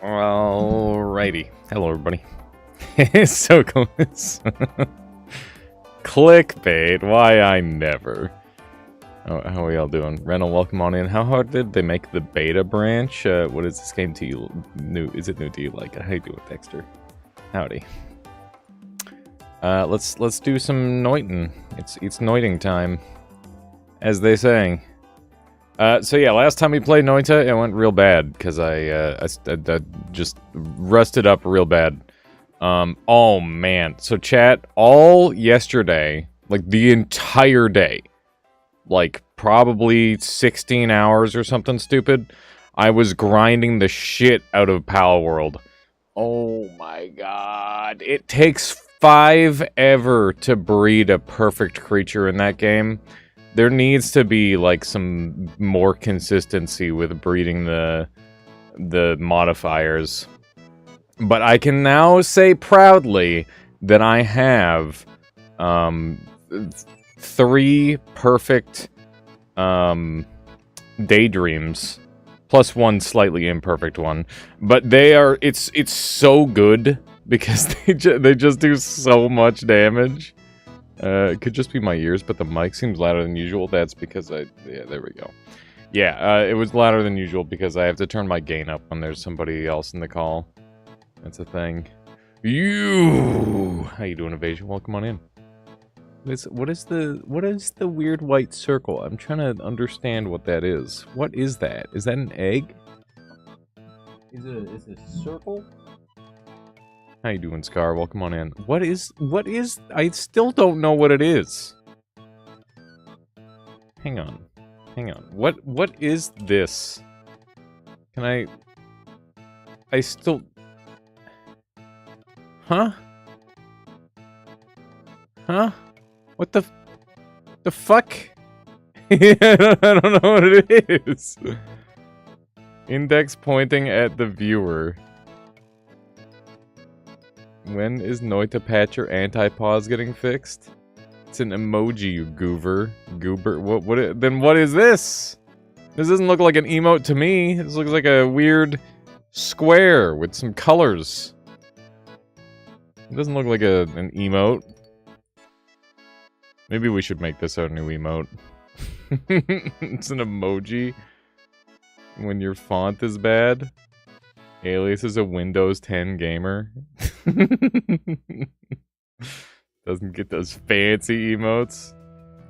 Alrighty. Hello, everybody. So close. Clickbait. Why I never. Oh, how are y'all doing? Reynold, welcome on in. How hard did they make the beta branch? What is this game to you? New? Is it new to you? Like, how you doing, Dexter? Howdy. Let's do some noiting. It's noiting time, as they say. So yeah, last time we played Noita, it went real bad, because I just rusted up real bad. Oh man. So chat, all yesterday, like the entire day, like probably 16 hours or something stupid, I was grinding the shit out of palworld. Oh my god. It takes 5 ever to breed a perfect creature in that game. There needs to be, like, some more consistency with breeding the modifiers. But I can now say proudly that I have 3 perfect daydreams, plus 1 slightly imperfect one. But they are, it's so good because they just do so much damage. It could just be my ears, but the mic seems louder than usual. That's because yeah, there we go. Yeah, it was louder than usual because I have to turn my gain up when there's somebody else in the call. That's a thing. How you doing, Evasion? Welcome on in. What is the weird white circle? I'm trying to understand what that is. What is that? Is that an egg? Is it a circle? How you doing, Scar? Welcome on in. What is... I still don't know what it is. Hang on. What is this? Can I still... Huh? What the fuck? I don't know what it is. Index pointing at the viewer. When is Noita Patcher anti-pause getting fixed? It's an emoji, you goober. Then what is this? This doesn't look like an emote to me. This looks like a weird square with some colors. It doesn't look like an emote. Maybe we should make this our new emote. It's an emoji. When your font is bad. Alias is a Windows 10 gamer. Doesn't get those fancy emotes.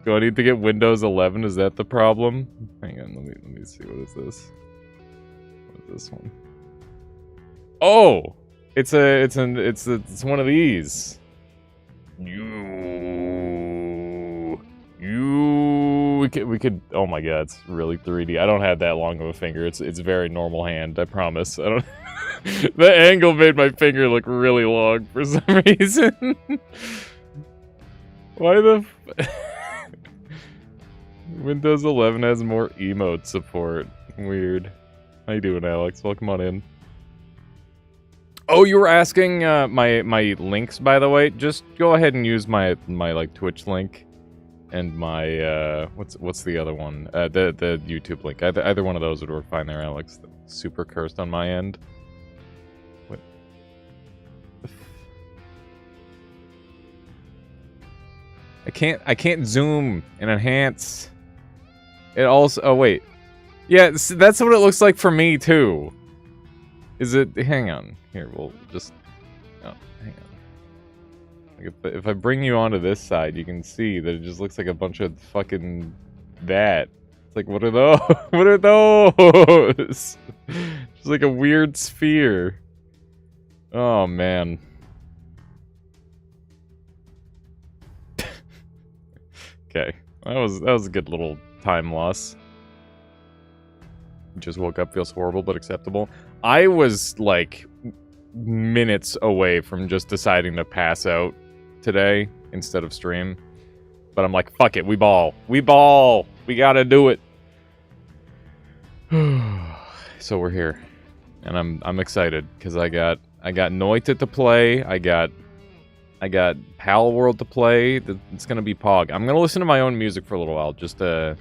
Do I need to get Windows 11? Is that the problem? Hang on, let me see. What is this? What is this one? Oh, it's one of these. We could. Oh my god, it's really 3D. I don't have that long of a finger. It's very normal hand. I promise. I don't. The angle made my finger look really long for some reason. Why the... Windows 11 has more emote support. Weird. How you doing, Alex? Welcome on in. Oh, you were asking my links, by the way. Just go ahead and use my like Twitch link and my what's the other one? The YouTube link. Either one of those would work fine there, Alex. Super cursed on my end. What? I can't zoom and enhance. It also... Oh, wait. Yeah, that's what it looks like for me, too. Is it... Hang on. Here, we'll just... Oh, hang on. Like if I bring you onto this side, you can see that it just looks like a bunch of fucking... that. It's like, what are those? What are those? Just like a weird sphere. Oh, man. Okay, that was a good little time loss. Just woke up, feels horrible but acceptable. I was like minutes away from just deciding to pass out today instead of stream, but I'm like, fuck it, we ball, we gotta do it. So we're here, and I'm excited because I got Noita to play. I got palworld to play. It's gonna be Pog. I'm gonna listen to my own music for a little while, just to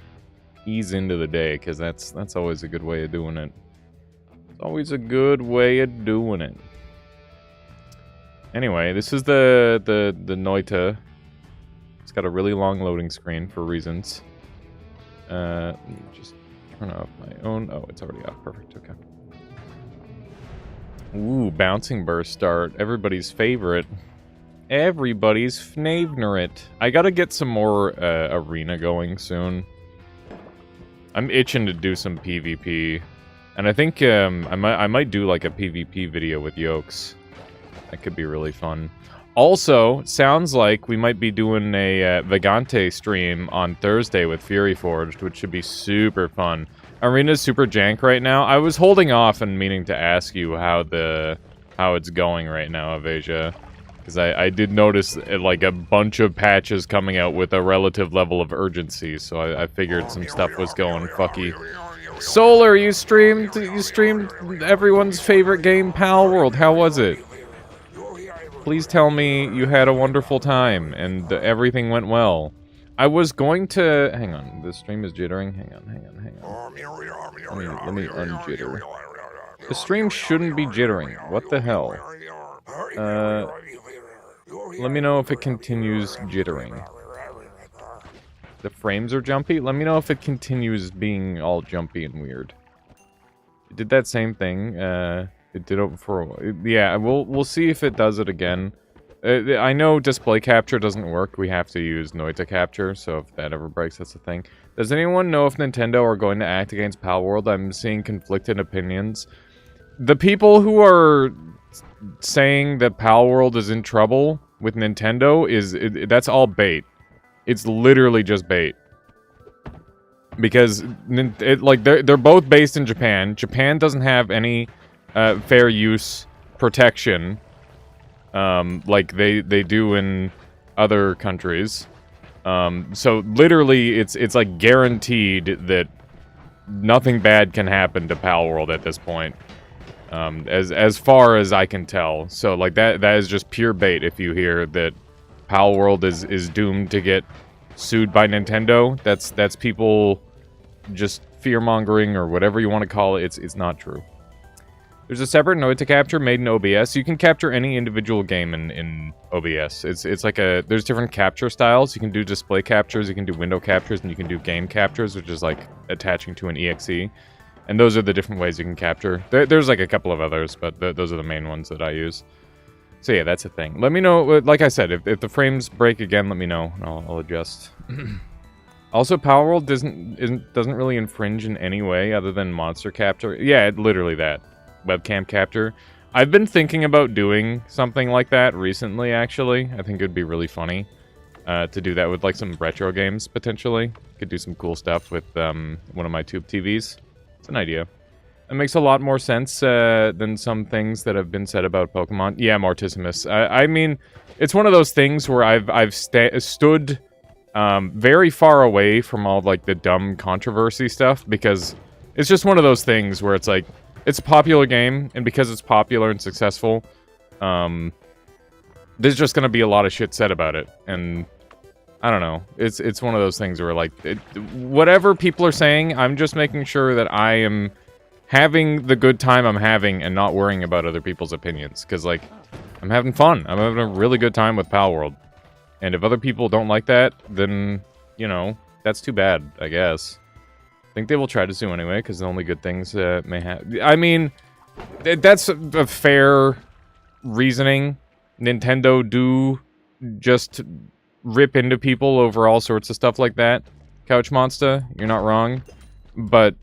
ease into the day, because that's always a good way of doing it. It's always a good way of doing it. Anyway, this is the Noita. It's got a really long loading screen for reasons. Let me just turn off my own. Oh, it's already off. Perfect. Okay. Ooh, bouncing burst start. Everybody's favorite. Everybody's favorite. I gotta get some more arena going soon. I'm itching to do some PvP, and I think I might do like a PvP video with Yokes. That could be really fun. Also, sounds like we might be doing a Vagante stream on Thursday with Fury Forged, which should be super fun. Arena's super jank right now. I was holding off and meaning to ask you how it's going right now, Avasia. Because I did notice like a bunch of patches coming out with a relative level of urgency, so I figured some stuff was going fucky. Solar, you streamed everyone's favorite game, Palworld. How was it? Please tell me you had a wonderful time and everything went well. I was going to... Hang on, the stream is jittering. Hang on. Let me unjitter. The stream shouldn't be jittering. What the hell? Let me know if it continues jittering. The frames are jumpy? Let me know if it continues being all jumpy and weird. It did that same thing. It did it for a while. Yeah, we'll see if it does it again. I know display capture doesn't work. We have to use Noita capture, so if that ever breaks, that's the thing. Does anyone know if Nintendo are going to act against Palworld? I'm seeing conflicted opinions. The people who are saying that Palworld is in trouble with Nintendo that's all bait. It's literally just bait. Because they're both based in Japan. Japan doesn't have any fair use protection like they do in other countries. So literally it's like guaranteed that nothing bad can happen to Palworld at this point. As far as I can tell. So like that is just pure bait if you hear that Palworld is doomed to get sued by Nintendo. That's people just fear-mongering or whatever you want to call it. It's not true. There's a separate Noita capture made in OBS. You can capture any individual game in OBS. It's like there's different capture styles. You can do display captures, you can do window captures, and you can do game captures, which is like attaching to an EXE. And those are the different ways you can capture. There's like a couple of others, but those are the main ones that I use. So yeah, that's a thing. Let me know, like I said, if the frames break again, let me know, and I'll adjust. Also, Palworld doesn't really infringe in any way other than monster capture. Yeah, literally that. Webcam capture. I've been thinking about doing something like that recently, actually. I think it would be really funny to do that with like some retro games, potentially. Could do some cool stuff with one of my tube TVs. It's an idea. It makes a lot more sense than some things that have been said about Pokemon. Yeah, Mortissimus. I mean, it's one of those things where I've stood very far away from all like the dumb controversy stuff, because it's just one of those things where it's like, it's a popular game, and because it's popular and successful, there's just gonna be a lot of shit said about it, and I don't know. It's one of those things where like, whatever people are saying, I'm just making sure that I am having the good time I'm having and not worrying about other people's opinions, because like, I'm having fun. I'm having a really good time with Palworld, and if other people don't like that, then, you know, that's too bad, I guess. I think they will try to sue anyway, because the only good things may have... I mean, that's a fair reasoning. Nintendo do just rip into people over all sorts of stuff like that. Couch Monster, you're not wrong. But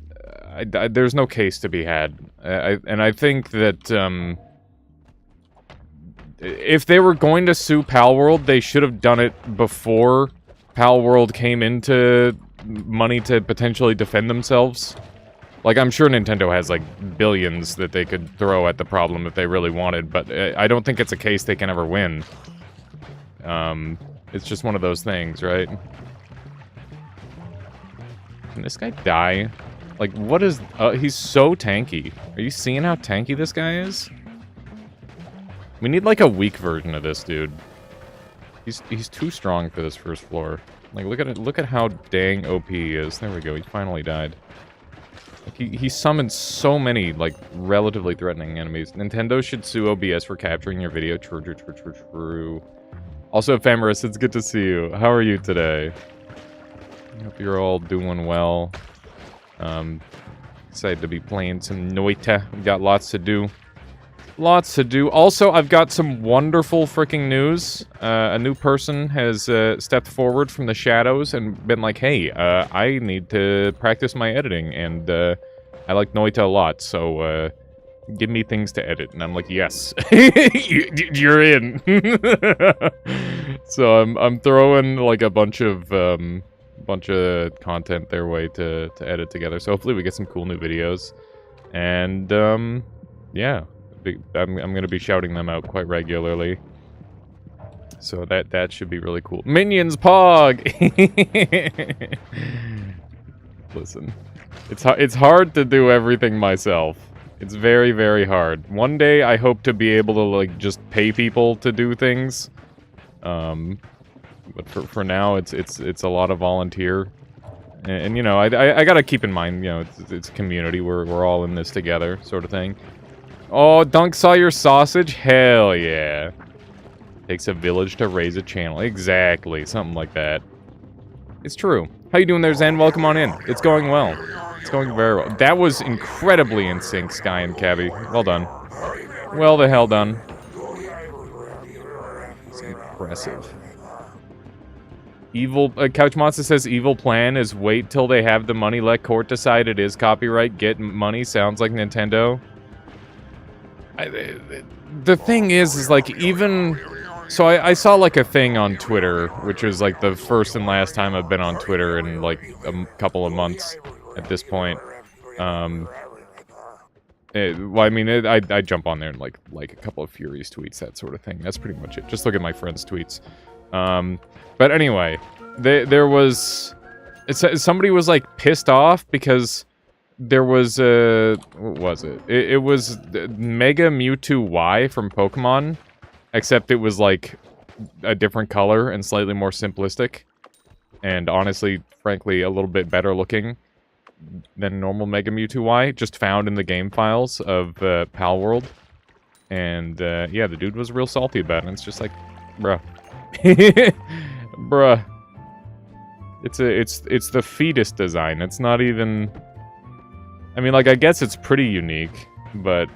there's no case to be had. And I think that if they were going to sue Palworld, they should have done it before Palworld came into money to potentially defend themselves. Like, I'm sure Nintendo has, like, billions that they could throw at the problem if they really wanted, but I don't think it's a case they can ever win. It's just one of those things, right? Can this guy die? Like, what is... he's so tanky. Are you seeing how tanky this guy is? We need, like, a weak version of this dude. He's too strong for this first floor. Like, look at it. Look at how dang OP he is. There we go. He finally died. Like, he summoned so many, like, relatively threatening enemies. Nintendo should sue OBS for capturing your video. True, true, true, true, true. Also, Ephemeris, it's good to see you. How are you today? I hope you're all doing well. Excited to be playing some Noita. We've got lots to do. Lots to do. Also, I've got some wonderful freaking news. A new person has stepped forward from the shadows and been like, hey, I need to practice my editing, and I like Noita a lot, so give me things to edit. And I'm like, yes, you're in. So I'm throwing like a bunch of content their way to edit together. So hopefully we get some cool new videos, and yeah. I'm going to be shouting them out quite regularly. So that should be really cool. Minions Pog! Listen. It's hard to do everything myself. It's very, very hard. One day I hope to be able to like just pay people to do things. But for now it's a lot of volunteer. And you know, I got to keep in mind, you know, it's a community. We're all in this together, sort of thing. Oh, Dunk saw your sausage? Hell yeah. Takes a village to raise a channel. Exactly, something like that. It's true. How you doing there, Zen? Welcome on in. It's going well. It's going very well. That was incredibly in sync, Sky and Cabby. Well done. Well the hell done. It's impressive. Evil, Couch Monster says evil plan is wait till they have the money, let court decide it is copyright, get money, sounds like Nintendo. The thing is like, even... So I saw, like, a thing on Twitter, which was, like, the first and last time I've been on Twitter in, like, a couple of months at this point. Well, I mean, I jump on there and, like a couple of Fury's tweets, that sort of thing. That's pretty much it. Just look at my friends' tweets. But anyway, there was... somebody was, like, pissed off because... There was what was it? It was Mega Mewtwo Y from Pokemon, except it was like a different color and slightly more simplistic, and honestly, frankly, a little bit better looking than normal Mega Mewtwo Y, just found in the game files of Palworld. And yeah, the dude was real salty about it. And it's just like, bruh, bruh. It's the fetus design. It's not even. I mean, like, I guess it's pretty unique, but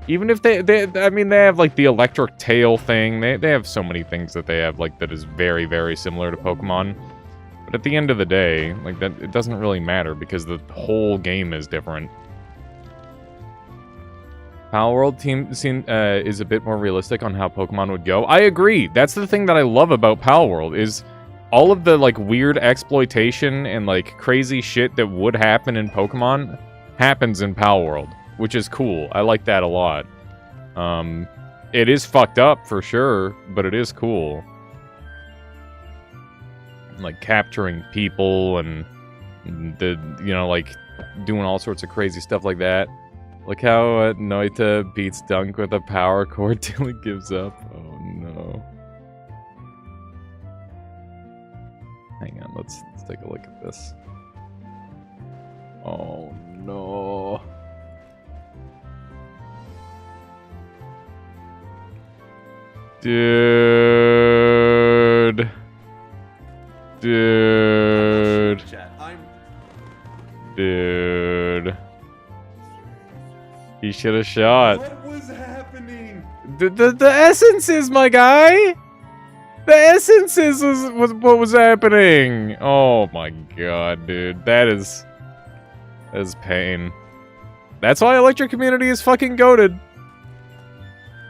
even if I mean, they have, like, the electric tail thing, they have so many things that they have, like, that is very, very similar to Pokemon, but at the end of the day, like, that, it doesn't really matter, because the whole game is different. Palworld team is a bit more realistic on how Pokemon would go. I agree! That's the thing that I love about Palworld, is... all of the, like, weird exploitation and, like, crazy shit that would happen in Pokemon happens in Palworld, which is cool. I like that a lot. It is fucked up, for sure, but it is cool. Like, capturing people and the, you know, like, doing all sorts of crazy stuff like that. Look how Noita beats Dunk with a power cord till he gives up. Oh, no. Hang on, let's take a look at this. Oh no. Dude. Dude. Dude. He should have shot. What was happening? The essences, my guy! The essences was what was happening. Oh my god, dude. That is pain. That's why electric community is fucking goated.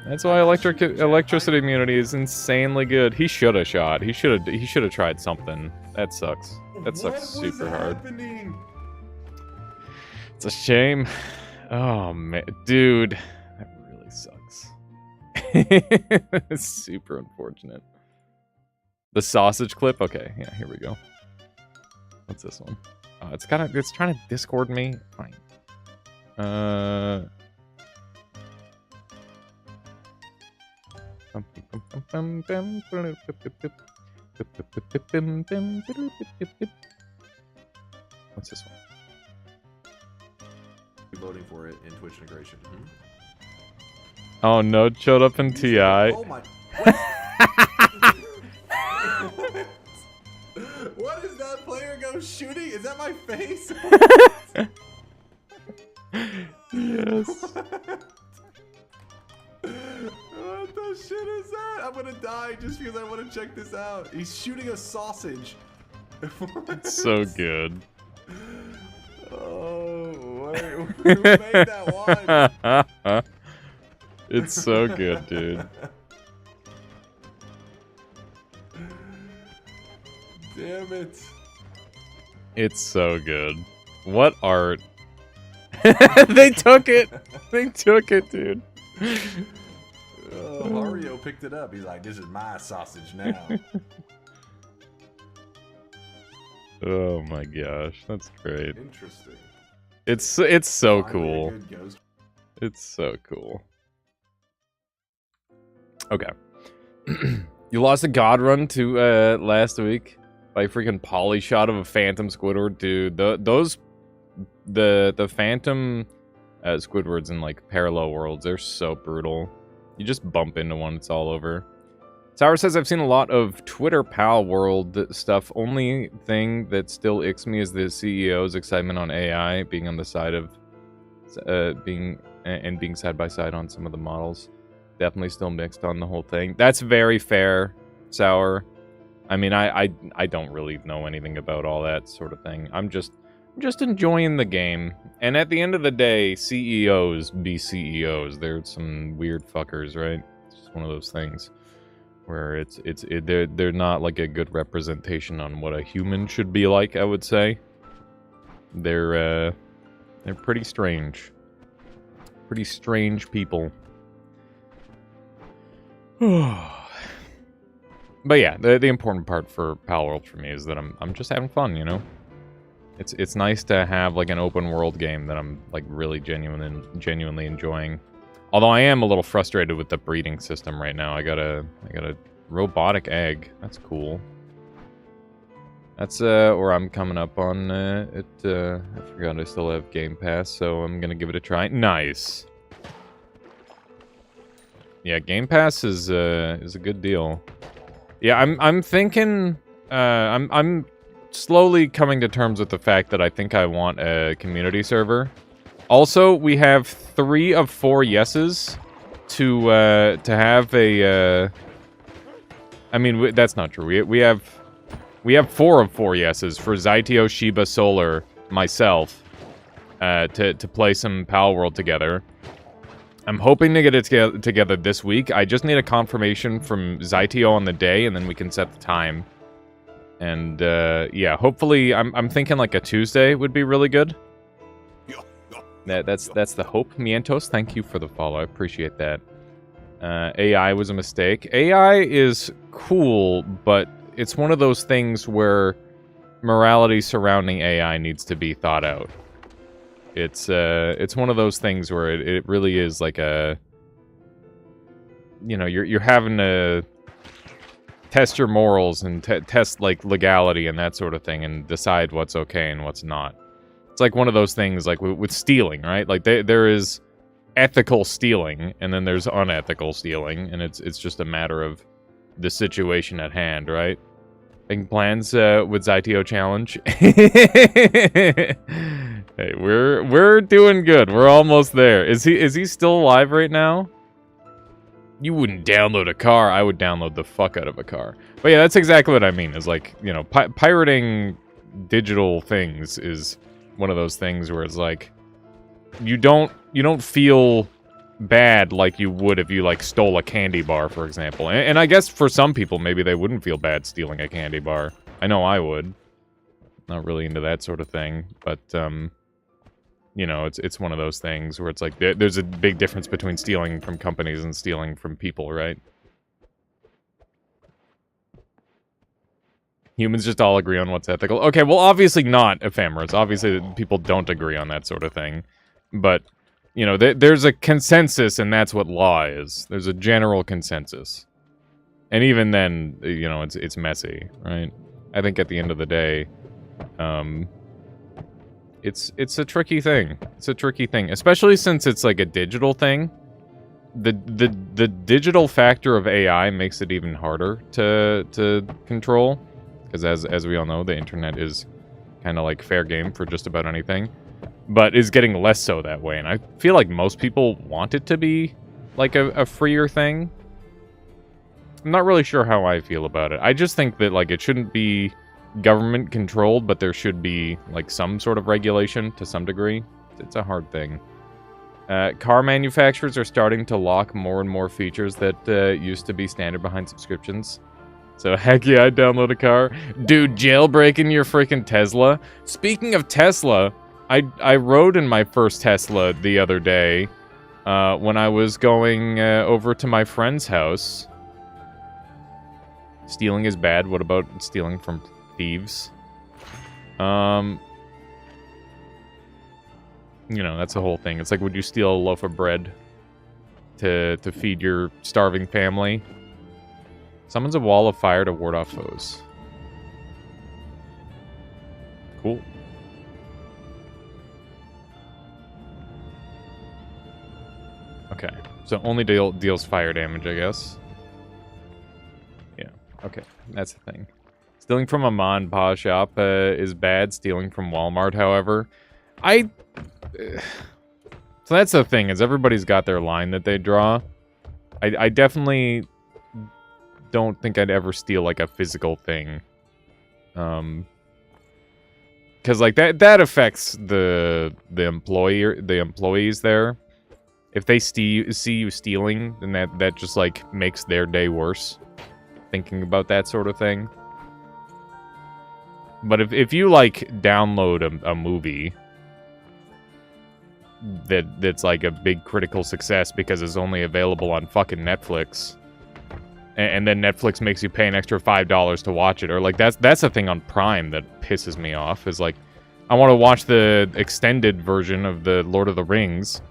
That's why electricity immunity is insanely good. He should have shot. He should have tried something. That sucks. That sucks super hard. It's a shame. Oh man, dude, that really sucks. It's super unfortunate. The sausage clip? Okay, yeah, here we go. What's this one? Oh, it's trying to Discord me. Fine. What's this one? Voting for it in Twitch integration. Oh no, it showed up in TI. Oh my. What is that player go shooting? Is that my face? Yes. What the shit is that? I'm gonna die just because I want to check this out. He's shooting a sausage. It's so good. Oh, wait, who made that one? It's so good, dude. Damn it. It's so good. What art? They took it. They took it, dude. Mario picked it up. He's like, this is my sausage now. Oh my gosh, that's great. Interesting. It's so cool. It's so cool. Okay. You lost a god run to last week by a freaking poly shot of a phantom Squidward, dude. The phantom Squidwards in like parallel worlds, they're so brutal. You just bump into one, it's all over. Sour says, I've seen a lot of Twitter palworld stuff. Only thing that still icks me is the CEO's excitement on AI being on the side of being side by side on some of the models. Definitely still mixed on the whole thing. That's very fair, Sour. I mean, I don't really know anything about all that sort of thing. I'm just enjoying the game. And at the end of the day, CEOs be CEOs. They're some weird fuckers, right? It's just one of those things where they're not like a good representation on what a human should be like, I would say. They're pretty strange. Pretty strange people. But yeah, the important part for palworld for me is that I'm just having fun, you know? It's nice to have like an open world game that I'm like really genuinely enjoying. Although I am a little frustrated with the breeding system right now. I got a robotic egg. That's cool. That's where I'm coming up on it. I forgot I still have Game Pass, so I'm gonna give it a try. Nice. Yeah, Game Pass is a good deal. Yeah, I'm thinking. I'm slowly coming to terms with the fact that I think I want a community server. Also, we have 3 of 4 yeses to have a. I mean, that's not true. We have 4 of 4 yeses for Zyteo, Shiba, Solar, myself, to play some palworld together. I'm hoping to get it together this week. I just need a confirmation from Zyteo on the day, and then we can set the time. And yeah, hopefully, I'm thinking like a Tuesday would be really good. That's the hope. Mientos, thank you for the follow. I appreciate that. AI was a mistake. AI is cool, but it's one of those things where morality surrounding AI needs to be thought out. It's one of those things where it really is like a, you know, you're having to test your morals and test like legality and that sort of thing and decide what's okay and what's not. It's like one of those things like with stealing, right? Like there is ethical stealing and then there's unethical stealing, and it's just a matter of the situation at hand, right? Making plans with Zyteo challenge. Hey, we're doing good. We're almost there. Is he still alive right now? You wouldn't download a car. I would download the fuck out of a car. But yeah, that's exactly what I mean. Is like, you know, pirating digital things is one of those things where it's like you don't feel bad like you would if you like stole a candy bar, for example. And I guess for some people maybe they wouldn't feel bad stealing a candy bar. I know I would. Not really into that sort of thing, but you know, it's one of those things where it's like there's a big difference between stealing from companies and stealing from people, right? Humans just all agree on what's ethical. Okay, well, obviously not ephemeris. Obviously, people don't agree on that sort of thing. But, you know, there's a consensus, and that's what law is. There's a general consensus. And even then, you know, it's messy, right? I think at the end of the day, it's a tricky thing. It's a tricky thing, especially since it's like a digital thing. The digital factor of AI makes it even harder to control, because as we all know, the internet is kind of like fair game for just about anything, but is getting less so that way. And I feel like most people want it to be like a freer thing. I'm not really sure how I feel about it. I just think that like it shouldn't be government controlled, but there should be like some sort of regulation to some degree. It's a hard thing. Car manufacturers are starting to lock more and more features that used to be standard behind subscriptions. So heck yeah, I'd download a car. Dude, jailbreaking your freaking Tesla. Speaking of Tesla, I rode in my first Tesla the other day when I was going over to my friend's house. Stealing is bad. What about stealing from thieves? You know, that's the whole thing. It's like, would you steal a loaf of bread to feed your starving family? Summons a wall of fire to ward off foes. Cool. Okay, so only deals fire damage, I guess. Yeah, okay, that's the thing. Stealing from a ma and pa shop is bad. Stealing from Walmart, however, so that's the thing, is everybody's got their line that they draw. I definitely don't think I'd ever steal like a physical thing. Because like that affects the employees there. If they see you stealing, then that just like makes their day worse. Thinking about that sort of thing. But if you like download a movie that's like a big critical success because it's only available on fucking Netflix, and then Netflix makes you pay an extra $5 to watch it, or like that's the thing on Prime that pisses me off, is like, I want to watch the extended version of the Lord of the Rings.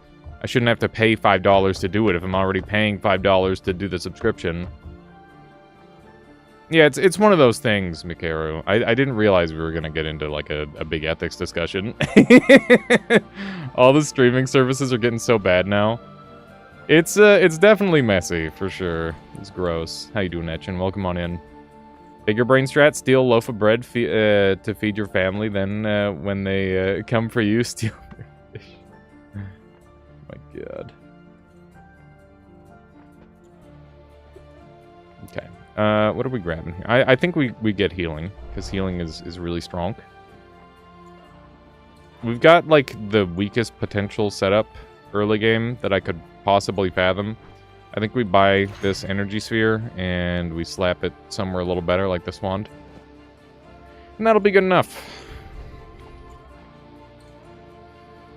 I shouldn't have to pay $5 to do it if I'm already paying $5 to do the subscription. Yeah, it's one of those things, Mikaru. I didn't realize we were going to get into, like, a big ethics discussion. All the streaming services are getting so bad now. It's definitely messy, for sure. It's gross. How you doing, Etchin? Welcome on in. Bigger brain strat, steal a loaf of bread to feed your family, then when they come for you, steal their fish. My god. Okay. What are we grabbing here? I think we get healing, because healing is really strong. We've got, like, the weakest potential setup early game that I could possibly fathom. I think we buy this energy sphere, and we slap it somewhere a little better, like this wand. And that'll be good enough.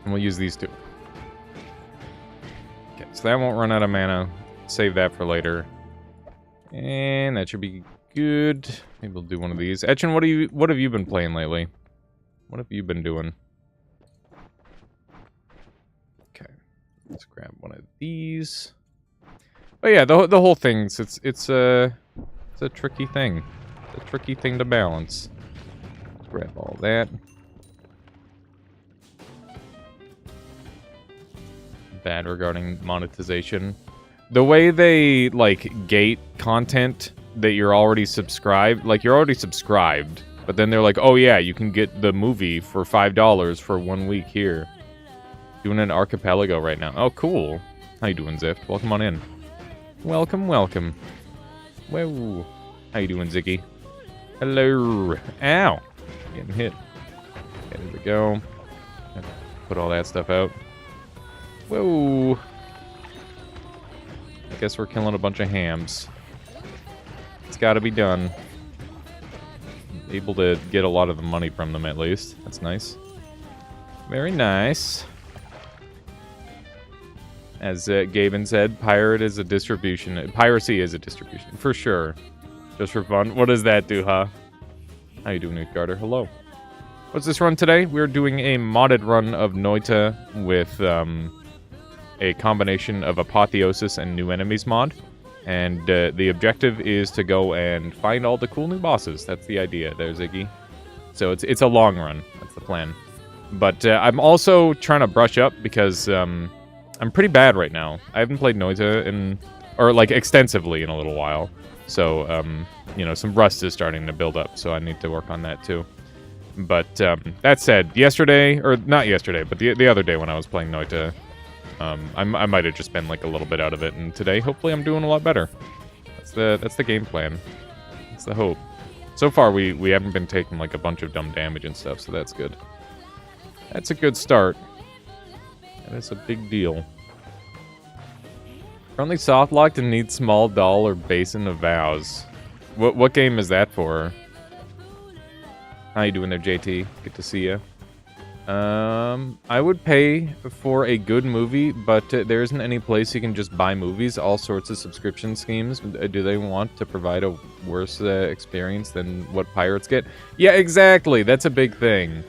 And we'll use these two. Okay, so that won't run out of mana. Save that for later. And that should be good. Maybe we'll do one of these. Etchin, what have you been playing lately? What have you been doing? Okay, let's grab one of these. But yeah, the whole thing, it's a tricky thing. It's a tricky thing to balance. Let's grab all that. Bad regarding monetization. The way they, like, gate content that you're already subscribed, like, you're already subscribed, but then they're like, oh yeah, you can get the movie for $5 for 1 week here. Doing an archipelago right now. Oh, cool. How you doing, Zift? Welcome on in. Welcome, welcome. Whoa. How you doing, Ziggy? Hello. Ow. Getting hit. Okay, there we go. Put all that stuff out. Whoa. I guess we're killing a bunch of hams. It's gotta be done. Able to get a lot of the money from them, at least. That's nice. Very nice. As Gaben said, pirate is a distribution. Piracy is a distribution, for sure. Just for fun. What does that do, huh? How you doing, Newt Carter? Hello. What's this run today? We're doing a modded run of Noita with a combination of Apotheosis and New Enemies mod. And the objective is to go and find all the cool new bosses. That's the idea there, Ziggy. So it's a long run. That's the plan. But I'm also trying to brush up because I'm pretty bad right now. I haven't played Noita like extensively in a little while. So, you know, some rust is starting to build up. So I need to work on that too. But that said, yesterday, or not yesterday, but the other day when I was playing Noita, I might have just been like a little bit out of it. And today, hopefully, I'm doing a lot better. That's the game plan. That's the hope. So far, we haven't been taking like a bunch of dumb damage and stuff, so that's good. That's a good start. That is a big deal. Currently soft locked and need small doll or basin of vows. What game is that for? How you doing there, JT? Good to see you. I would pay for a good movie, but there isn't any place you can just buy movies. All sorts of subscription schemes. Do they want to provide a worse experience than what pirates get? Yeah, exactly. That's a big thing.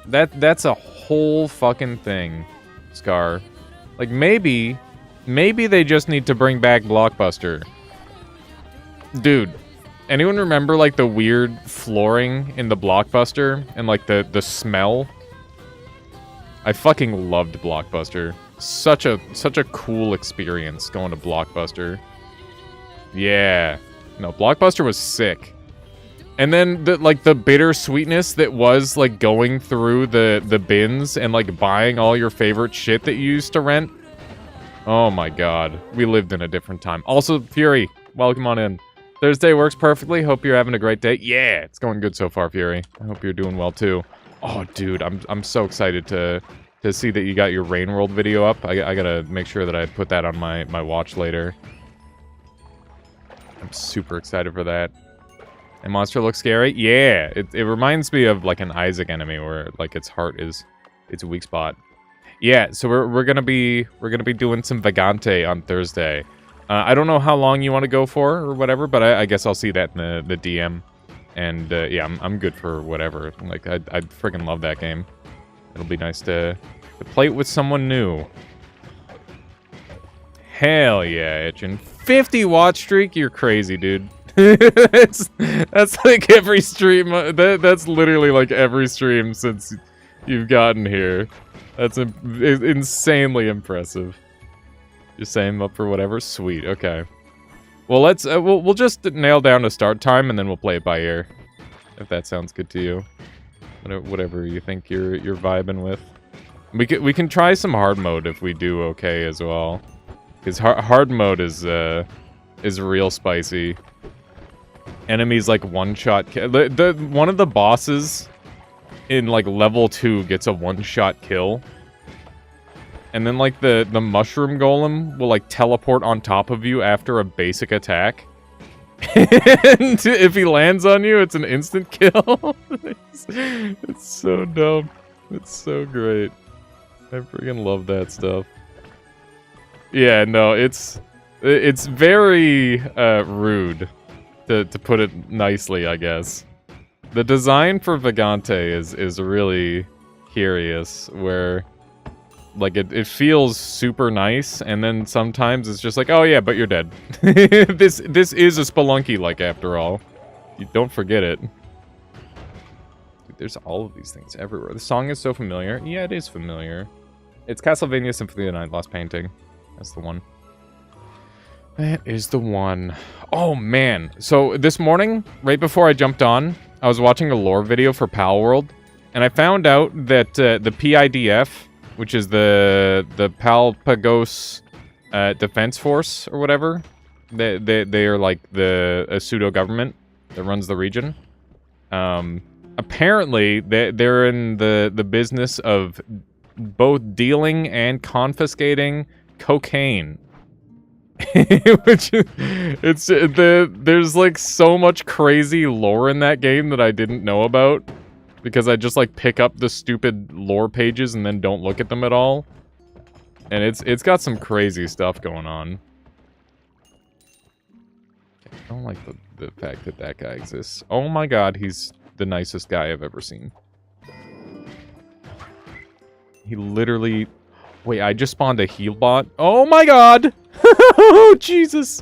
That's a whole fucking thing, Scar. Like, maybe they just need to bring back Blockbuster. Dude. Anyone remember, like, the weird flooring in the Blockbuster? And, like, the smell? I fucking loved Blockbuster. Such a cool experience going to Blockbuster. Yeah. No, Blockbuster was sick. And then, the bitter sweetness that was, like, going through the bins and, like, buying all your favorite shit that you used to rent. Oh my god. We lived in a different time. Also, Fury, welcome on in. Thursday works perfectly. Hope you're having a great day. Yeah, it's going good so far, Fury. I hope you're doing well too. Oh, dude, I'm so excited to see that you got your Rain World video up. I gotta make sure that I put that on my watch later. I'm super excited for that. And monster looks scary. Yeah, it reminds me of like an Isaac enemy where like its heart is its weak spot. Yeah, so we're gonna be doing some Vagante on Thursday. I don't know how long you want to go for or whatever, but I guess I'll see that in the DM. And yeah, I'm good for whatever. Like I freaking love that game. It'll be nice to play it with someone new. Hell yeah, Itchin. 50 watch streak? You're crazy, dude. that's like every stream. That's literally like every stream since you've gotten here. That's insanely impressive. You're saying up for whatever? Sweet, okay. Well, let's, we'll just nail down a start time and then we'll play it by ear. If that sounds good to you. Whatever you think you're vibing with. We can try some hard mode if we do okay as well. Because hard mode is real spicy. Enemies like one-shot kill. One of the bosses in like level 2 gets a one-shot kill. And then, like, the mushroom golem will, like, teleport on top of you after a basic attack. And if he lands on you, it's an instant kill. It's so dumb. It's so great. I freaking love that stuff. Yeah, no, it's very rude, to put it nicely, I guess. The design for Vagante is really curious, where... like, it feels super nice, and then sometimes it's just like, oh yeah, but you're dead. This is a Spelunky-like, after all. You don't forget it. Dude, there's all of these things everywhere. The song is so familiar. Yeah, it is familiar. It's Castlevania Symphony of the Night, Lost Painting. That's the one. That is the one. Oh, man. So, this morning, right before I jumped on, I was watching a lore video for Palworld, and I found out that the PIDF... which is the Palpagos Defense Force or whatever. They are like a pseudo government that runs the region. Apparently they're in the business of both dealing and confiscating cocaine. Which there's like so much crazy lore in that game that I didn't know about. Because I just, like, pick up the stupid lore pages and then don't look at them at all. And it's got some crazy stuff going on. I don't like the fact that that guy exists. Oh my god, he's the nicest guy I've ever seen. He literally... Wait, I just spawned a heal bot? Oh my god! Oh, Jesus!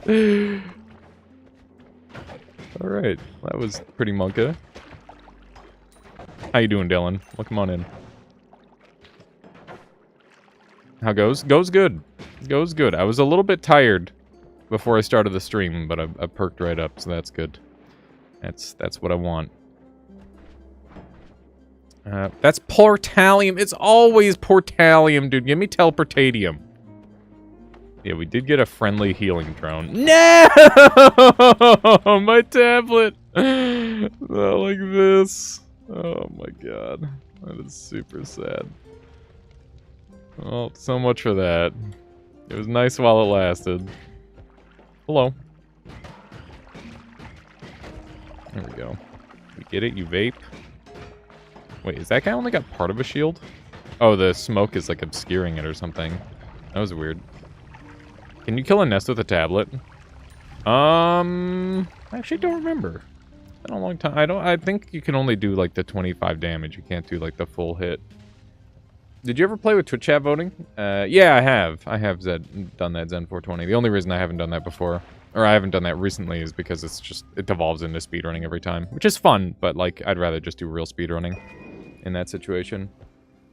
Alright, that was pretty monka. How you doing, Dylan? Well, come on in. How goes? Goes good. Goes good. I was a little bit tired before I started the stream, but I perked right up, so that's good. That's what I want. That's portalium. It's always portalium, dude. Give me teleportadium. Yeah, we did get a friendly healing drone. No! My tablet! Not like this. Oh my god. That is super sad. Well, so much for that. It was nice while it lasted. Hello. There we go. We get it, you vape. Wait, is that guy only got part of a shield? Oh, the smoke is like obscuring it or something. That was weird. Can you kill a nest with a tablet? I actually don't remember. It's been a long time. I think you can only do like the 25 damage. You can't do like the full hit. Did you ever play with Twitch chat voting? Yeah, I have. I have done that Zen420. The only reason I haven't done that before, or I haven't done that recently, is because it devolves into speedrunning every time, which is fun, but like I'd rather just do real speedrunning in that situation.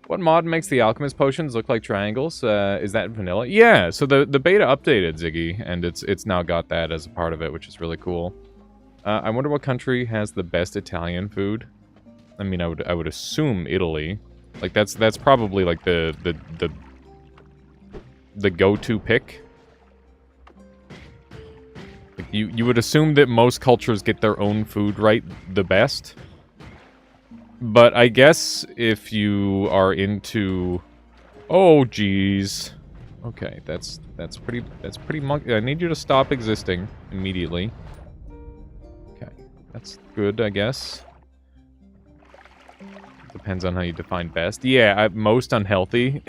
What mod makes the alchemist potions look like triangles? Is that vanilla? Yeah, so the beta updated, Ziggy, and it's now got that as a part of it, which is really cool. I wonder what country has the best Italian food. I mean, I would assume Italy. Like that's probably like the go-to pick. Like you would assume that most cultures get their own food right the best. But I guess if you are into... Oh, jeez. Okay, that's pretty monkey. I need you to stop existing immediately. Okay, that's good, I guess. Depends on how you define best. Yeah, most unhealthy.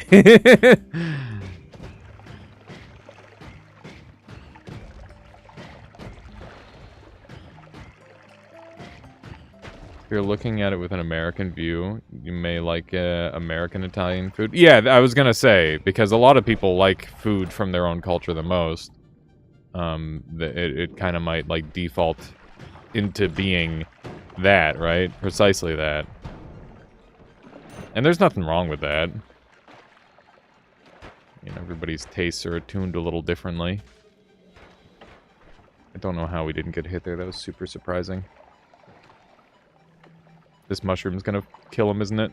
If you're looking at it with an American view, you may like American Italian food. Yeah, I was gonna say, because a lot of people like food from their own culture the most. It kind of might like default into being that, right? Precisely that. And there's nothing wrong with that. You know, everybody's tastes are attuned a little differently. I don't know how we didn't get hit there. That was super surprising. This mushroom's gonna kill him, isn't it?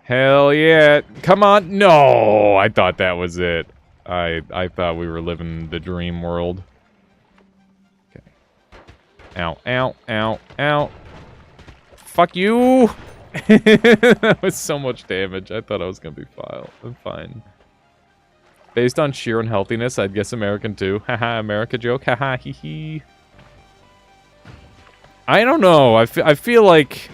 Hell yeah! Come on! No! I thought that was it. I thought we were living the dream world. Okay. Ow, ow, ow, ow. Fuck you! That was so much damage. I thought I was gonna be fine. Based on sheer unhealthiness, I'd guess American too. Haha, America joke. Haha, hee hee. I don't know. I feel like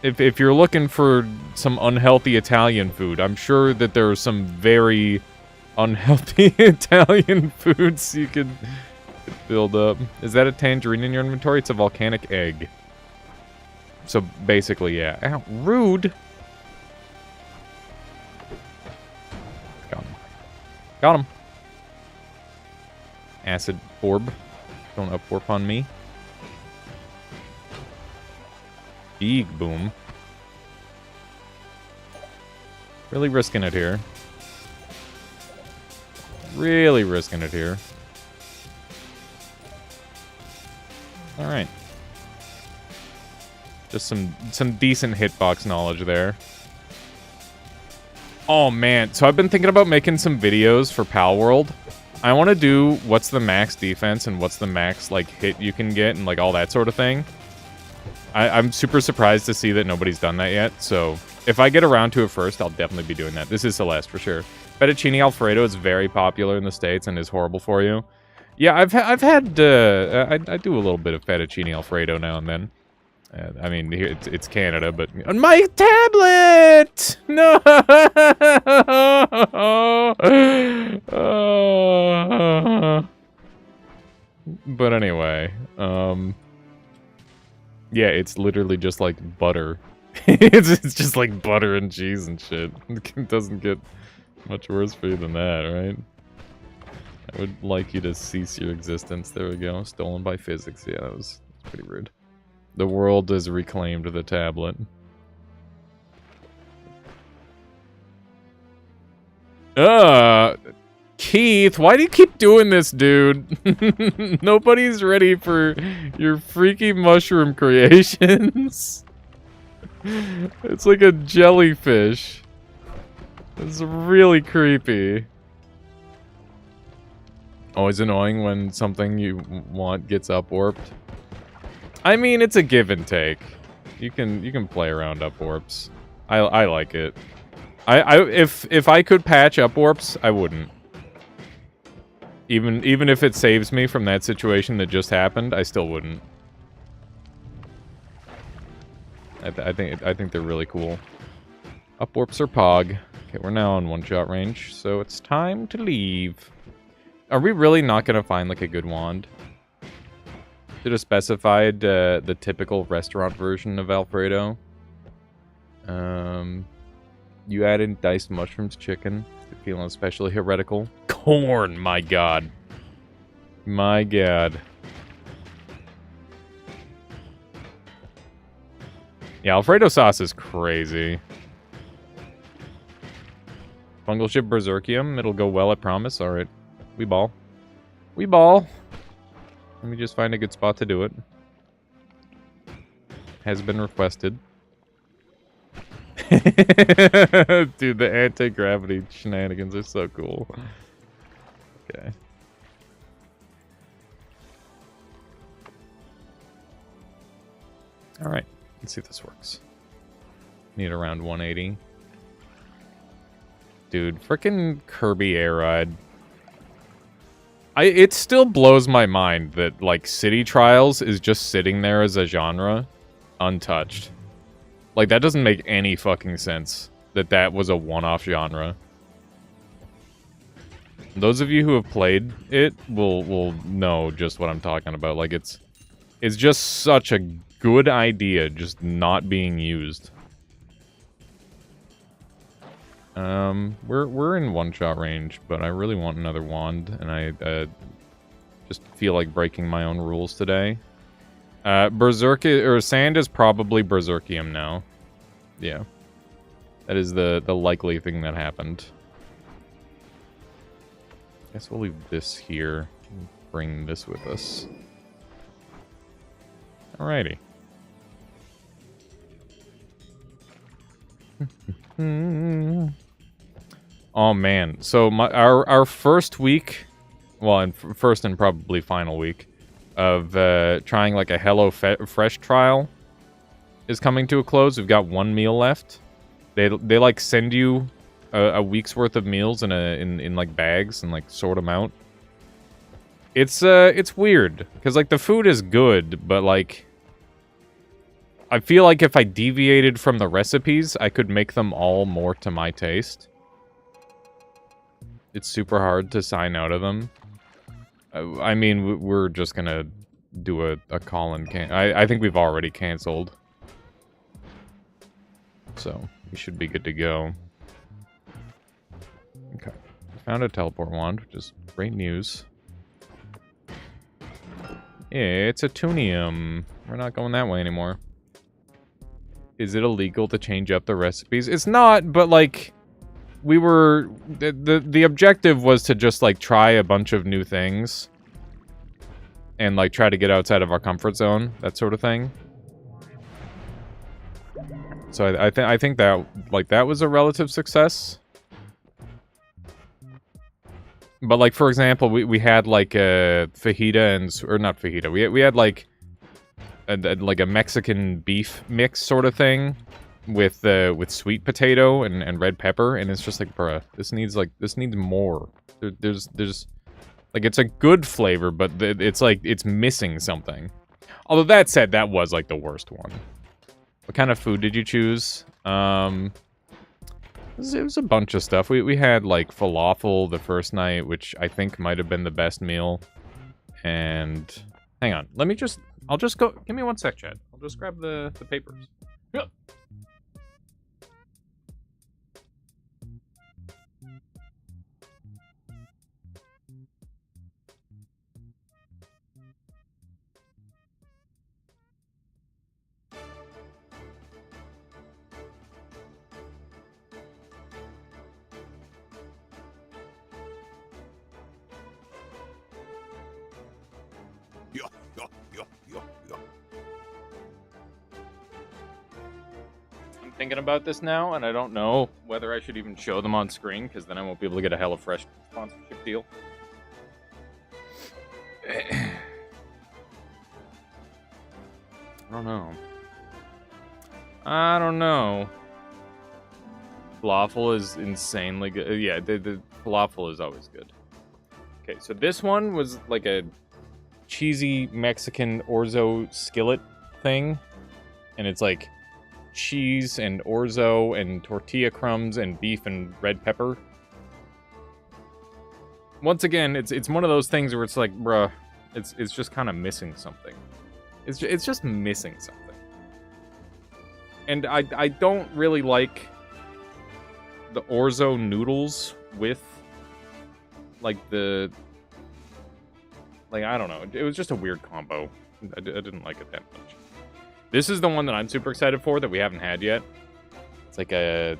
if you're looking for some unhealthy Italian food, I'm sure that there are some very unhealthy Italian foods you could build up. Is that a tangerine in your inventory? It's a volcanic egg. So basically, yeah. Ow, rude. Got him. Got him. Acid orb. Don't up warp on me. Big boom. Really risking it here. Really risking it here. Alright. Just some decent hitbox knowledge there. Oh man, so I've been thinking about making some videos for palworld. I want to do what's the max defense and what's the max like hit you can get and like all that sort of thing. I'm super surprised to see that nobody's done that yet. So if I get around to it first, I'll definitely be doing that. This is Celeste for sure. Fettuccine Alfredo is very popular in the States and is horrible for you. Yeah, I've had I do a little bit of fettuccine Alfredo now and then. I mean, here it's Canada, but on my tablet. No. But anyway, yeah, it's literally just like butter. It's just like butter and cheese and shit. It doesn't get Much worse for you than that, right? I would like you to cease your existence. There we go. Stolen by physics. Yeah, that's pretty rude. The world has reclaimed the tablet. Keith, why do you keep doing this, dude? Nobody's ready for your freaky mushroom creations. It's like a jellyfish. It's really creepy. Always annoying when something you want gets up-warped. I mean, it's a give and take. You can play around up-warps. I like it. If I could patch up-warps, I wouldn't. Even if it saves me from that situation that just happened, I still wouldn't. I think they're really cool. Up-warps are pog. Okay, we're now on one-shot range, so it's time to leave. Are we really not gonna find like a good wand? Should have specified the typical restaurant version of Alfredo. You add in diced mushrooms, chicken. Feeling especially heretical. Corn, my god. My god. Yeah, Alfredo sauce is crazy. Fungal ship Berserkium. It'll go well, I promise. Alright. We ball. We ball. Let me just find a good spot to do it. Has been requested. Dude, the anti-gravity shenanigans are so cool. Okay. Alright, let's see if this works. Need around 180. Dude, frickin' Kirby Air Ride. It still blows my mind that, like, City Trials is just sitting there as a genre, untouched. Like, that doesn't make any fucking sense, that was a one-off genre. Those of you who have played it will know just what I'm talking about. Like, it's just such a good idea, just not being used. We're in one-shot range, but I really want another wand, and I just feel like breaking my own rules today. Sand is probably Berserkium now. Yeah. That is the likely thing that happened. Guess we'll leave this here. Bring this with us. Alrighty. Oh man, so our first week, well, and first and probably final week of trying like a Hello Fresh trial is coming to a close. We've got one meal left. They like send you a week's worth of meals in like bags and like sort them out. It's weird because like the food is good, but like I feel like if I deviated from the recipes, I could make them all more to my taste. It's super hard to sign out of them. I mean, we're just gonna do a call and I think we've already canceled. So, we should be good to go. Okay. Found a teleport wand, which is great news. It's a Tunium. We're not going that way anymore. Is it illegal to change up the recipes? It's not, but like... We were... The objective was to just, like, try a bunch of new things. And, like, try to get outside of our comfort zone. That sort of thing. So I think that, like, that was a relative success. But, like, for example, we had, like, fajita and... Or not fajita. We had, like... a Mexican beef mix sort of thing. With sweet potato and red pepper, and it's just like, bruh, this needs more. There's like, it's a good flavor, but it's like, it's missing something. Although that said, that was like the worst one. What kind of food did you choose? It was a bunch of stuff. We had like falafel the first night, which I think might have been the best meal. And hang on, I'll just go. Give me one sec, Chad. I'll just grab the papers. Yep. I'm thinking about this now, and I don't know whether I should even show them on screen, because then I won't be able to get a HelloFresh sponsorship deal. I don't know. Falafel is insanely good. Yeah, the falafel is always good. Okay, so this one was like a cheesy Mexican orzo skillet thing. And it's like cheese and orzo and tortilla crumbs and beef and red pepper. Once again, it's one of those things where it's like, bruh, it's just kind of missing something. It's just missing something. And I don't really like the orzo noodles with like I don't know. It was just a weird combo. I didn't like it that much. This is the one that I'm super excited for that we haven't had yet. It's like it's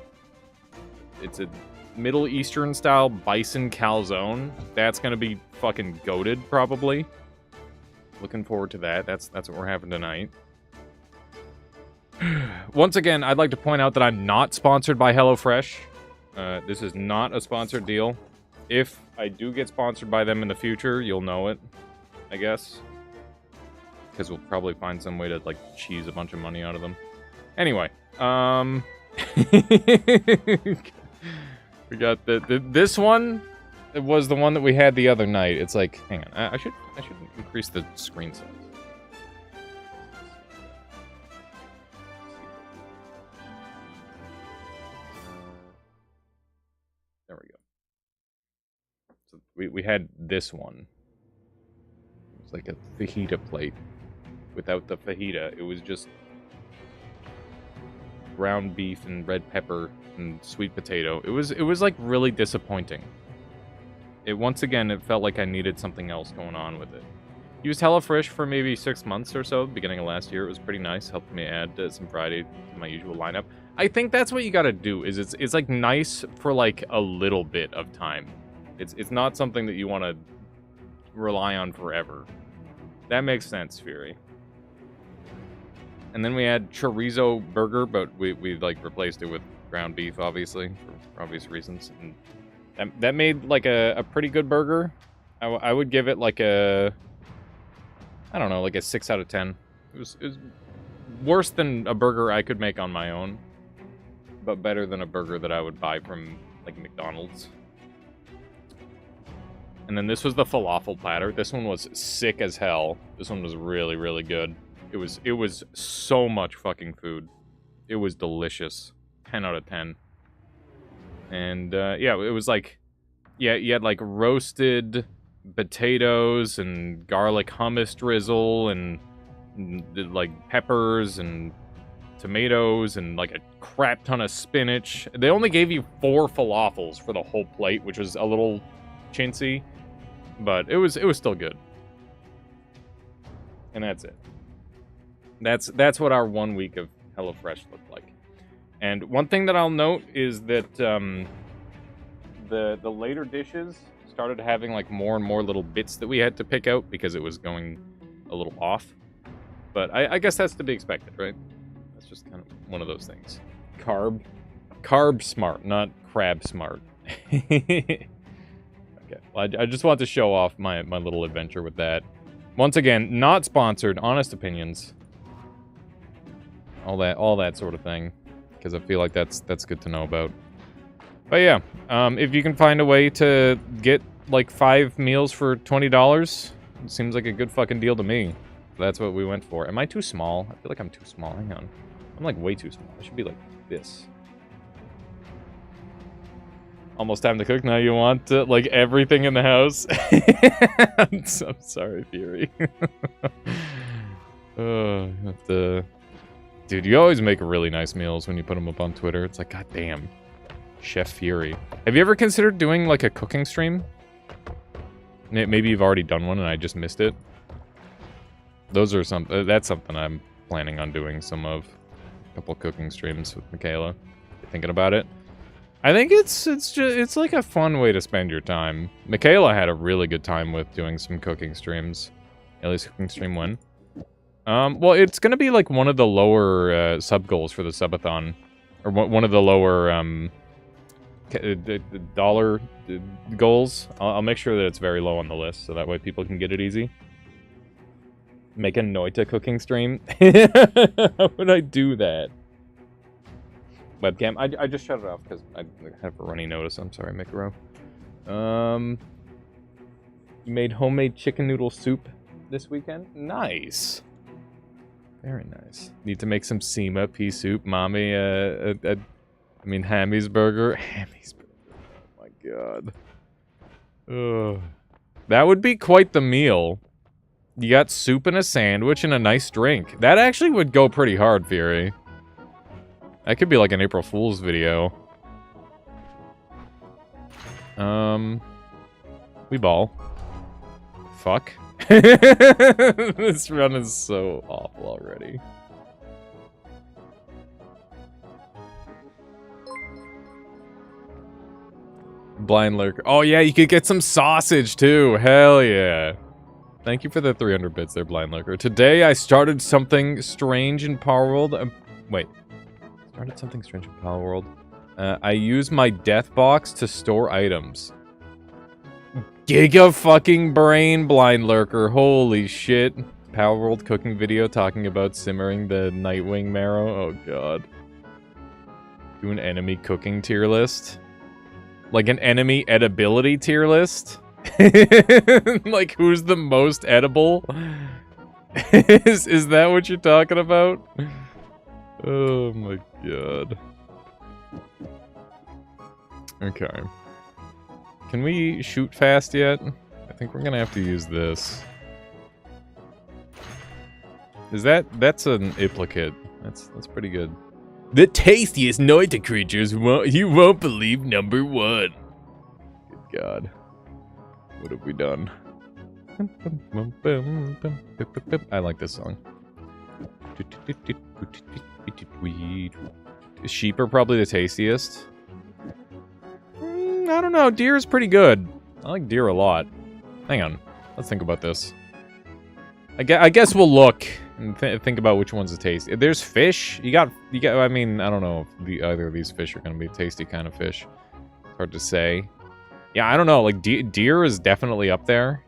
a Middle Eastern style bison calzone. That's gonna be fucking goated probably. Looking forward to that. That's what we're having tonight. Once again, I'd like to point out that I'm not sponsored by HelloFresh. This is not a sponsored deal. If I do get sponsored by them in the future, you'll know it, I guess. Because we'll probably find some way to, like, cheese a bunch of money out of them. Anyway, we got this one. It was the one that we had the other night. It's like, hang on, I should increase the screen size. There we go. So we had this one. It was like a fajita plate. Without the fajita, it was just ground beef and red pepper and sweet potato. It was like really disappointing. Once again, it felt like I needed something else going on with it. Used HelloFresh for maybe 6 months or so, beginning of last year. It was pretty nice. Helped me add some variety to my usual lineup. I think that's what you gotta do, is it's like nice for like a little bit of time. It's not something that you want to rely on forever. That makes sense, Fury. And then we had chorizo burger, but we like replaced it with ground beef, obviously, for obvious reasons. And that made like a pretty good burger. I would give it like I don't know, like a 6 out of 10. It was worse than a burger I could make on my own, but better than a burger that I would buy from like McDonald's. And then this was the falafel platter. This one was sick as hell. This one was really, really good. It was so much fucking food. It was delicious. 10 out of 10. And yeah, it was like, yeah, you had like roasted potatoes and garlic hummus drizzle and like peppers and tomatoes and like a crap ton of spinach. They only gave you 4 falafels for the whole plate, which was a little chintzy, but it was still good. And that's it. That's what our 1 week of HelloFresh looked like. And one thing that I'll note is that the later dishes started having like more and more little bits that we had to pick out because it was going a little off. But I guess that's to be expected, right? That's just kind of one of those things. Carb smart, not crab smart. Okay, well, I just want to show off my little adventure with that. Once again, not sponsored, honest opinions. All that sort of thing. Because I feel like that's good to know about. But yeah, if you can find a way to get like 5 meals for $20, it seems like a good fucking deal to me. That's what we went for. Am I too small? I feel like I'm too small. Hang on. I'm like way too small. I should be like this. Almost time to cook now. You want like everything in the house? I'm so sorry, Fury. I have to... Dude, you always make really nice meals when you put them up on Twitter. It's like, god damn. Chef Fury. Have you ever considered doing like a cooking stream? Maybe you've already done one and I just missed it. Those are that's something I'm planning on doing some of. A couple cooking streams with Michaela. Thinking about it. I think it's like a fun way to spend your time. Michaela had a really good time with doing some cooking streams. Ellie's cooking stream when? Well, it's gonna be like one of the lower sub goals for the subathon, or one of the lower dollar goals. I'll make sure that it's very low on the list, so that way people can get it easy. Make a Noita cooking stream. How would I do that? Webcam. I just shut it off because I have a runny notice. I'm sorry, Mikro. You made homemade chicken noodle soup this weekend? Nice. Very nice. Need to make some Sema pea soup. Mommy, Hammy's burger. Hammy's burger. Oh my god. Ugh. That would be quite the meal. You got soup and a sandwich and a nice drink. That actually would go pretty hard, Fury. That could be like an April Fool's video. We ball. Fuck. This run is so awful already. Blind lurker. Oh yeah, you could get some sausage too. Hell yeah. Thank you for the 300 bits there, Blind Lurker. Today I started something strange in palworld. Wait. Started something strange in palworld. I use my death box to store items. Giga fucking brain, Blind Lurker. Holy shit. Palworld cooking video talking about simmering the Nightwing marrow. Oh god. Do an enemy cooking tier list. Like an enemy edibility tier list? Like, who's the most edible? Is that what you're talking about? Oh my god. Okay. Can we shoot fast yet? I think we're gonna have to use this. That's an Iplicate. That's pretty good. The tastiest Noita creatures you won't believe number 1. Good god. What have we done? I like this song. Sheep are probably the tastiest. I don't know. Deer is pretty good. I like deer a lot. Hang on. Let's think about this. I guess we'll look and think about which one's the tasty. There's fish. You got. I mean, I don't know if either of these fish are gonna be tasty kind of fish. It's hard to say. Yeah, I don't know. Like deer is definitely up there.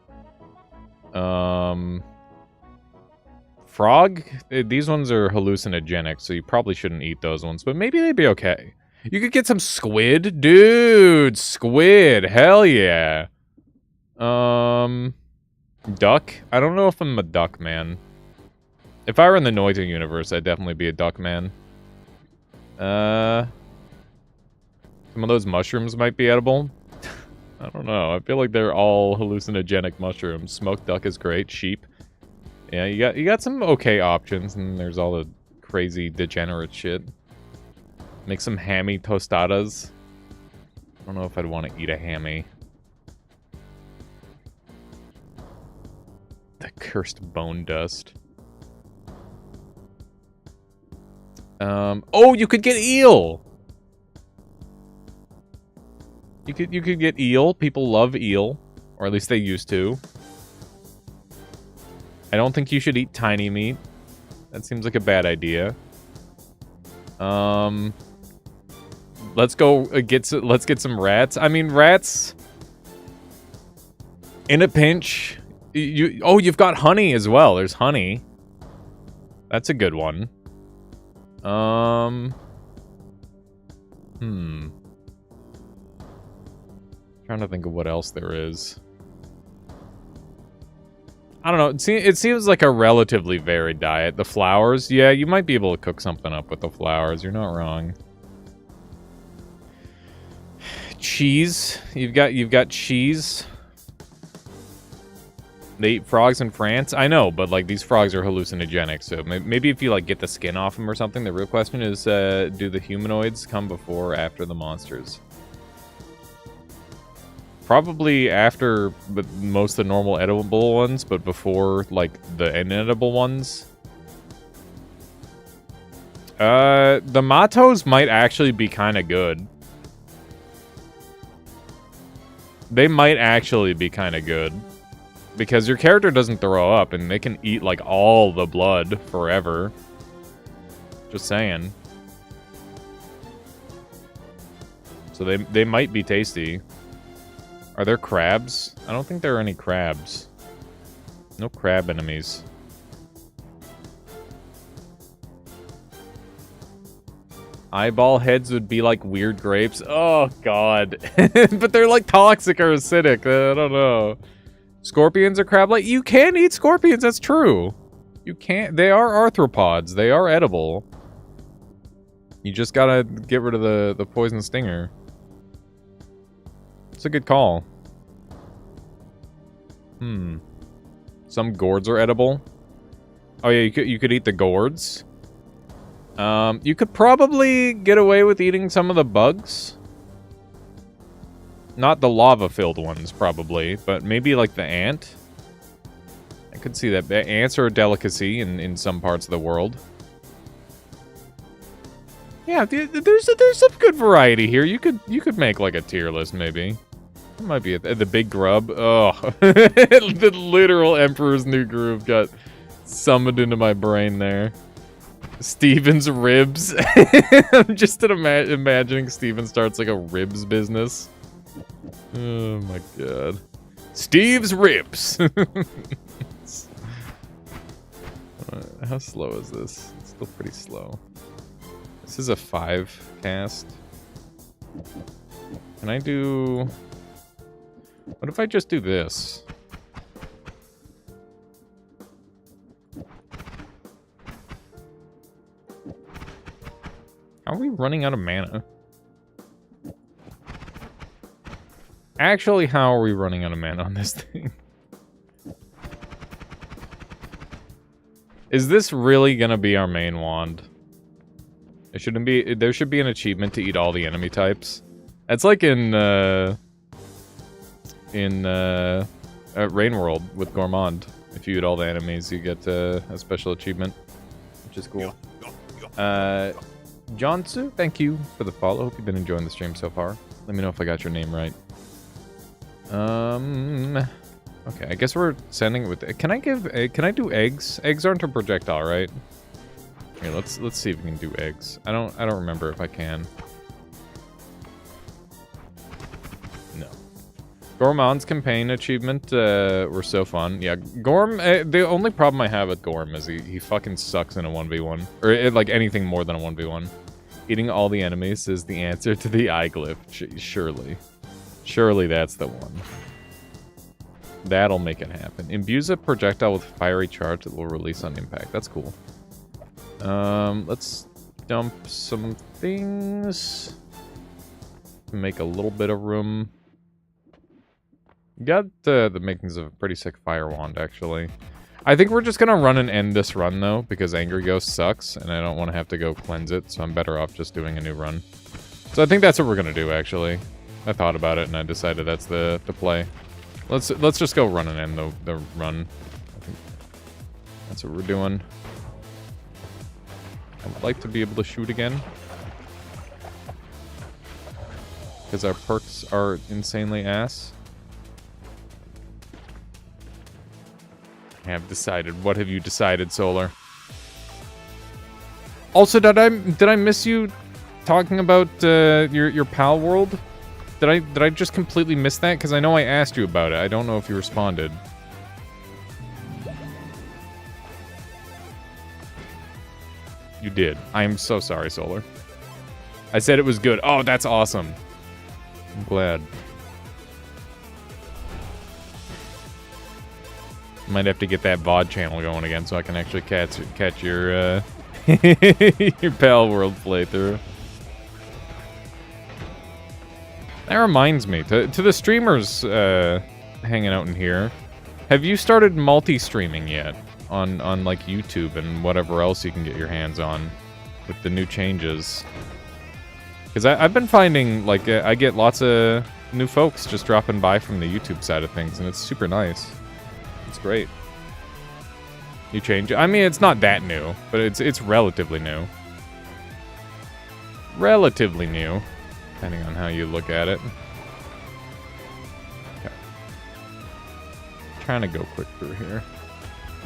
Frog. These ones are hallucinogenic, so you probably shouldn't eat those ones. But maybe they'd be okay. You could get some squid, dude. Squid. Hell yeah. Duck. I don't know if I'm a duck man. If I were in the Noita universe, I'd definitely be a duck man. Some of those mushrooms might be edible. I don't know. I feel like they're all hallucinogenic mushrooms. Smoked duck is great. Sheep. Yeah, you got some okay options, and there's all the crazy degenerate shit. Make some hammy tostadas. I don't know if I'd want to eat a hammy. The cursed bone dust. Oh, you could get eel! You could get eel. People love eel. Or at least they used to. I don't think you should eat tiny meat. That seems like a bad idea. Let's get some rats. I mean, rats in a pinch. You've got honey as well. There's honey. That's a good one. Trying to think of what else there is. I don't know. It seems like a relatively varied diet. The flowers, yeah, you might be able to cook something up with the flowers. You're not wrong. Cheese. You've got cheese. They eat frogs in France. I know, but like these frogs are hallucinogenic. So maybe if you like get the skin off them or something. The real question is, do the humanoids come before or after the monsters? Probably after most of the normal edible ones, but before, like, the inedible ones. The Matos might actually be kind of good. They might actually be kind of good. Because your character doesn't throw up, and they can eat, like, all the blood forever. Just saying. So they might be tasty. Are there crabs? I don't think there are any crabs. No crab enemies. Eyeball heads would be like weird grapes. Oh, God. But they're like toxic or acidic. I don't know. Scorpions are crab-like. You can eat scorpions. That's true. You can't. They are arthropods. They are edible. You just gotta get rid of the poison stinger. It's a good call. Some gourds are edible. Oh yeah, you could eat the gourds. You could probably get away with eating some of the bugs. Not the lava-filled ones, probably, but maybe like the ant. I could see that. Ants are a delicacy in some parts of the world. Yeah, there's some good variety here. You could make like a tier list, maybe. It might be the big grub. Oh, the literal Emperor's New Groove got summoned into my brain there. Steven's ribs. I'm just imagining Steven starts like a ribs business. Oh my god. Steve's ribs. How slow is this? It's still pretty slow. This is a 5 cast. Can I do... What if I just do this? Are we running out of mana? Actually, how are we running out of mana on this thing? Is this really gonna be our main wand? It shouldn't be. There should be an achievement to eat all the enemy types. That's like in Rain World with Gourmand. If you eat all the enemies, you get a special achievement, which is cool. Johnsu, thank you for the follow. Hope you've been enjoying the stream so far. Let me know if I got your name right. Okay, I guess we're sending it with... Can I do eggs? Eggs aren't a projectile, right? Here, let's see if we can do eggs. I don't remember if I can. No. Gourmand's campaign achievement were so fun. Yeah, Gorm, the only problem I have with Gorm is he fucking sucks in a 1v1. Or like anything more than a 1v1. Eating all the enemies is the answer to the eye glyph, surely. Surely that's the one. That'll make it happen. Imbues a projectile with fiery charge that will release on impact. That's cool. Let's dump some things. Make a little bit of room. Got the makings of a pretty sick fire wand, actually. I think we're just gonna run and end this run, though, because Angry Ghost sucks, and I don't want to have to go cleanse it, so I'm better off just doing a new run. So I think that's what we're gonna do, actually. I thought about it, and I decided that's the play. Let's just go run and end the run. I think that's what we're doing. I'd like to be able to shoot again. Because our perks are insanely ass. I have decided. What have you decided, Solar? Also, did I miss you talking about your pal world? Did I just completely miss that? Because I know I asked you about it. I don't know if you responded. You did. I am so sorry, Solar. I said it was good. Oh, that's awesome. I'm glad. Might have to get that VOD channel going again so I can actually catch your your pal world playthrough. That reminds me, to the streamers hanging out in here, have you started multi-streaming yet on like YouTube and whatever else you can get your hands on with the new changes? Because I've been finding like I get lots of new folks just dropping by from the YouTube side of things, and it's super nice. It's great. You change it. I mean, it's not that new, but it's relatively new. Relatively new. Depending on how you look at it. Okay. trying to go quick through here.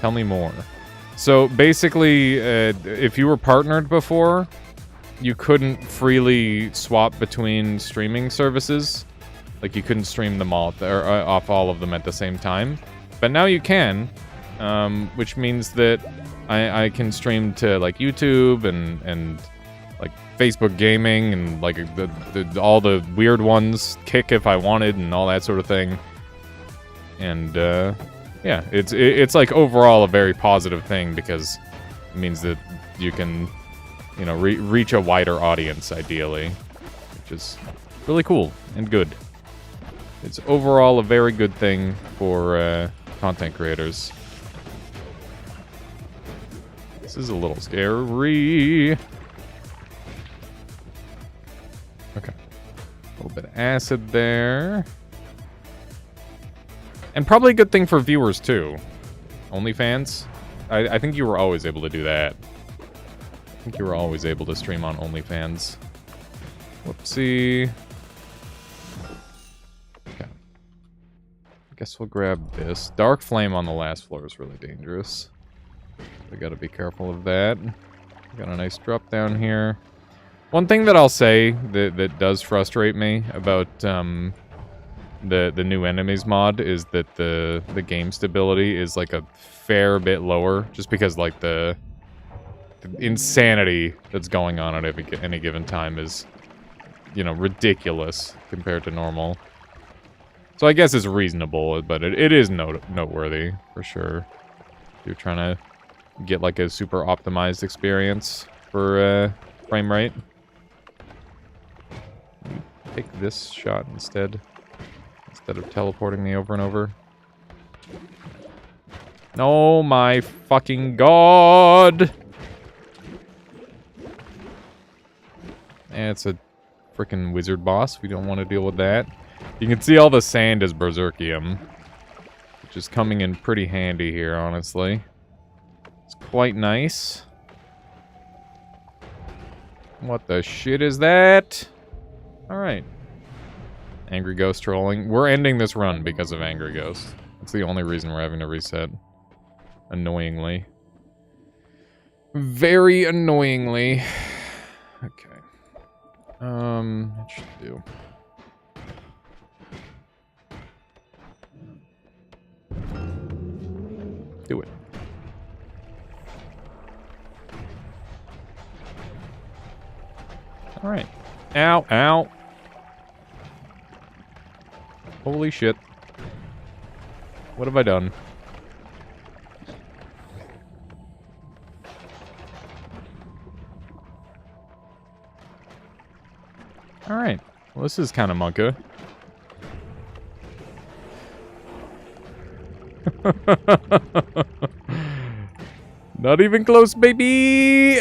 Tell me more. So basically, if you were partnered before, you couldn't freely swap between streaming services. Like, you couldn't stream them all, or off all of them at the same time. But now you can, which means that I can stream to, like, YouTube and like, Facebook gaming and, like, all the weird ones, Kick if I wanted, and all that sort of thing. And, yeah, it's like, overall a very positive thing, because it means that you can, you know, reach a wider audience, ideally. Which is really cool and good. It's overall a very good thing for content creators. This is a little scary. Okay. A little bit of acid there. And probably a good thing for viewers, too. OnlyFans? I think you were always able to do that. I think you were always able to stream on OnlyFans. Whoopsie. Guess we'll grab this. Dark Flame on the last floor is really dangerous. We gotta be careful of that. Got a nice drop down here. One thing that I'll say that does frustrate me about the new enemies mod is that the game stability is like a fair bit lower, just because like the insanity that's going on at any given time is, you know, ridiculous compared to normal. So I guess it's reasonable, but it is noteworthy, for sure. If you're trying to get, like, a super optimized experience for frame rate. Take this shot instead of teleporting me over and over. Oh my fucking god! And it's a freaking wizard boss. We don't want to deal with that. You can see all the sand is Berserkium, which is coming in pretty handy here, honestly. It's quite nice. What the shit is that? Alright. Angry Ghost trolling. We're ending this run because of Angry Ghost. That's the only reason we're having to reset. Annoyingly. Very annoyingly. Okay. That should do. Do it. Alright. Ow, ow. Holy shit. What have I done? Alright. Well, this is kind of monka. Not even close, baby!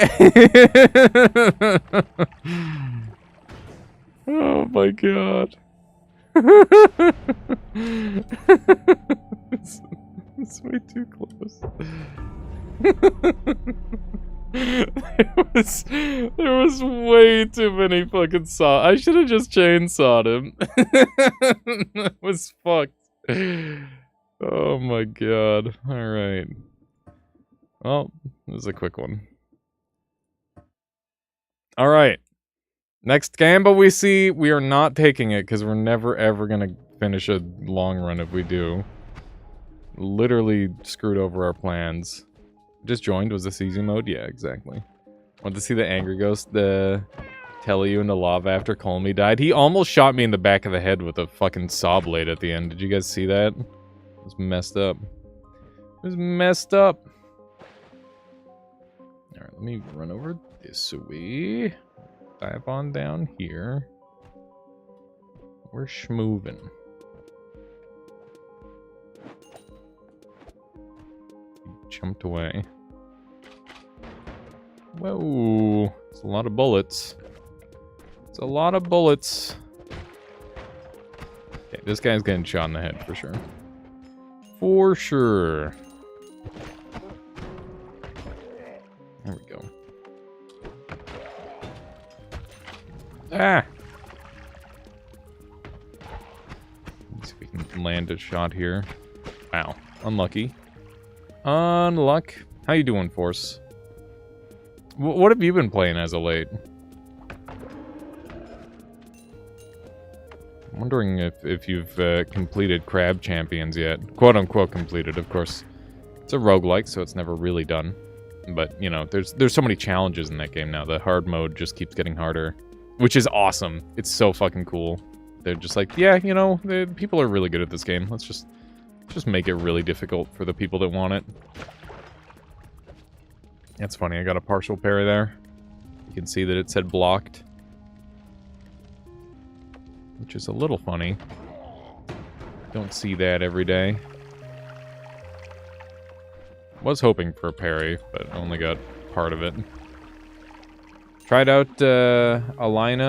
Oh my god. It's way too close. There was way too many fucking saw. I should have just chainsawed him. That was fucked. Oh my god. Alright. Well, this is a quick one. Alright. Next gamble we see, we are not taking it because we're never ever gonna finish a long run if we do. Literally screwed over our plans. Just joined, was this easy mode? Yeah, exactly. Want to see the Angry Ghost tell you into lava after Colmy died? He almost shot me in the back of the head with a fucking saw blade at the end. Did you guys see that? It was messed up. It was messed up. Alright, let me run over this way. Dive on down here. We're schmoovin'. Jumped away. Whoa. It's a lot of bullets. It's a lot of bullets. Okay, this guy's getting shot in the head for sure. For sure. There we go. Ah! Let's see if we can land a shot here. Wow. Unlucky. Unluck. How you doing, Force? What have you been playing as of late? I'm wondering if you've completed Crab Champions yet. Quote-unquote completed, of course. It's a roguelike, so it's never really done. But, you know, there's so many challenges in that game now. The hard mode just keeps getting harder. Which is awesome. It's so fucking cool. They're just like, yeah, you know, people are really good at this game. Let's just make it really difficult for the people that want it. That's funny, I got a partial parry there. You can see that it said blocked. Which is a little funny. Don't see that every day. Was hoping for a parry, but only got part of it. Tried out Alina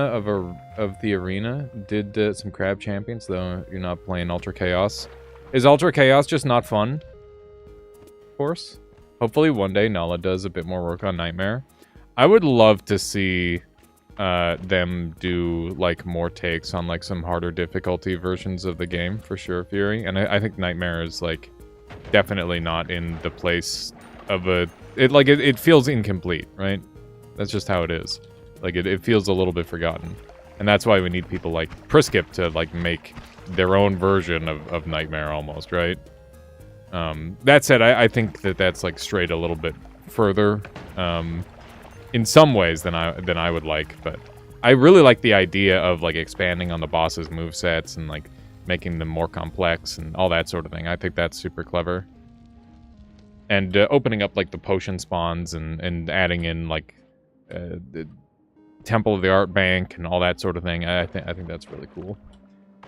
of the Arena. Did some Crab Champions, though you're not playing Ultra Chaos. Is Ultra Chaos just not fun? Of course. Hopefully one day Nala does a bit more work on Nightmare. I would love to see them do like more takes on like some harder difficulty versions of the game for sure, Fury. And I think Nightmare is like definitely not in the place of it feels incomplete, right? That's just how it is. Like it feels a little bit forgotten. And that's why we need people like Priskip to like make their own version of Nightmare almost, right? That said, I think that's like strayed a little bit further in some ways than I would like, but I really like the idea of like expanding on the boss's movesets and like making them more complex and all that sort of thing. I think that's super clever. And opening up like the potion spawns and adding in like the Temple of the Art Bank and all that sort of thing. I think that's really cool.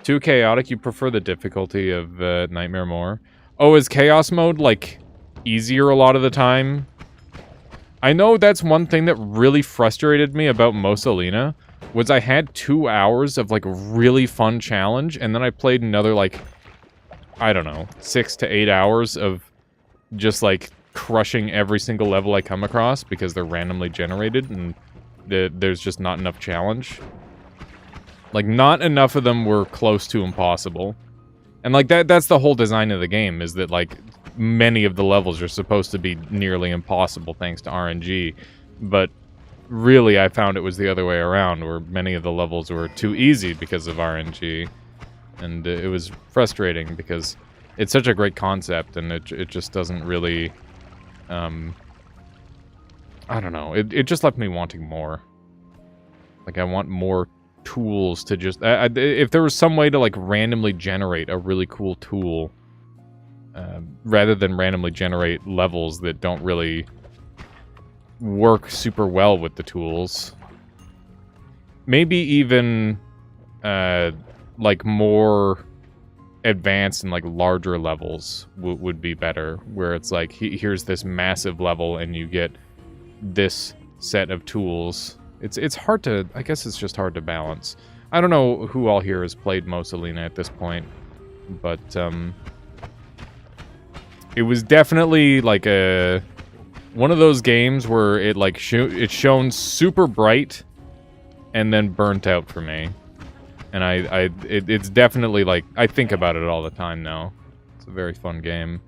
Too chaotic. You prefer the difficulty of Nightmare more? Oh, is Chaos mode like easier a lot of the time? I know that's one thing that really frustrated me about Mosalina, was I had 2 hours of like really fun challenge, and then I played another like, I don't know, 6 to 8 hours of just like crushing every single level I come across because they're randomly generated and there's just not enough challenge. Like, not enough of them were close to impossible. And like that's the whole design of the game, is that like many of the levels are supposed to be nearly impossible thanks to RNG, but really I found it was the other way around, where many of the levels were too easy because of RNG, and it was frustrating because it's such a great concept and it just doesn't really, I don't know, it just left me wanting more. Like, I want more tools to just, if there was some way to like randomly generate a really cool tool, rather than randomly generate levels that don't really work super well with the tools. Maybe even like more advanced and like larger levels would be better, where it's like here's this massive level and you get this set of tools. It's hard to, I guess it's just hard to balance. I don't know who all here has played Mosalina at this point, but it was definitely like one of those games where it like it shone super bright and then burnt out for me. And it's definitely like, I think about it all the time now. It's a very fun game.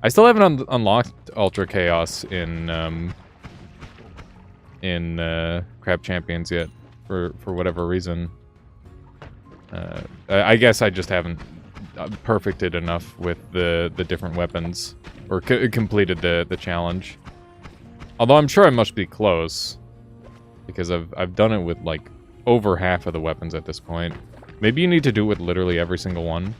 I still haven't unlocked Ultra Chaos in Crab Champions yet, for whatever reason. I guess I just haven't perfected enough with the different weapons, or completed the challenge. Although I'm sure I must be close, because I've done it with like over half of the weapons at this point. Maybe you need to do it with literally every single one.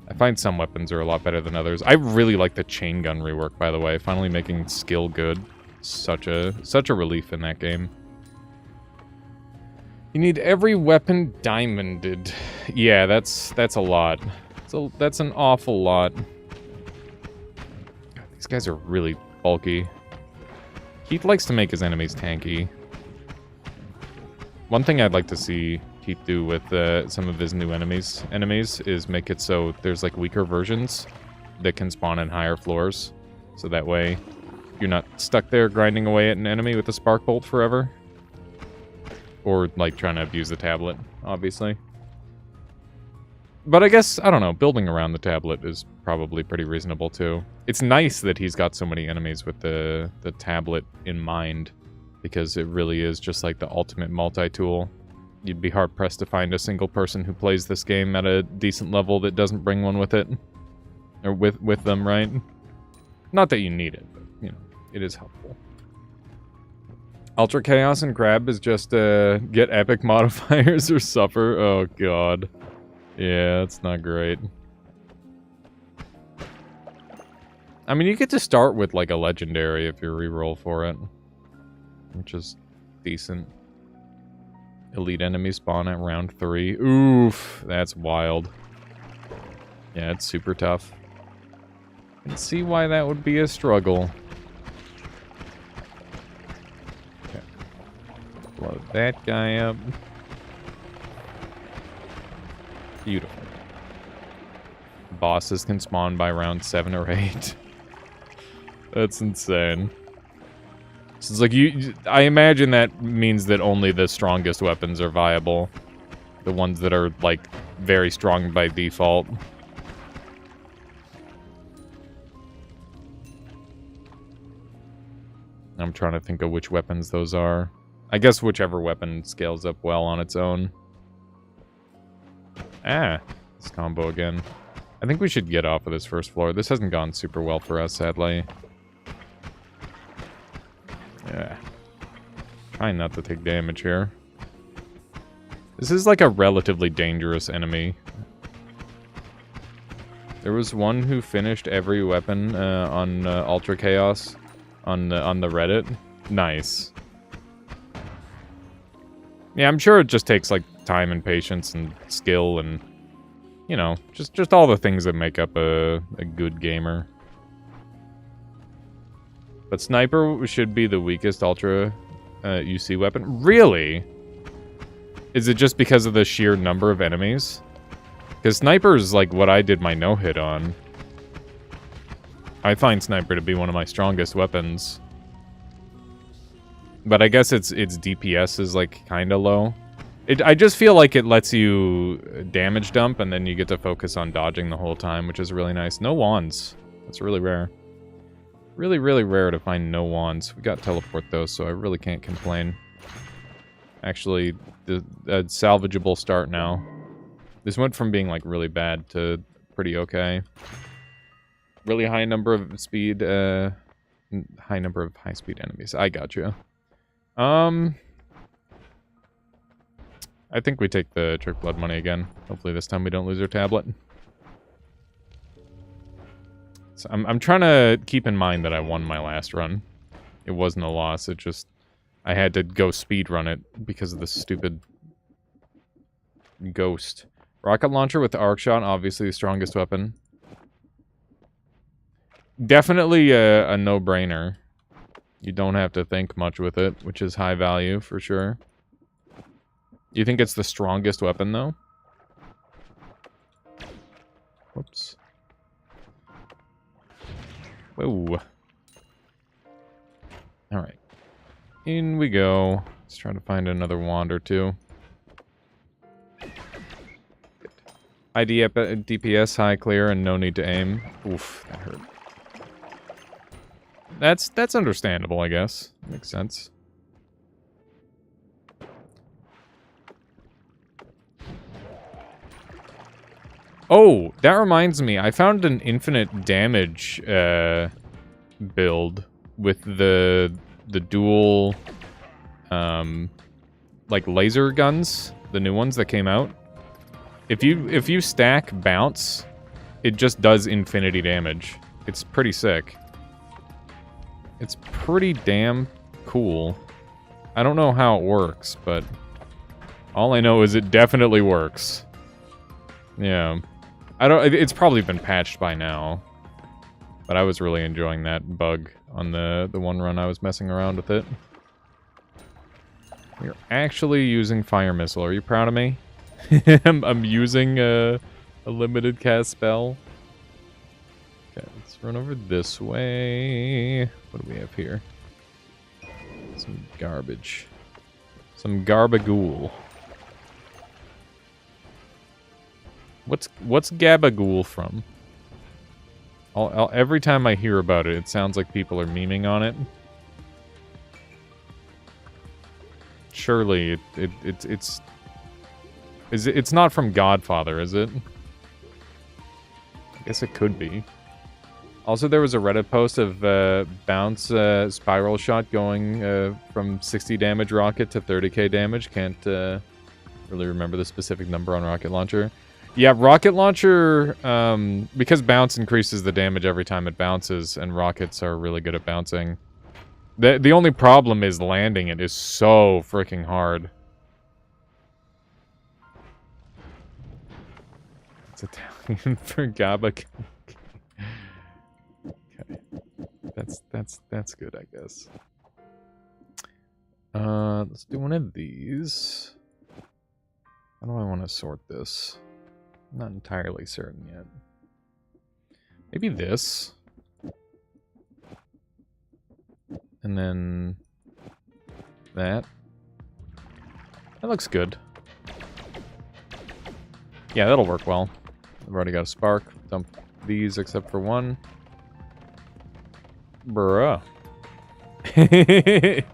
I find some weapons are a lot better than others. I really like the chain gun rework, by the way. Finally making skill good. Such a relief in that game. You need every weapon diamonded. Yeah, that's a lot. That's an awful lot. God, these guys are really bulky. Keith likes to make his enemies tanky. One thing I'd like to see Keith do with some of his new enemies is make it so there's like weaker versions that can spawn in higher floors. So that way you're not stuck there grinding away at an enemy with a spark bolt forever. Or like trying to abuse the tablet, obviously. But I guess, I don't know, building around the tablet is probably pretty reasonable too. It's nice that he's got so many enemies with the tablet in mind, because it really is just like the ultimate multi-tool. You'd be hard-pressed to find a single person who plays this game at a decent level that doesn't bring one with it. Or with them, right? Not that you need it, but, you know, it is helpful. Ultra Chaos and Crab is just, get epic modifiers or suffer. Oh, God. Yeah, that's not great. I mean, you get to start with, like, a legendary if you reroll for it. Which is decent. Elite enemy spawn at round 3. Oof, that's wild. Yeah, it's super tough. I can see why that would be a struggle. Okay. Blow that guy up. Beautiful. Bosses can spawn by round 7 or 8. That's insane. So it's like I imagine that means that only the strongest weapons are viable. The ones that are, like, very strong by default. I'm trying to think of which weapons those are. I guess whichever weapon scales up well on its own. Ah, this combo again. I think we should get off of this first floor. This hasn't gone super well for us, sadly. Yeah. Trying not to take damage here. This is like a relatively dangerous enemy. There was one who finished every weapon on Ultra Chaos on the Reddit. Nice. Yeah, I'm sure it just takes like time and patience and skill and, you know, just all the things that make up a good gamer. But Sniper should be the weakest Ultra UC weapon. Really? Is it just because of the sheer number of enemies? Because Sniper is like what I did my no-hit on. I find Sniper to be one of my strongest weapons. But I guess its DPS is like kind of low. I just feel like it lets you damage dump and then you get to focus on dodging the whole time, which is really nice. No wands. That's really rare. Really, really rare to find no wands. We got teleport though, so I really can't complain. Actually, a salvageable start now. This went from being like really bad to pretty okay. Really high number of speed, high number of high speed enemies. I gotcha. I think we take the Trick Blood money again. Hopefully this time we don't lose our tablet. So I'm trying to keep in mind that I won my last run. It wasn't a loss, it just... I had to go speed run it because of the stupid... ghost. Rocket launcher with the arc shot, obviously the strongest weapon. Definitely a no-brainer. You don't have to think much with it, which is high value for sure. You think it's the strongest weapon, though? Whoops. Whoa. Alright. In we go. Let's try to find another wand or two. ID DPS, high clear, and no need to aim. Oof, that hurt. That's understandable, I guess. Makes sense. Oh, that reminds me. I found an infinite damage build with the dual like laser guns, the new ones that came out. If you stack bounce, it just does infinity damage. It's pretty sick. It's pretty damn cool. I don't know how it works, but all I know is it definitely works. Yeah. It's probably been patched by now. But I was really enjoying that bug on the one run I was messing around with it. You're actually using fire missile. Are you proud of me? I'm using a limited cast spell. Okay, let's run over this way. What do we have here? Some garbage. Some garbagool. What's Gabagool from? Every time I hear about it, it sounds like people are memeing on it. Surely it's not from Godfather, is it? I guess it could be. Also, there was a Reddit post of Bounce Spiral Shot going from 60 damage rocket to 30k damage. Can't really remember the specific number on Rocket Launcher. Yeah, Rocket Launcher, because Bounce increases the damage every time it bounces, and rockets are really good at bouncing. The only problem is landing it is so freaking hard. It's Italian for Gabak. Okay. That's good, I guess. Let's do one of these. How do I want to sort this? I'm not entirely certain yet. Maybe this. And then that. That looks good. Yeah, that'll work well. I've already got a spark. Dump these except for one. Bruh. This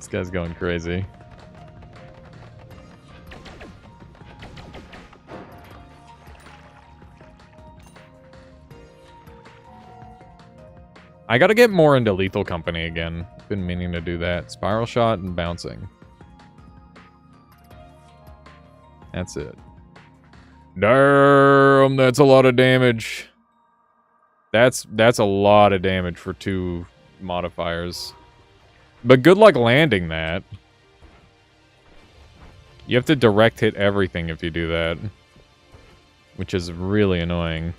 guy's going crazy. I gotta get more into Lethal Company again. Been meaning to do that. Spiral Shot and bouncing. That's it. Damn, that's a lot of damage. That's a lot of damage for 2 modifiers. But good luck landing that. You have to direct hit everything if you do that. Which is really annoying.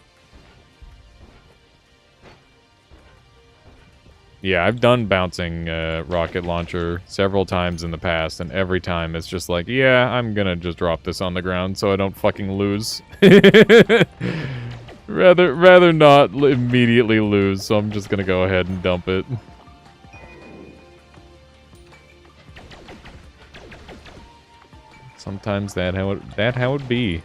Yeah, I've done bouncing rocket launcher several times in the past, and every time it's just like, yeah, I'm gonna just drop this on the ground so I don't fucking lose. rather not immediately lose, so I'm just gonna go ahead and dump it. Sometimes that how it be.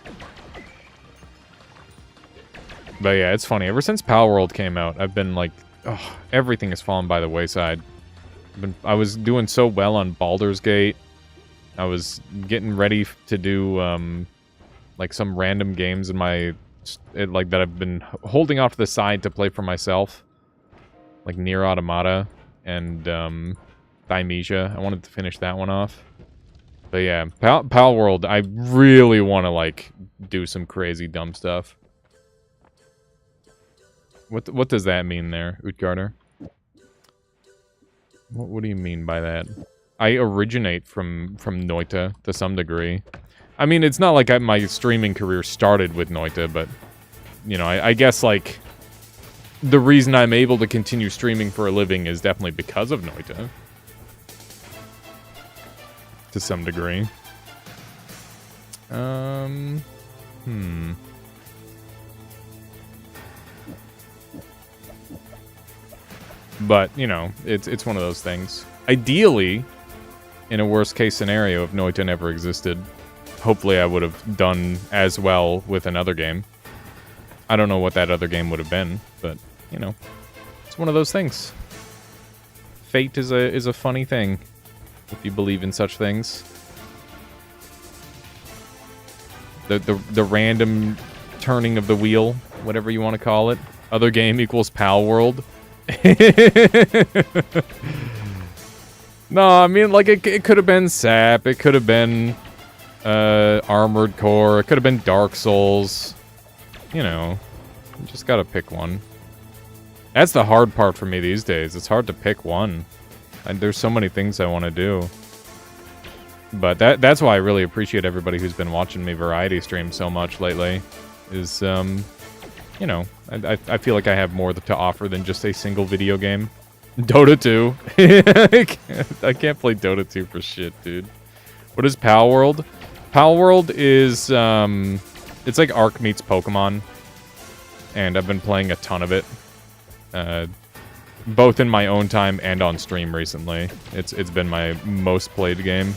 But yeah, it's funny. Ever since Palworld came out, I've been like, oh, everything has fallen by the wayside. I was doing so well on Baldur's Gate. I was getting ready to do like some random games in my like that I've been holding off to the side to play for myself, like Nier Automata and Thymesia. I wanted to finish that one off. But yeah, Palworld, I really want to like do some crazy dumb stuff. What does that mean there, Utgarder? What do you mean by that? I originate from Noita to some degree. I mean, it's not like my streaming career started with Noita, but, you know, I guess, like, the reason I'm able to continue streaming for a living is definitely because of Noita. To some degree. But, you know, it's one of those things. Ideally, in a worst-case scenario, if Noita never existed, hopefully I would have done as well with another game. I don't know what that other game would have been, but, you know, it's one of those things. Fate is a funny thing, if you believe in such things. The random turning of the wheel, whatever you want to call it. Other game equals Palworld. No, I mean, like, it could have been SAP, it could have been Armored Core, it could have been Dark Souls. You know, you just gotta pick one. That's the hard part for me these days. It's hard to pick one. There's so many things I want to do. But that's why I really appreciate everybody who's been watching me variety stream so much lately. Is, you know, I feel like I have more to offer than just a single video game. Dota 2. I can't play Dota 2 for shit, dude. What is Palworld? Palworld is, it's like Ark meets Pokemon. And I've been playing a ton of it. Both in my own time and on stream recently. It's been my most played game.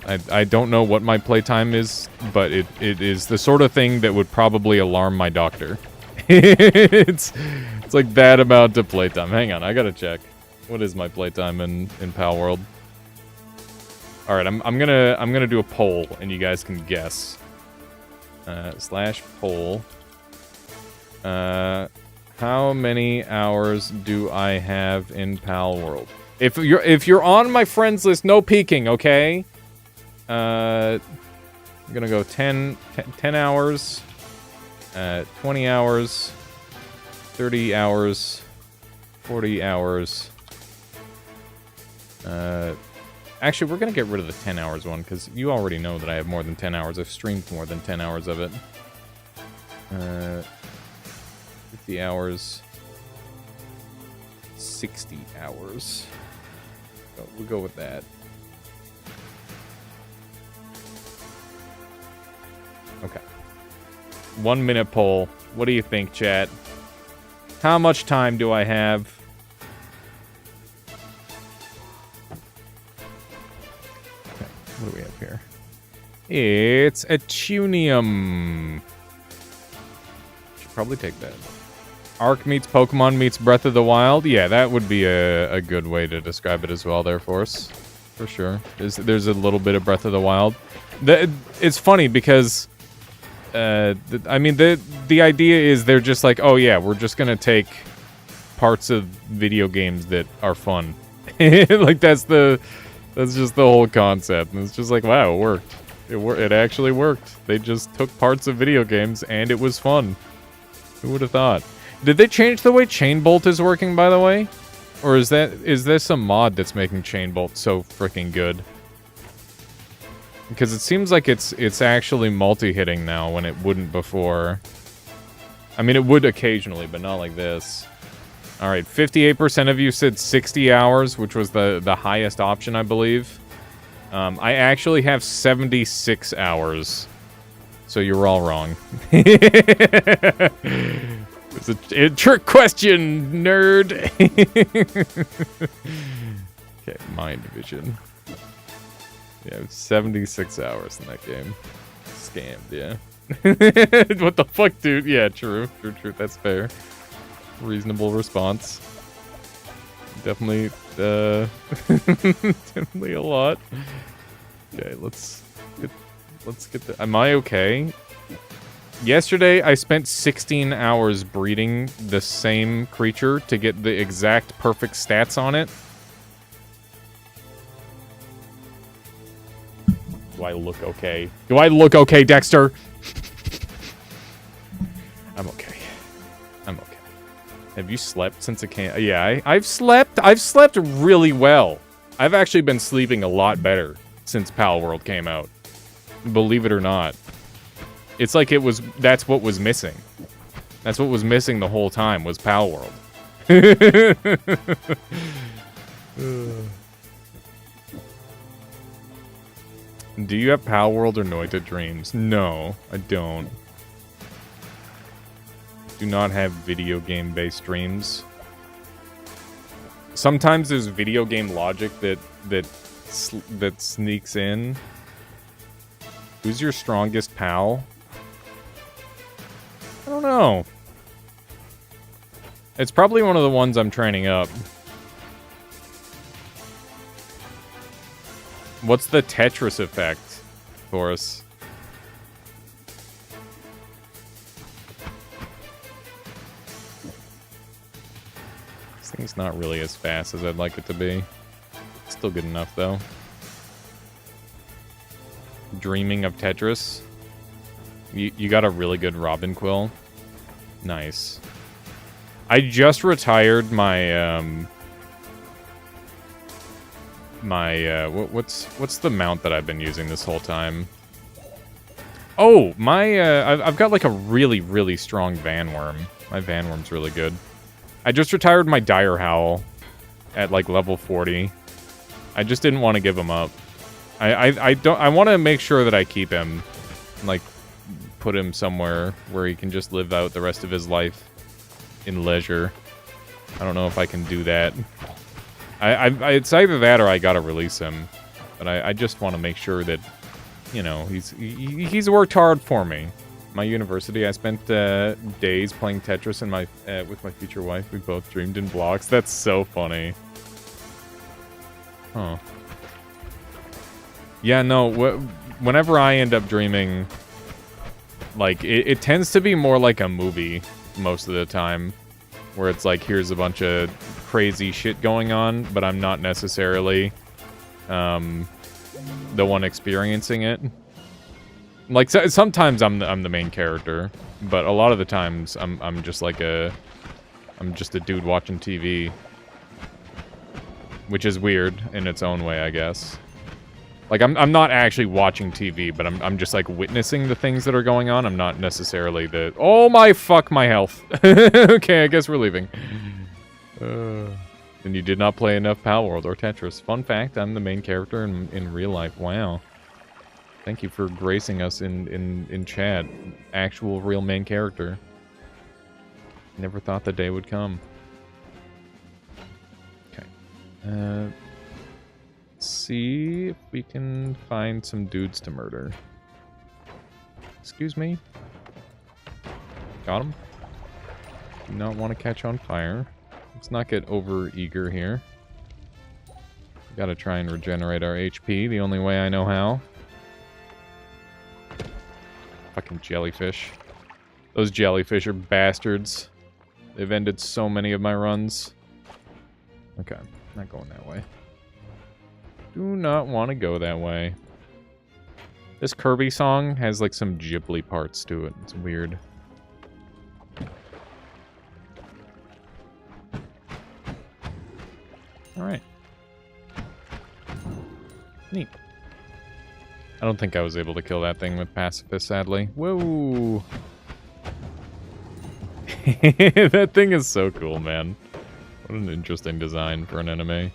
I don't know what my playtime is, but it is the sort of thing that would probably alarm my doctor. It's like that amount of playtime. Hang on, I gotta check. What is my playtime in palworld? All right, I'm gonna do a poll, and you guys can guess. /poll. How many hours do I have in palworld? If you're on my friends list, no peeking, okay? I'm gonna go 10 hours, 20 hours, 30 hours, 40 hours. Actually, we're gonna get rid of the 10 hours one, because you already know that I have more than 10 hours. I've streamed more than 10 hours of it. 50 hours. 60 hours. So we'll go with that. Okay. 1 minute poll. What do you think, chat? How much time do I have? Okay, what do we have here? It's a Tunium. Should probably take that. Ark meets Pokemon meets Breath of the Wild. Yeah, that would be a good way to describe it as well there for us. For sure. There's a little bit of Breath of the Wild. It's funny because, I mean, the idea is they're just like, oh yeah, we're just going to take parts of video games that are fun. Like, that's just the whole concept. And it's just like, wow, it worked. It actually worked. They just took parts of video games and it was fun. Who would have thought? Did they change the way Chain Bolt is working, by the way? Or is there some mod that's making Chain Bolt so freaking good? Because it seems like it's actually multi-hitting now when it wouldn't before. I mean, it would occasionally, but not like this. Alright, 58% of you said 60 hours, which was the highest option, I believe. I actually have 76 hours. So you're all wrong. It's a trick question, nerd. Okay, Mind Vision. Yeah, 76 hours in that game. Scammed, yeah. What the fuck, dude? Yeah, true. That's fair. Reasonable response. Definitely, definitely a lot. Okay, let's get the... Am I okay? Yesterday, I spent 16 hours breeding the same creature to get the exact perfect stats on it. Do I look okay? Do I look okay, Dexter? I'm okay. I'm okay. Have you slept since it came? Yeah, I've slept. I've slept really well. I've actually been sleeping a lot better since palworld came out. Believe it or not. It's like that's what was missing. That's what was missing the whole time, was palworld. Do you have palworld or Noita Dreams? No, I don't. Do not have video game-based dreams. Sometimes there's video game logic that sneaks in. Who's your strongest pal? I don't know. It's probably one of the ones I'm training up. What's the Tetris effect for us? This thing's not really as fast as I'd like it to be. Still good enough, though. Dreaming of Tetris. You got a really good Robin Quill. Nice. I just retired my what's the mount that I've been using this whole time? Oh, my I've got like a really strong Vanworm. My Vanworm's really good. I just retired my Dire Howl at like level 40. I just didn't want to give him up. I want to make sure that I keep him, like, put him somewhere where he can just live out the rest of his life in leisure. I don't know if I can do that. It's either that or I gotta release him. But I just want to make sure that, you know, he's worked hard for me. My university, I spent days playing Tetris with my future wife. We both dreamed in blocks. That's so funny. Huh. Yeah, no, whenever I end up dreaming, like, it tends to be more like a movie most of the time. Where it's like, here's a bunch of crazy shit going on, but I'm not necessarily the one experiencing it. Like, sometimes I'm the main character, but a lot of the times I'm just like I'm just a dude watching TV. Which is weird in its own way, I guess. Like, I'm not actually watching TV, but I'm just, like, witnessing the things that are going on. I'm not necessarily the... Oh, fuck my health. Okay, I guess we're leaving. And you did not play enough Palworld or Tetris. Fun fact, I'm the main character in real life. Wow. Thank you for gracing us in chat. Actual, real main character. Never thought the day would come. Okay. See if we can find some dudes to murder. Excuse me? Got him? Do not want to catch on fire. Let's not get over eager here. Gotta try and regenerate our HP the only way I know how. Fucking jellyfish. Those jellyfish are bastards. They've ended so many of my runs. Okay, not going that way. Do not want to go that way. This Kirby song has like some Ghibli parts to it. It's weird. Alright. Neat. I don't think I was able to kill that thing with Pacifist, sadly. Whoa! That thing is so cool, man. What an interesting design for an enemy.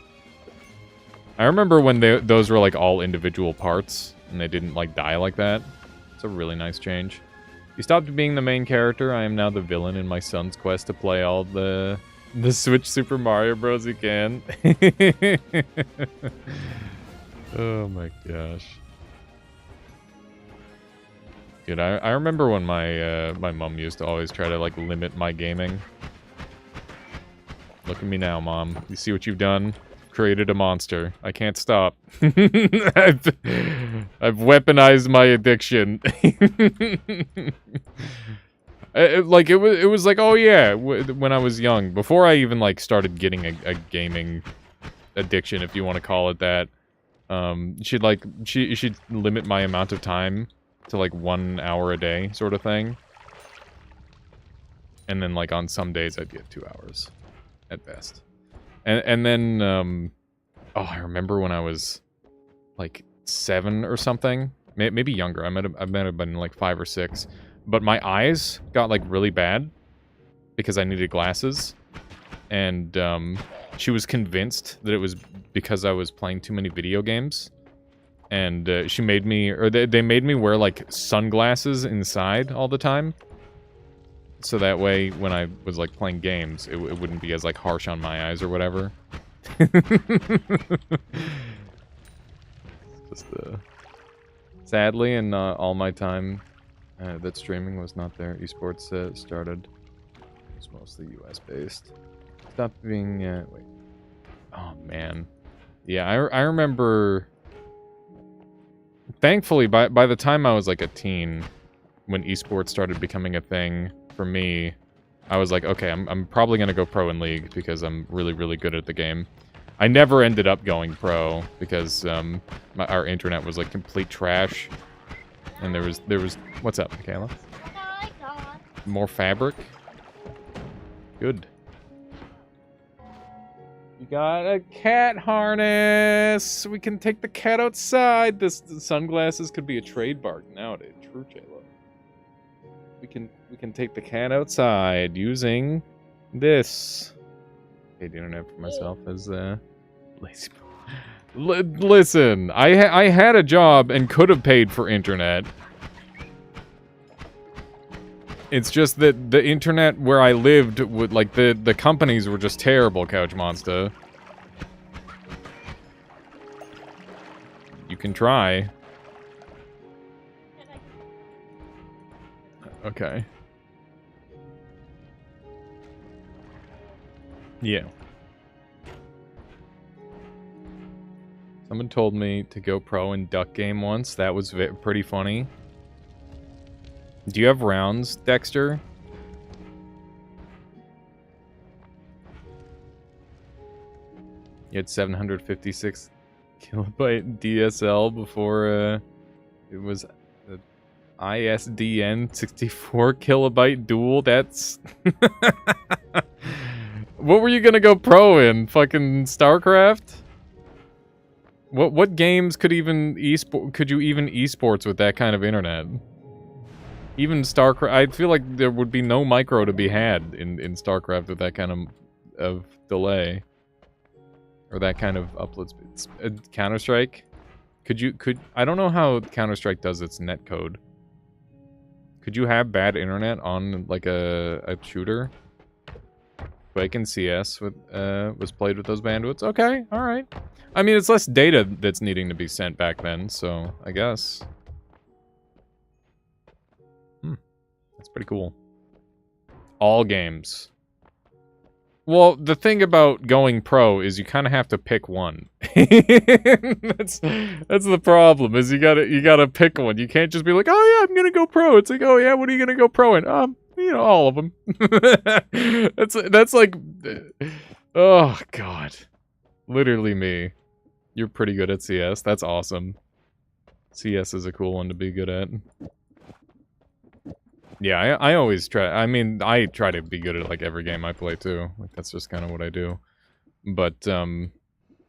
I remember when those were like all individual parts, and they didn't like die like that. It's a really nice change. You stopped being the main character. I am now the villain in my son's quest to play all the Switch Super Mario Bros. You can. Oh my gosh. Dude, I remember when my mom used to always try to like limit my gaming. Look at me now, Mom. You see what you've done? Created a monster. I can't stop. I've weaponized my addiction. Like it was like, oh yeah, when I was young, before I even like started getting a gaming addiction, if you want to call it that. She'd limit my amount of time to like 1 hour a day, sort of thing. And then like on some days I'd get 2 hours at best. And then, oh, I remember when I was, like, 7 or something. Maybe younger. I might have been, like, 5 or 6. But my eyes got, like, really bad. Because I needed glasses. And, she was convinced that it was because I was playing too many video games. And, she made me, or they made me wear, like, sunglasses inside all the time. So that way, when I was, like, playing games, it wouldn't be as, like, harsh on my eyes or whatever. Just, sadly, in all my time that streaming was not there, esports started. It's mostly US-based. Stopped being, wait. Oh, man. Yeah, I remember... Thankfully, by the time I was, like, a teen, when esports started becoming a thing... For me, I was like, okay, I'm probably going to go pro in League because I'm really, really good at the game. I never ended up going pro because our internet was like complete trash. And there was what's up, Michaela? More fabric? Good. You got a cat harness! We can take the cat outside! The sunglasses could be a trademark nowadays. True, J-Lo. We can take the cat outside using this. Paid the internet for myself as lazy. Listen, I had a job and could have paid for internet. It's just that the internet where I lived would like the companies were just terrible, Couch Monster. You can try. Okay. Yeah. Someone told me to go pro in Duck Game once. That was pretty funny. Do you have rounds, Dexter? You had 756 kilobyte DSL before it was ISDN 64 kilobyte dual. That's what were you gonna go pro in? Fucking StarCraft? What games could you even esports with that kind of internet? Even StarCraft, I feel like there would be no micro to be had in StarCraft with that kind of delay. Or that kind of upload speed. Counter-Strike? I don't know how Counter-Strike does its netcode. Could you have bad internet on, like, a shooter? Quake and CS was played with those bandwidths? Okay, alright. I mean, it's less data that's needing to be sent back then, so I guess. That's pretty cool. All games. Well, the thing about going pro is you kind of have to pick one. That's the problem. Is you gotta pick one. You can't just be like, oh yeah, I'm gonna go pro. It's like, oh yeah, what are you gonna go pro in? All of them. that's like, oh god, literally me. You're pretty good at CS. That's awesome. CS is a cool one to be good at. Yeah, I always try. I mean, I try to be good at like every game I play too. Like that's just kind of what I do. But you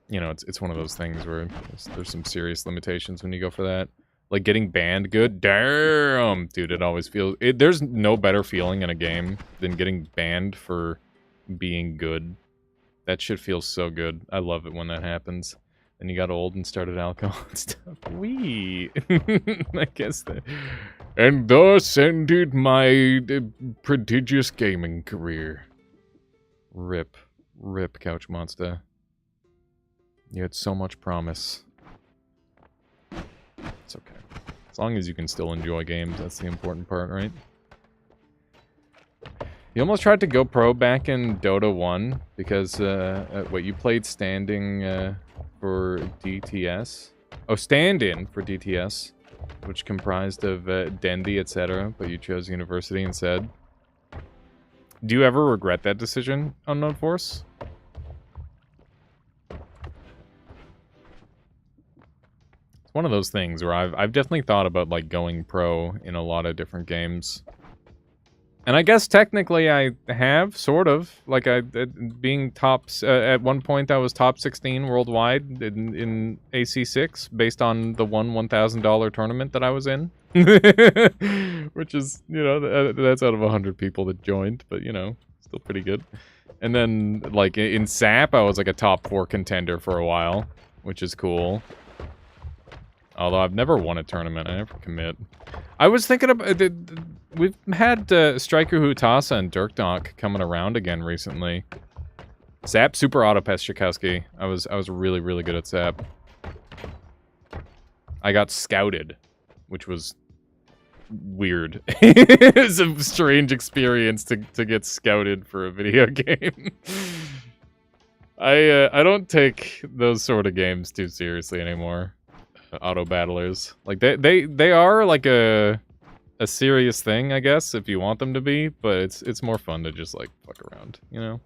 know, it's one of those things where there's some serious limitations when you go for that. Like getting banned good. Damn, dude, it always feels. There's no better feeling in a game than getting banned for being good. That shit feels so good. I love it when that happens. And you got old and started alcohol and stuff. Wee. I guess that. And thus ended my prodigious gaming career. Rip. Rip, Couch Monster. You had so much promise. It's okay. As long as you can still enjoy games, that's the important part, right? You almost tried to go pro back in Dota 1 because, you played standing, for DTS? Oh, stand-in for DTS, which comprised of Dendy, etc., but you chose University instead. Do you ever regret that decision, Unknown Force? It's one of those things where I've definitely thought about like going pro in a lot of different games. And I guess technically I have, sort of. Like, being at one point I was top 16 worldwide in AC6, based on the $1,000 tournament that I was in. Which is, you know, that's out of 100 people that joined, but, you know, still pretty good. And then, like, in SAP, I was like a top 4 contender for a while, which is cool. Although I've never won a tournament, I never commit. I was thinking about... We've had Striker Hutasa and Dirkdonk coming around again recently. Zap Super Auto Pestrzykowski. I was really, really good at Zap. I got scouted, which was weird. It was a strange experience to get scouted for a video game. I don't take those sort of games too seriously anymore. Auto battlers. Like they are like a serious thing, I guess, if you want them to be, but it's more fun to just like fuck around, you know?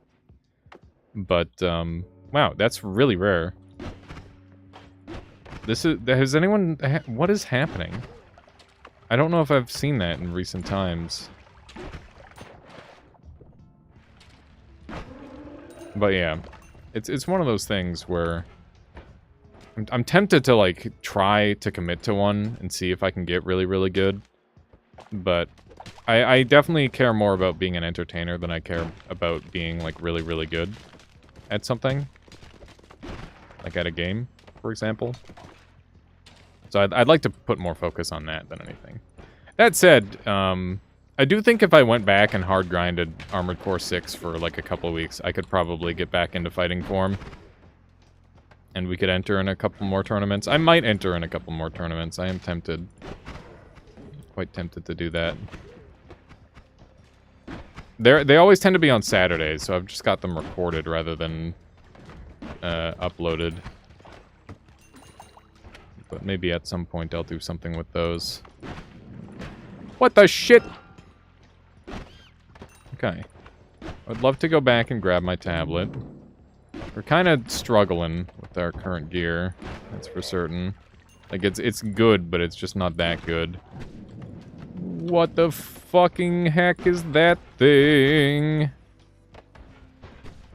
But wow, that's really rare. Has anyone what is happening? I don't know if I've seen that in recent times. But yeah, it's one of those things where I'm tempted to like try to commit to one and see if I can get really, really good. But I definitely care more about being an entertainer than I care about being like really, really good at something. Like at a game, for example. So I'd like to put more focus on that than anything. That said, I do think if I went back and hard grinded Armored Core 6 for like a couple of weeks, I could probably get back into fighting form. And we could enter in a couple more tournaments. I might enter in a couple more tournaments. I am tempted. Quite tempted to do that. They always tend to be on Saturdays, so I've just got them recorded rather than uploaded. But maybe at some point I'll do something with those. What the shit? Okay. I'd love to go back and grab my tablet. We're kind of struggling with our current gear, that's for certain. Like, it's good, but it's just not that good. What the fucking heck is that thing?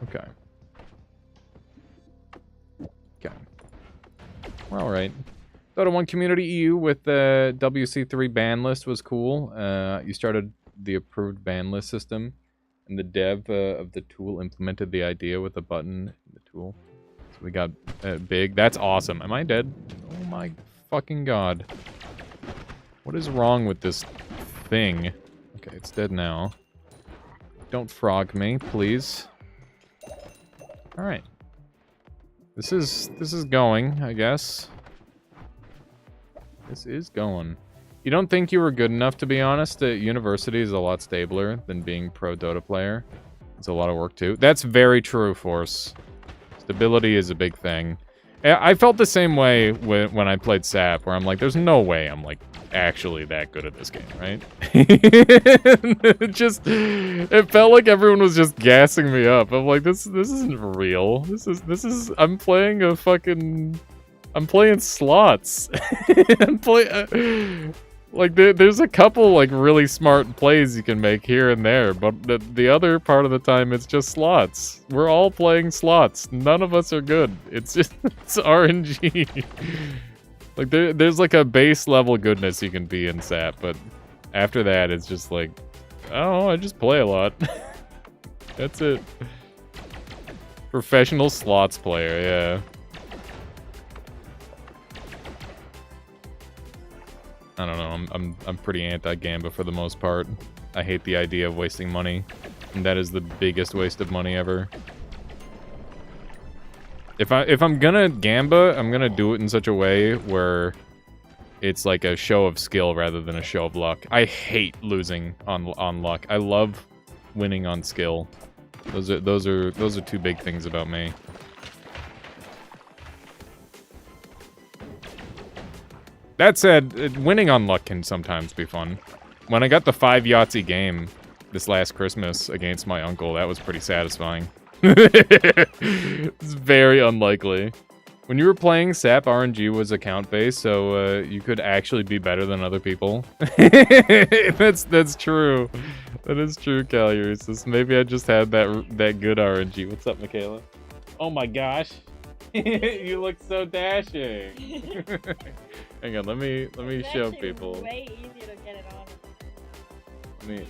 Okay. Okay. We're alright. Dota 1 Community EU with the WC3 ban list was cool. You started the approved ban list system, and the dev of the tool implemented the idea with a button in the tool. So we got big. That's awesome. Am I dead? Oh my fucking god. What is wrong with this thing? Okay, it's dead now. Don't frog me, please. Alright. This is going, I guess. This is going. You don't think you were good enough, to be honest? University is a lot stabler than being pro Dota player. It's a lot of work, too. That's very true, Force. Stability is a big thing. I felt the same way when I played SAP, where I'm like, there's no way I'm, like, actually that good at this game, right? It felt like everyone was just gassing me up. I'm like, this isn't real. This is, I'm playing slots. Like, there's a couple, like, really smart plays you can make here and there, but the other part of the time, it's just slots. We're all playing slots. None of us are good. It's just, it's RNG. Like, there's, like, a base level goodness you can be in SAP, but after that, it's just like, oh, I just play a lot. That's it. Professional slots player, yeah. I don't know, I'm pretty anti-Gamba for the most part. I hate the idea of wasting money, and that is the biggest waste of money ever. If I'm gonna Gamba, I'm gonna do it in such a way where it's like a show of skill rather than a show of luck. I hate losing on luck. I love winning on skill. Those are two big things about me. That said, winning on luck can sometimes be fun. When I got the 5 Yahtzee game this last Christmas against my uncle, that was pretty satisfying. It's very unlikely. When you were playing, SAP RNG was account-based, so you could actually be better than other people. That's true. That is true, Caluresis. Maybe I just had that good RNG. What's up, Michaela? Oh my gosh. You look so dashing. Hang on, let me show people. Way easier to get it on.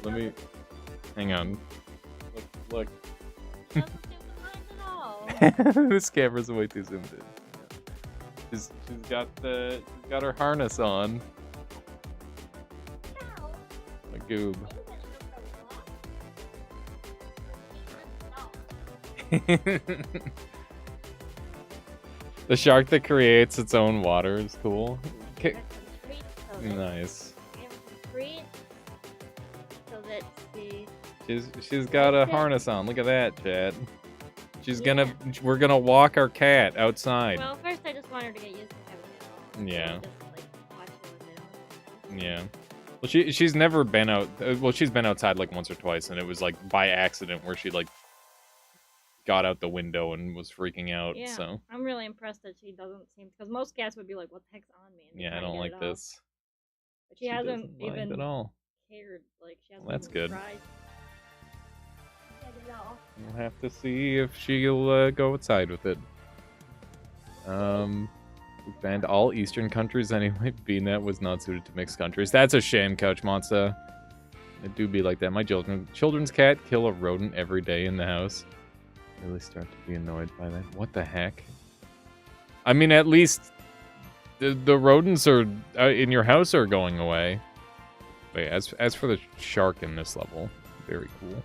Let me hang on. Look. This camera's way too zoomed in. She's got her harness on. A goob. The shark that creates its own water is cool. Nice. She's got a harness on. Look at that, Chad. We're gonna walk our cat outside. Well, first I just want her to get used to everything. Yeah. Just, like, watch her Yeah. Well, she's never been out. Well, she's been outside like once or twice, and it was like by accident where she like got out the window and was freaking out. Yeah, so I'm really impressed that she doesn't seem, because most cats would be like, "What the heck's on me?" And yeah, I don't like this. But she hasn't even at all. cared. Like she hasn't. Well, that's even good. tried. Get it off. We'll have to see if she'll go outside with it. We banned all Eastern countries anyway. BNet was not suited to mixed countries. That's a shame, Couch Monster. It do be like that. My children's cat kill a rodent every day in the house. Really start to be annoyed by that. What the heck? I mean, at least the rodents are in your house are going away. Wait, as for the shark in this level, very cool.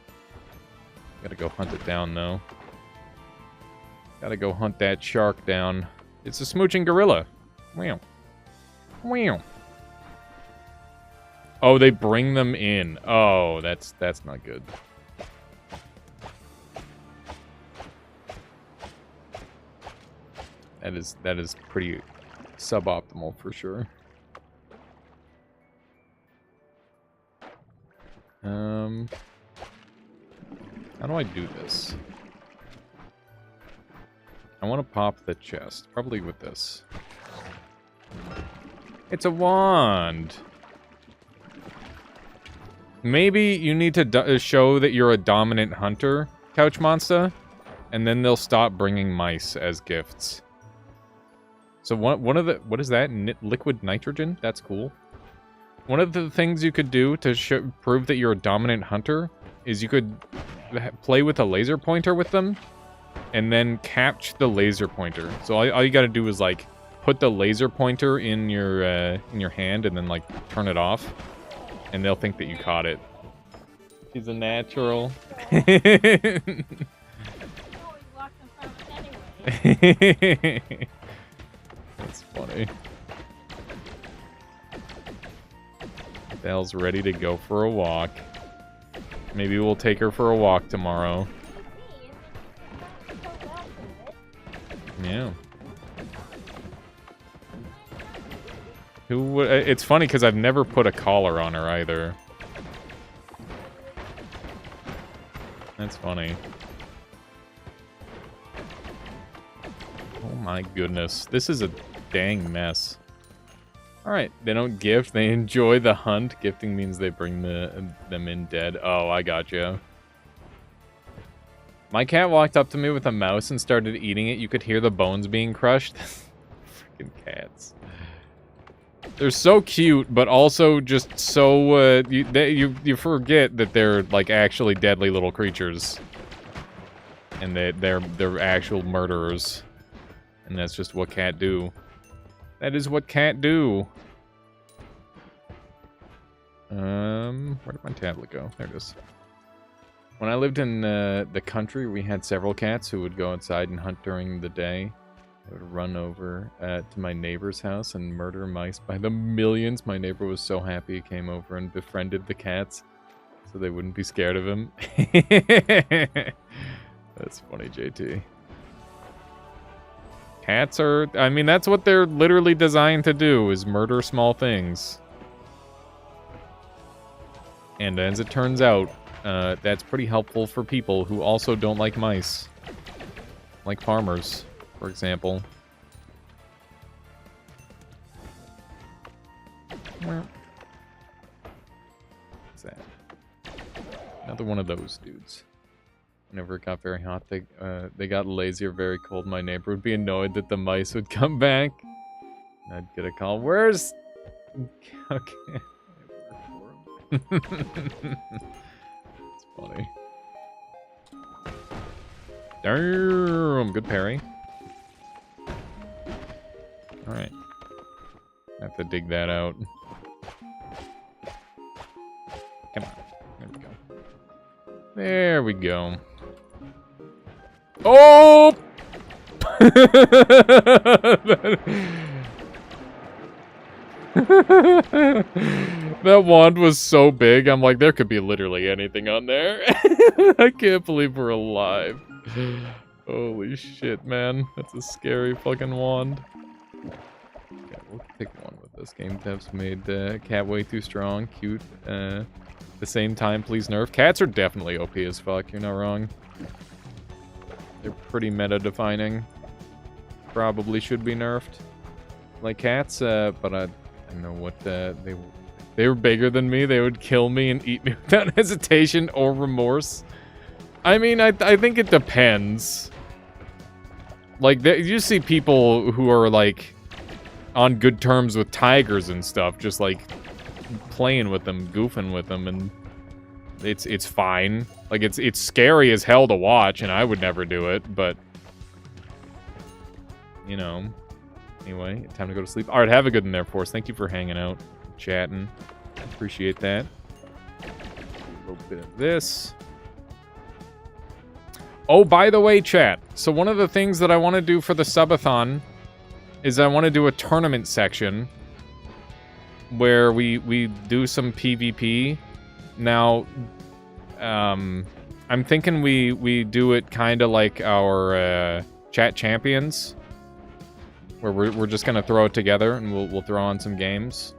Gotta go hunt it down though. Gotta go hunt that shark down. It's a smooching gorilla. Wow. Wow. Oh, they bring them in. Oh, that's not good. That is pretty suboptimal for sure. How do I do this? I want to pop the chest, probably with this. It's a wand. Maybe you need to show that you're a dominant hunter, Couch Monster, and then they'll stop bringing mice as gifts. So one of the, what is that? Liquid nitrogen? That's cool. One of the things you could do to prove that you're a dominant hunter is you could play with a laser pointer with them, and then catch the laser pointer. So all you gotta do is like put the laser pointer in your hand and then like turn it off, and they'll think that you caught it. She's a natural. Oh, you walked in front of it anyway. That's funny. Belle's ready to go for a walk. Maybe we'll take her for a walk tomorrow. Yeah. It's funny because I've never put a collar on her either. That's funny. Oh my goodness. This is a dang mess. Alright, they don't gift, they enjoy the hunt. Gifting means they bring them in dead. Oh, I gotcha. My cat walked up to me with a mouse and started eating it. You could hear the bones being crushed. Freaking cats. They're so cute, but also just so, you forget that they're, like, actually deadly little creatures. And they're actual murderers. And that's just what cat do. That is what cat do. Where did my tablet go? There it is. When I lived in the country, we had several cats who would go outside and hunt during the day. They would run over to my neighbor's house and murder mice by the millions. My neighbor was so happy he came over and befriended the cats so they wouldn't be scared of him. That's funny, JT. Cats are, I mean, that's what they're literally designed to do, is murder small things. And as it turns out, that's pretty helpful for people who also don't like mice. Like farmers, for example. What's that? Another one of those dudes. Whenever it got very hot, they got lazy or very cold. My neighbor would be annoyed that the mice would come back. I'd get a call. Where's... Okay. It's funny. Damn, good parry. Alright. I have to dig that out. Come on. There we go. There we go. Oh! That wand was so big, I'm like, there could be literally anything on there. I can't believe we're alive. Holy shit, man. That's a scary fucking wand. Yeah, we'll take one with this. Game devs made cat way too strong, cute. At the same time, please nerf. Cats are definitely OP as fuck, you're not wrong. They're pretty meta-defining. Probably should be nerfed. Like cats, but I don't know what they were bigger than me. They would kill me and eat me without hesitation or remorse. I mean, I think it depends. Like, you see people who are, like, on good terms with tigers and stuff, just, like, playing with them, goofing with them, and it's fine. Like, it's scary as hell to watch, and I would never do it, but... You know... Anyway, time to go to sleep. Alright, have a good one there, Force. Thank you for hanging out, chatting. Appreciate that. A little bit of this. Oh, by the way, chat. So one of the things that I want to do for the subathon is I want to do a tournament section where we do some PvP. Now, I'm thinking we do it kind of like our chat champions, where we're just gonna throw it together and we'll throw on some games.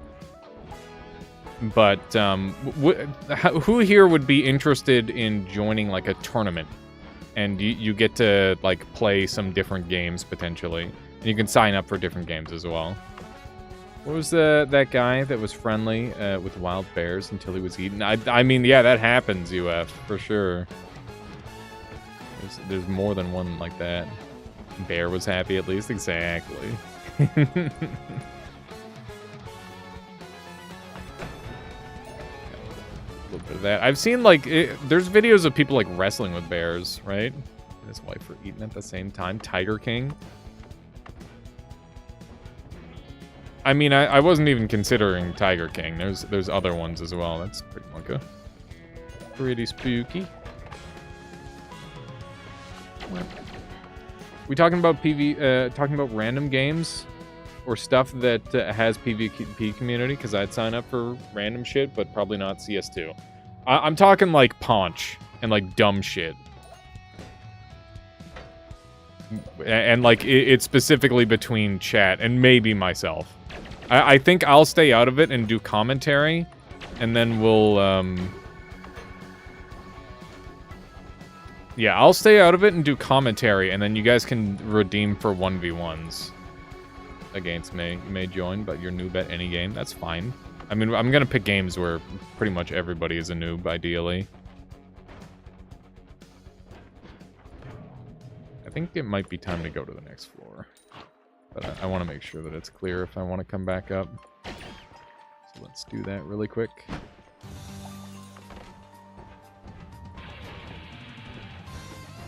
But who here would be interested in joining like a tournament? And you get to like play some different games potentially, and you can sign up for different games as well. What was that guy that was friendly with wild bears until he was eaten? I mean, yeah, that happens, UF, for sure. There's more than one like that. Bear was happy at least, exactly. A little bit of that. I've seen like there's videos of people like wrestling with bears, right? And his wife were eaten at the same time. Tiger King. I mean, I wasn't even considering Tiger King. There's other ones as well. That's pretty spooky. We talking about talking about random games or stuff that has PvP community? Because I'd sign up for random shit, but probably not CS2. I'm talking like Paunch and like dumb shit. And like it's specifically between chat and maybe myself. I think I'll stay out of it and do commentary, and then we'll yeah, I'll stay out of it and do commentary, and then you guys can redeem for 1v1s against me. You may join, but you're noob at any game. That's fine. I mean, I'm gonna pick games where pretty much everybody is a noob, ideally. I think it might be time to go to the next floor. But I want to make sure that it's clear if I want to come back up. So let's do that really quick.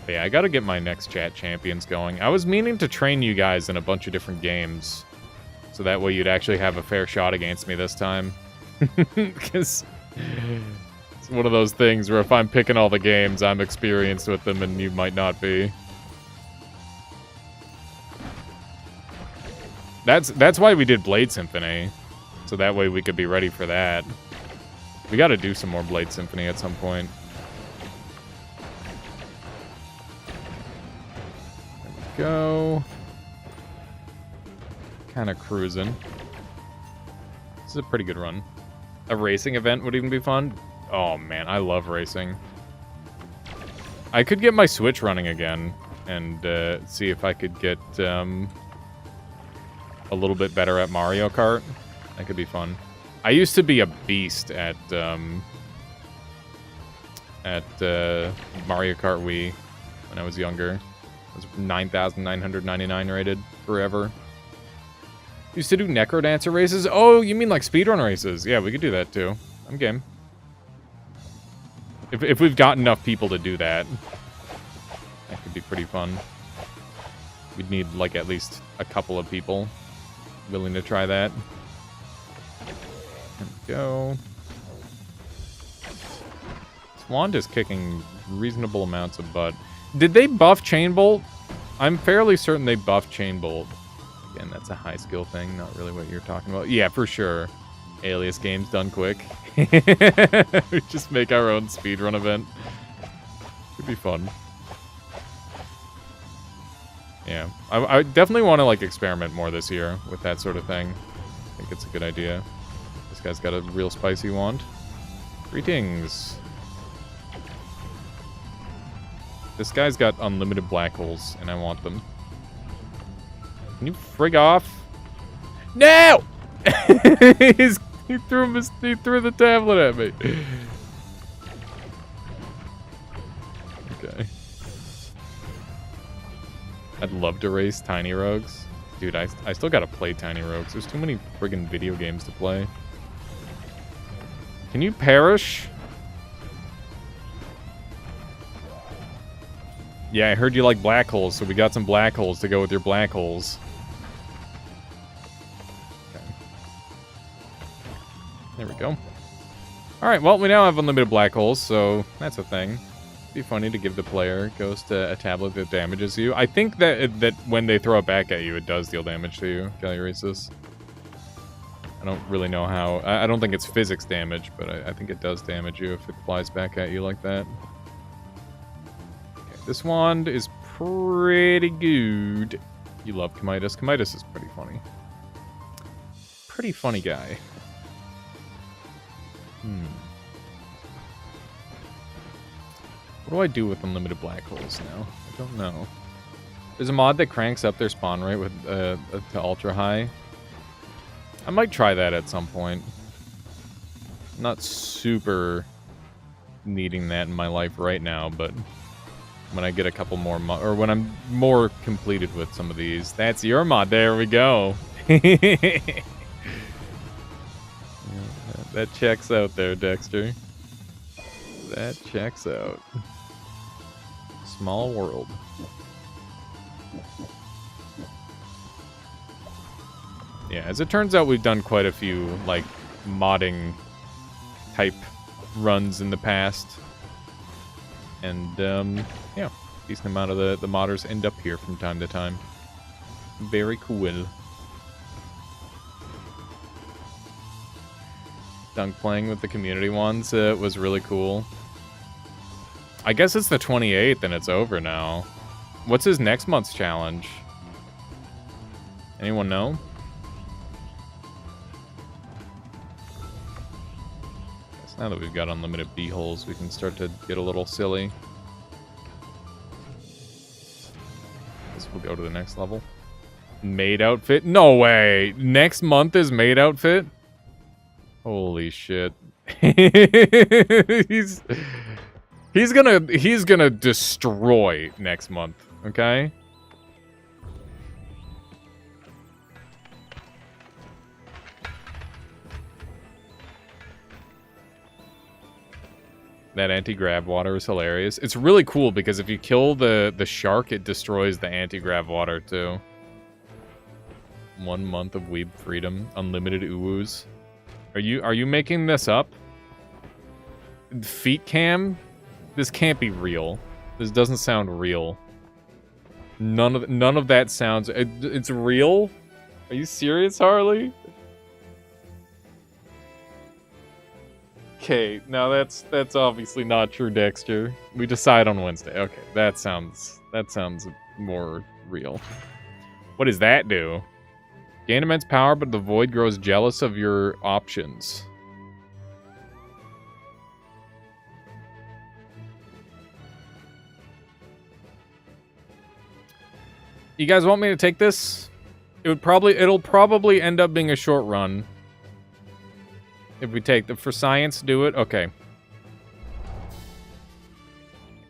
But yeah, I gotta get my next chat champions going. I was meaning to train you guys in a bunch of different games. So that way you'd actually have a fair shot against me this time. Because it's one of those things where if I'm picking all the games, I'm experienced with them and you might not be. That's why we did Blade Symphony. So that way we could be ready for that. We gotta do some more Blade Symphony at some point. There we go. Kinda cruising. This is a pretty good run. A racing event would even be fun. Oh man, I love racing. I could get my Switch running again and see if I could get a little bit better at Mario Kart. That could be fun. I used to be a beast at Mario Kart Wii when I was younger. I was 9,999 rated forever. Used to do Necrodancer races. Oh, you mean like speedrun races? Yeah, we could do that too. I'm game. If we've got enough people to do that, that could be pretty fun. We'd need like at least a couple of people willing to try that. There we go. Swand is kicking reasonable amounts of butt. Did they buff Chain Bolt? I'm fairly certain they buffed Chain Bolt. Again, that's a high skill thing, not really what you're talking about. Yeah, for sure. Alias games done quick. We just make our own speedrun event. Could be fun. Yeah, I definitely want to like experiment more this year with that sort of thing. I think it's a good idea. This guy's got a real spicy wand. Greetings. This guy's got unlimited black holes, and I want them. Can you frig off? No! He threw the tablet at me. Okay. I'd love to race Tiny Rogues. Dude, I still gotta play Tiny Rogues. There's too many friggin' video games to play. Can you perish? Yeah, I heard you like black holes, so we got some black holes to go with your black holes. Okay. There we go. Alright, well, we now have unlimited black holes, so that's a thing. Be funny to give the player ghost a tablet that damages you. I think that when they throw it back at you, it does deal damage to you, Galliaresis. I don't really know how. I don't think it's physics damage, but I think it does damage you if it flies back at you like that. Okay, this wand is pretty good. You love Comitus. Comitus is pretty funny. Pretty funny guy. What do I do with unlimited black holes now? I don't know. There's a mod that cranks up their spawn rate with to ultra high. I might try that at some point. I'm not super needing that in my life right now, but when I get a couple more or when I'm more completed with some of these. That's your mod. There we go. Yeah, that checks out there, Dexter. That checks out. Small world. Yeah, as it turns out, we've done quite a few, like, modding type runs in the past. And, yeah, decent amount of the modders end up here from time to time. Very cool. Dunk playing with the community ones was really cool. I guess it's the 28th and it's over now. What's his next month's challenge? Anyone know? Guess now that we've got unlimited B-holes, we can start to get a little silly. Guess we'll go to the next level. Maid outfit? No way! Next month is maid outfit? Holy shit. He's gonna destroy next month, okay? That anti-grav water is hilarious. It's really cool because if you kill the shark, it destroys the anti-grav water too. 1 month of weeb freedom, unlimited uwus. Are you making this up? Feet cam? This can't be real. This doesn't sound real. None of that sounds. It's real? Are you serious, Harley? Okay, now that's obviously not true, Dexter. We decide on Wednesday. Okay, that sounds more real. What does that do? Gain immense power, but the void grows jealous of your options. You guys want me to take this? It'll probably end up being a short run. If we take the for science, do it. Okay.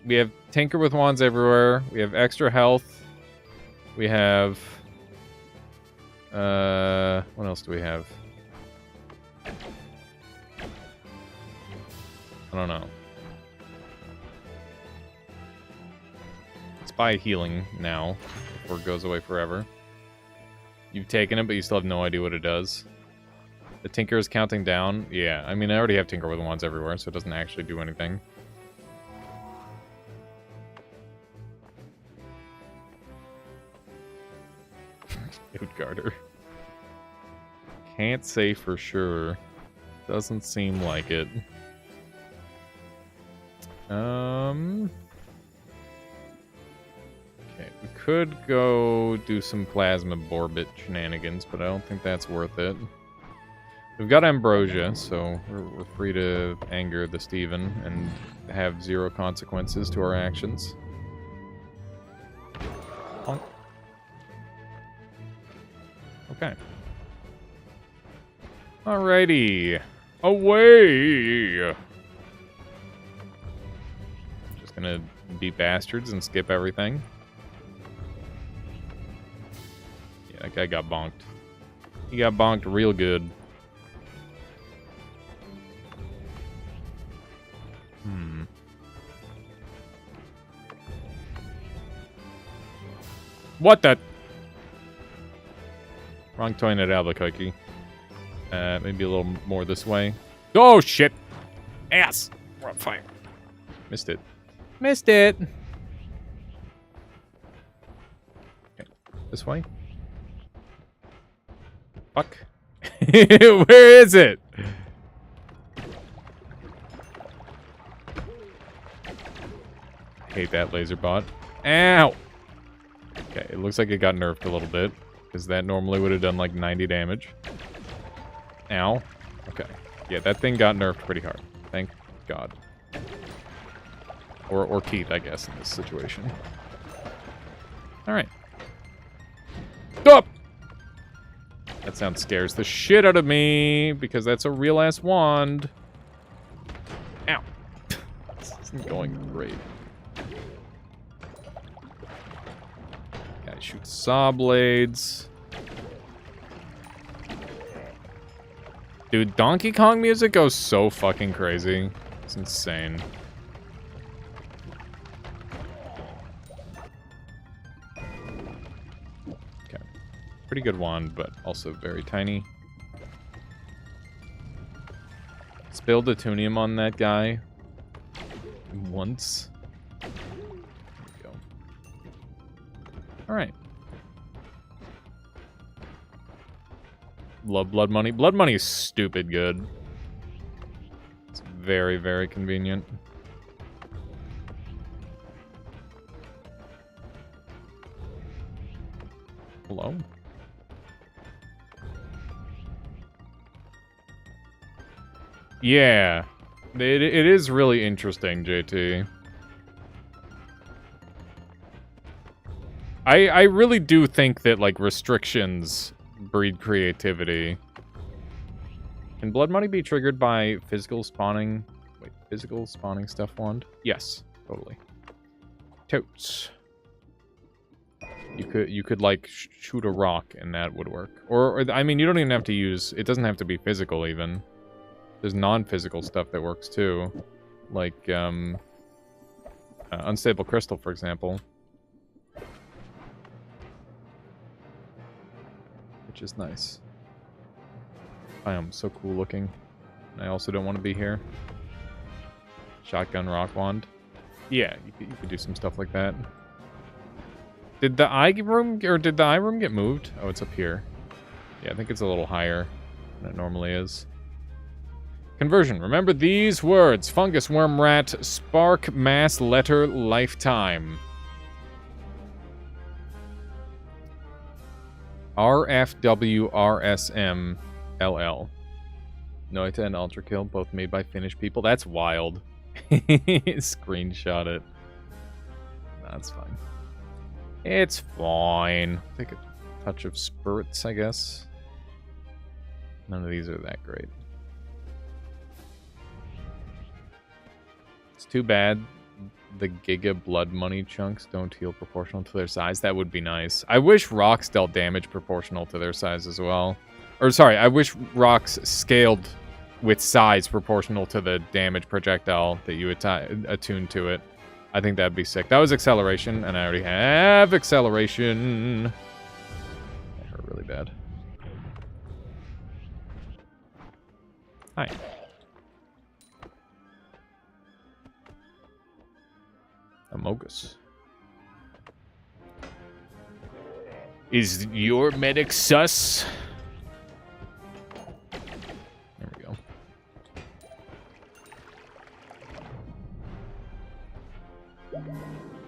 We have Tinker with Wands everywhere. We have extra health. We have what else do we have? I don't know. Let's buy healing now before it goes away forever. You've taken it, but you still have no idea what it does. The Tinker is counting down. Yeah, I mean, I already have Tinker with Wands everywhere, so it doesn't actually do anything. Garter. Can't say for sure. Doesn't seem like it. Okay, we could go do some Plasma Borbit shenanigans, but I don't think that's worth it. We've got Ambrosia, so we're free to anger the Steven and have 0 consequences to our actions. Okay. Alrighty. Away! Just gonna be bastards and skip everything. Yeah, that guy got bonked. He got bonked real good. What the? Wrong toy at Albuquerque. Maybe a little more this way. Oh, shit! Ass! We're on fire. Missed it. Missed it. Okay, this way. Fuck. Where is it? Hate that laser bot. Ow! Okay, it looks like it got nerfed a little bit, because that normally would have done like 90 damage. Ow. Okay. Yeah, that thing got nerfed pretty hard. Thank God. Or teeth, I guess, in this situation. Alright. Stop! That sound scares the shit out of me, because that's a real-ass wand. Ow. This isn't going great. Guy shoots saw blades. Dude, Donkey Kong music goes so fucking crazy. It's insane. Okay. Pretty good wand, but also very tiny. Spilled Atunium on that guy. Once. There we go. Alright. Love blood money. Blood money is stupid good. It's very, very convenient. Hello? Yeah. It is really interesting, JT. I really do think that, like, restrictions breed creativity. Can blood money be triggered by physical spawning? Wait, physical spawning stuff wand? Yes, totally. Totes. You could like shoot a rock and that would work. Or I mean, you don't even have to use. It doesn't have to be physical even. There's non-physical stuff that works too, like unstable crystal, for example. Which is nice. I am so cool looking. I also don't want to be here. Shotgun rock wand. Yeah, you could do some stuff like that. Did the eye room get moved? Oh, it's up here. Yeah, I think it's a little higher than it normally is. Conversion. Remember these words: fungus, worm, rat, spark, mass, letter, lifetime. RFWRSM LL. Noita and Ultra Kill, both made by Finnish people. That's wild. Screenshot it. That's fine. It's fine. Take a touch of spirits, I guess. None of these are that great. It's too bad the Giga blood money chunks don't heal proportional to their size. That would be nice. I wish rocks dealt damage proportional to their size as well. Or sorry, I wish rocks scaled with size proportional to the damage projectile that you attune to it. I think that'd be sick. That was acceleration, and I already have acceleration. That hurt really bad. Hi. Amogus. Is your medic sus? There we go.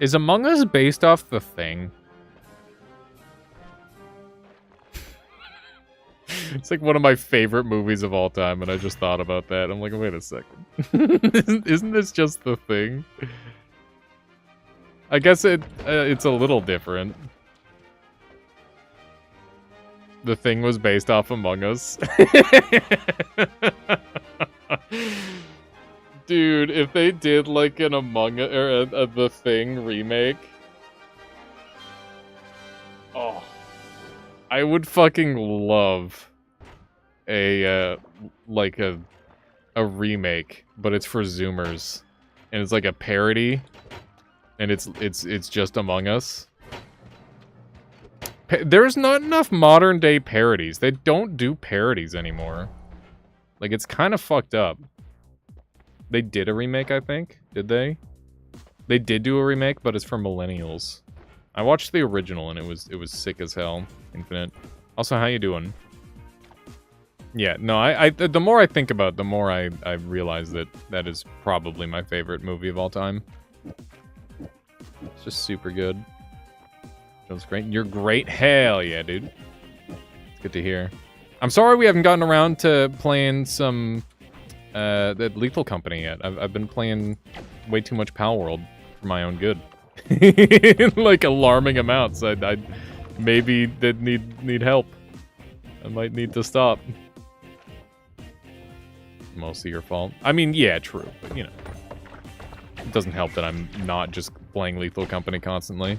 Is Among Us based off The Thing? It's like one of my favorite movies of all time, and I just thought about that. I'm like, wait a second. Isn't this just The Thing? I guess it's a little different. The Thing was based off Among Us. Dude, if they did like an Among Us or a The Thing remake, oh, I would fucking love a like a remake, but it's for Zoomers, and it's like a parody, and it's just Among Us. There's not enough modern day parodies. They don't do parodies anymore. Like, it's kind of fucked up. They did a remake, I think. Did they? They did do a remake, but it's for millennials. I watched the original and it was sick as hell. Infinite. Also, how you doing? Yeah, no, I the more I think about it, the more I realize that that is probably my favorite movie of all time. It's just super good. Jones great. You're great. Hell yeah, dude. It's good to hear. I'm sorry we haven't gotten around to playing some the Lethal Company yet. I've been playing way too much palworld for my own good. Like alarming amounts. I maybe did need help. I might need to stop. Mostly your fault. I mean, yeah, true, but you know, it doesn't help that I'm not just playing Lethal Company constantly.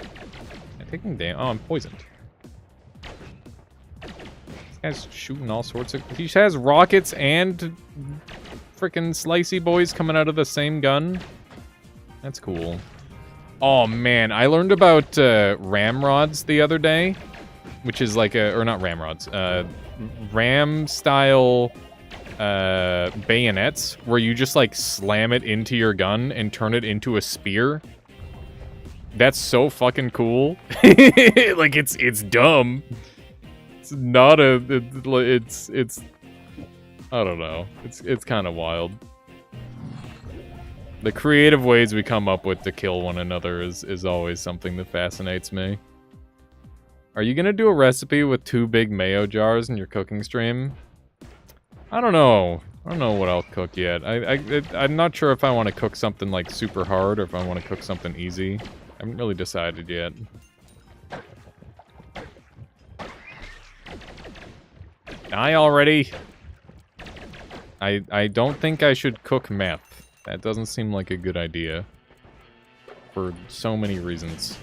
I'm taking damn. Oh, I'm poisoned. This guy's shooting all sorts of. He has rockets and freaking slicey boys coming out of the same gun. That's cool. Oh man, I learned about ramrods the other day, which is like a, or not ramrods, ram style bayonets where you just like slam it into your gun and turn it into a spear. That's so fucking cool. Like it's dumb. It's not a it's I don't know. It's kind of wild. The creative ways we come up with to kill one another is always something that fascinates me. Are you gonna do a recipe with 2 big mayo jars in your cooking stream? I don't know. I don't know what I'll cook yet. I'm not sure if I want to cook something like super hard or if I want to cook something easy. I haven't really decided yet. Die already. I don't think I should cook meth. That doesn't seem like a good idea. For so many reasons.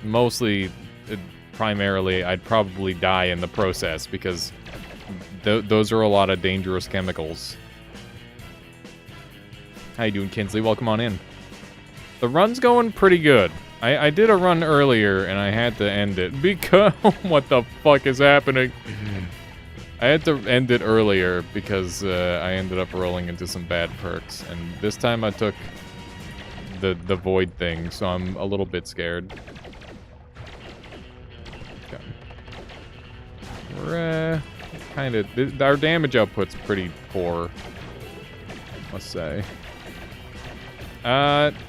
Mostly, primarily, I'd probably die in the process because those are a lot of dangerous chemicals. How you doing, Kinsley? Welcome on in. The run's going pretty good. I did a run earlier and I had to end it because... What the fuck is happening? I had to end it earlier because I ended up rolling into some bad perks. And this time I took the void thing, so I'm a little bit scared. Okay. We're kind of... Our damage output's pretty poor, must say.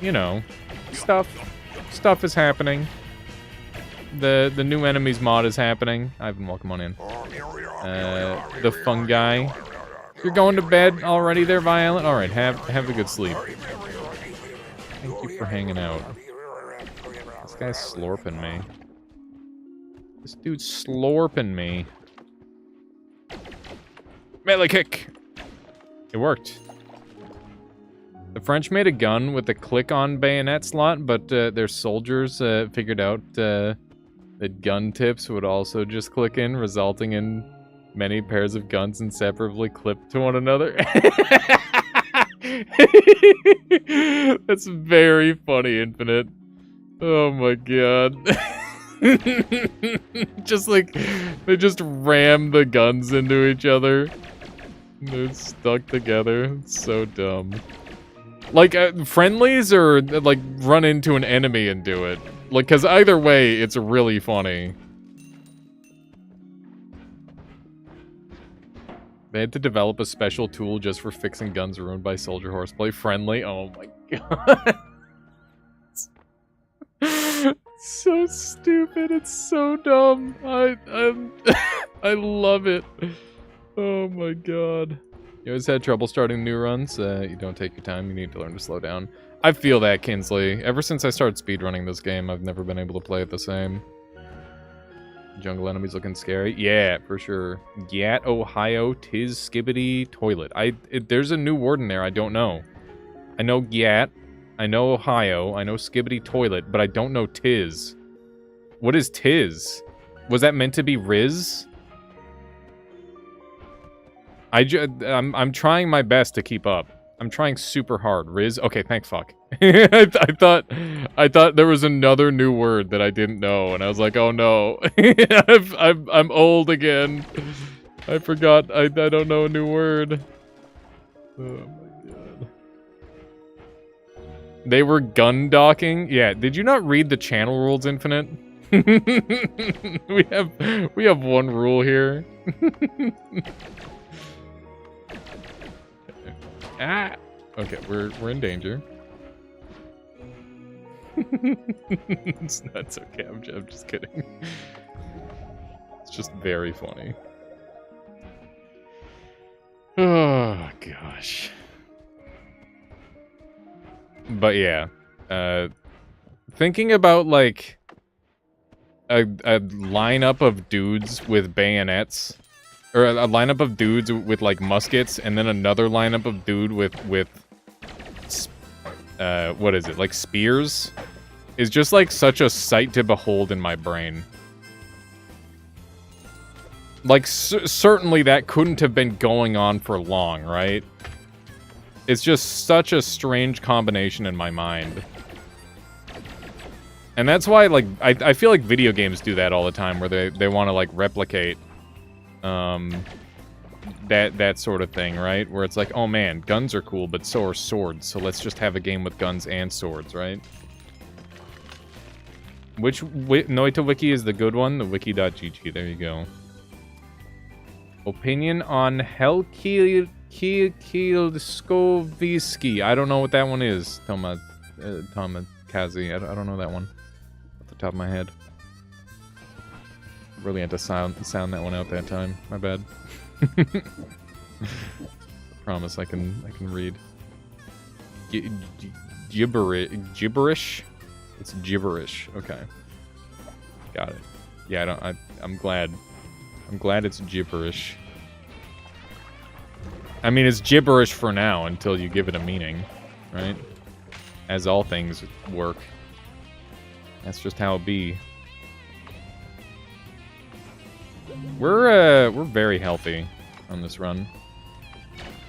You know, stuff is happening. The new enemies mod is happening. Ivan, welcome on in. The fungi. You're going to bed already there, Violent? Alright, have a good sleep. Thank you for hanging out. This guy's slurping me. This dude's slurping me. Melee kick! It worked. The French made a gun with a click-on bayonet slot, but their soldiers figured out that gun tips would also just click in, resulting in many pairs of guns inseparably clipped to one another. That's very funny, Infinite. Oh my god. Just like, they just ram the guns into each other. They're stuck together. It's so dumb. Like, friendlies or, like, run into an enemy and do it. Like, because either way, it's really funny. They had to develop a special tool just for fixing guns ruined by soldier horseplay. Friendly? Oh my god. So stupid. It's so dumb. I love it. Oh my god. You always had trouble starting new runs? You don't take your time, you need to learn to slow down. I feel that, Kinsley. Ever since I started speedrunning this game, I've never been able to play it the same. Jungle enemies looking scary? Yeah, for sure. Gat, Ohio, Tiz, Skibbity, Toilet. There's a new word in there, I don't know. I know Gat, I know Ohio, I know Skibbity, Toilet, but I don't know Tiz. What is Tiz? Was that meant to be Riz? I'm trying my best to keep up. I'm trying super hard. Riz? Okay, thank fuck. I thought there was another new word that I didn't know, and I was like, oh no. I'm old again. I forgot. I don't know a new word. Oh my god. They were gun docking? Yeah, did you not read the channel rules, Infinite? we have one rule here. Ah! Okay, we're in danger. It's okay, I'm just kidding. It's just very funny. Oh, gosh. But yeah, thinking about, like, a lineup of dudes with bayonets, or a lineup of dudes with, like, muskets, and then another lineup of dude with what is it, like, spears, is just, like, such a sight to behold in my brain. Like, certainly that couldn't have been going on for long, right? It's just such a strange combination in my mind. And that's why, like, I feel like video games do that all the time, where they want to, like, replicate, that sort of thing, right? Where it's like, oh man, guns are cool, but so are swords, so let's just have a game with guns and swords, right? Which Noita Wiki is the good one? The wiki.gg, there you go. Opinion on Kielskovisky. I don't know what that one is. Tomakazi. I don't know that one off the top of my head. Really had to sound that one out that time. My bad. I promise I can read. Gibberish. It's gibberish. Okay. Got it. Yeah, I'm glad. I'm glad it's gibberish. I mean, it's gibberish for now until you give it a meaning, right? As all things work. That's just how it be. We're very healthy on this run.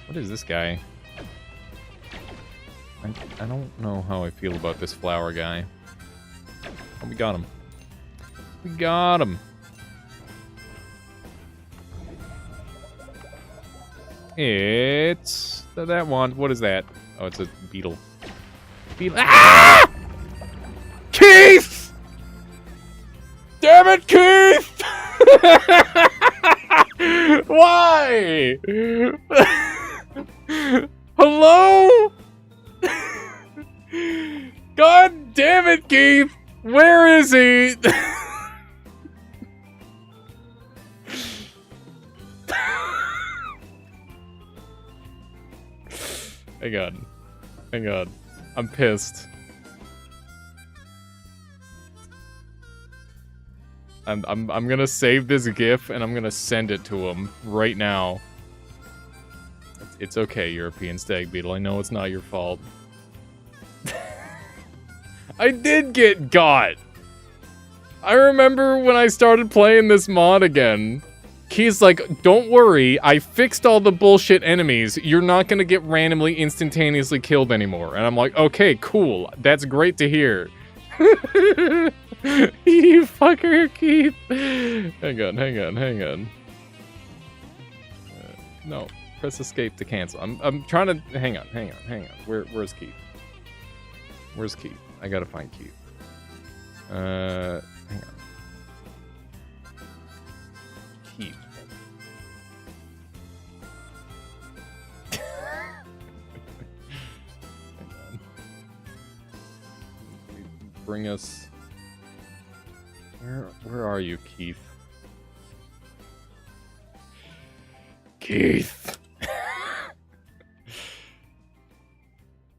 What is this guy? I don't know how I feel about this flower guy. Oh, we got him. We got him. It's that one. What is that? Oh, it's a beetle. Beetle. Ah! Keith! Damn it, Keith! Why? Hello? God damn it, Keith! Where is he? Hang on. Hang on. I'm pissed. I'm gonna save this GIF and I'm gonna send it to him right now. It's okay, European Stag Beetle. I know it's not your fault. I did get got! I remember when I started playing this mod again. He's like, don't worry, I fixed all the bullshit enemies. You're not gonna get randomly instantaneously killed anymore. And I'm like, okay, cool. That's great to hear. You fucker, Keith. Hang on. No, press escape to cancel. I'm trying to, hang on. Where's Keith? Where's Keith? I gotta find Keith. Hang on. Keith. Bring us. Where are you, Keith? Keith.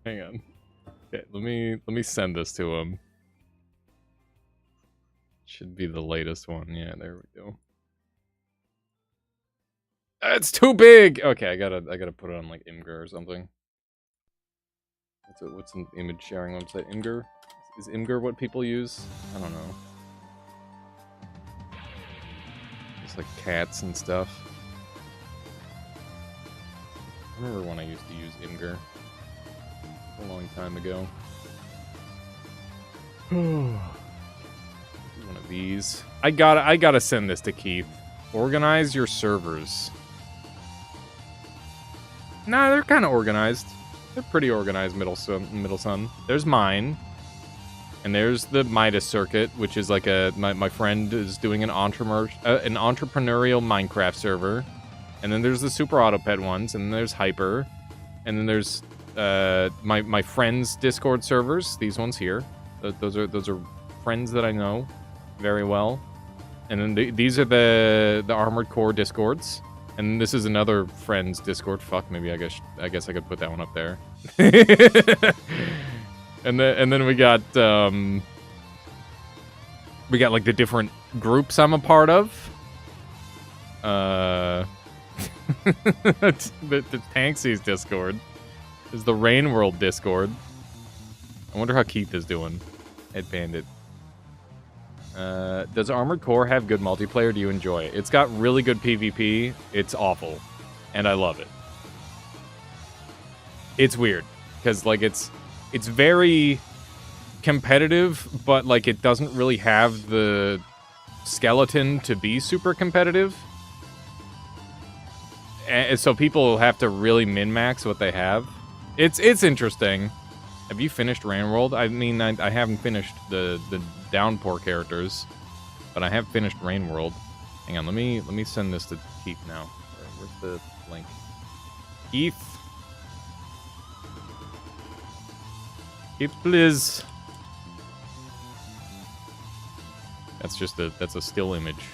Hang on. Okay, let me send this to him. Should be the latest one. Yeah, there we go. It's too big. Okay, I gotta put it on like Imgur or something. What's an image sharing website? Imgur? Is Imgur what people use? I don't know. It's like cats and stuff. I remember when I used to use Imgur. A long time ago. One of these. I gotta send this to Keith. Organize your servers. Nah, they're kind of organized. They're pretty organized, Middle Sun. There's mine. And there's the Midas Circuit, which is like my friend is doing an entrepreneurial Minecraft server. And then there's the Super Auto Pet ones, and then there's Hyper. And then there's my friends' Discord servers, these ones here. Those are friends that I know very well. And then these are the Armored Core Discords. And this is another friend's Discord. Fuck, maybe I guess I could put that one up there. And then we got like the different groups I'm a part of. The Tanksy's Discord. There's the Rain World Discord. I wonder how Keith is doing. Ed Bandit. Does Armored Core have good multiplayer? Do you enjoy it? It's got really good PvP. It's awful. And I love it. It's weird. Because, like, it's very competitive, but, like, it doesn't really have the skeleton to be super competitive. And so people have to really min-max what they have. It's interesting. Have you finished Rain World? I mean, I haven't finished the Downpour characters, but I have finished Rain World. Hang on, let me send this to Keith now. Where's the link? Keith, please. That's a still image.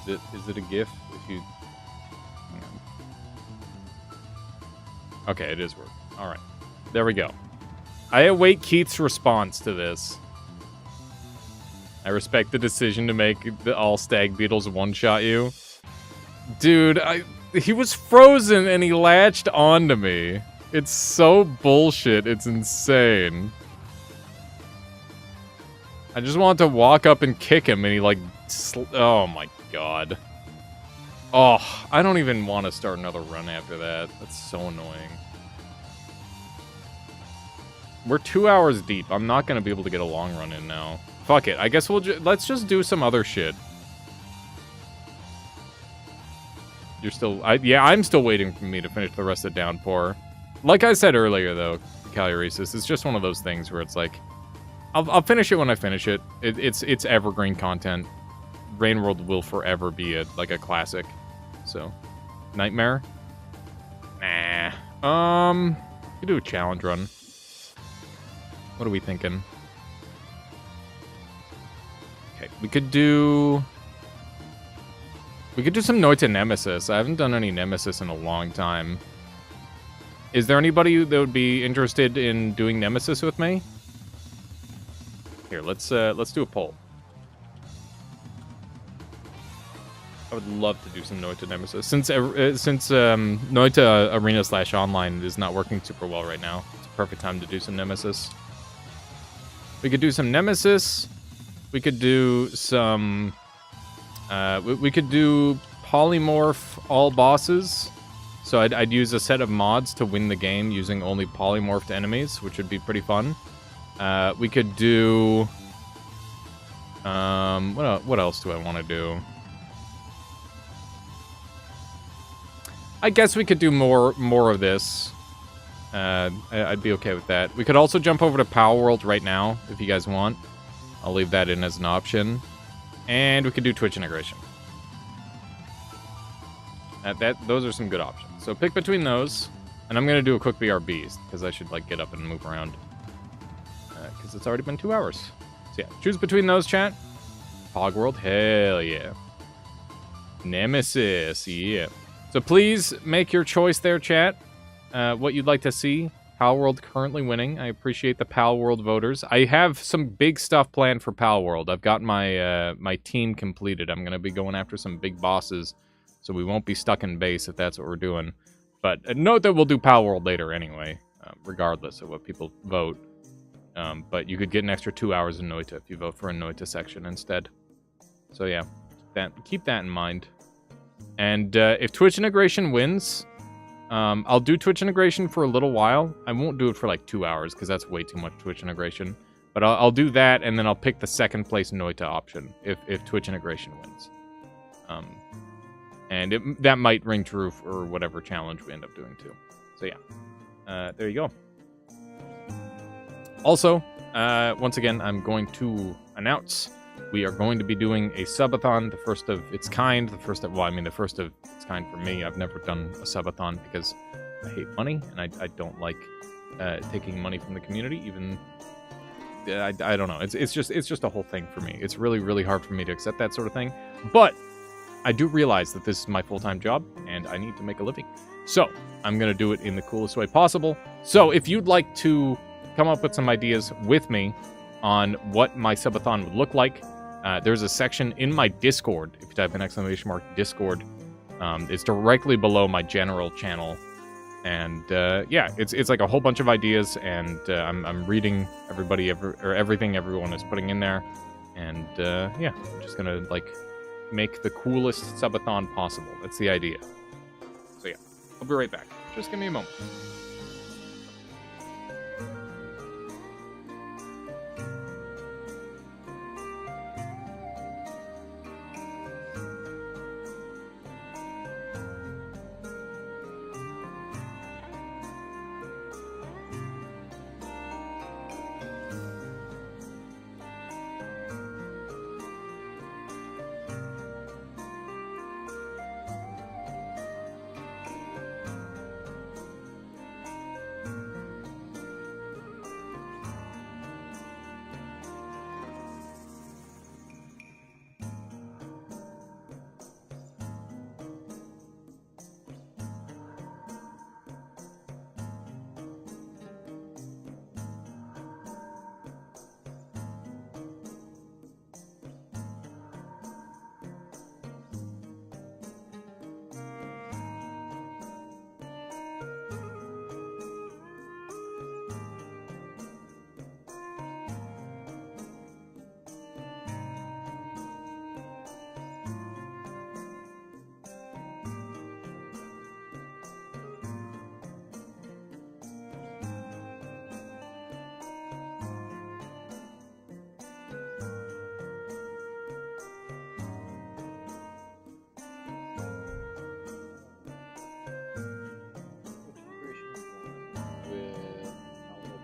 Is it a GIF? If you, hang on. Okay, it is working. All right, there we go. I await Keith's response to this. I respect the decision to make all Stag Beetles one-shot you. Dude, he was frozen and he latched onto me. It's so bullshit. It's insane. I just wanted to walk up and kick him and he like... oh my god. Oh, I don't even want to start another run after that. That's so annoying. We're 2 hours deep. I'm not going to be able to get a long run in now. Fuck it. I guess let's just do some other shit. You're still... yeah, I'm still waiting for me to finish the rest of Downpour. Like I said earlier, though, Caluresis, it's just one of those things where it's like... I'll finish it when I finish it. It's evergreen content. Rain World will forever be a classic. So, Nightmare? Nah. We could do a challenge run. What are we thinking? Okay, we could do some Noita Nemesis. I haven't done any Nemesis in a long time. Is there anybody that would be interested in doing Nemesis with me? Here, let's do a poll. I would love to do some Noita Nemesis. Since Noita Arena/Online is not working super well right now, it's a perfect time to do some Nemesis. We could do some Nemesis. We could do some... we could do polymorph all bosses. So I'd use a set of mods to win the game using only polymorphed enemies, which would be pretty fun. We could do... what else do I want to do? I guess we could do more of this. I'd be okay with that. We could also jump over to palworld right now, if you guys want. I'll leave that in as an option. And we could do Twitch integration. Those are some good options. So pick between those. And I'm going to do a quick BRBs, because I should get up and move around. Because it's already been 2 hours. So yeah, choose between those, chat. Palworld, hell yeah. Nemesis, yeah. So please make your choice there, chat. What you'd like to see. Palworld currently winning. I appreciate the Palworld voters. I have some big stuff planned for Palworld. I've got my my team completed. I'm going to be going after some big bosses, so we won't be stuck in base if that's what we're doing. But note that we'll do Palworld later anyway, regardless of what people vote. But you could get an extra 2 hours in Noita if you vote for a Noita section instead. So yeah, keep that in mind. And if Twitch integration wins... I'll do Twitch integration for a little while. I won't do it for 2 hours because that's way too much Twitch integration. But I'll do that, and then I'll pick the second place Noita option if Twitch integration wins. And that might ring true for whatever challenge we end up doing too. So yeah. there you go. Also, once again, I'm going to announce we are going to be doing a subathon, the first of its kind. The first of its kind for me. I've never done a subathon because I hate money, and I don't like taking money from the community. Even I don't know. It's just a whole thing for me. It's really, really hard for me to accept that sort of thing. But I do realize that this is my full-time job, and I need to make a living. So I'm going to do it in the coolest way possible. So if you'd like to come up with some ideas with me on what my subathon would look like, there's a section in my Discord. If you type in ! Discord, it's directly below my general channel. And yeah, it's like a whole bunch of ideas, and I'm reading everything everyone is putting in there. And yeah, I'm just going to like make the coolest subathon possible. That's the idea. So yeah, I'll be right back. Just give me a moment.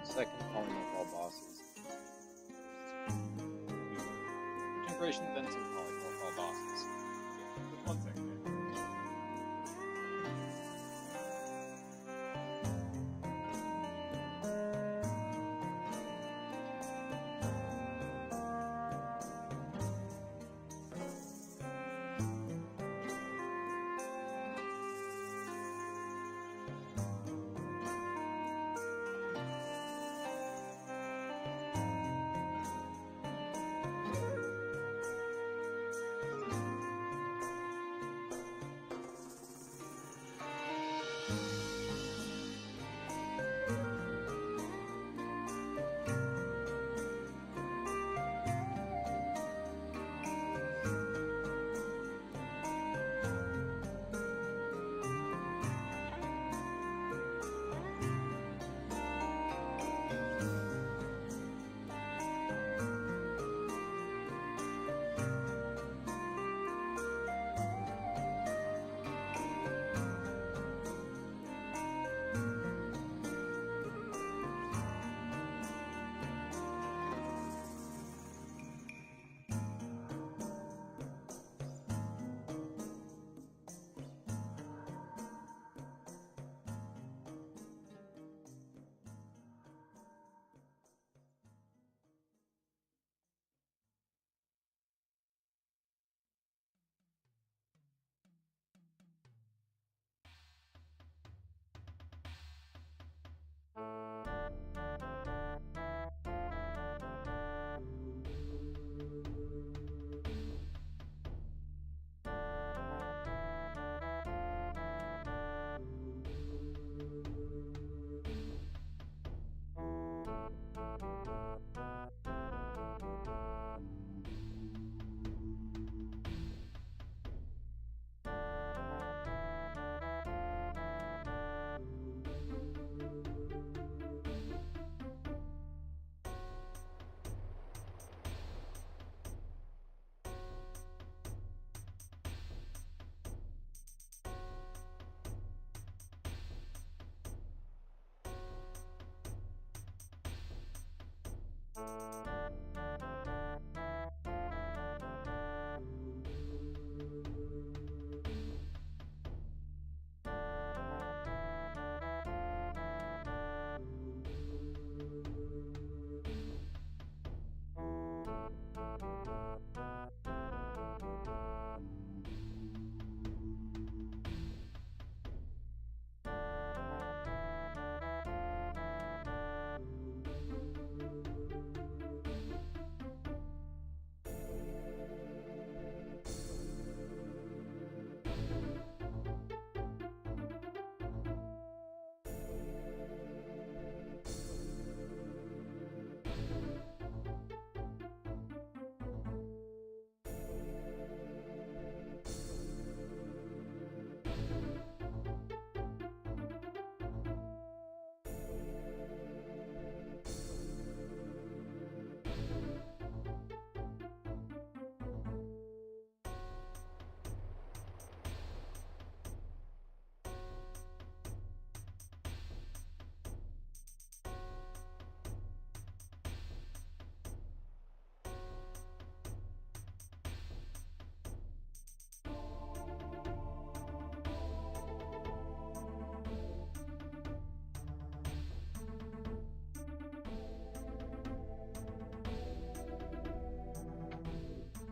Second calling of all bosses. Integration, then some calling of all bosses. Yeah, just one second.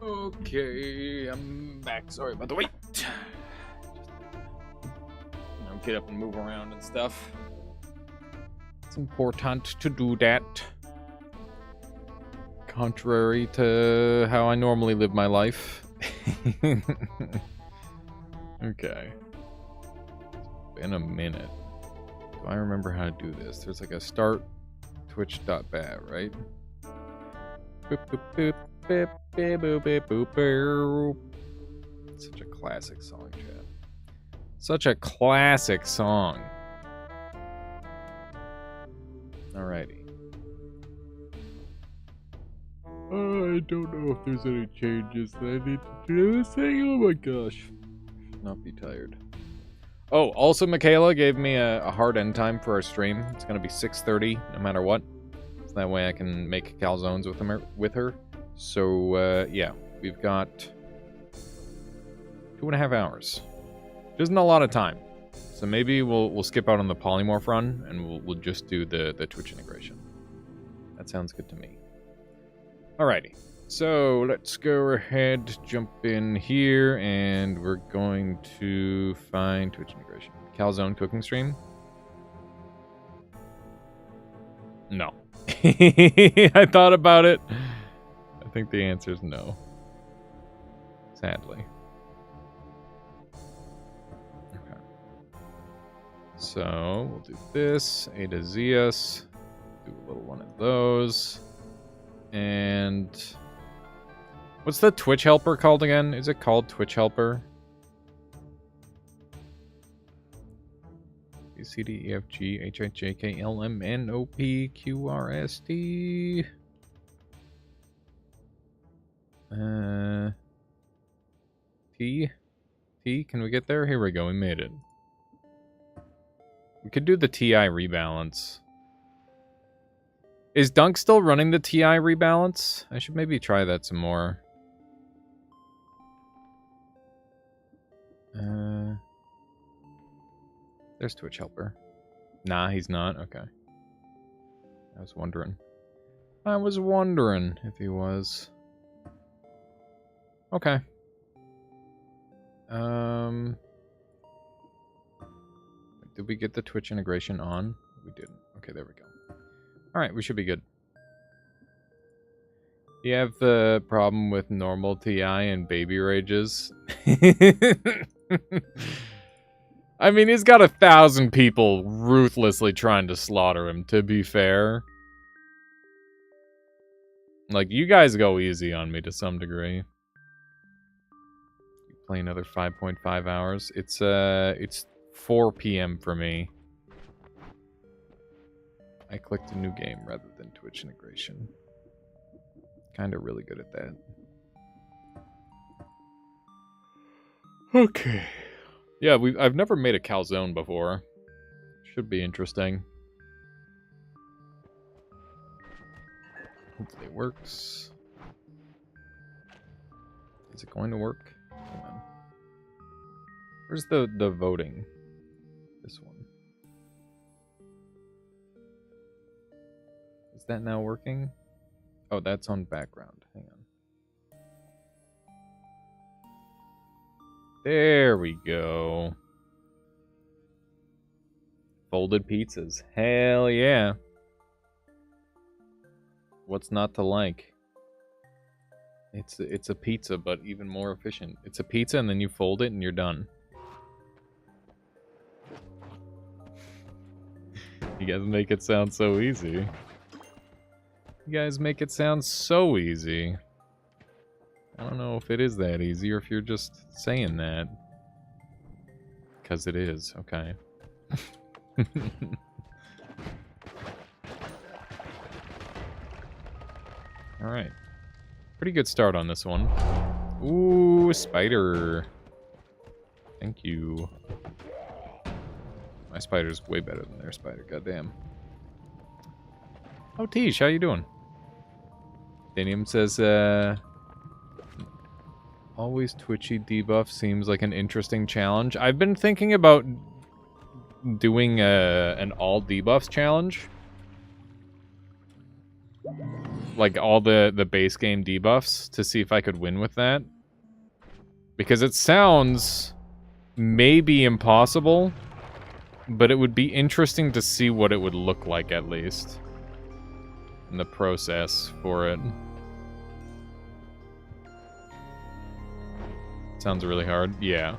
Okay, I'm back. Sorry about the wait. Just, get up and move around and stuff. It's important to do that. Contrary to how I normally live my life. Okay. It's been a minute. Do I remember how to do this? There's like a start twitch.bat, right? Boop, boop, boop. Beep, beep, boop, beep, boop, boop. Such a classic song, chat. Such a classic song. Alrighty. I don't know if there's any changes that I need to do this thing. Oh my gosh. Should not be tired. Oh, also Michaela gave me a hard end time for our stream. It's gonna be 6:30 no matter what. So that way I can make calzones with her. So, yeah, we've got 2.5 hours. Which isn't a lot of time. So maybe we'll skip out on the polymorph run, and we'll just do the Twitch integration. That sounds good to me. Alrighty. So, let's go ahead, jump in here, and we're going to find Twitch integration. Calzone cooking stream? No. I thought about it. I think the answer is no. Sadly. Okay. So, we'll do this. A to Zeus. Do a little one of those. And... what's the Twitch helper called again? Is it called Twitch helper? A, C, D, E, F, G, H, I, J, K, L, M, N, O, P, Q, R, S, T... T? Can we get there? Here we go, we made it. We could do the TI rebalance. Is Dunk still running the TI rebalance? I should maybe try that some more. There's Twitch helper. Nah, he's not. Okay. I was wondering if he was. Okay. Did we get the Twitch integration on? We didn't. Okay, there we go. Alright, we should be good. You have the problem with normal TI and baby rages? I mean, he's got 1,000 people ruthlessly trying to slaughter him, to be fair. Like, you guys go easy on me to some degree. Play another 5.5 hours. It's 4 p.m. for me. I clicked a new game rather than Twitch integration. Kinda really good at that. Okay. Yeah, I've never made a calzone before. Should be interesting. Hopefully it works. Is it going to work? Hang on. Where's the voting? This one. Is that now working? Oh, that's on background. Hang on. There we go. Folded pizzas. Hell yeah. What's not to like? It's a pizza, but even more efficient. It's a pizza and then you fold it and you're done. You guys make it sound so easy. You guys make it sound so easy. I don't know if it is that easy or if you're just saying that. Because it is, okay. Alright. Pretty good start on this one. Ooh, spider. Thank you. My spider's way better than their spider, goddamn. Oh, Tish, how you doing? Danium says, always twitchy debuff seems like an interesting challenge. I've been thinking about doing an all debuffs challenge. Like all the base game debuffs to see if I could win with that. Because it sounds maybe impossible, but it would be interesting to see what it would look like at least. In the process for it. Sounds really hard. Yeah.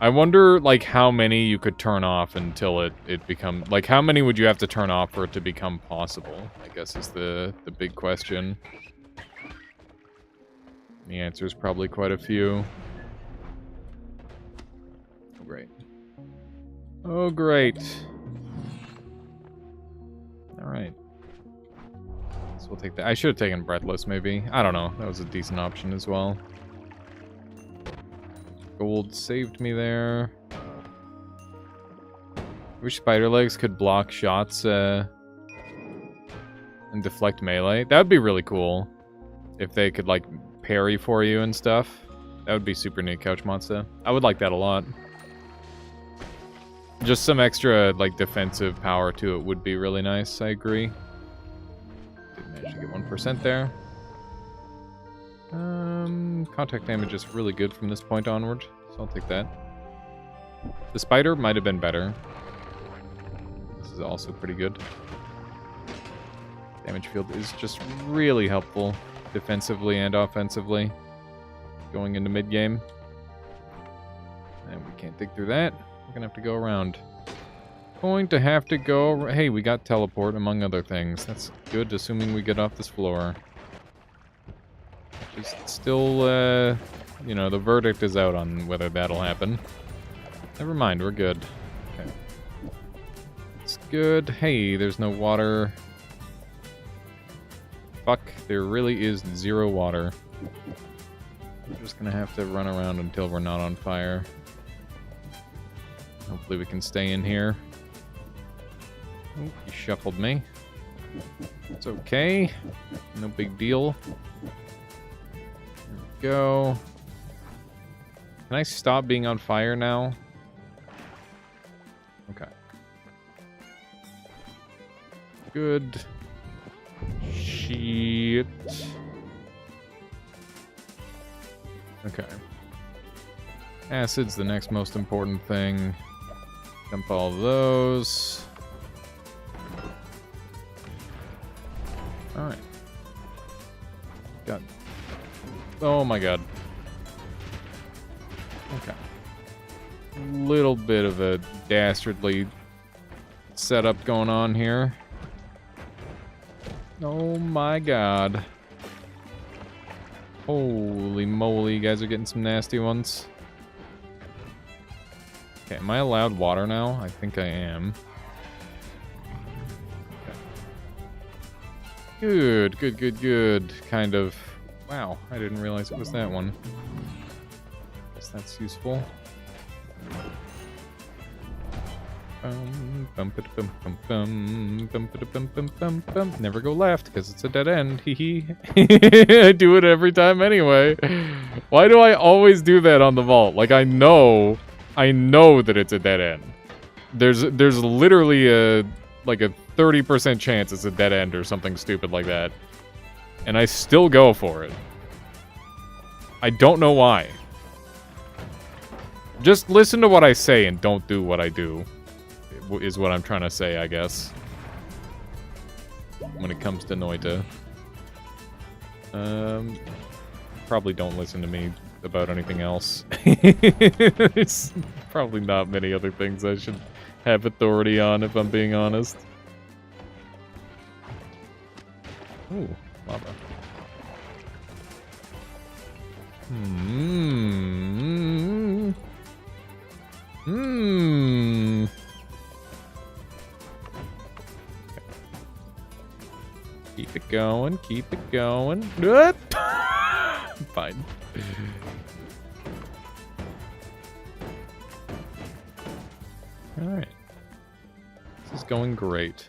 I wonder, like, how many you could turn off until it becomes... Like, how many would you have to turn off for it to become possible? I guess is the big question. The answer is probably quite a few. Oh, great. Oh, great. Alright. So we'll take that. I should have taken Breathless, maybe. I don't know. That was a decent option as well. Gold saved me there. Wish Spider Legs could block shots and deflect melee. That would be really cool. If they could, like, parry for you and stuff. That would be super neat, Couch Monster. I would like that a lot. Just some extra, like, defensive power to it would be really nice, I agree. Did manage to get 1% there. Contact damage is really good from this point onward, so I'll take that. The spider might have been better. This is also pretty good. Damage field is just really helpful, defensively and offensively, going into mid-game. And we can't dig through that. We're gonna have to go around. Going to have to go... Hey, we got teleport, among other things. That's good, assuming we get off this floor. Just still, you know, the verdict is out on whether that'll happen. Never mind, we're good. Okay. It's good. Hey, there's no water. Fuck, there really is 0 water. We're just gonna have to run around until we're not on fire. Hopefully we can stay in here. Oh, he shuffled me. It's okay. No big deal. Go. Can I stop being on fire now? Okay. Good. Shit. Okay. Acid's the next most important thing. Dump all those. Alright. Got... Oh my god. Okay. Little bit of a dastardly setup going on here. Oh my god. Holy moly, you guys are getting some nasty ones. Okay, am I allowed water now? I think I am. Okay. Good, good, good, good. Kind of. Wow, I didn't realize it was that one. Guess that's useful. Never go left, because it's a dead end. Hee I do it every time anyway. Why do I always do that on the vault? Like, I know that it's a dead end. There's literally a 30% chance it's a dead end or something stupid like that. And I still go for it. I don't know why. Just listen to what I say and don't do what I do. Is what I'm trying to say, I guess. When it comes to Noita. Probably don't listen to me about anything else. There's probably not many other things I should have authority on, if I'm being honest. Ooh, lava. Keep it going, keep it going. Fine. Alright. This is going great.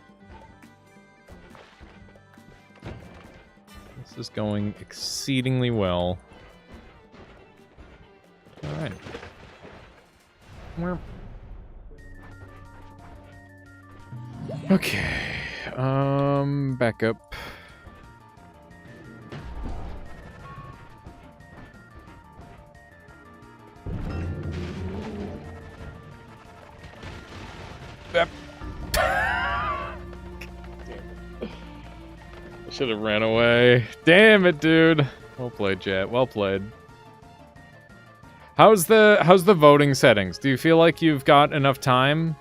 This is going exceedingly well. Alright. Okay. Back up. I should have ran away. Damn it, dude. Well played, chat. Well played. How's the voting settings? Do you feel like you've got enough time?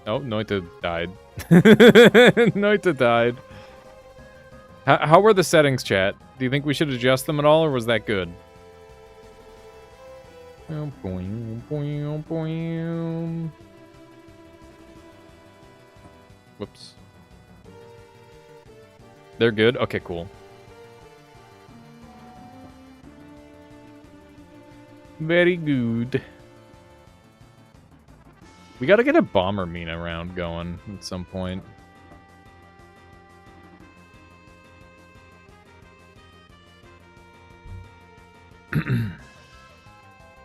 Oh, Noita died. Noita died. How were the settings, chat? Do you think we should adjust them at all, or was that good? Whoops. They're good? Okay, cool. Very good. We gotta get a bomber mina round going at some point.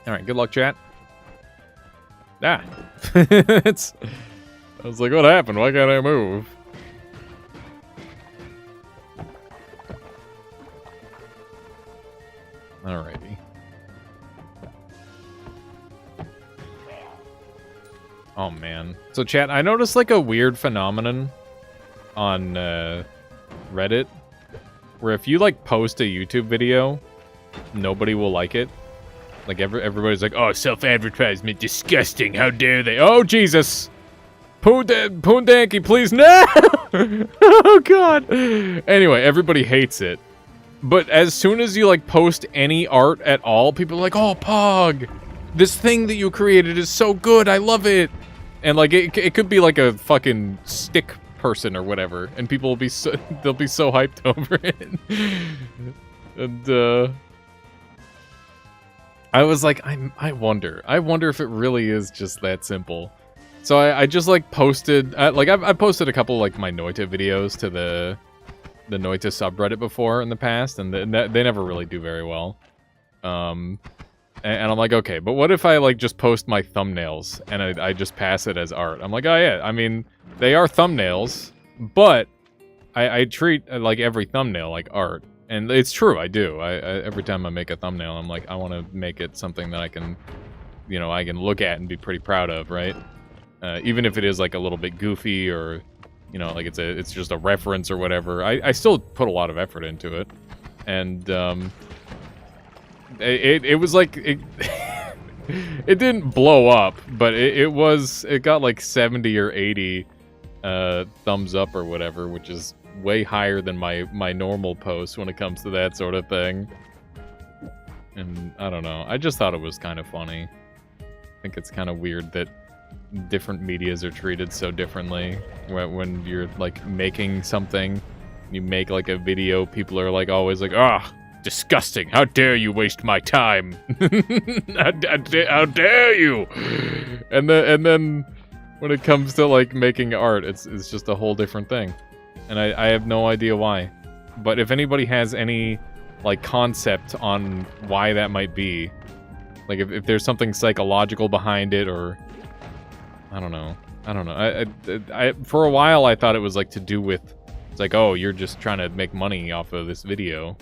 Alright, good luck, chat. Ah! I was like, what happened? Why can't I move? Alrighty. Oh, man. So, chat, I noticed, like, a weird phenomenon on Reddit, where if you, like, post a YouTube video, nobody will like it. Like, everybody's like, oh, self-advertisement, disgusting, how dare they? Oh, Jesus! Poondanky, please, no! Oh, God! Anyway, everybody hates it. But as soon as you, like, post any art at all, people are like, oh, Pog! This thing that you created is so good, I love it! And, like, it could be, like, a fucking stick person or whatever, and people will be they'll be so hyped over it. And, I was like, I wonder if it really is just that simple. So I just, like, posted, like, I've posted a couple, like, my Noita videos to the Noita subreddit before in the past, and they never really do very well. And I'm like, okay, but what if I, like, just post my thumbnails, and I just pass it as art? I'm like, oh yeah, I mean, they are thumbnails, but I treat, like, every thumbnail like art. And it's true, I do. I every time I make a thumbnail, I'm like, I want to make it something that I can, you know, I can look at and be pretty proud of, right? Even if it is, like, a little bit goofy, or, you know, like, it's just a reference or whatever. I still put a lot of effort into it. And, it was like, it didn't blow up, but it got, like, 70 or 80 thumbs up or whatever, which is way higher than my normal posts when it comes to that sort of thing. And I don't know, I just thought it was kind of funny. I think it's kind of weird that different medias are treated so differently. When you're, like, making something, you make, like, a video, people are, like, always like, ah, disgusting, how dare you waste my time. How dare you. And then when it comes to like making art, it's just a whole different thing. And I have no idea why. But if anybody has any like concept on why that might be, like if there's something psychological behind it, or I don't know. I for a while I thought it was like to do with, it's like, oh, you're just trying to make money off of this video.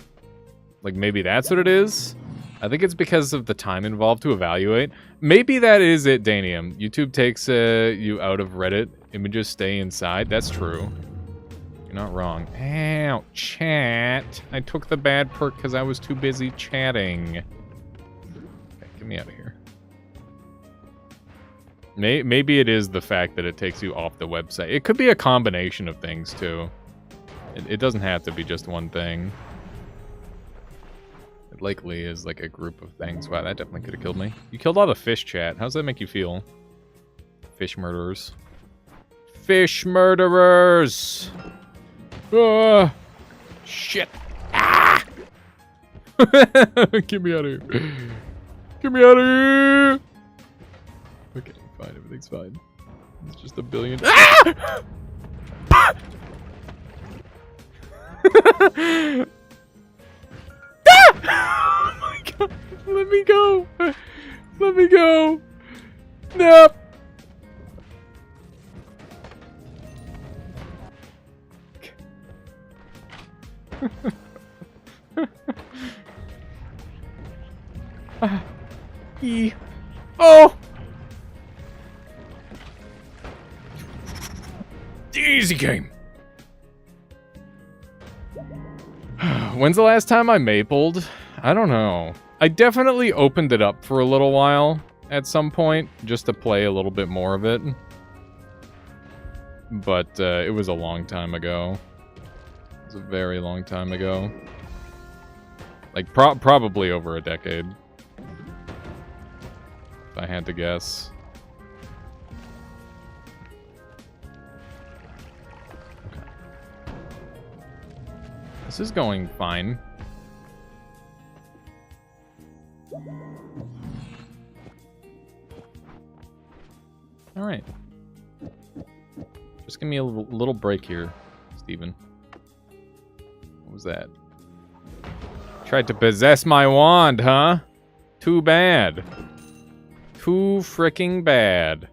Like maybe that's what it is. I think it's because of the time involved to evaluate. Maybe that is it, Danium. YouTube takes you out of Reddit. Images stay inside. That's true. You're not wrong. Ow, chat. I took the bad perk because I was too busy chatting. Okay, get me out of here. Maybe it is the fact that it takes you off the website. It could be a combination of things, too. It doesn't have to be just one thing. It likely is like a group of things. Wow, that definitely could have killed me. You killed all the fish, chat. How does that make you feel? Fish murderers. Fish murderers! Shit! Ah! Get me out of here. Get me out of here! Okay, fine. Everything's fine. It's just a billion. Ah! Oh my god! Let me go! Let me go! No! Oh! Easy game. When's the last time I mapled? I don't know. I definitely opened it up for a little while at some point, just to play a little bit more of it. But it was a long time ago. It was a very long time ago. Like, probably over a decade. If I had to guess. Okay. This is going fine. Alright. Just give me a little break here, Steven. What was that? Tried to possess my wand, huh? Too bad. Too fricking bad.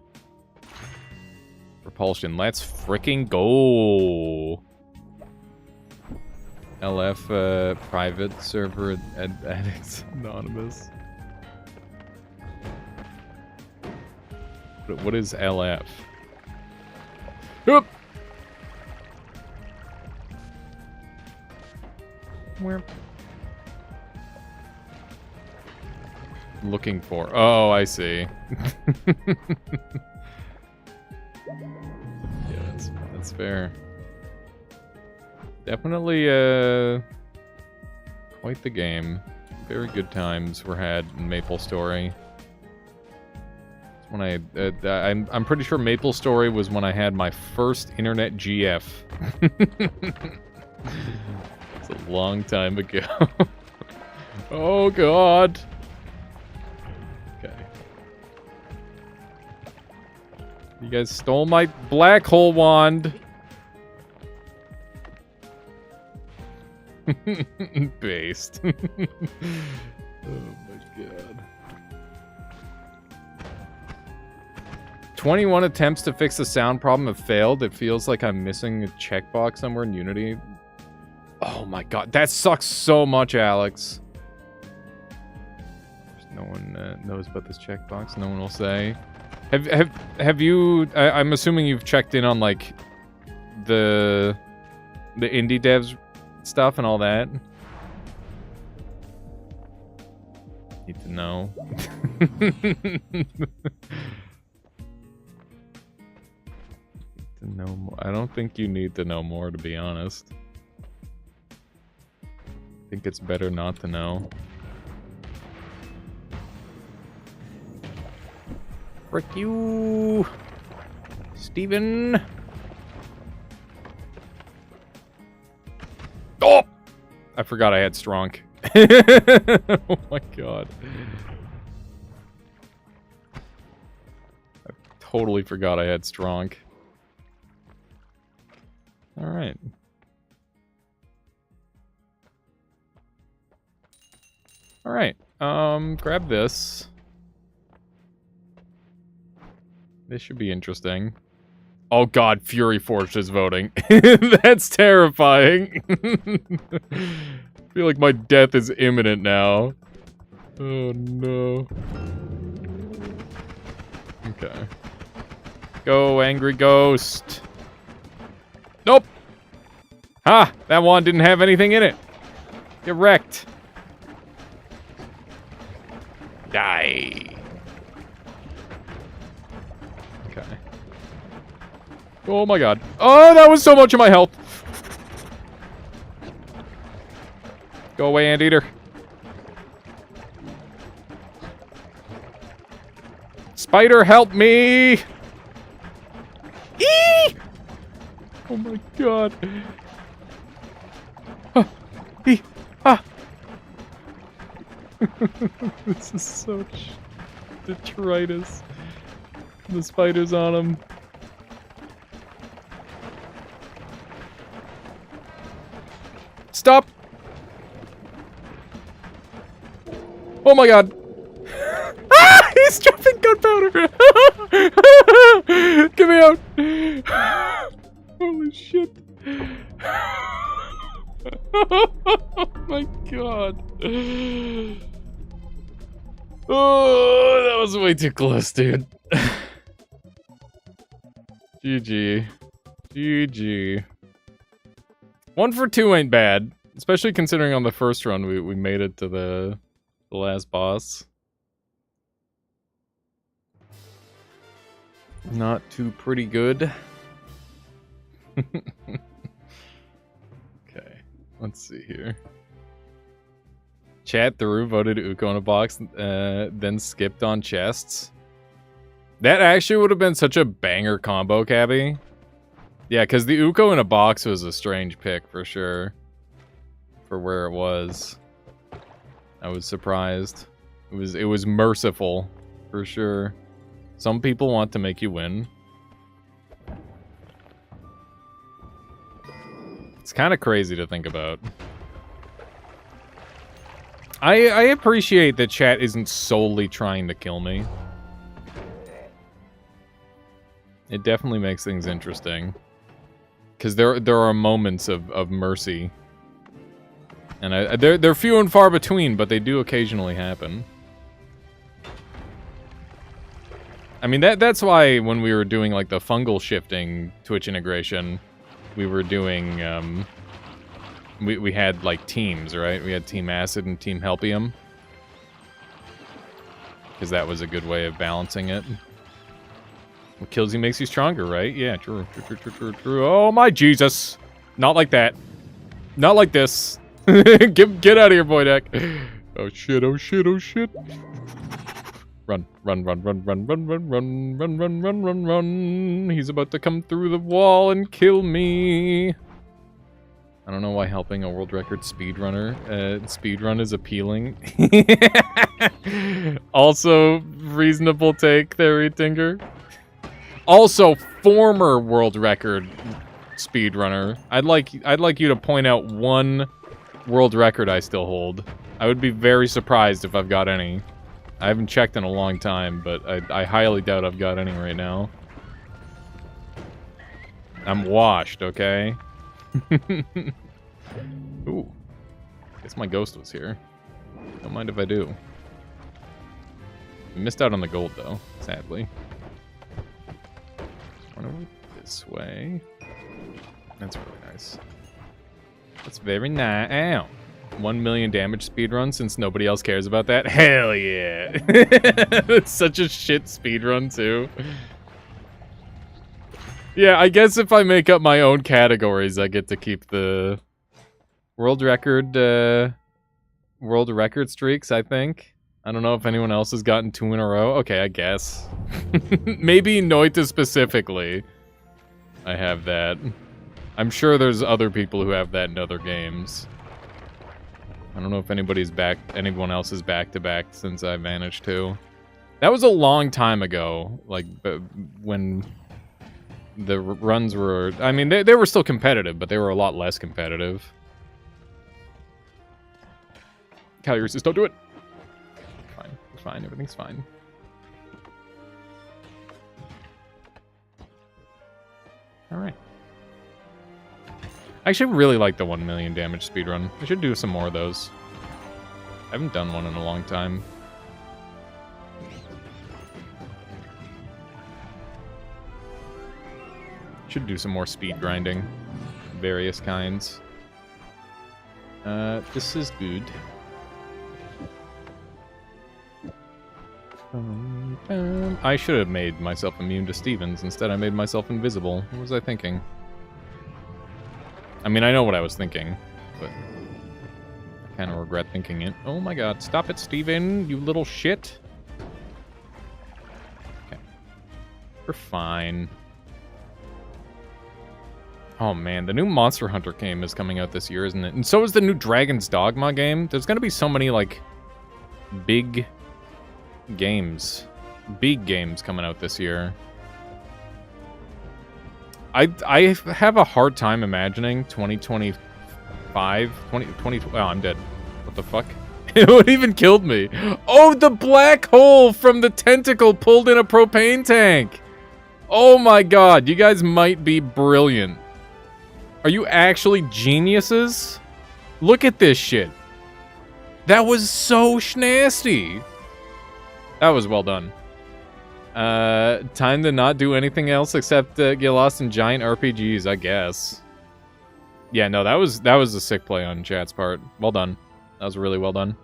Propulsion, let's fricking go. LF, private server addicts anonymous. What is LF? Oop! Where? Looking for. Oh, I see. Yeah, that's fair. Definitely, quite the game. Very good times were had in MapleStory. When I'm pretty sure MapleStory was when I had my first internet GF. It's a long time ago. Oh god. Okay. You guys stole my black hole wand. Based. Oh my god. 21 attempts to fix the sound problem have failed. It feels like I'm missing a checkbox somewhere in Unity. Oh my god, that sucks so much, Alex. No one knows about this checkbox. No one will say. Have you? I'm assuming you've checked in on like the indie devs stuff and all that. Need to know. To know more. I don't think you need to know more, to be honest. I think it's better not to know. Frick you, Steven. Oh! I forgot I had strong. Oh my god. I totally forgot I had Stronk. Alright. Alright, grab this. This should be interesting. Oh god, Fury Forged is voting. That's terrifying. I feel like my death is imminent now. Oh no. Okay. Go, angry ghost. Nope! Ha! That one didn't have anything in it. Get wrecked. Die. Okay. Oh my god. Oh, that was so much of my health. Go away, Anteater. Spider, help me! Eee! Oh my god. Ah, ee, ah. This is such detritus. The spider's on him. Stop! Oh my god. Ah! He's dropping gunpowder! Get me out! Holy shit. Oh my god. Oh, that was way too close, dude. GG. GG. 1 for 2 ain't bad. Especially considering on the first run we made it to the last boss. Not too pretty good. Okay, let's see here. Chat through, voted Uko in a box, then skipped on chests. That actually would have been such a banger combo, Cabby. Yeah, because the Uko in a box was a strange pick for sure. For where it was. I was surprised. It was merciful, for sure. Some people want to make you win. It's kind of crazy to think about. I appreciate that chat isn't solely trying to kill me. It definitely makes things interesting. Because there are moments of mercy. And they're few and far between, but they do occasionally happen. I mean, that's why when we were doing, like, the fungal shifting Twitch integration, we were doing, we had, like, teams, right? We had Team Acid and Team Helpium. Because that was a good way of balancing it. What kills you makes you stronger, right? Yeah, true. Oh, my Jesus! Not like that. Not like this. Get out of here, boy deck. Oh, shit, oh, shit, oh, shit. Run. He's about to come through the wall and kill me. I don't know why helping a world record speedrunner speedrun is appealing. Also, reasonable take there, Tinker. Also, former world record speedrunner. I'd like you to point out one world record I still hold. I would be very surprised if I've got any. I haven't checked in a long time, but I highly doubt I've got any right now. I'm washed, okay? Ooh. Guess my ghost was here. Don't mind if I do. Missed out on the gold, though, sadly. Run over this way. That's really nice. That's very nice. Ow. 1 million damage speedrun since nobody else cares about that? Hell yeah! It's such a shit speedrun, too. Yeah, I guess if I make up my own categories, I get to keep the world record streaks, I think. I don't know if anyone else has gotten 2 in a row. Okay, I guess. Maybe Noita specifically. I have that. I'm sure there's other people who have that in other games. I don't know if anyone else is back to back since I managed to. That was a long time ago, like, when the runs were... I mean, they were still competitive, but they were a lot less competitive. Callie says, don't do it! Fine, it's fine, everything's fine. Alright. I actually really like the 1 million damage speedrun. I should do some more of those. I haven't done one in a long time. Should do some more speed grinding. Various kinds. This is good. I should have made myself immune to Stevens. Instead, I made myself invisible. What was I thinking? I mean, I know what I was thinking, but I kind of regret thinking it. Oh my god, stop it, Steven, you little shit. Okay. We're fine. Oh man, the new Monster Hunter game is coming out this year, isn't it? And so is the new Dragon's Dogma game. There's gonna be so many, like, big games. Big games coming out this year. I have a hard time imagining 2025... oh, I'm dead. What the fuck? It even killed me. Oh, the black hole from the tentacle pulled in a propane tank! Oh my god, you guys might be brilliant. Are you actually geniuses? Look at this shit. That was so schnasty. That was well done. Time to not do anything else except get lost in giant RPGs, I guess. Yeah, no, that was a sick play on chat's part. Well done. That was really well done.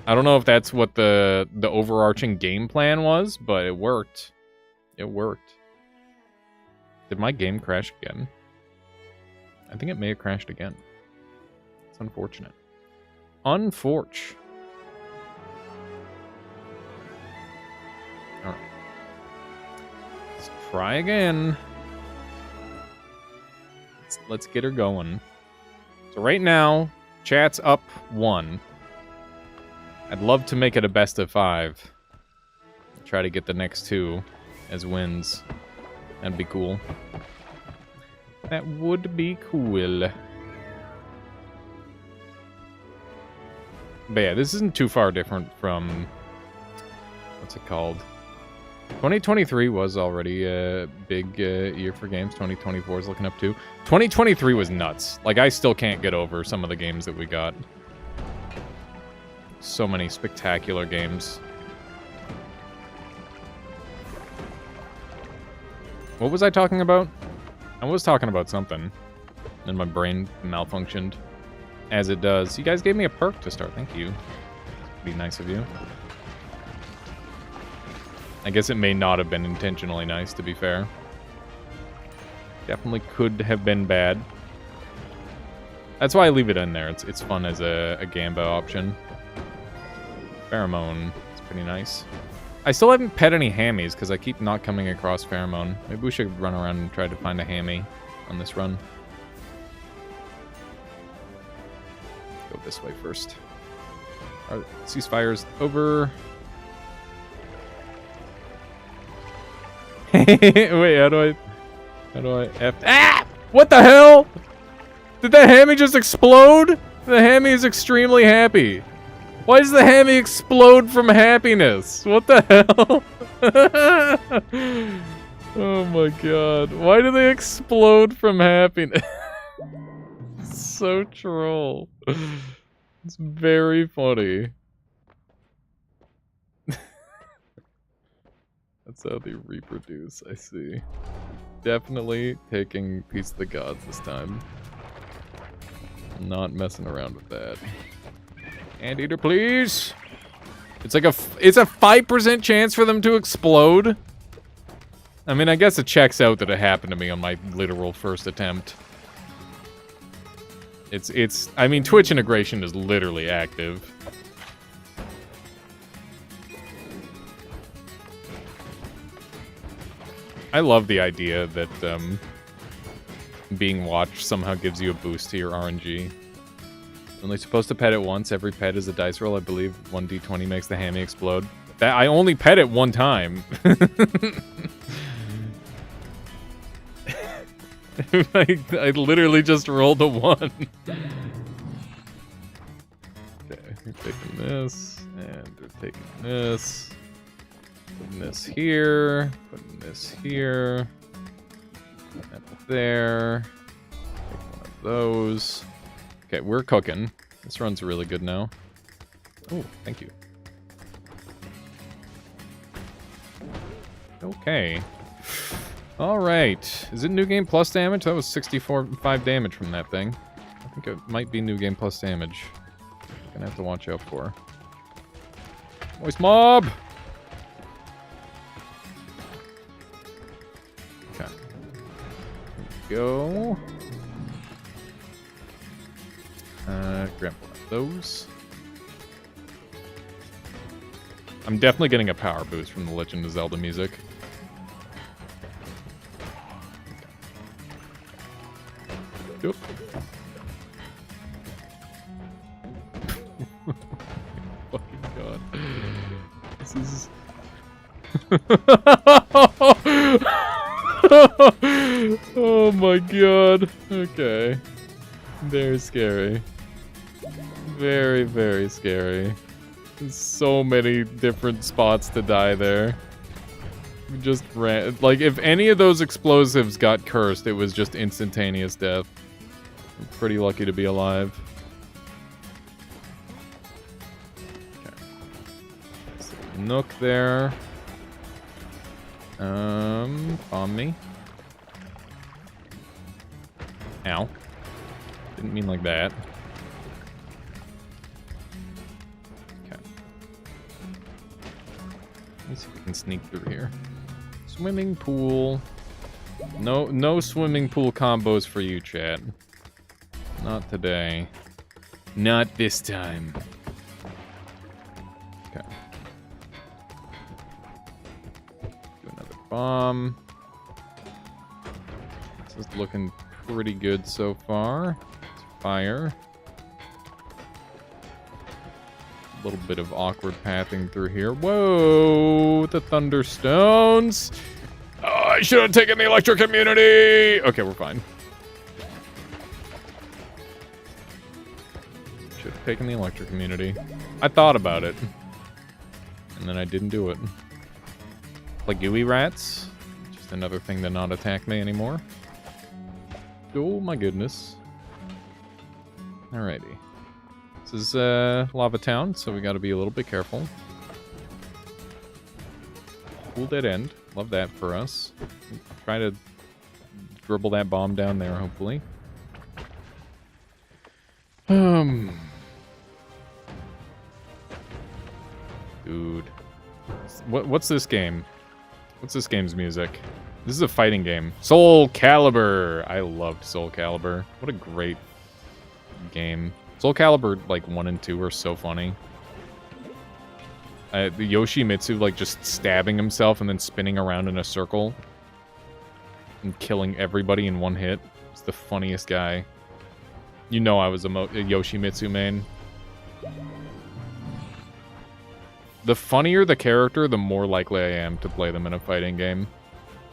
I don't know if that's what the overarching game plan was, but it worked. It worked. Did my game crash again? I think it may have crashed again. It's unfortunate. Unfortunate. Alright. Let's try again. Let's get her going. So right now, chat's up 1. I'd love to make it a best of 5. Try to get the next 2 as wins. That'd be cool. That would be cool. But yeah, this isn't too far different from... what's it called? 2023 was already a big year for games. 2024 is looking up too. 2023 was nuts. Like, I still can't get over some of the games that we got. So many spectacular games. What was I talking about? I was talking about something. And my brain malfunctioned. As it does. You guys gave me a perk to start. Thank you. Pretty nice of you. I guess it may not have been intentionally nice, to be fair. Definitely could have been bad. That's why I leave it in there. It's fun as a gamba option. Pheromone. It's pretty nice. I still haven't pet any hammies because I keep not coming across Pheromone. Maybe we should run around and try to find a hammy on this run. Go this way first. Our ceasefire's over. Wait, how do I Ah! What the hell? Did that hammy just explode? The hammy is extremely happy. Why does the hammy explode from happiness? What the hell? Oh my god. Why do they explode from happiness? So troll. It's very funny. That's how they reproduce, I see. Definitely taking Piece of the Gods this time. Not messing around with that. Anteater, please! It's like it's a 5% chance for them to explode? I mean, I guess it checks out that it happened to me on my literal first attempt. I mean, Twitch integration is literally active. I love the idea that being watched somehow gives you a boost to your RNG. Only supposed to pet it once. Every pet is a dice roll. I believe 1d20 makes the hammy explode. That I only pet it one time. I literally just rolled a 1. Okay, we're taking this, and we're taking this. Putting this here. Putting this here. Putting that there. Take one of those. Okay, we're cooking. This run's really good now. Oh, thank you. Okay. Alright. Is it New Game Plus damage? That was 5 damage from that thing. I think it might be New Game Plus damage. Gonna have to watch out for. Moist mob! Okay. Here we go. Grab one of those. I'm definitely getting a power boost from the Legend of Zelda music. Okay. Oop. Fucking god. This is... Oh my god. Okay. Very scary. Very, very scary. There's so many different spots to die there. We just ran... Like, if any of those explosives got cursed, it was just instantaneous death. I'm pretty lucky to be alive. Okay. So, Nook there. Bomb me. Ow. Didn't mean like that. Okay. Let me see if we can sneak through here. Swimming pool. No swimming pool combos for you, chat. Not today. Not this time. Okay. Do another bomb. This is looking pretty good so far. Fire. A little bit of awkward pathing through here. Whoa! The thunderstones! Oh, I should have taken the electric immunity! Okay, we're fine. Should have taken the electric immunity. I thought about it. And then I didn't do it. Plagooey rats. Just another thing to not attack me anymore. Oh my goodness. Alrighty. This is Lava Town, so we gotta be a little bit careful. Cool dead end. Love that for us. Try to dribble that bomb down there, hopefully. Dude. What's this game? What's this game's music? This is a fighting game. Soul Calibur! I loved Soul Calibur. What a great game. Soul Calibur, like, 1 and 2 are so funny. The Yoshimitsu, like, just stabbing himself and then spinning around in a circle. And killing everybody in one hit. It's the funniest guy. You know I was a Yoshimitsu main. The funnier the character, the more likely I am to play them in a fighting game.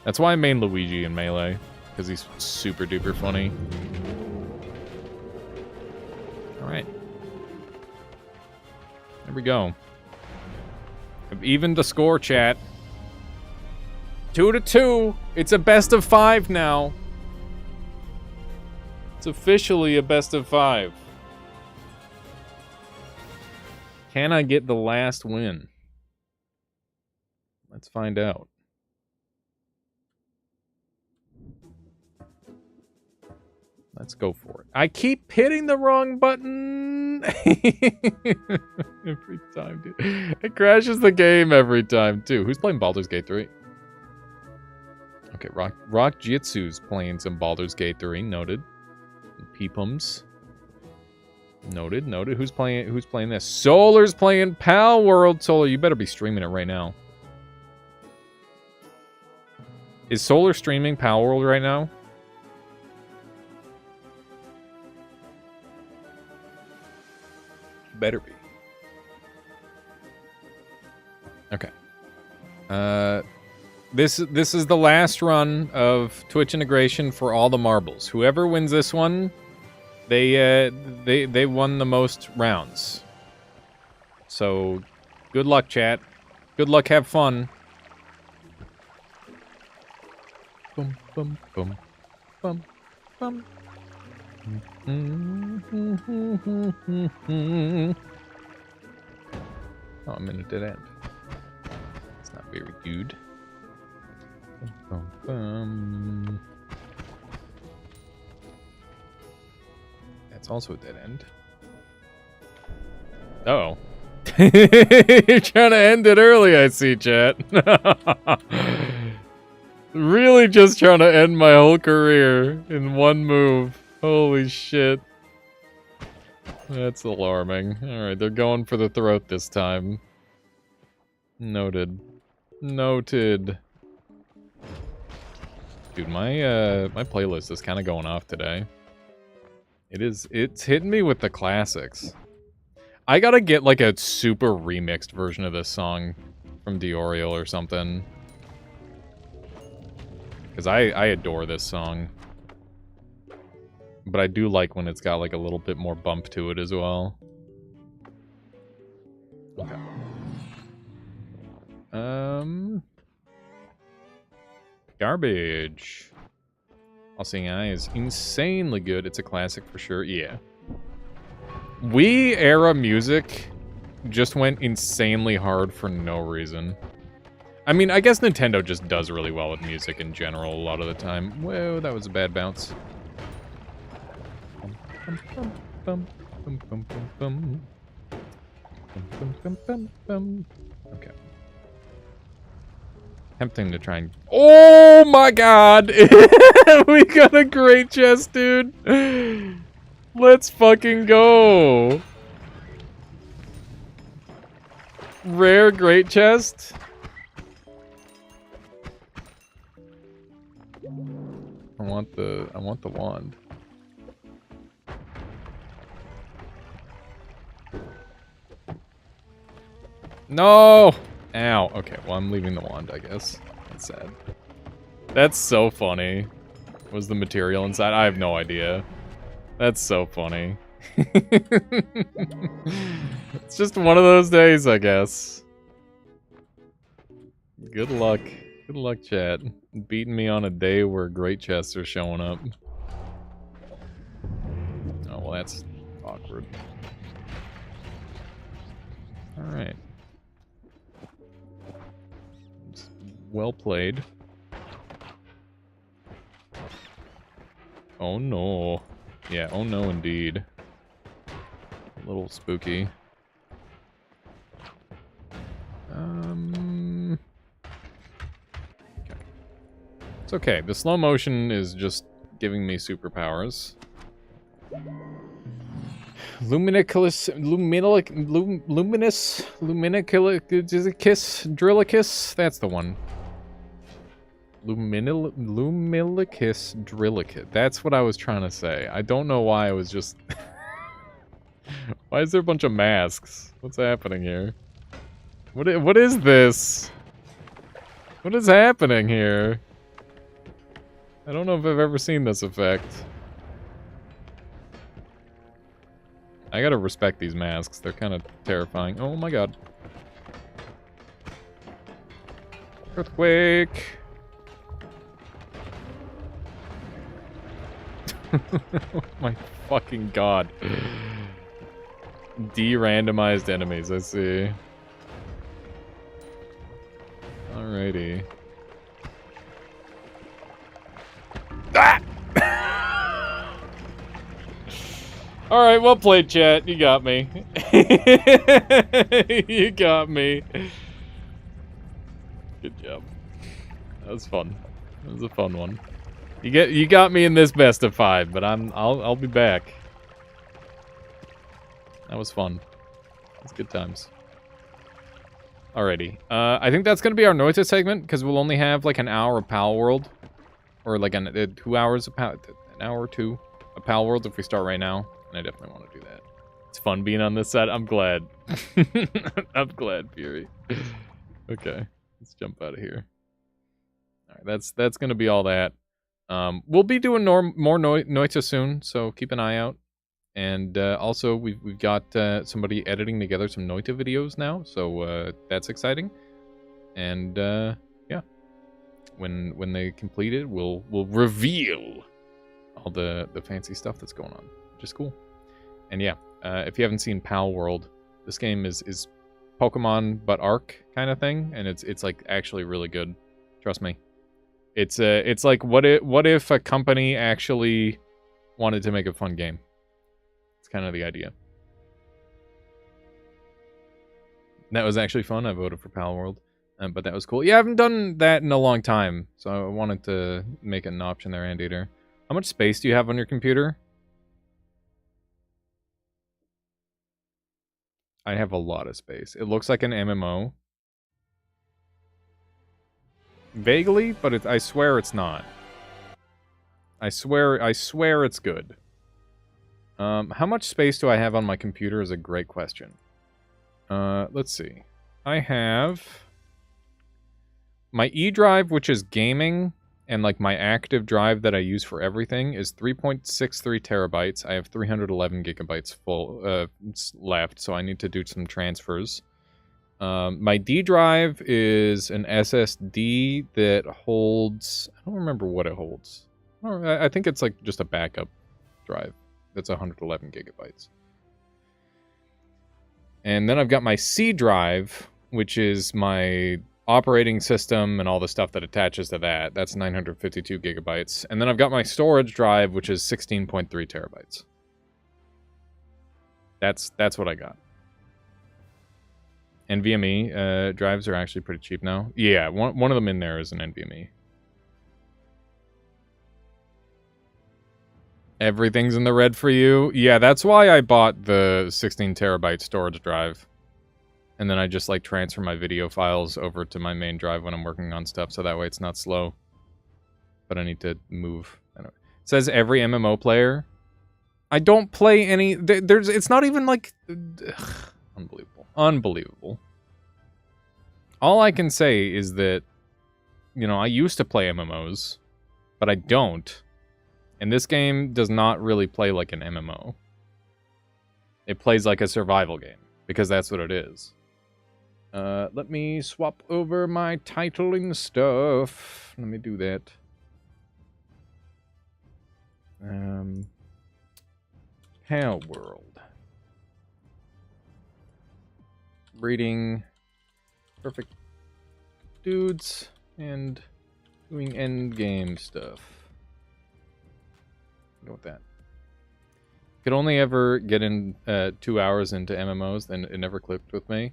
That's why I main Luigi in Melee. Because he's super duper funny. Alright. There we go. I've evened the score, chat. 2-2. It's a best of 5 now. It's officially a best of 5. Can I get the last win? Let's find out. Let's go for it. I keep hitting the wrong button every time, dude. It crashes the game every time, too. Who's playing Baldur's Gate 3? Okay, Rock Jitsu's playing some Baldur's Gate 3. Noted. Peepums. Noted. Who's playing this? Solar's playing Palworld. Solar, you better be streaming it right now. Is Solar streaming Palworld right now? better be. Okay. This is the last run of Twitch integration for all the marbles. Whoever wins this one, they won the most rounds. So, good luck, chat. Good luck, have fun. Bum bum bum bum bum. Oh, I'm in a dead end. It's not very good. Bum, bum, bum. That's also a dead end. Uh-oh. You're trying to end it early, I see, chat. Really just trying to end my whole career in one move. Holy shit. That's alarming. Alright, they're going for the throat this time. Noted. Noted. Dude, my playlist is kind of going off today. It's hitting me with the classics. I gotta get like a super remixed version of this song from Dioriel or something. Because I adore this song. But I do like when it's got like a little bit more bump to it as well. Okay. Garbage. All Seeing Eye is insanely good. It's a classic for sure. Yeah. Wii era music just went insanely hard for no reason. I mean, I guess Nintendo just does really well with music in general a lot of the time. Whoa, that was a bad bounce. Okay. Tempting to try and... Oh my god! We got a great chest, dude! Let's fucking go! Rare great chest? I want the wand. No! Ow. Okay, well, I'm leaving the wand, I guess. That's sad. That's so funny. Was the material inside? I have no idea. That's so funny. It's just one of those days, I guess. Good luck. Good luck, chat. Beating me on a day where great chests are showing up. Oh, well, that's awkward. Alright. Well played. Oh no. Yeah, oh no indeed. A little spooky. Okay. It's okay. The slow motion is just giving me superpowers. Luminicus, Drillicus, that's the one. Lumilicus Drillicus. That's what I was trying to say. I don't know why I was just... Why is there a bunch of masks? What's happening here? What is this? What is happening here? I don't know if I've ever seen this effect. I gotta respect these masks. They're kind of terrifying. Oh my god. Earthquake! Oh my fucking god. De-randomized enemies, I see. Alrighty. Ah! Alright, well played, chat. You got me. You got me. Good job. That was fun. That was a fun one. You got me in this best of 5, but I'll be back. That was fun. It was good times. Alrighty. I think that's gonna be our Noita segment, because we'll only have like an hour of palworld. Or like 2 hours of an hour or two of palworld if we start right now. And I definitely want to do that. It's fun being on this side. I'm glad. I'm glad, Fury. Okay, let's jump out of here. All right, that's gonna be all that. We'll be doing more Noita soon, so keep an eye out. And also, we've got somebody editing together some Noita videos now, so that's exciting. And yeah, when they complete it, we'll reveal all the fancy stuff that's going on, which is cool. And yeah, if you haven't seen Palworld, this game is Pokemon but Arc kind of thing, and it's like actually really good. Trust me. It's like what if a company actually wanted to make a fun game? It's kind of the idea. That was actually fun. I voted for Palworld, but that was cool. Yeah, I haven't done that in a long time, so I wanted to make it an option there, Anteater. How much space do you have on your computer? I have a lot of space. It looks like an MMO. Vaguely, but I swear it's not. I swear it's good. How much space do I have on my computer is a great question. Let's see. I have my E drive, which is gaming, and like my active drive that I use for everything is 3.63 terabytes. I have 311 gigabytes full left, so I need to do some transfers. My D drive is an SSD that holds... I don't remember what it holds. I think it's like just a backup drive. That's 111 gigabytes. And then I've got my C drive, which is my operating system and all the stuff that attaches to that. That's 952 gigabytes. And then I've got my storage drive, which is 16.3 terabytes. That's what I got. NVMe drives are actually pretty cheap now. Yeah, one of them in there is an NVMe. Everything's in the red for you. Yeah, that's why I bought the 16 terabyte storage drive. And then I just like transfer my video files over to my main drive when I'm working on stuff, so that way it's not slow. But I need to move. It says every MMO player. I don't play any... It's not even like... Unbelievable. Unbelievable. All I can say is that, you know, I used to play MMOs, but I don't. And this game does not really play like an MMO. It plays like a survival game, because that's what it is. Let me swap over my titling stuff. Let me do that. Palworld. Breeding perfect dudes and doing end game stuff. Go with that. Could only ever get in 2 hours into MMOs, then it never clicked with me.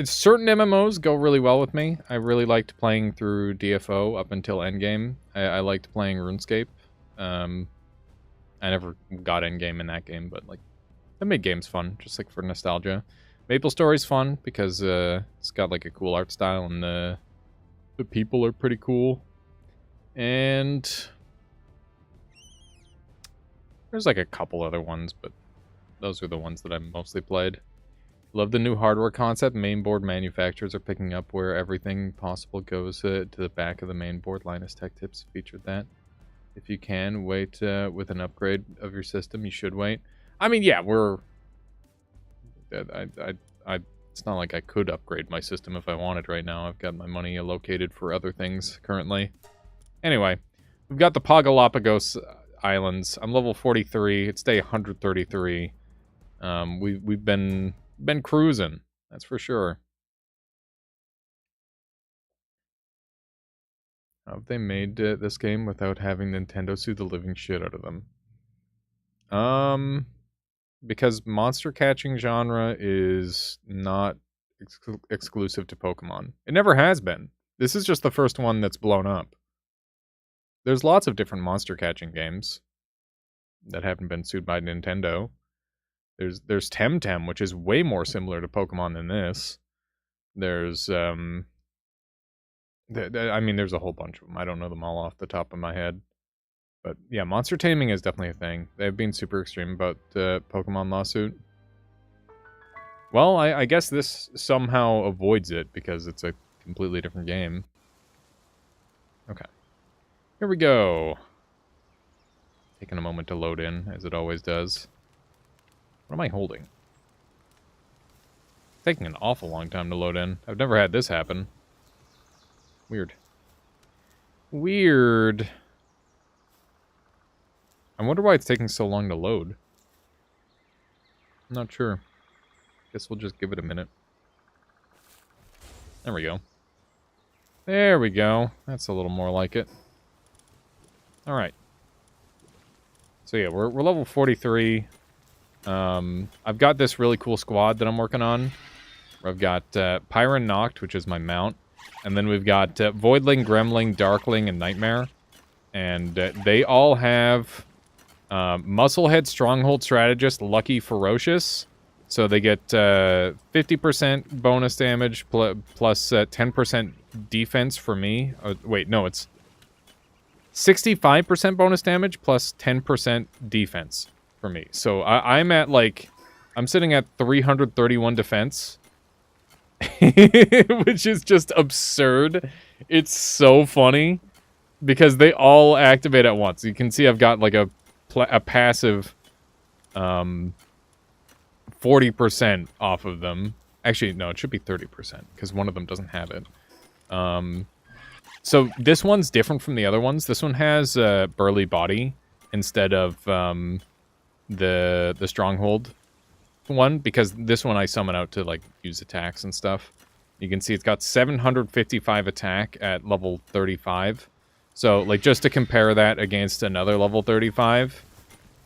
Certain MMOs go really well with me. I really liked playing through DFO up until endgame. I liked playing RuneScape. I never got endgame in that game, but like the mid game's fun, just like for nostalgia. Maple Story's fun because it's got like a cool art style and the people are pretty cool. And there's like a couple other ones, but those are the ones that I mostly played. Love the new hardware concept. Mainboard manufacturers are picking up where everything possible goes to the back of the mainboard. Linus Tech Tips featured that. If you can, wait with an upgrade of your system. You should wait. I mean, yeah, we're... it's not like I could upgrade my system if I wanted right now. I've got my money allocated for other things currently. Anyway, we've got the Pagalapagos Islands. I'm level 43. It's day 133. We've been cruising. That's for sure. How have they made this game without having Nintendo sue the living shit out of them? Because monster catching genre is not exclusive to Pokemon. It never has been. This is just the first one that's blown up. There's lots of different monster catching games that haven't been sued by Nintendo. There's Temtem, which is way more similar to Pokemon than this. There's I mean, there's a whole bunch of them. I don't know them all off the top of my head. But yeah, monster taming is definitely a thing. They've been super extreme about the Pokemon lawsuit. Well, I guess this somehow avoids it because it's a completely different game. Okay. Here we go. Taking a moment to load in, as it always does. What am I holding? It's taking an awful long time to load in. I've never had this happen. Weird. Weird. I wonder why it's taking so long to load. I'm not sure. Guess we'll just give it a minute. There we go. There we go. That's a little more like it. Alright. So yeah, we're level 43. I've got this really cool squad that I'm working on. I've got Pyron Noct, which is my mount. And then we've got Voidling, Gremling, Darkling, and Nightmare. And they all have Musclehead, Stronghold Strategist, Lucky, Ferocious. So they get 50% bonus damage plus 10% defense for me. Wait, no, it's 65% bonus damage plus 10% defense for me. So I'm at like, I'm sitting at 331 defense, which is just absurd. It's so funny because they all activate at once. You can see I've got like a passive 40% off of them. Actually, no, it should be 30% because one of them doesn't have it. So this one's different from the other ones. This one has Burly Body instead of the Stronghold one, because this one I summon out to like use attacks and stuff. You can see it's got 755 attack at level 35. So like just to compare that against another level 35.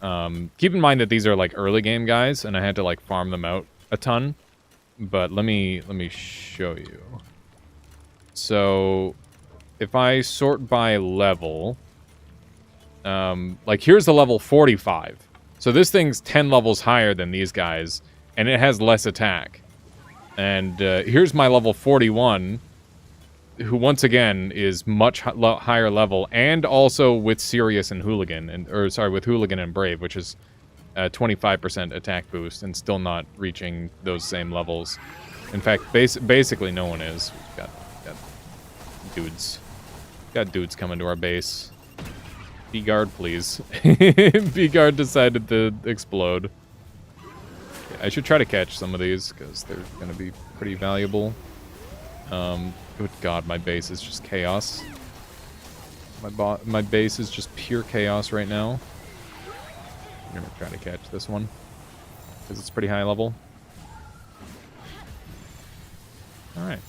Keep in mind that these are like early game guys, and I had to like farm them out a ton. But let me show you. So if I sort by level, like here's the level 45. So this thing's 10 levels higher than these guys, and it has less attack. And here's my level 41, who once again is much higher level, and also with Sirius and Hooligan, with Hooligan and Brave, which is 25% attack boost, and still not reaching those same levels. In fact, basically no one is. We've got dudes. Got dudes coming to our base. B-Guard, please. B-Guard decided to explode. Yeah, I should try to catch some of these, because they're going to be pretty valuable. Good God, my base is just chaos. My base is just pure chaos right now. I'm going to try to catch this one, because it's pretty high level. Alright.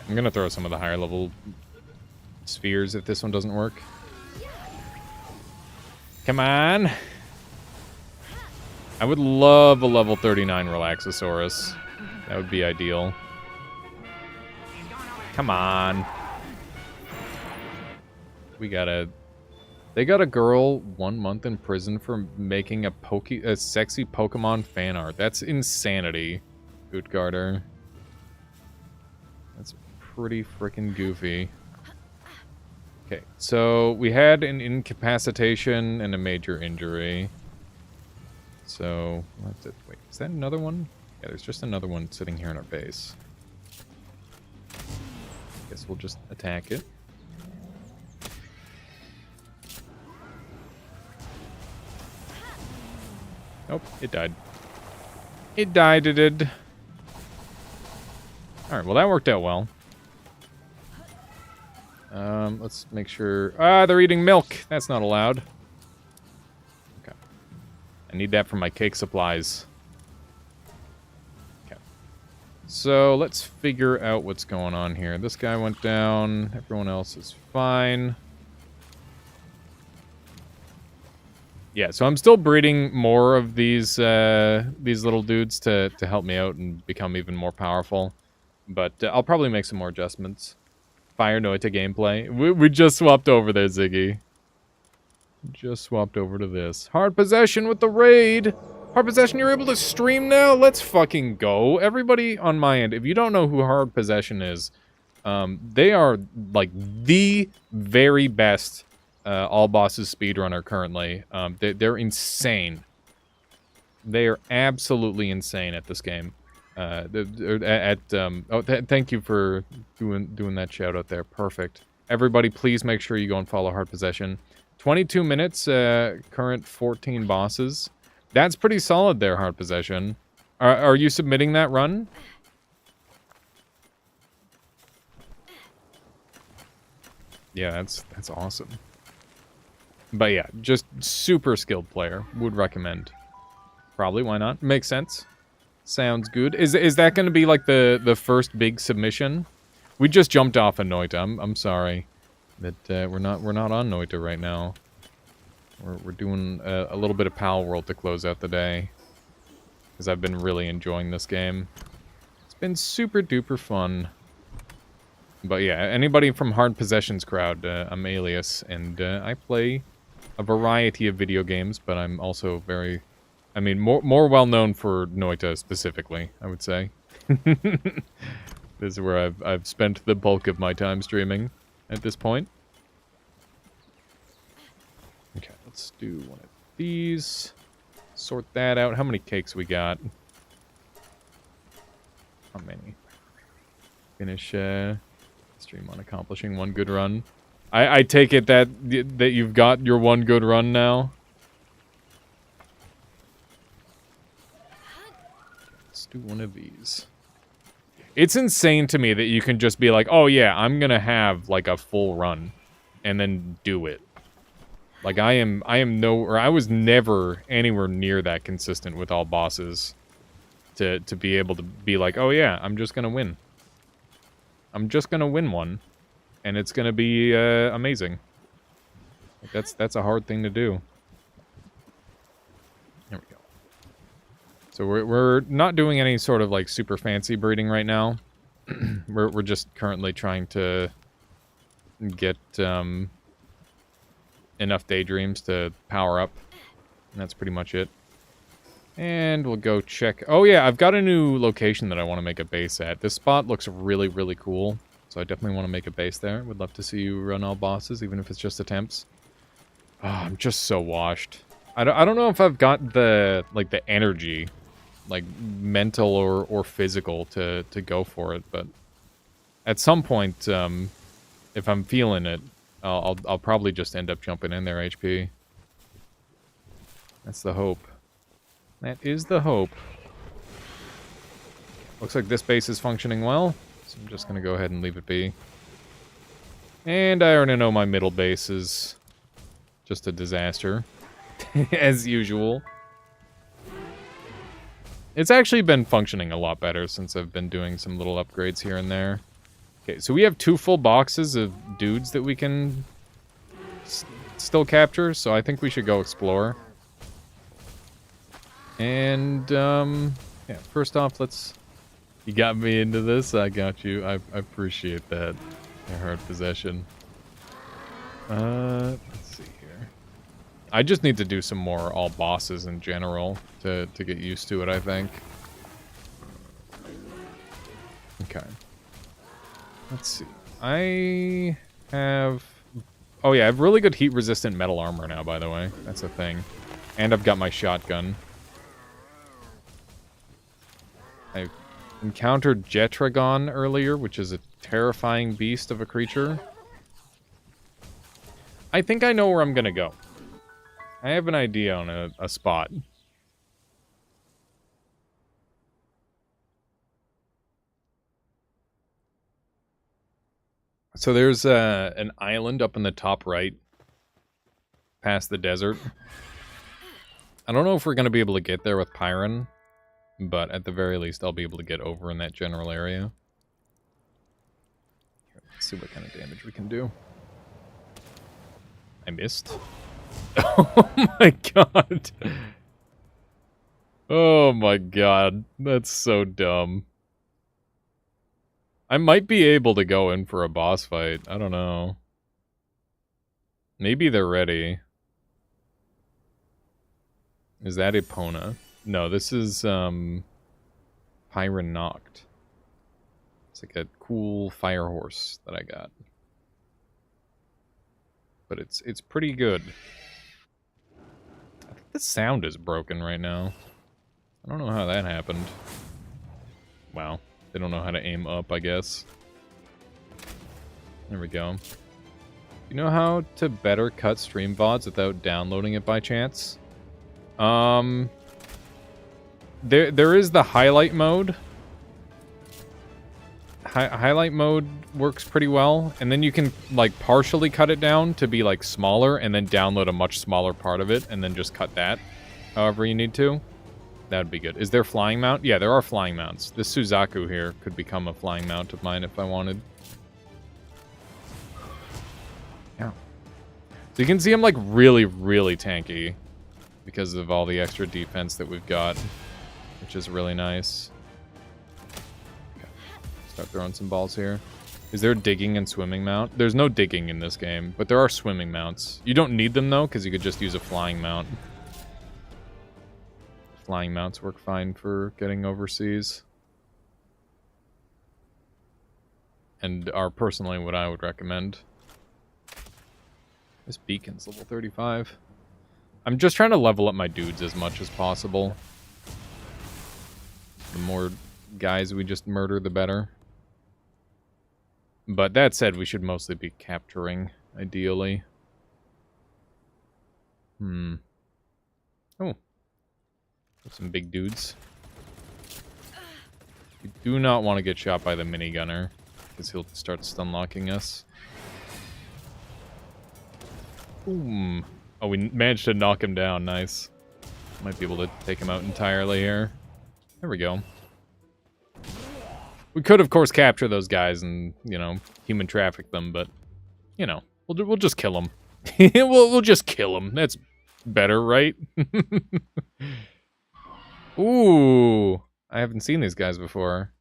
I'm going to throw some of the higher level spheres if this one doesn't work. Come on! I would love a level 39 Relaxosaurus. That would be ideal. Come on. They got a girl 1 month in prison for making a sexy Pokemon fan art. That's insanity, Utgarder. That's pretty freaking goofy. Okay, so we had an incapacitation and a major injury. So, wait, is that another one? Yeah, there's just another one sitting here in our base. Guess we'll just attack it. Nope, it died. It died, it did. Alright, well that worked out well. Let's make sure... Ah, they're eating milk! That's not allowed. Okay. I need that for my cake supplies. Okay. So, let's figure out what's going on here. This guy went down. Everyone else is fine. Yeah, so I'm still breeding more of these little dudes to help me out and become even more powerful. But I'll probably make some more adjustments. Fire Noita gameplay. We just swapped over there, Ziggy. Just swapped over to this. Hard Possession with the raid! Hard Possession, you're able to stream now? Let's fucking go. Everybody on my end, if you don't know who Hard Possession is, they are, like, the very best all bosses speedrunner currently. They're insane. They are absolutely insane at this game. Thank you for doing that shout out there. Perfect. Everybody, please make sure you go and follow Hard Possession. 22 minutes, current 14 bosses. That's pretty solid there, Hard Possession. Are you submitting that run? Yeah, that's awesome. But yeah, just super skilled player. Would recommend. Probably, why not? Makes sense. Sounds good. Is that going to be like the first big submission? We just jumped off of Noita. I'm sorry that we're not on Noita right now. We're doing a little bit of palworld to close out the day, because I've been really enjoying this game. It's been super duper fun. But yeah, anybody from Hard Possessions crowd, I'm Alias, and I play a variety of video games, but I'm also very, I mean, more well known for Noita specifically, I would say. This is where I've spent the bulk of my time streaming at this point. Okay, let's do one of these. Sort that out. How many cakes we got? How many? Finish stream on accomplishing one good run. I take it that you've got your one good run now. Let's do one of these. It's insane to me that you can just be like, oh yeah, I'm gonna have like a full run, and then do it. Like I was never anywhere near that consistent with all bosses to be able to be like, oh yeah, I'm just gonna win. I'm just gonna win one, and it's gonna be amazing. Like that's a hard thing to do. There we go. So we're not doing any sort of like super fancy breeding right now. we're just currently trying to get enough daydreams to power up, and that's pretty much it. And we'll go check. Oh yeah, I've got a new location that I want to make a base at. This spot looks really, really cool. So I definitely want to make a base there. Would love to see you run all bosses, even if it's just attempts. Oh, I'm just so washed. I don't know if I've got the energy, like mental or physical to go for it, but at some point, if I'm feeling it, I'll probably just end up jumping in there HP. That's the hope. That is the hope. Looks like this base is functioning well, so I'm just going to go ahead and leave it be. And I already know my middle base is just a disaster, as usual. It's actually been functioning a lot better since I've been doing some little upgrades here and there. Okay, so we have 2 full boxes of dudes that we can still capture, so I think we should go explore. And, yeah, first off, you got me into this, I got you. I appreciate that. Hard Possession. Let's see here. I just need to do some more all bosses in general to get used to it, I think. Okay. Let's see. I have... Oh yeah, I have really good heat-resistant metal armor now, by the way. That's a thing. And I've got my shotgun. I encountered Jetragon earlier, which is a terrifying beast of a creature. I think I know where I'm gonna go. I have an idea on a spot. So there's an island up in the top right, past the desert. I don't know if we're gonna be able to get there with Pyron, but at the very least, I'll be able to get over in that general area. Let's see what kind of damage we can do. I missed. Oh my god. Oh my god. That's so dumb. I might be able to go in for a boss fight. I don't know. Maybe they're ready. Is that Epona? No, this is, Pyron Noct. It's like a cool fire horse that I got. But it's pretty good. I think the sound is broken right now. I don't know how that happened. Wow. They don't know how to aim up, I guess. There we go. You know how to better cut stream VODs without downloading it by chance? There is the highlight mode. Highlight mode works pretty well, and then you can like partially cut it down to be like smaller, and then download a much smaller part of it, and then just cut that however you need to. That would be good. Is there flying mount? Yeah, there are flying mounts. This Suzaku here could become a flying mount of mine if I wanted. Yeah. So you can see I'm like really, really tanky because of all the extra defense that we've got, which is really nice. Okay. Start throwing some balls here. Is there digging and swimming mount? There's no digging in this game, but there are swimming mounts. You don't need them though, because you could just use a flying mount. Flying mounts work fine for getting overseas. And are personally what I would recommend. This beacon's level 35. I'm just trying to level up my dudes as much as possible. The more guys we just murder, the better. But that said, we should mostly be capturing, ideally. Oh. Some big dudes. We do not want to get shot by the minigunner, because he'll start stun-locking us. Boom. Oh, we managed to knock him down. Nice. Might be able to take him out entirely here. There we go. We could, of course, capture those guys and, you know, human traffic them, but, you know, we'll just kill them. we'll just kill them. That's better, right? Ooh, I haven't seen these guys before.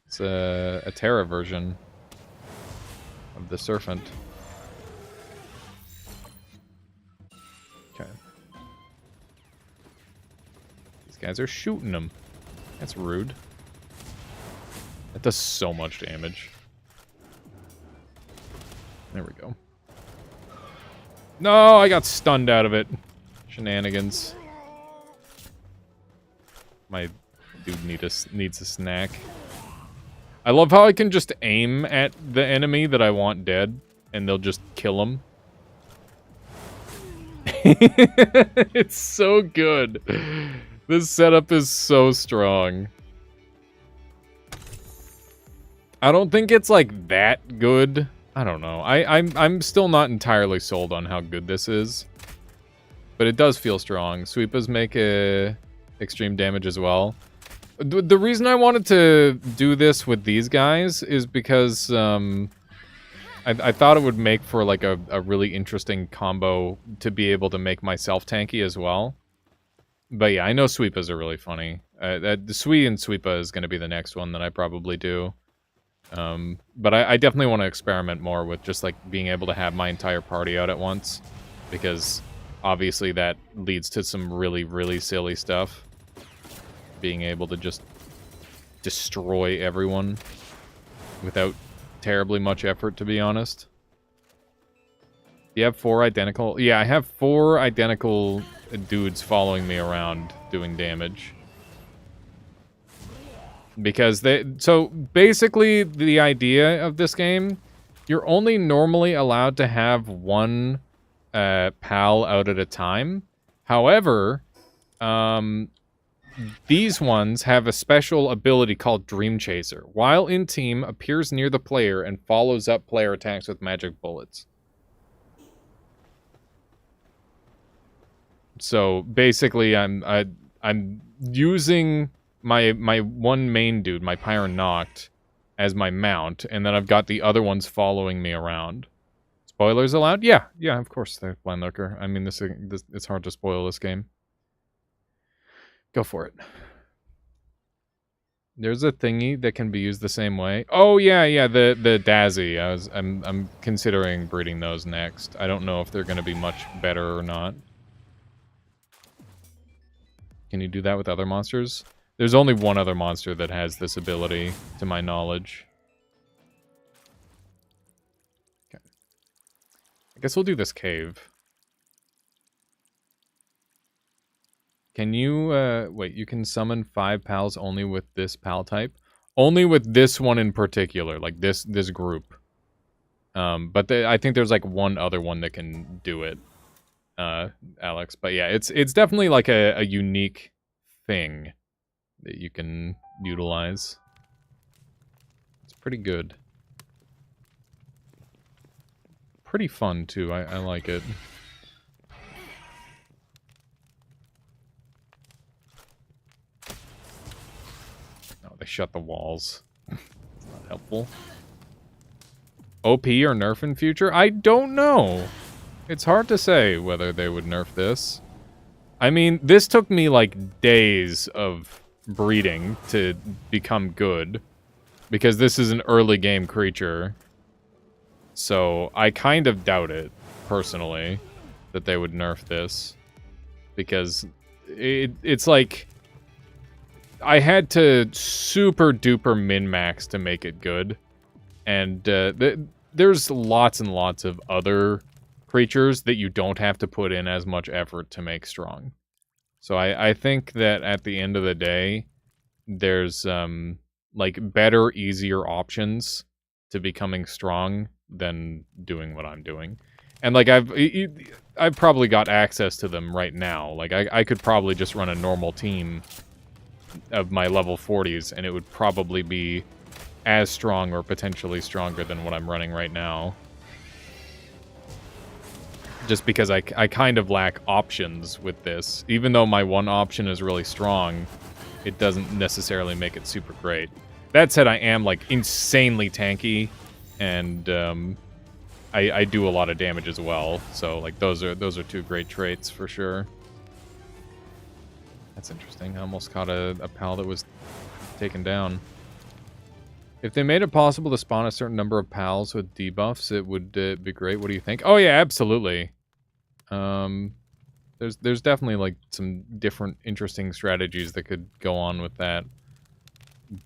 It's a Terra version of the Serpent. Okay. These guys are shooting them. That's rude. That does so much damage. There we go. No, I got stunned out of it. Shenanigans. My dude needs a snack. I love how I can just aim at the enemy that I want dead, and they'll just kill him. It's so good. This setup is so strong. I don't think it's like that good. I don't know. I'm still not entirely sold on how good this is, but it does feel strong. Sweepas make extreme damage as well. The reason I wanted to do this with these guys is because I thought it would make for like a really interesting combo to be able to make myself tanky as well. But yeah, I know Sweepas are really funny. The Sui and Sweepa is going to be the next one that I probably do. But I definitely want to experiment more with just like being able to have my entire party out at once, because obviously that leads to some really, really silly stuff. Being able to just destroy everyone without terribly much effort, to be honest. You have 4 identical... Yeah, I have 4 identical dudes following me around doing damage. Because they... So, basically, the idea of this game, you're only normally allowed to have 1 pal out at a time. However, these ones have a special ability called Dream Chaser. While in team, appears near the player and follows up player attacks with magic bullets. So basically, I'm using my one main dude, my Pyron Noct, as my mount, and then I've got the other ones following me around. Spoilers allowed? Yeah, of course they're Blind Lurker. I mean, this it's hard to spoil this game. Go for it. There's a thingy that can be used the same way. Oh yeah, the Dazzy. I'm considering breeding those next. I don't know if they're going to be much better or not. Can you do that with other monsters? There's only one other monster that has this ability, to my knowledge. Okay. I guess we'll do this cave. Can you, wait, you can summon 5 pals only with this pal type? Only with this one in particular, like this group. But I think there's like one other one that can do it, Alex. But yeah, it's definitely like a unique thing that you can utilize. It's pretty good. Pretty fun, too. I like it. Oh, they shut the walls. It's not helpful. OP or nerf in future? I don't know. It's hard to say whether they would nerf this. I mean, this took me like days of breeding to become good. Because this is an early game creature. So I kind of doubt it, personally, that they would nerf this. Because it's like... I had to super duper min-max to make it good. And there's lots and lots of other creatures that you don't have to put in as much effort to make strong. So I think that at the end of the day, there's like better, easier options to becoming strong than doing what I'm doing. And like I've probably got access to them right now. Like I could probably just run a normal team of my level 40s and it would probably be as strong or potentially stronger than what I'm running right now. Just because I kind of lack options with this. Even though my one option is really strong, it doesn't necessarily make it super great. That said, I am like insanely tanky, and I do a lot of damage as well. So like those are two great traits for sure. That's interesting. I almost caught a pal that was taken down. If they made it possible to spawn a certain number of pals with debuffs, it would be great. What do you think? Oh yeah, absolutely. There's definitely like some different interesting strategies that could go on with that.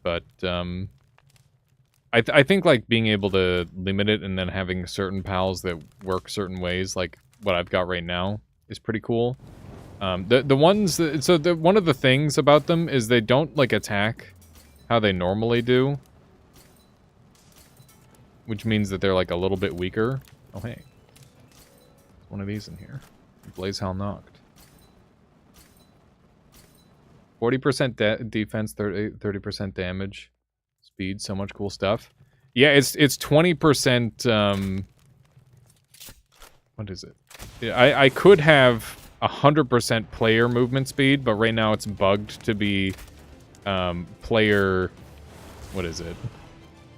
But I think like being able to limit it and then having certain pals that work certain ways, like what I've got right now, is pretty cool. The ones that, so one of the things about them is they don't like attack how they normally do. Which means that they're like a little bit weaker. Oh, hey. There's one of these in here. Blaze Hell knocked. 40% defense, 30% damage. Speed, so much cool stuff. Yeah, it's 20%, what is it? Yeah, I could have 100% player movement speed, but right now it's bugged to be, player... What is it?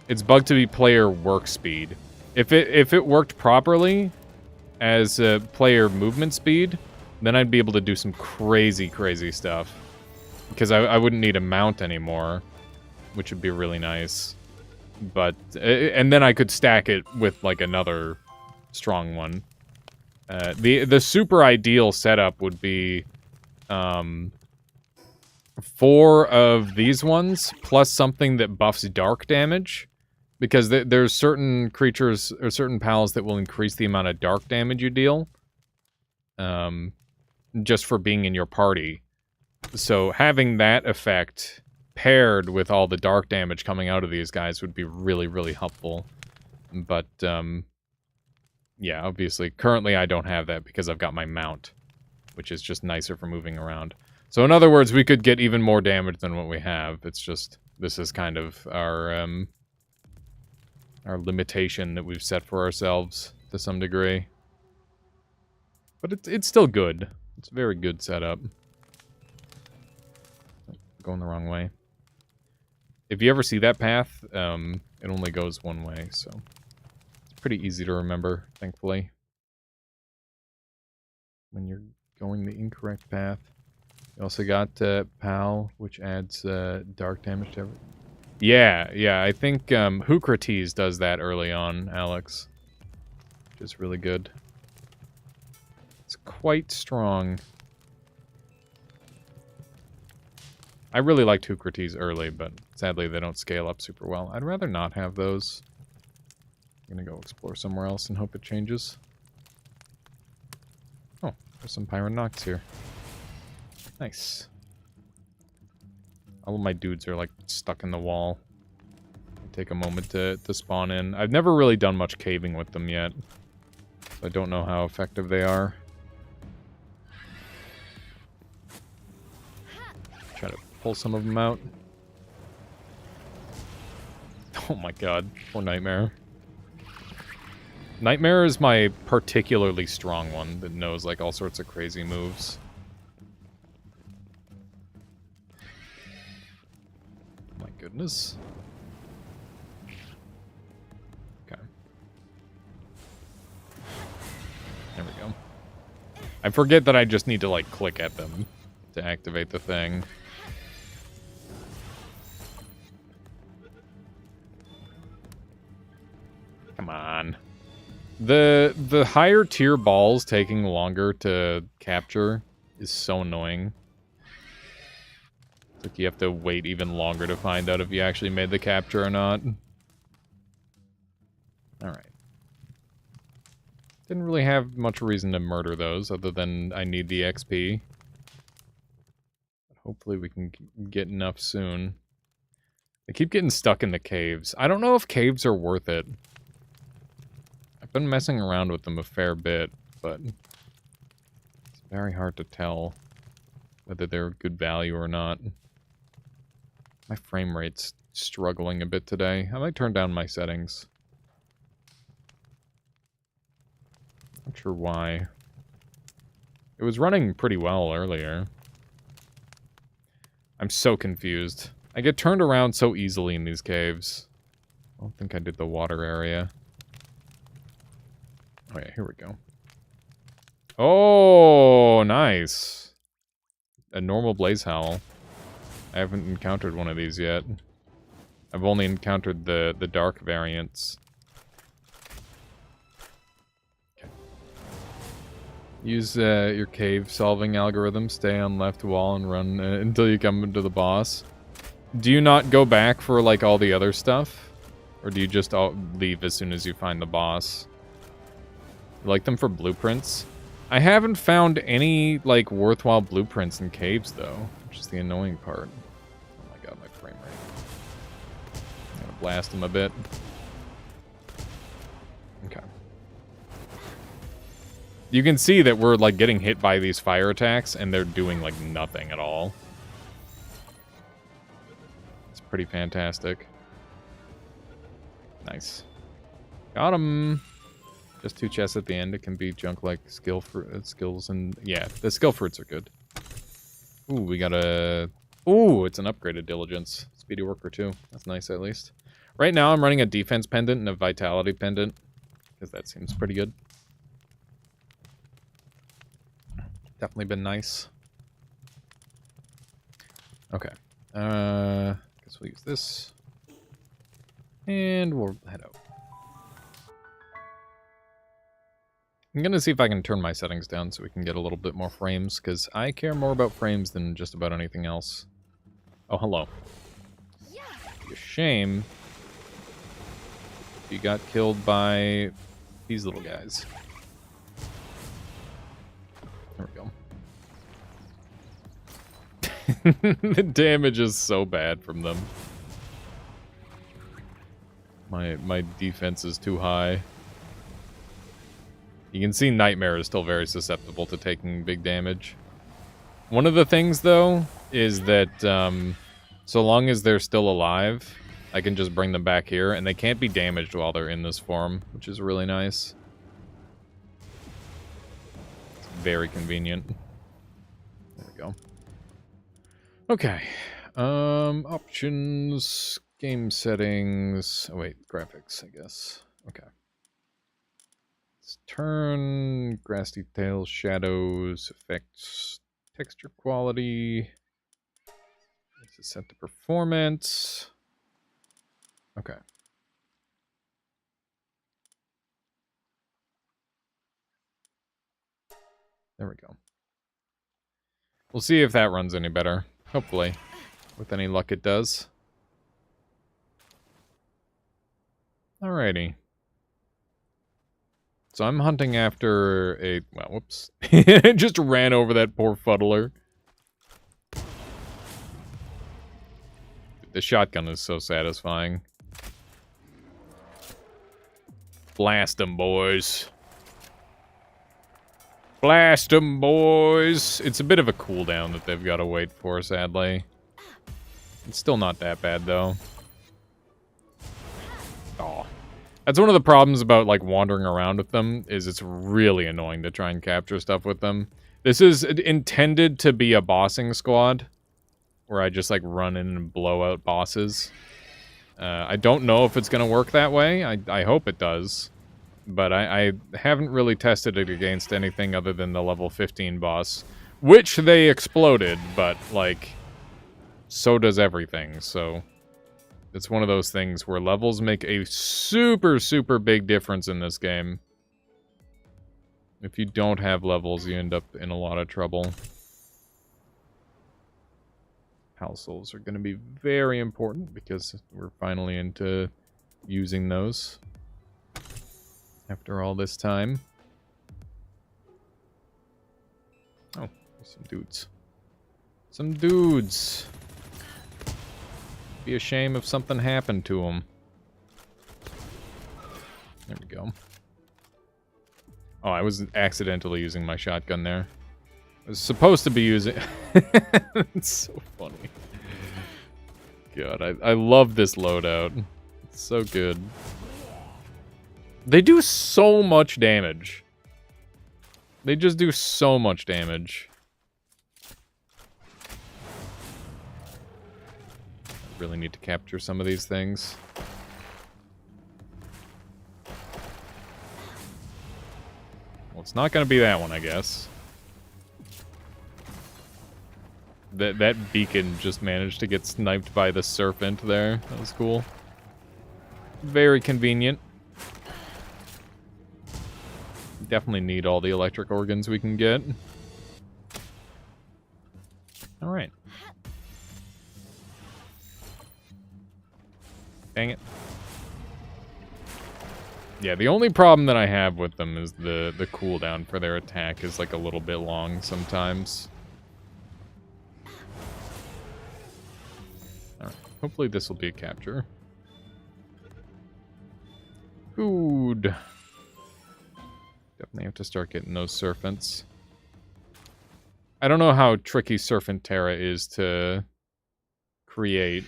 It's bugged to be player work speed. If it worked properly as a player movement speed, then I'd be able to do some crazy stuff. Because I wouldn't need a mount anymore, which would be really nice. But and then I could stack it with like another strong one. The super ideal setup would be 4 of these ones plus something that buffs dark damage. Because there's certain creatures or certain pals that will increase the amount of dark damage you deal. Just for being in your party. So having that effect paired with all the dark damage coming out of these guys would be really helpful. But, yeah, obviously, currently I don't have that because I've got my mount. Which is just nicer for moving around. So in other words, we could get even more damage than what we have. It's just, this is kind of our limitation that we've set for ourselves to some degree. But it's still good. It's a very good setup. Going the wrong way. If you ever see that path, it only goes one way, so it's pretty easy to remember, thankfully. When you're going the incorrect path. You also got PAL, which adds dark damage to everything. Yeah, I think Hucrates does that early on, Alex. Which is really good. It's quite strong. I really liked Hucrates early, but sadly they don't scale up super well. I'd rather not have those. I'm gonna go explore somewhere else and hope it changes. Oh, there's some Pyron Nocts here. Nice. All of my dudes are, like, stuck in the wall. Take a moment to spawn in. I've never really done much caving with them yet. So I don't know how effective they are. Try to pull some of them out. Oh my god, poor Nightmare. Nightmare is my particularly strong one that knows, like, all sorts of crazy moves. My goodness. Okay. There we go. I forget that I just need to, like, click at them to activate the thing. Come on. The higher tier balls taking longer to capture is so annoying. It's like you have to wait even longer to find out if you actually made the capture or not. Alright. Didn't really have much reason to murder those, other than I need the XP. But hopefully we can get enough soon. They keep getting stuck in the caves. I don't know if caves are worth it. I've been messing around with them a fair bit, but it's very hard to tell whether they're good value or not. My frame rate's struggling a bit today. I might turn down my settings. Not sure why. It was running pretty well earlier. I'm so confused. I get turned around so easily in these caves. I don't think I did the water area. Oh yeah, here we go. Oh, nice. A normal blaze howl. I haven't encountered one of these yet. I've only encountered the dark variants. Okay. Use your cave solving algorithm. Stay on left wall and run until you come into the boss. Do you not go back for, like, all the other stuff? Or do you just leave as soon as you find the boss? You like them for blueprints? I haven't found any, like, worthwhile blueprints in caves, though, which is the annoying part. Oh my god, my frame rate. I'm gonna blast them a bit. Okay. You can see that we're, like, getting hit by these fire attacks, and they're doing, like, nothing at all. It's pretty fantastic. Nice. Got him! Just 2 chests at the end. It can be junk like skills and... Yeah, the skill fruits are good. Ooh, we got a... Ooh, it's an upgraded diligence. Speedy worker too. That's nice at least. Right now I'm running a defense pendant and a vitality pendant. Because that seems pretty good. Definitely been nice. Okay. Guess we'll use this. And we'll head out. I'm gonna see if I can turn my settings down so we can get a little bit more frames, because I care more about frames than just about anything else. Oh, hello. It'd be a shame if you got killed by these little guys. There we go. The damage is so bad from them. My defense is too high. You can see Nightmare is still very susceptible to taking big damage. One of the things, though, is that so long as they're still alive, I can just bring them back here, and they can't be damaged while they're in this form, which is really nice. It's very convenient. There we go. Okay. Options, game settings. Oh, wait, graphics, I guess. Okay. Turn, grass details, shadows, effects, texture quality. This is set to performance. Okay. There we go. We'll see if that runs any better. Hopefully. With any luck it does. Alrighty. So I'm hunting after a... Well, whoops. Just ran over that poor fuddler. The shotgun is so satisfying. Blast them, boys. Blast them, boys. It's a bit of a cooldown that they've got to wait for, sadly. It's still not that bad, though. Oh. That's one of the problems about, like, wandering around with them, is it's really annoying to try and capture stuff with them. This is intended to be a bossing squad, where I just, like, run in and blow out bosses. I don't know if it's going to work that way. I hope it does. But I haven't really tested it against anything other than the level 15 boss. Which they exploded, but, like, so does everything, so... It's one of those things where levels make a super, super big difference in this game. If you don't have levels, you end up in a lot of trouble. Pal souls are going to be very important because we're finally into using those. After all this time. Oh, there's some dudes. Some dudes! Be a shame if something happened to them. There we go. Oh, I was accidentally using my shotgun there. I was supposed to be using... It's so funny. God, I love this loadout. It's so good. They do so much damage. They just do so much damage. Really need to capture some of these things. Well, it's not going to be that one, I guess. That beacon just managed to get sniped by the serpent there. That was cool. Very convenient. Definitely need all the electric organs we can get. Alright. Dang it. Yeah, the only problem that I have with them is the cooldown for their attack is like a little bit long sometimes. Alright, hopefully this will be a capture. Food. Definitely have to start getting those serpents. I don't know how tricky Serpent Terra is to create.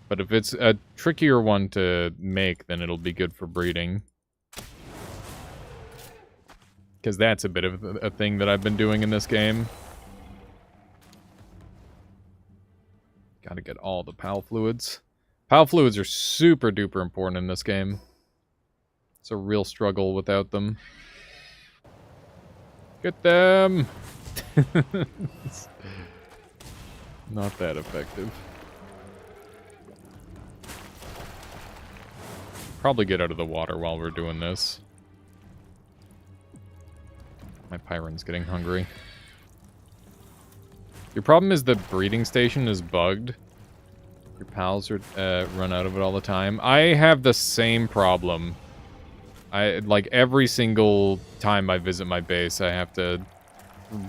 But if it's a trickier one to make, then it'll be good for breeding. Because that's a bit of a thing that I've been doing in this game. Gotta get all the PAL fluids. PAL fluids are super duper important in this game. It's a real struggle without them. Get them! Not that effective. Probably get out of the water while we're doing this. My Pyron's getting hungry. Your problem is the breeding station is bugged. Your pals are run out of it all the time. I have the same problem. Like every single time I visit my base, I have to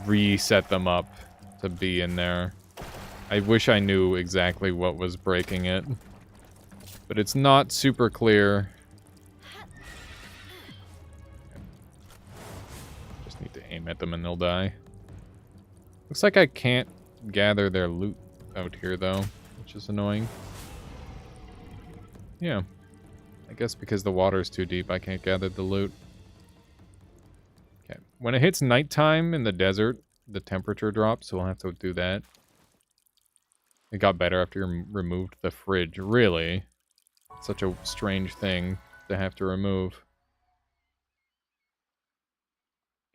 reset them up to be in there. I wish I knew exactly what was breaking it. But it's not super clear. Just need to aim at them and they'll die. Looks like I can't gather their loot out here, though, which is annoying. Yeah. I guess because the water is too deep, I can't gather the loot. Okay. When it hits nighttime in the desert, the temperature drops, so we'll have to do that. It got better after you removed the fridge. Really? Such a strange thing to have to remove.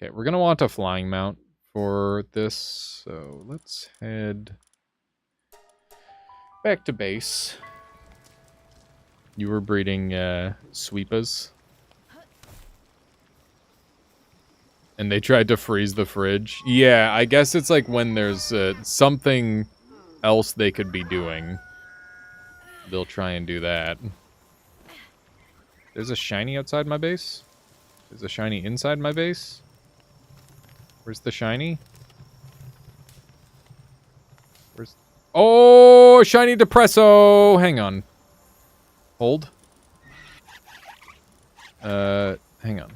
Okay, we're going to want a flying mount for this, so let's head back to base. You were breeding sweepas. And they tried to freeze the fridge. Yeah, I guess it's like when there's something else they could be doing. They'll try and do that. There's a shiny outside my base? There's a shiny inside my base? Where's the shiny? Where's Oh, shiny depresso. Hang on. Hold. Hang on.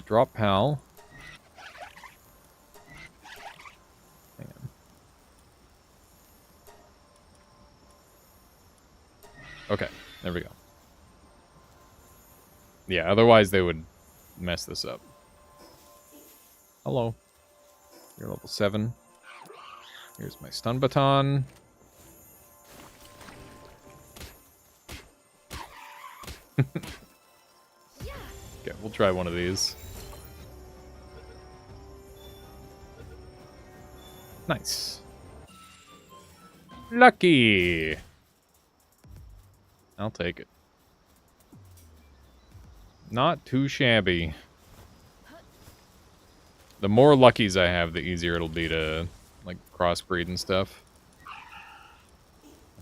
Drop pal. Hang on. Okay, there we go. Yeah, otherwise they would mess this up. Hello. You're level 7. Here's my stun baton. Okay, we'll try one of these. Nice. Lucky. I'll take it. Not too shabby. The more luckies I have, the easier it'll be to, like, crossbreed and stuff.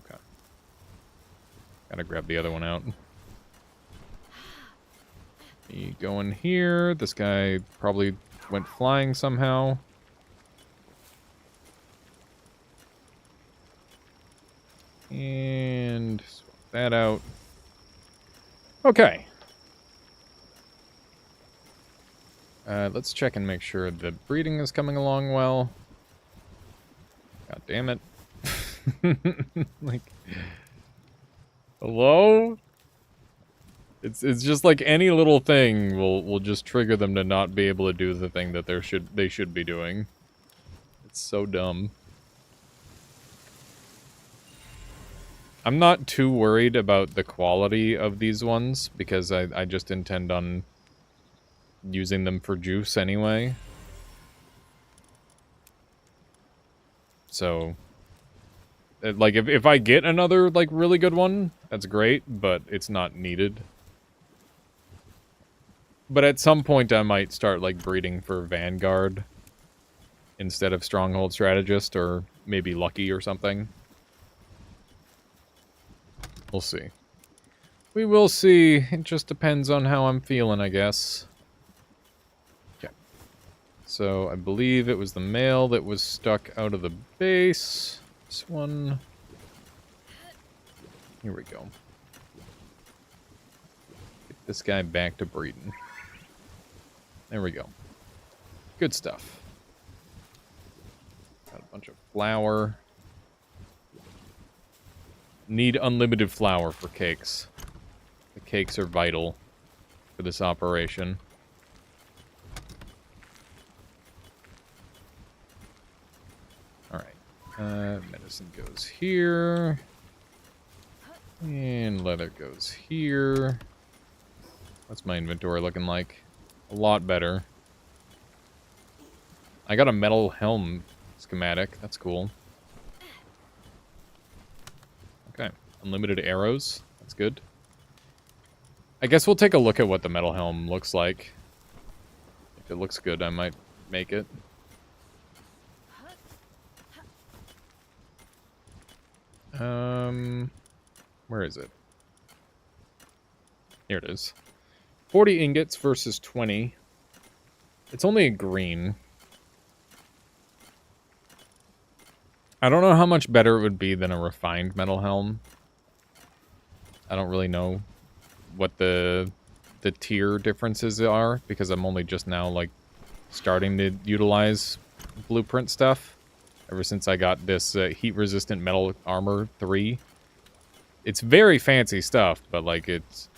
Okay. Gotta grab the other one out. You go in here. This guy probably went flying somehow. And swap that out. Okay. Let's check and make sure the breeding is coming along well. God damn it. Like, hello? It's just like any little thing will just trigger them to not be able to do the thing that they should be doing. It's so dumb. I'm not too worried about the quality of these ones because I just intend on using them for juice anyway. So, like, if I get another, like, really good one, that's great, but it's not needed. But at some point I might start, like, breeding for Vanguard instead of Stronghold Strategist, or maybe Lucky or something. We'll see. We will see. It just depends on how I'm feeling, I guess. Okay. So, I believe it was the male that was stuck out of the base. This one. Here we go. Get this guy back to breeding. There we go. Good stuff. Got a bunch of flour. Need unlimited flour for cakes. The cakes are vital for this operation. Alright. Medicine goes here. And leather goes here. What's my inventory looking like? A lot better. I got a metal helm schematic. That's cool. Okay. Unlimited arrows. That's good. I guess we'll take a look at what the metal helm looks like. If it looks good, I might make it. Where is it? Here it is. 40 ingots versus 20. It's only a green. I don't know how much better it would be than a refined metal helm. I don't really know what the tier differences are, because I'm only just now, like, starting to utilize blueprint stuff. Ever since I got this heat-resistant metal armor 3. It's very fancy stuff, but, like, it's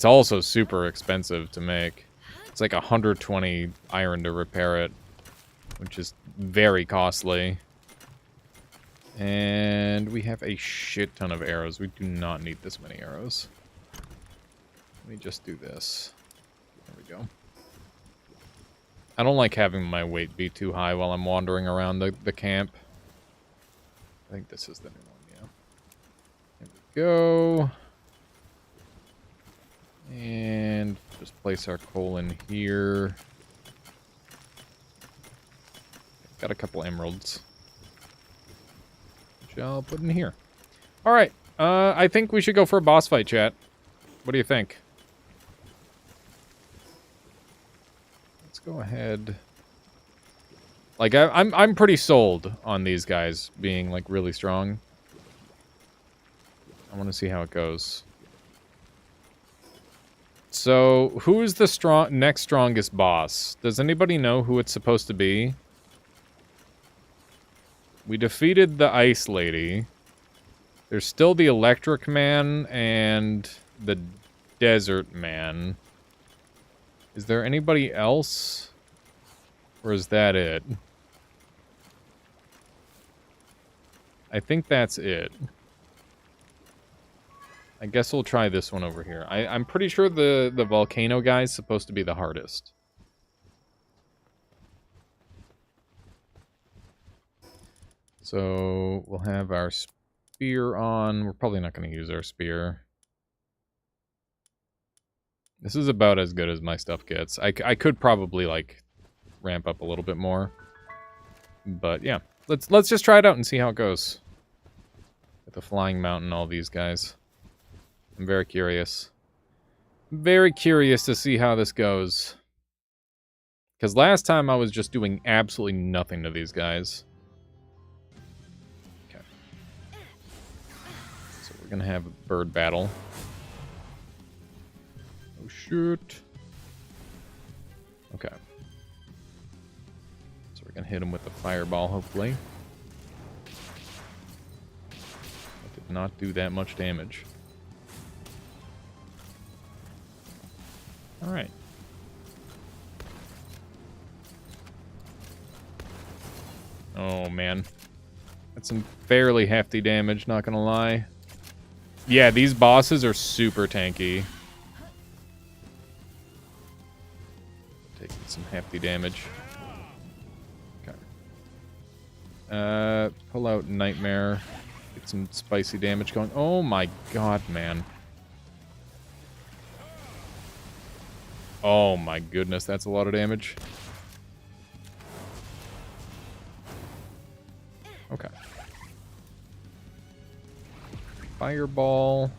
also super expensive to make. It's like 120 iron to repair it, which is very costly. And we have a shit ton of arrows. We do not need this many arrows. Let me just do this. There we go. I don't like having my weight be too high while I'm wandering around the camp. I think this is the new one, yeah. There we go. And just place our coal in here. Got a couple emeralds, which I'll put in here. Alright, I think we should go for a boss fight, chat. What do you think? Let's go ahead. Like, I'm pretty sold on these guys being, like, really strong. I want to see how it goes. So, who is the next strongest boss? Does anybody know who it's supposed to be? We defeated the Ice Lady. There's still the Electric Man and the Desert Man. Is there anybody else? Or is that it? I think that's it. I guess we'll try this one over here. I'm pretty sure the volcano guy is supposed to be the hardest. So we'll have our spear on. We're probably not going to use our spear. This is about as good as my stuff gets. I could probably, like, ramp up a little bit more. But yeah, let's just try it out and see how it goes. With the flying mountain, all these guys. I'm very curious. Very curious to see how this goes. Because last time I was just doing absolutely nothing to these guys. Okay. So we're gonna have a bird battle. Oh shoot. Okay. So we're gonna hit him with the fireball, hopefully. That did not do that much damage. Alright. Oh, man. That's some fairly hefty damage, not gonna lie. Yeah, these bosses are super tanky. Taking some hefty damage. Okay. Pull out Nightmare. Get some spicy damage going. Oh my god, man. Oh my goodness, that's a lot of damage. Okay. Fireball.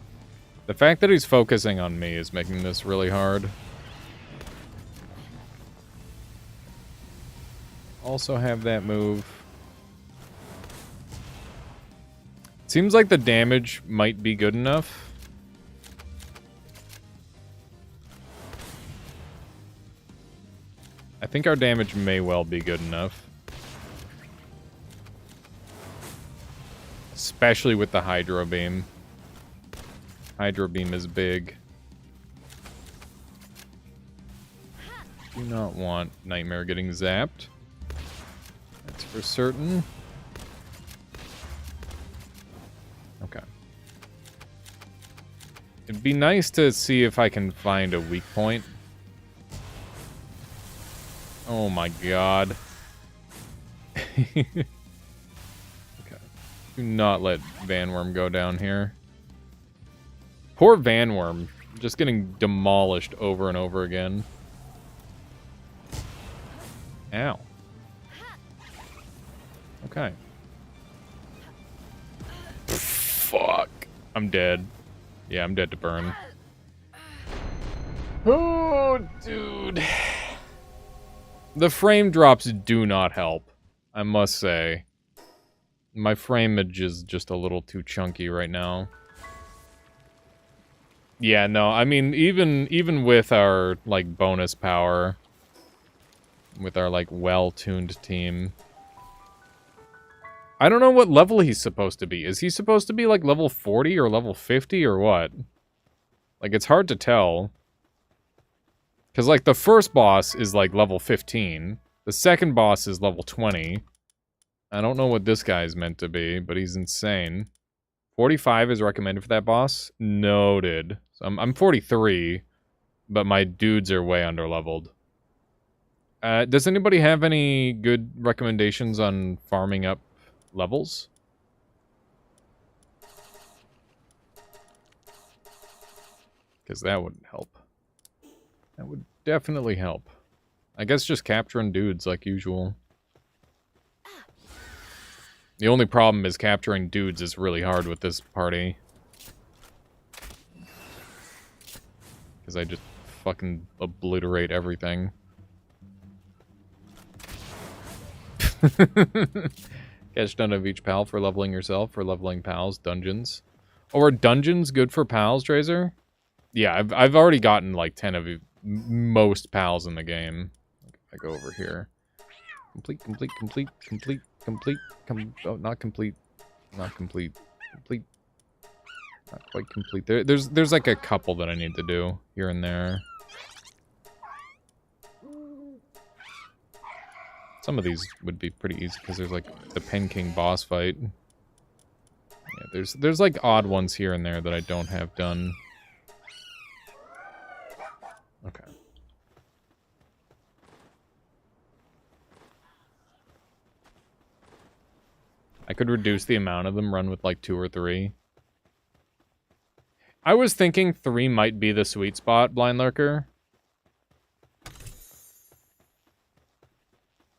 The fact that he's focusing on me is making this really hard. Also have that move. Seems like the damage might be good enough. I think our damage may well be good enough. Especially with the Hydro Beam. Hydro Beam is big. Do not want Nightmare getting zapped. That's for certain. Okay. It'd be nice to see if I can find a weak point. Oh my god. Okay. Do not let Vanworm go down here. Poor Vanworm. Just getting demolished over and over again. Ow. Okay. Fuck. I'm dead. Yeah, I'm dead to burn. Oh, dude. The frame drops do not help, I must say. My frameage is just a little too chunky right now. Yeah, no, I mean, even with our, like, bonus power, with our, like, well-tuned team, I don't know what level he's supposed to be. Is he supposed to be, like, level 40 or level 50 or what? Like, it's hard to tell. Because, like, the first boss is, like, level 15. The second boss is level 20. I don't know what this guy is meant to be, but he's insane. 45 is recommended for that boss. Noted. So I'm 43, but my dudes are way underleveled. Does anybody have any good recommendations on farming up levels? Because that would help. That would definitely help. I guess just capturing dudes like usual. The only problem is capturing dudes is really hard with this party. Because I just fucking obliterate everything. Catch none of each pal for leveling yourself, for leveling pals, dungeons. Or are dungeons good for pals, Tracer? Yeah, I've already gotten like 10 of most pals in the game. If I go over here. Complete. Oh, not complete. Not complete. Complete. Not quite complete. There's like a couple that I need to do here and there. Some of these would be pretty easy because there's like the Pen King boss fight. Yeah, there's like odd ones here and there that I don't have done. Okay. I could reduce the amount of them, run with like 2 or 3. I was thinking 3 might be the sweet spot, Blind Lurker.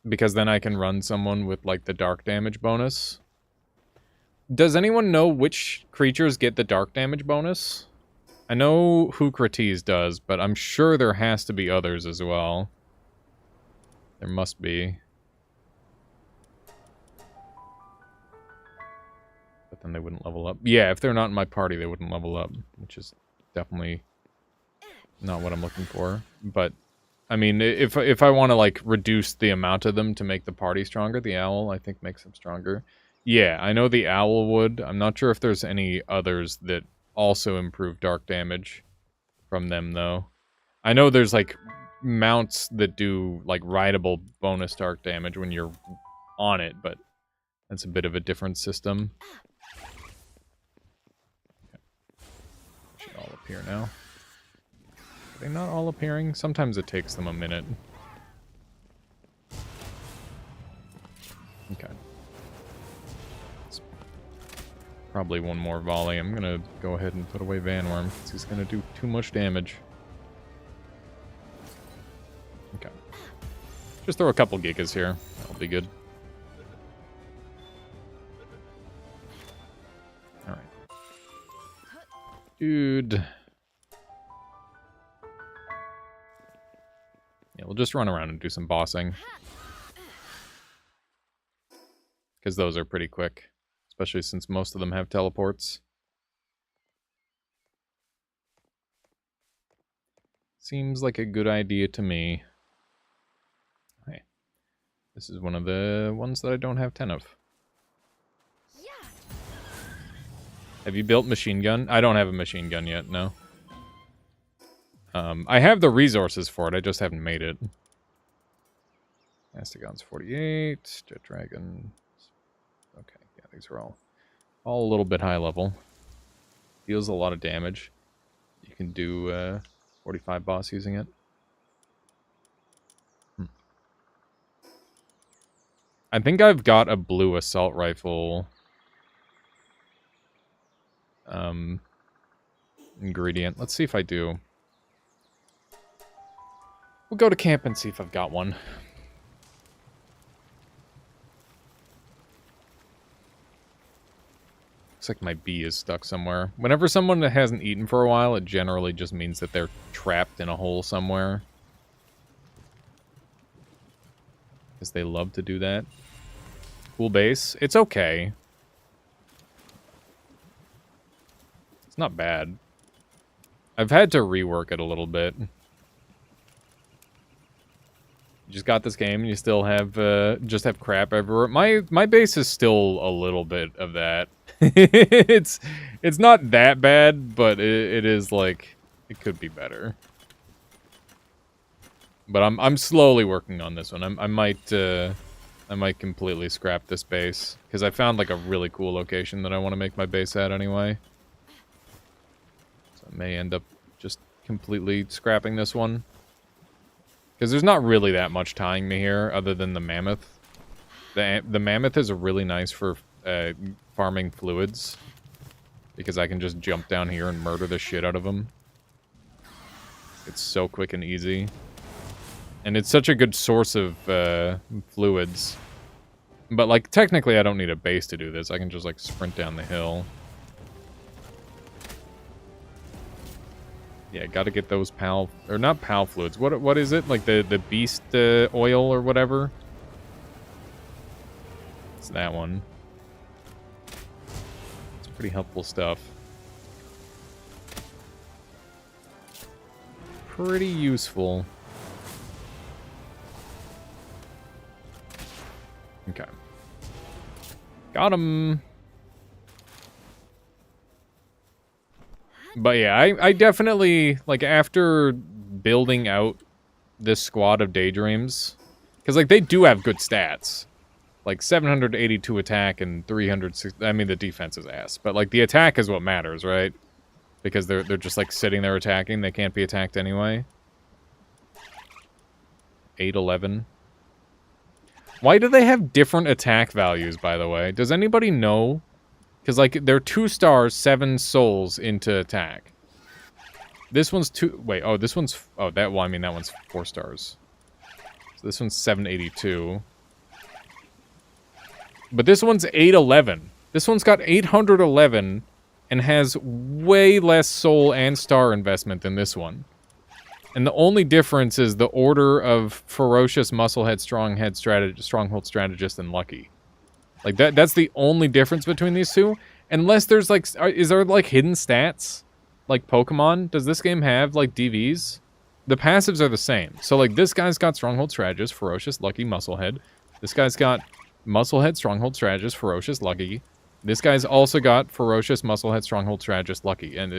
Because then I can run someone with like the dark damage bonus. Does anyone know which creatures get the dark damage bonus? I know Hookrates does, but I'm sure there has to be others as well. There must be. But then they wouldn't level up. Yeah, if they're not in my party, they wouldn't level up, which is definitely not what I'm looking for. But, I mean, if I want to, like, reduce the amount of them to make the party stronger, the owl, I think, makes them stronger. Yeah, I know the owl would. I'm not sure if there's any others that also improve dark damage from them, though. I know there's, like, mounts that do, like, rideable bonus dark damage when you're on it, but that's a bit of a different system. Okay. Should all appear now. Are they not all appearing? Sometimes it takes them a minute. Okay. Probably one more volley. I'm gonna go ahead and put away Vanworm, because he's gonna do too much damage. Okay. Just throw a couple Gigas here. That'll be good. Alright. Dude. Yeah, we'll just run around and do some bossing. Because those are pretty quick. Especially since most of them have teleports. Seems like a good idea to me. Hey. This is one of the ones that I don't have 10 of. Have you built machine gun? I don't have a machine gun yet, no. I have the resources for it, I just haven't made it. Mastigon's 48, Jet Dragon. Okay, yeah, these are all a little bit high level. Deals a lot of damage. You can do 45 boss using it. I think I've got a blue assault rifle ingredient. Let's see if I do. We'll go to camp and see if I've got one. Looks like my bee is stuck somewhere. Whenever someone hasn't eaten for a while, it generally just means that they're trapped in a hole somewhere. Because they love to do that. Cool base. It's okay. It's not bad. I've had to rework it a little bit. You just got this game and you still have just have crap everywhere. My base is still a little bit of that. it's not that bad, but it is like it could be better. But I'm slowly working on this one. I might completely scrap this base because I found like a really cool location that I want to make my base at anyway. So I may end up just completely scrapping this one. Because there's not really that much tying me here, other than the mammoth. The mammoth is really nice for farming fluids. Because I can just jump down here and murder the shit out of them. It's so quick and easy. And it's such a good source of fluids. But, like, technically I don't need a base to do this. I can just, like, sprint down the hill. Yeah, gotta get those pal... Or not pal fluids. What is it? Like the beast oil or whatever? It's that one. It's pretty helpful stuff. Pretty useful. Okay. Got him. But yeah, I definitely, like, after building out this squad of daydreams, because, like, they do have good stats. Like, 782 attack and 360, I mean, the defense is ass. But, like, the attack is what matters, right? Because they're just, like, sitting there attacking. They can't be attacked anyway. 811. Why do they have different attack values, by the way? Does anybody know? Because, like, they're 2 stars, 7 souls into attack. This one's 2... Wait, oh, this one's... Oh, that... Well, I mean, that one's 4 stars. So this one's 782. But this one's 811. This one's got 811 and has way less soul and star investment than this one. And the only difference is the order of Ferocious, Musclehead, Stronghold Strategist, and Lucky. Like, that's the only difference between these two. Unless there's, like... Is there, like, hidden stats? Like Pokemon? Does this game have, like, DVs? The passives are the same. So, like, this guy's got Stronghold Strategist, Ferocious, Lucky, Musclehead. This guy's got Musclehead, Stronghold Strategist, Ferocious, Lucky. This guy's also got Ferocious, Musclehead, Stronghold Strategist, Lucky. And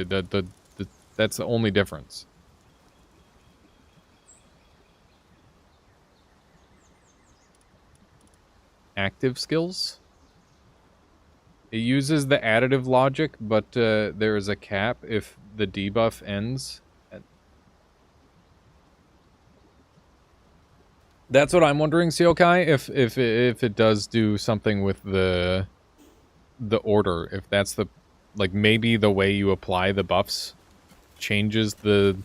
that's the only difference. Active skills. It uses the additive logic, but there is a cap if the debuff ends. That's what I'm wondering, Seokai, if it does do something with the order. If that's the, like, maybe the way you apply the buffs changes the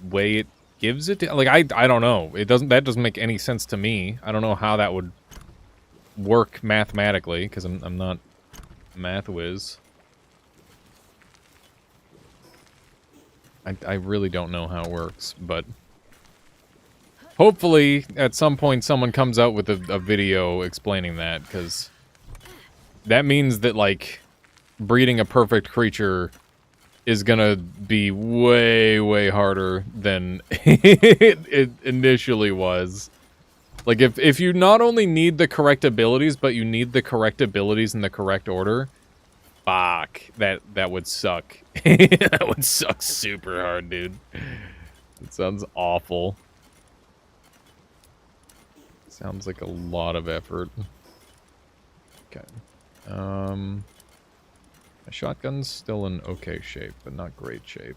way it gives it to, like, I don't know. That doesn't make any sense to me. I don't know how that would work mathematically, because I'm not a math whiz. I really don't know how it works, but hopefully at some point someone comes out with a video explaining that, because that means that, like, breeding a perfect creature is gonna be way, way harder than it initially was. Like, if you not only need the correct abilities, but you need the correct abilities in the correct order, fuck, that would suck. That would suck super hard, dude. It sounds awful. Sounds like a lot of effort. Okay. My shotgun's still in okay shape, but not great shape.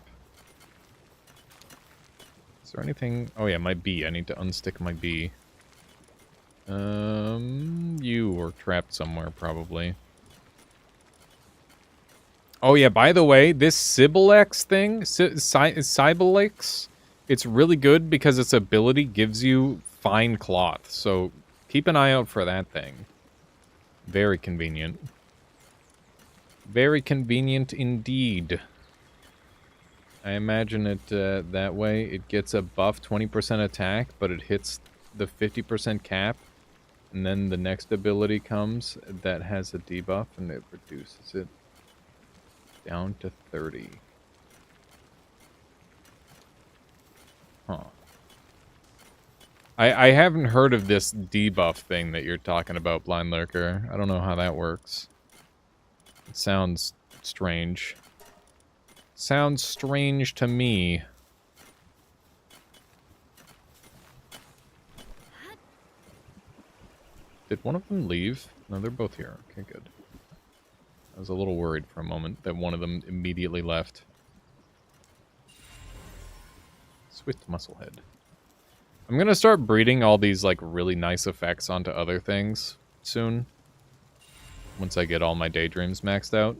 Is there anything... Oh yeah, my bee. I need to unstick my bee. You were trapped somewhere, probably. Oh yeah, by the way, this Sibilex thing, Sibilex, it's really good because its ability gives you fine cloth. So keep an eye out for that thing. Very convenient. Very convenient indeed. I imagine it that way. It gets a buff 20% attack, but it hits the 50% cap. And then the next ability comes that has a debuff, and it reduces it down to 30. Huh. I haven't heard of this debuff thing that you're talking about, Blind Lurker. I don't know how that works. It sounds strange. Sounds strange to me. Did one of them leave? No, they're both here. Okay, good. I was a little worried for a moment that one of them immediately left. Swift Musclehead. I'm gonna start breeding all these, like, really nice effects onto other things soon. Once I get all my daydreams maxed out.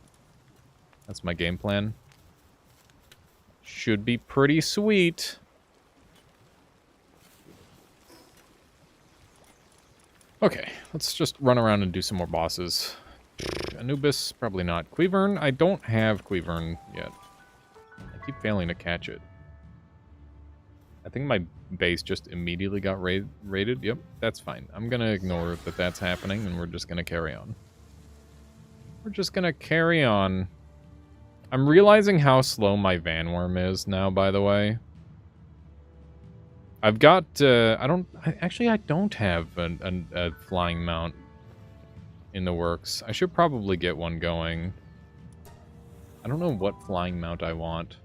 That's my game plan. Should be pretty sweet. Okay, let's just run around and do some more bosses. Anubis, probably not. Quivern, I don't have Quivern yet. I keep failing to catch it. I think my base just immediately got raided. Yep, that's fine. I'm gonna ignore that that's happening, and we're just gonna carry on. We're just gonna carry on. I'm realizing how slow my Vanworm is now, by the way. I've got, I don't have a flying mount in the works. I should probably get one going. I don't know what flying mount I want.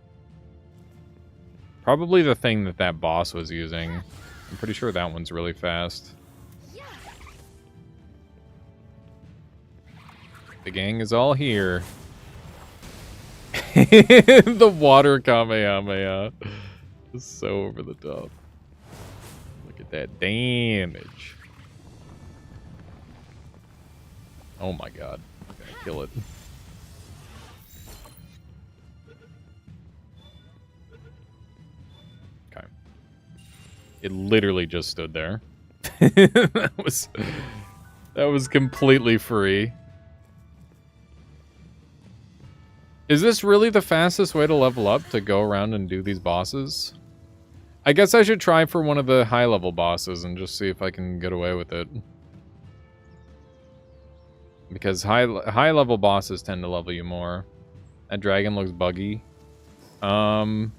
Probably the thing that boss was using. I'm pretty sure that one's really fast. The gang is all here. The water Kamehameha is so over the top. Look at that damage. Oh my god. I'm gonna kill it. Okay. It literally just stood there. that was completely free. Is this really the fastest way to level up, to go around and do these bosses? I guess I should try for one of the high-level bosses and just see if I can get away with it. Because high-level bosses tend to level you more. That dragon looks buggy. I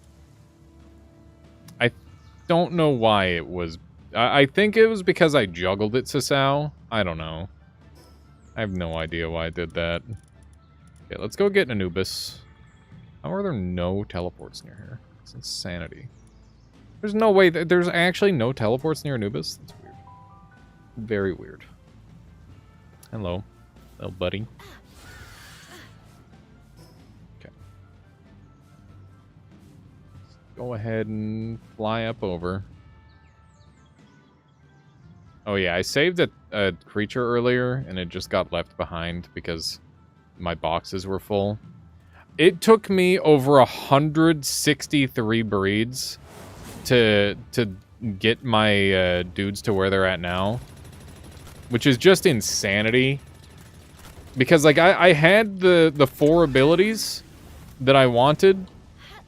don't know why it was... I think it was because I juggled it, Sasao. I don't know. I have no idea why I did that. Okay, let's go get Anubis. How are there no teleports near here? It's insanity. There's no way that there's actually no teleports near Anubis? That's weird. Very weird. Hello, little buddy. Okay. Let's go ahead and fly up over. Oh yeah, I saved a creature earlier, and it just got left behind because my boxes were full. It took me over 163 breeds to get my dudes to where they're at now, which is just insanity. Because like I had the 4 abilities that I wanted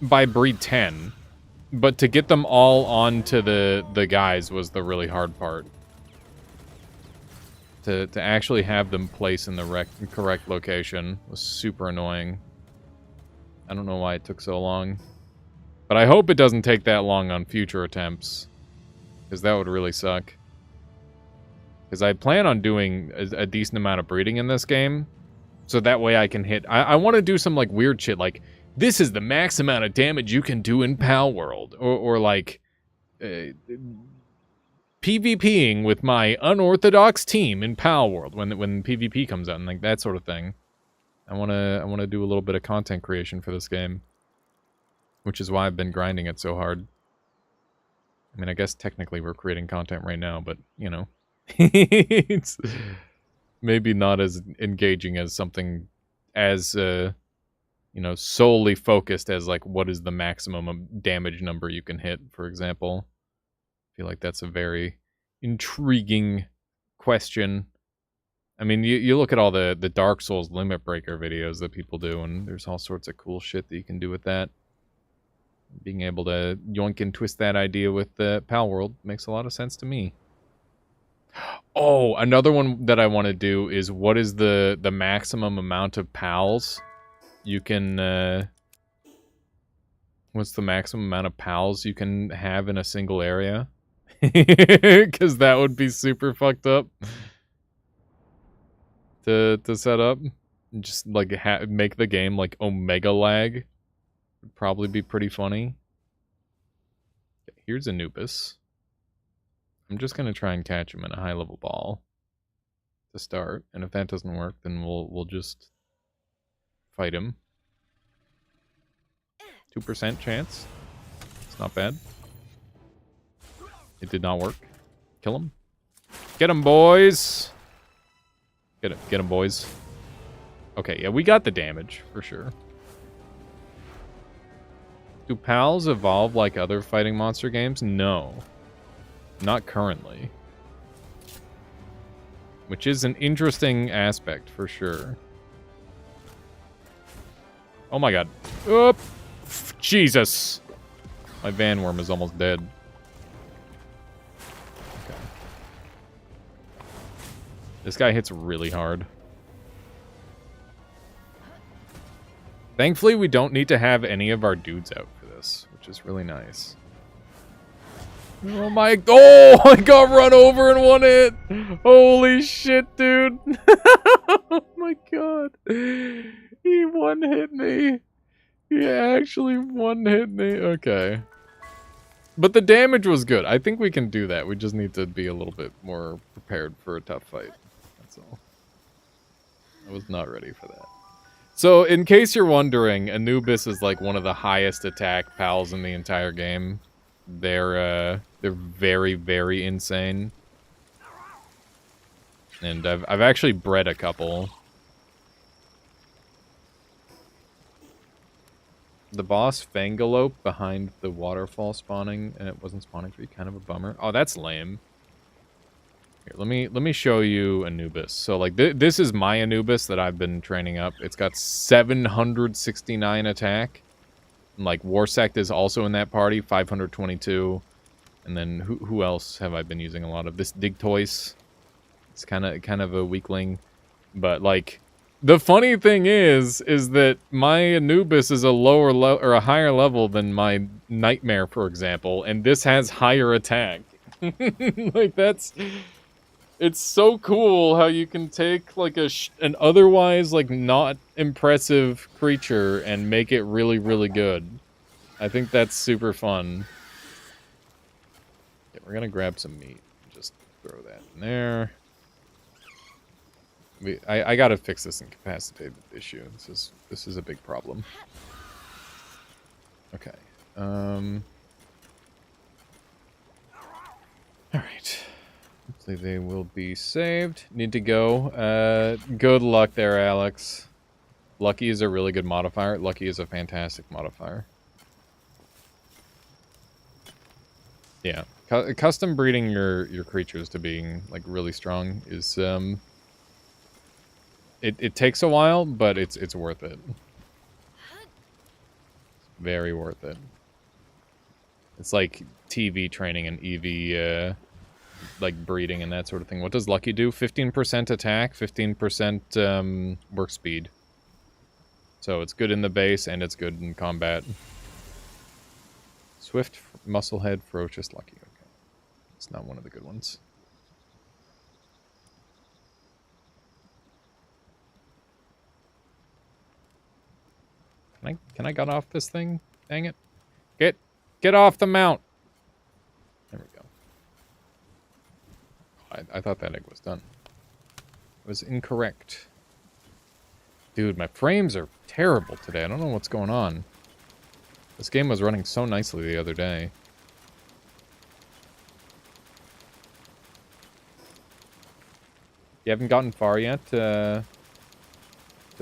by breed 10, but to get them all onto the guys was the really hard part. To actually have them place in the correct location was super annoying. I don't know why it took so long. But I hope it doesn't take that long on future attempts. Because that would really suck. Because I plan on doing a decent amount of breeding in this game. So that way I can hit... I want to do some like weird shit like, this is the max amount of damage you can do in palworld. Or like... PvPing with my unorthodox team in palworld when PvP comes out and like that sort of thing. I wanna do a little bit of content creation for this game, which is why I've been grinding it so hard. I mean, I guess technically we're creating content right now, but you know, it's maybe not as engaging as something as you know, solely focused as like what is the maximum damage number you can hit, for example. I feel like that's a very intriguing question. I mean, you look at all the Dark Souls Limit Breaker videos that people do, and there's all sorts of cool shit that you can do with that. Being able to yoink and twist that idea with the palworld makes a lot of sense to me. Oh, another one that I want to do is what is the maximum amount of pals you can... what's the maximum amount of pals you can have in a single area? Because that would be super fucked up to set up. Just like make the game like Omega lag. Would probably be pretty funny. Okay, here's Anubis. I'm just gonna try and catch him in a high level ball to start, and if that doesn't work, then we'll just fight him. 2% chance. It's not bad. It did not work. Kill him. Get him, boys! Get him, boys. Okay, yeah, we got the damage, for sure. Do pals evolve like other fighting monster games? No. Not currently. Which is an interesting aspect, for sure. Oh my god. Oop! Jesus! My Vanworm is almost dead. This guy hits really hard. Thankfully, we don't need to have any of our dudes out for this, which is really nice. Oh, I got run over in one hit. Holy shit, dude. Oh my god. He one-hit me. He actually one-hit me. Okay. But the damage was good. I think we can do that. We just need to be a little bit more prepared for a tough fight. That's all. I was not ready for that. So, in case you're wondering, Anubis is like one of the highest attack pals in the entire game. They're very, very insane. And I've actually bred a couple. The boss Fangalope behind the waterfall spawning, and it wasn't spawning for you, kind of a bummer. Oh, that's lame. Here, let me show you Anubis. So like this is my Anubis that I've been training up. It's got 769 attack. And like Warsect is also in that party, 522. And then who else have I been using a lot of? This Digtoise. It's kind of a weakling, but like the funny thing is that my Anubis is a or a higher level than my Nightmare, for example, and this has higher attack. Like it's so cool how you can take like an otherwise like not impressive creature and make it really, really good. I think that's super fun. Yeah, we're gonna grab some meat. Just throw that in there. I gotta fix this incapacitated issue. This is a big problem. Okay. Alright. Hopefully they will be saved. Need to go. Good luck there, Alex. Lucky is a really good modifier. Lucky is a fantastic modifier. Yeah. Custom breeding your creatures to being like really strong is it takes a while, but it's worth it. Very worth it. It's like TV training and EV like breeding and that sort of thing. What does Lucky do? 15% attack, 15% work speed. So it's good in the base and it's good in combat. Swift, Musclehead, Ferocious, Lucky. Okay. It's not one of the good ones. Can I get off this thing? Dang it. Get off the mount. There we go. I thought that egg was done. It was incorrect. Dude, my frames are terrible today. I don't know what's going on. This game was running so nicely the other day. You haven't gotten far yet to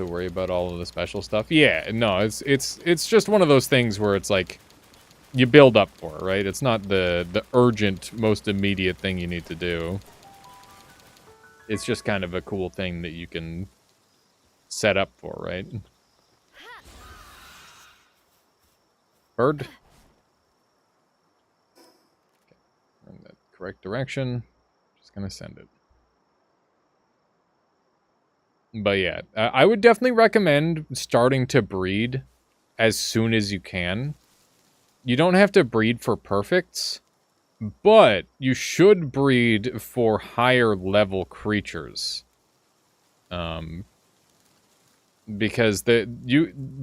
worry about all of the special stuff? Yeah, no, it's just one of those things where it's like you build up for it, right? It's not the urgent, most immediate thing you need to do. It's just kind of a cool thing that you can set up for, right? Bird. Okay. In the correct direction. Just gonna send it. But yeah, I would definitely recommend starting to breed as soon as you can. You don't have to breed for perfects, but you should breed for higher level creatures. Because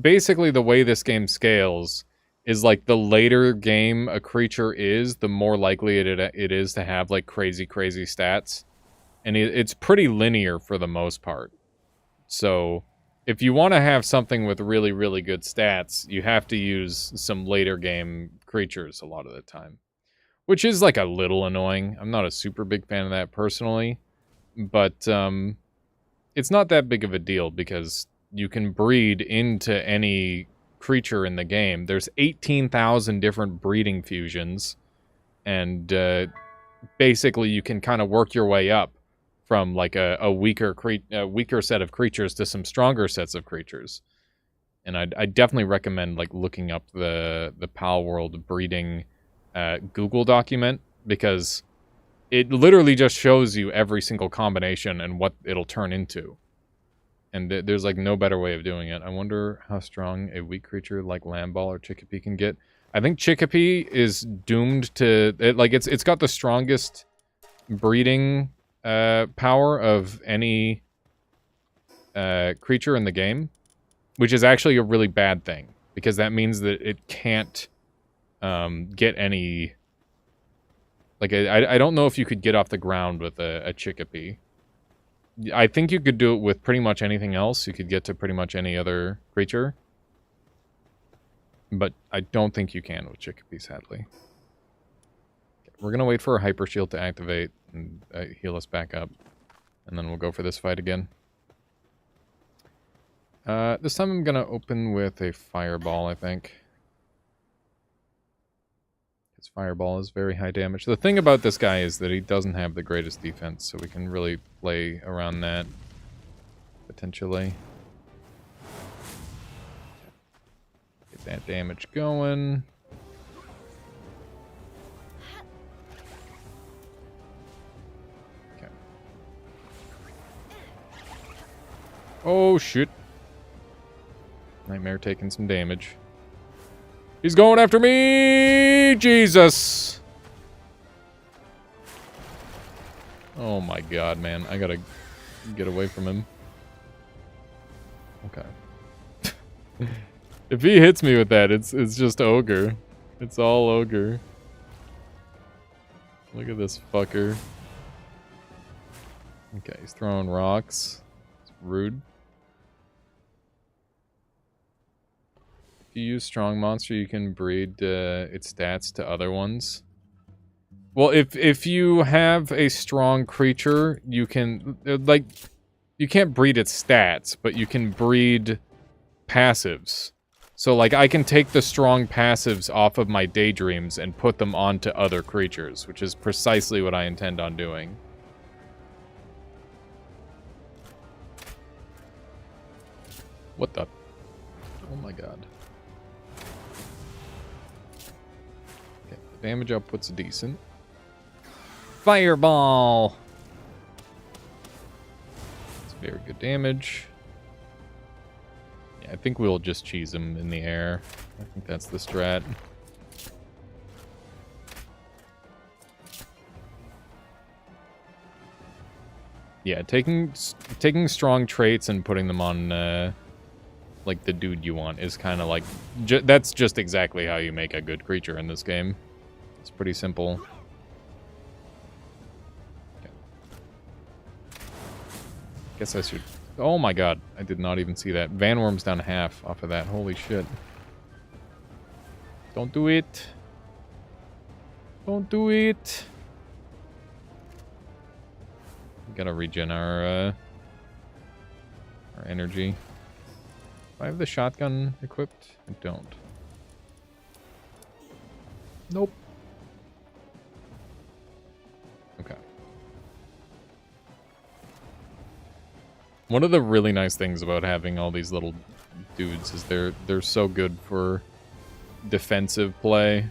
basically the way this game scales is like the later game a creature is, the more likely it is to have like crazy stats. And it's pretty linear for the most part. So if you want to have something with really, really good stats, you have to use some later game creatures a lot of the time. Which is like a little annoying. I'm not a super big fan of that personally. But it's not that big of a deal because you can breed into any creature in the game. There's 18,000 different breeding fusions. And basically you can kind of work your way up from like a weaker set of creatures to some stronger sets of creatures. And I definitely recommend like looking up the palworld breeding Google document, because it literally just shows you every single combination and what it'll turn into. And there's like no better way of doing it. I wonder how strong a weak creature like Lamball or Chickapee can get. I think Chickapee is doomed to... It's got the strongest breeding power of any creature in the game, which is actually a really bad thing, because that means that it can't get any... Like, I don't know if you could get off the ground with a Chickapee. I think you could do it with pretty much anything else. You could get to pretty much any other creature. But I don't think you can with Chickapee, sadly. We're going to wait for a Hyper Shield to activate and heal us back up. And then we'll go for this fight again. This time I'm going to open with a Fireball, I think. His Fireball is very high damage. The thing about this guy is that he doesn't have the greatest defense, so we can really play around that, potentially. Get that damage going. Okay. Oh, shit. Nightmare taking some damage. He's going after me! Jesus! Oh my god, man. I gotta get away from him. Okay. If he hits me with that, it's just ogre. It's all ogre. Look at this fucker. Okay, he's throwing rocks. It's rude. If you use strong monster, you can breed its stats to other ones. Well, if you have a strong creature, you can you can't breed its stats, but you can breed passives. So like I can take the strong passives off of my daydreams and put them onto other creatures, which is precisely what I intend on doing. What the? Oh my god. Damage output's decent. Fireball! It's very good damage. Yeah, I think we'll just cheese him in the air. I think that's the strat. Yeah, taking strong traits and putting them on, like, the dude you want is kind of like... that's just exactly how you make a good creature in this game. It's pretty simple. Okay. Guess I should... Oh my god, I did not even see that. Vanworm's down half off of that. Holy shit. Don't do it. Don't do it. We gotta regen our energy. Do I have the shotgun equipped? I don't. Nope. Okay. One of the really nice things about having all these little dudes is they're so good for defensive play.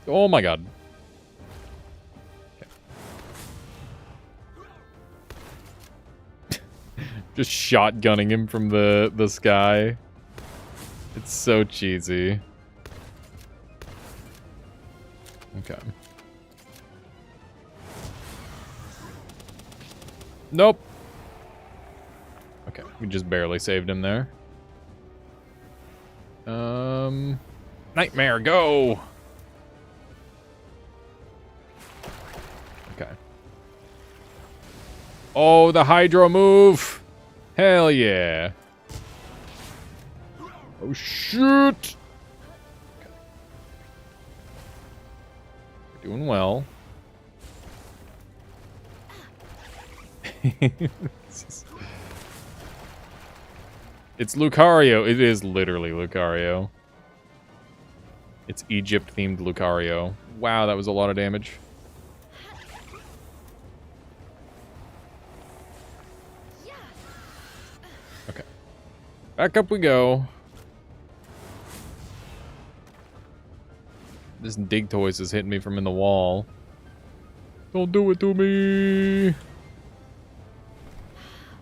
Oh my god. Okay. Just shotgunning him from the sky. It's so cheesy. Okay. Nope. Okay, we just barely saved him there. Nightmare, go! Okay. Oh, the Hydro move! Hell yeah. Oh, shoot! Okay. We're doing well. It's Lucario. It is literally Lucario. It's Egypt-themed Lucario. Wow, that was a lot of damage. Okay. Back up we go. This dig toys is hitting me from in the wall. Don't do it to me!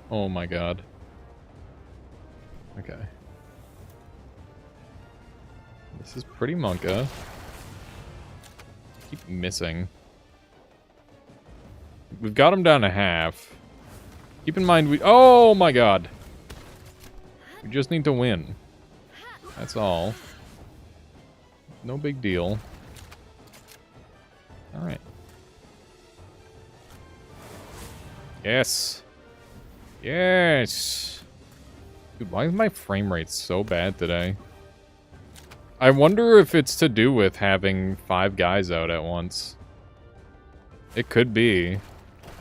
Oh my god. Okay. This is pretty monka. Keep missing. We've got him down to half. Keep in mind we... Oh my god! We just need to win. That's all. No big deal. Alright. Yes! Yes! Dude, why is my frame rate so bad today? I wonder if it's to do with having 5 guys out at once. It could be.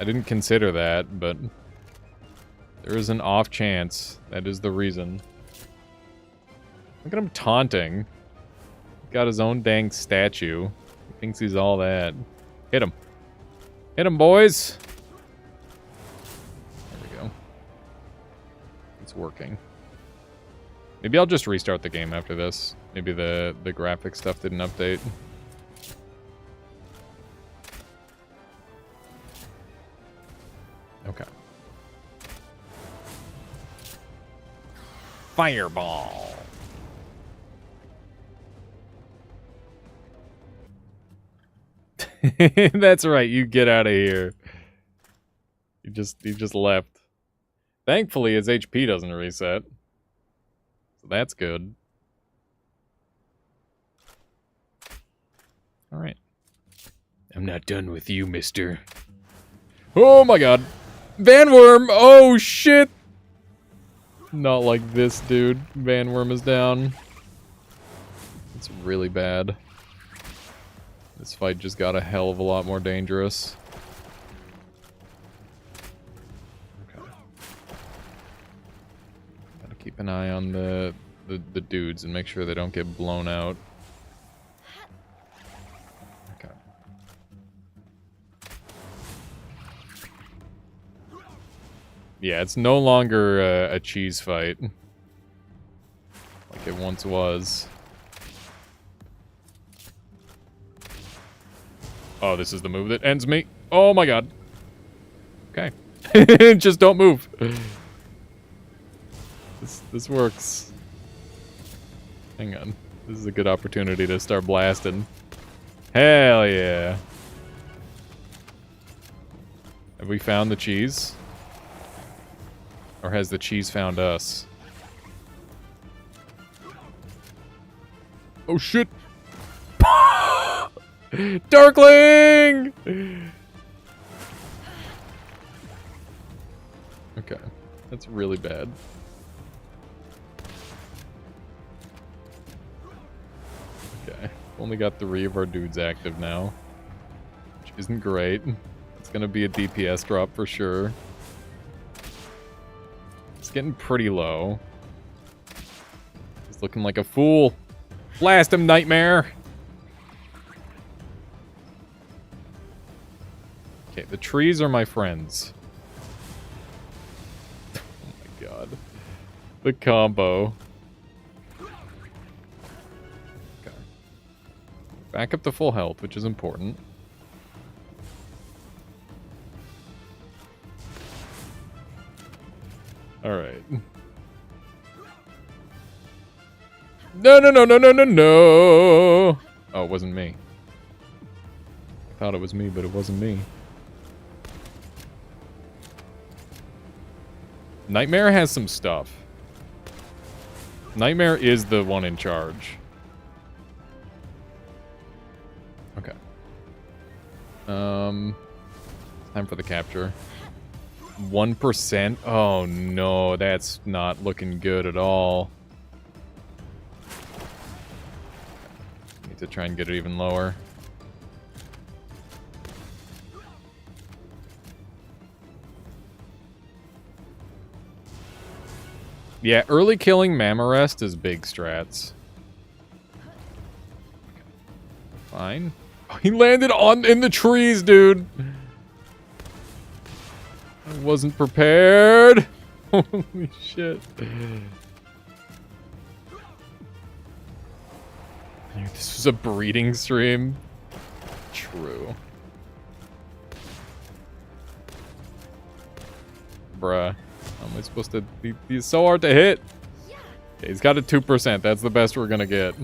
I didn't consider that, but there is an off chance that is the reason. Look at him taunting. Got his own dang statue. He thinks he's all that. Hit him. Hit him, boys! There we go. It's working. Maybe I'll just restart the game after this. Maybe the graphic stuff didn't update. Okay. Fireball. That's right, you get out of here. He just left. Thankfully his HP doesn't reset. So that's good. Alright. I'm not done with you, mister. Oh my god. Vanworm! Oh shit! Not like this, dude. Vanworm is down. It's really bad. This fight just got a hell of a lot more dangerous. Okay. Gotta keep an eye on the dudes and make sure they don't get blown out. Okay. Yeah, it's no longer a cheese fight. Like it once was. Oh, this is the move that ends me. Oh my god. Okay. Just don't move. This works. Hang on. This is a good opportunity to start blasting. Hell yeah. Have we found the cheese? Or has the cheese found us? Oh shit! Darkling! Okay, that's really bad. Okay, only got 3 of our dudes active now, which isn't great. It's gonna be a DPS drop for sure. It's getting pretty low. He's looking like a fool. Blast him, Nightmare! Okay, the trees are my friends. Oh my god. The combo. Okay. Back up to full health, which is important. Alright. No, no, no, no, no, no, no! Oh, it wasn't me. I thought it was me, but it wasn't me. Nightmare has some stuff. Nightmare is the one in charge. Okay. Time for the capture. 1%? Oh no, that's not looking good at all. Need to try and get it even lower. Yeah, early killing Mamarest is big strats. Fine. Oh, he landed in the trees, dude. I wasn't prepared. Holy shit. This was a breeding stream. True. Bruh. How am I supposed to be? He's so hard to hit. Okay, he's got a 2%. That's the best we're gonna get.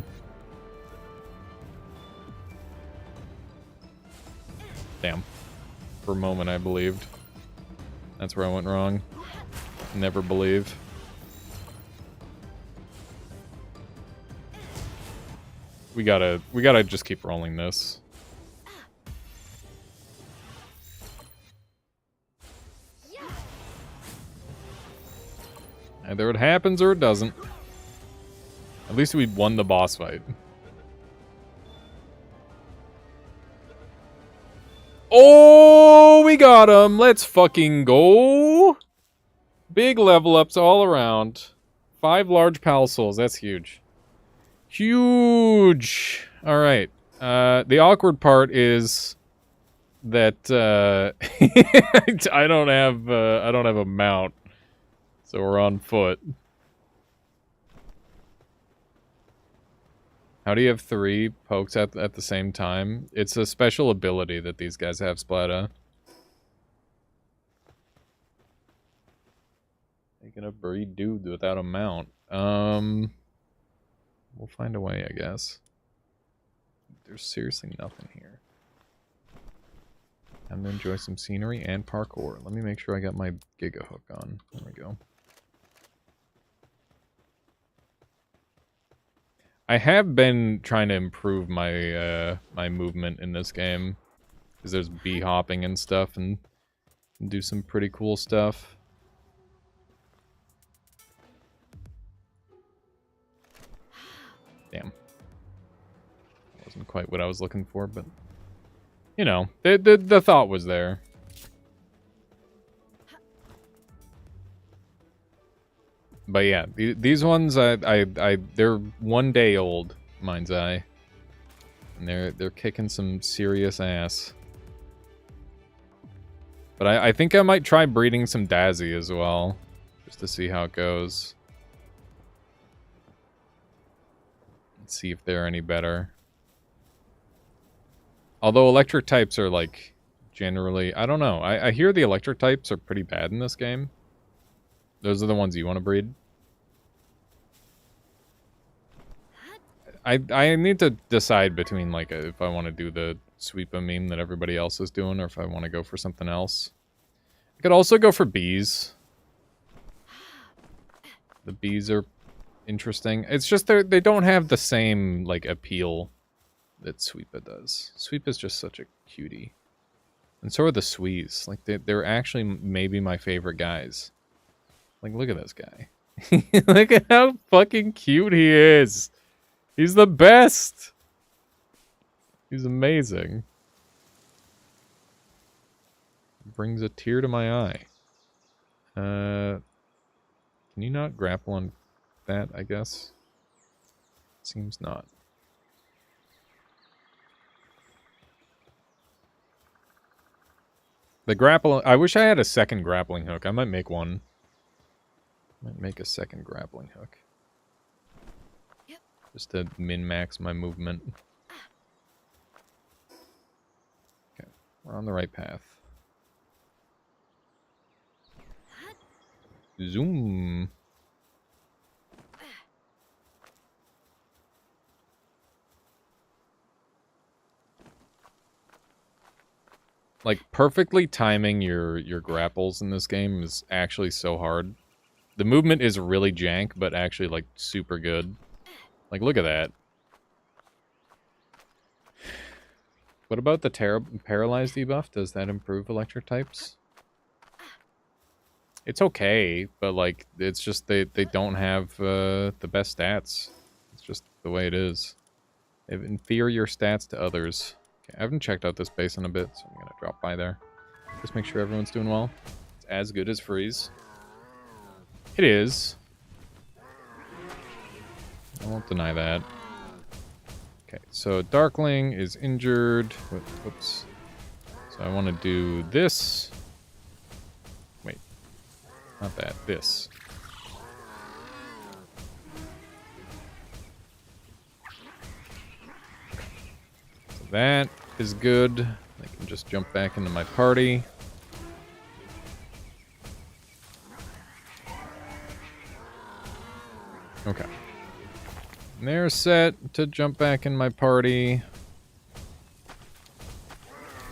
Damn. For a moment, I believed. That's where I went wrong. Never believe. We gotta just keep rolling this. Either it happens or it doesn't. At least we won the boss fight. Oh, we got him. Let's fucking go. Big level ups all around. 5 large pal souls. That's huge. Huge. All right. The awkward part is that I don't have a mount. So we're on foot. How do you have 3 pokes at the same time? It's a special ability that these guys have, Splata. Making a breed dude without a mount. We'll find a way, I guess. There's seriously nothing here. I'm gonna enjoy some scenery and parkour. Let me make sure I got my Giga Hook on. There we go. I have been trying to improve my my movement in this game, because there's bee hopping and stuff, and do some pretty cool stuff. Damn, wasn't quite what I was looking for, but you know, the thought was there. But yeah, these ones, they're 1 day old, mind's eye, and they're kicking some serious ass. But I think I might try breeding some Dazzy as well, just to see how it goes. Let's see if they're any better. Although electric types are like generally, I don't know. I hear the electric types are pretty bad in this game. Those are the ones you want to breed. I need to decide between, like, if I want to do the sweep a meme that everybody else is doing, or if I want to go for something else. I could also go for bees. The bees are interesting. It's just they don't have the same, like, appeal that Sweepa does. Sweepa's just such a cutie. And so are the Swees. Like, they're actually maybe my favorite guys. Like, look at this guy. Look at how fucking cute he is. He's the best. He's amazing. Brings a tear to my eye. Can you not grapple on that, I guess? Seems not. The grapple... I wish I had a second grappling hook. I might make one. Might make a second grappling hook. Yep. Just to min-max my movement. Okay, we're on the right path. Zoom. Like, perfectly timing your grapples in this game is actually so hard. The movement is really jank, but actually, like, super good. Like, look at that. What about the paralyzed debuff? Does that improve electric types? It's okay, but, like, it's just they don't have the best stats. It's just the way it is. They have inferior stats to others. Okay, I haven't checked out this base in a bit, so I'm gonna drop by there. Just make sure everyone's doing well. It's as good as Freeze. It is. I won't deny that. Okay, so Darkling is injured. Whoops. So I want to do this. Wait. Not that. This. That is good. I can just jump back into my party. Okay. And they're set to jump back in my party.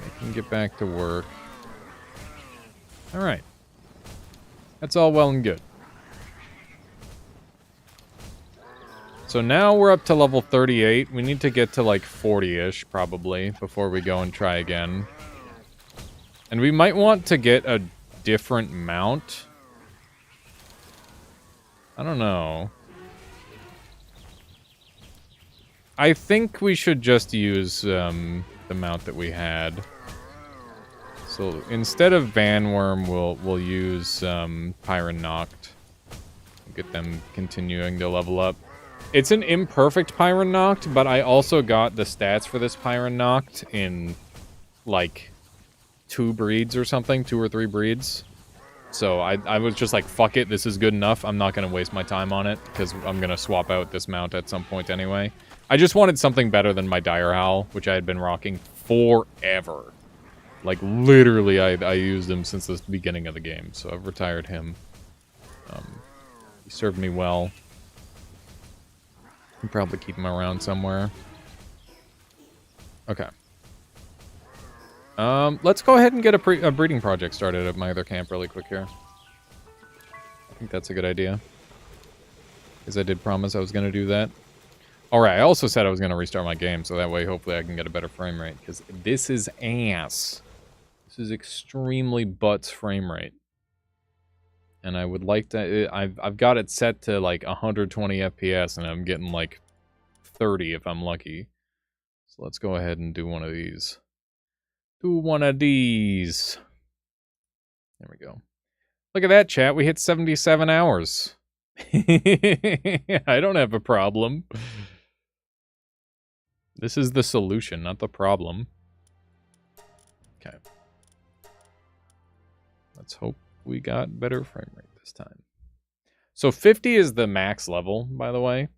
I can get back to work. Alright. That's all well and good. So now we're up to level 38. We need to get to like 40-ish probably before we go and try again. And we might want to get a different mount. I don't know. I think we should just use the mount that we had. So instead of Vanworm, we'll use Pyron Noct. Get them continuing to level up. It's an imperfect Pyron Noct, but I also got the stats for this Pyron Noct in like 2 breeds or something, 2 or 3 breeds. So I was just like, fuck it, this is good enough. I'm not going to waste my time on it, because I'm going to swap out this mount at some point anyway. I just wanted something better than my Dire Howl, which I had been rocking forever. Like, literally, I used him since the beginning of the game, so I've retired him. He served me well. Can probably keep him around somewhere. Okay. Let's go ahead and get a breeding project started at my other camp really quick here. I think that's a good idea. Because I did promise I was going to do that. Alright, I also said I was going to restart my game, so that way hopefully I can get a better frame rate. Because this is ass. This is extremely butts frame rate. And I would like to... I've got it set to like 120 FPS, and I'm getting like 30 if I'm lucky. So let's go ahead and do one of these. Do one of these. There we go. Look at that, chat. We hit 77 hours. I don't have a problem. This is the solution, not the problem. Okay. Let's hope we got better frame rate this time. So 50 is the max level, by the way.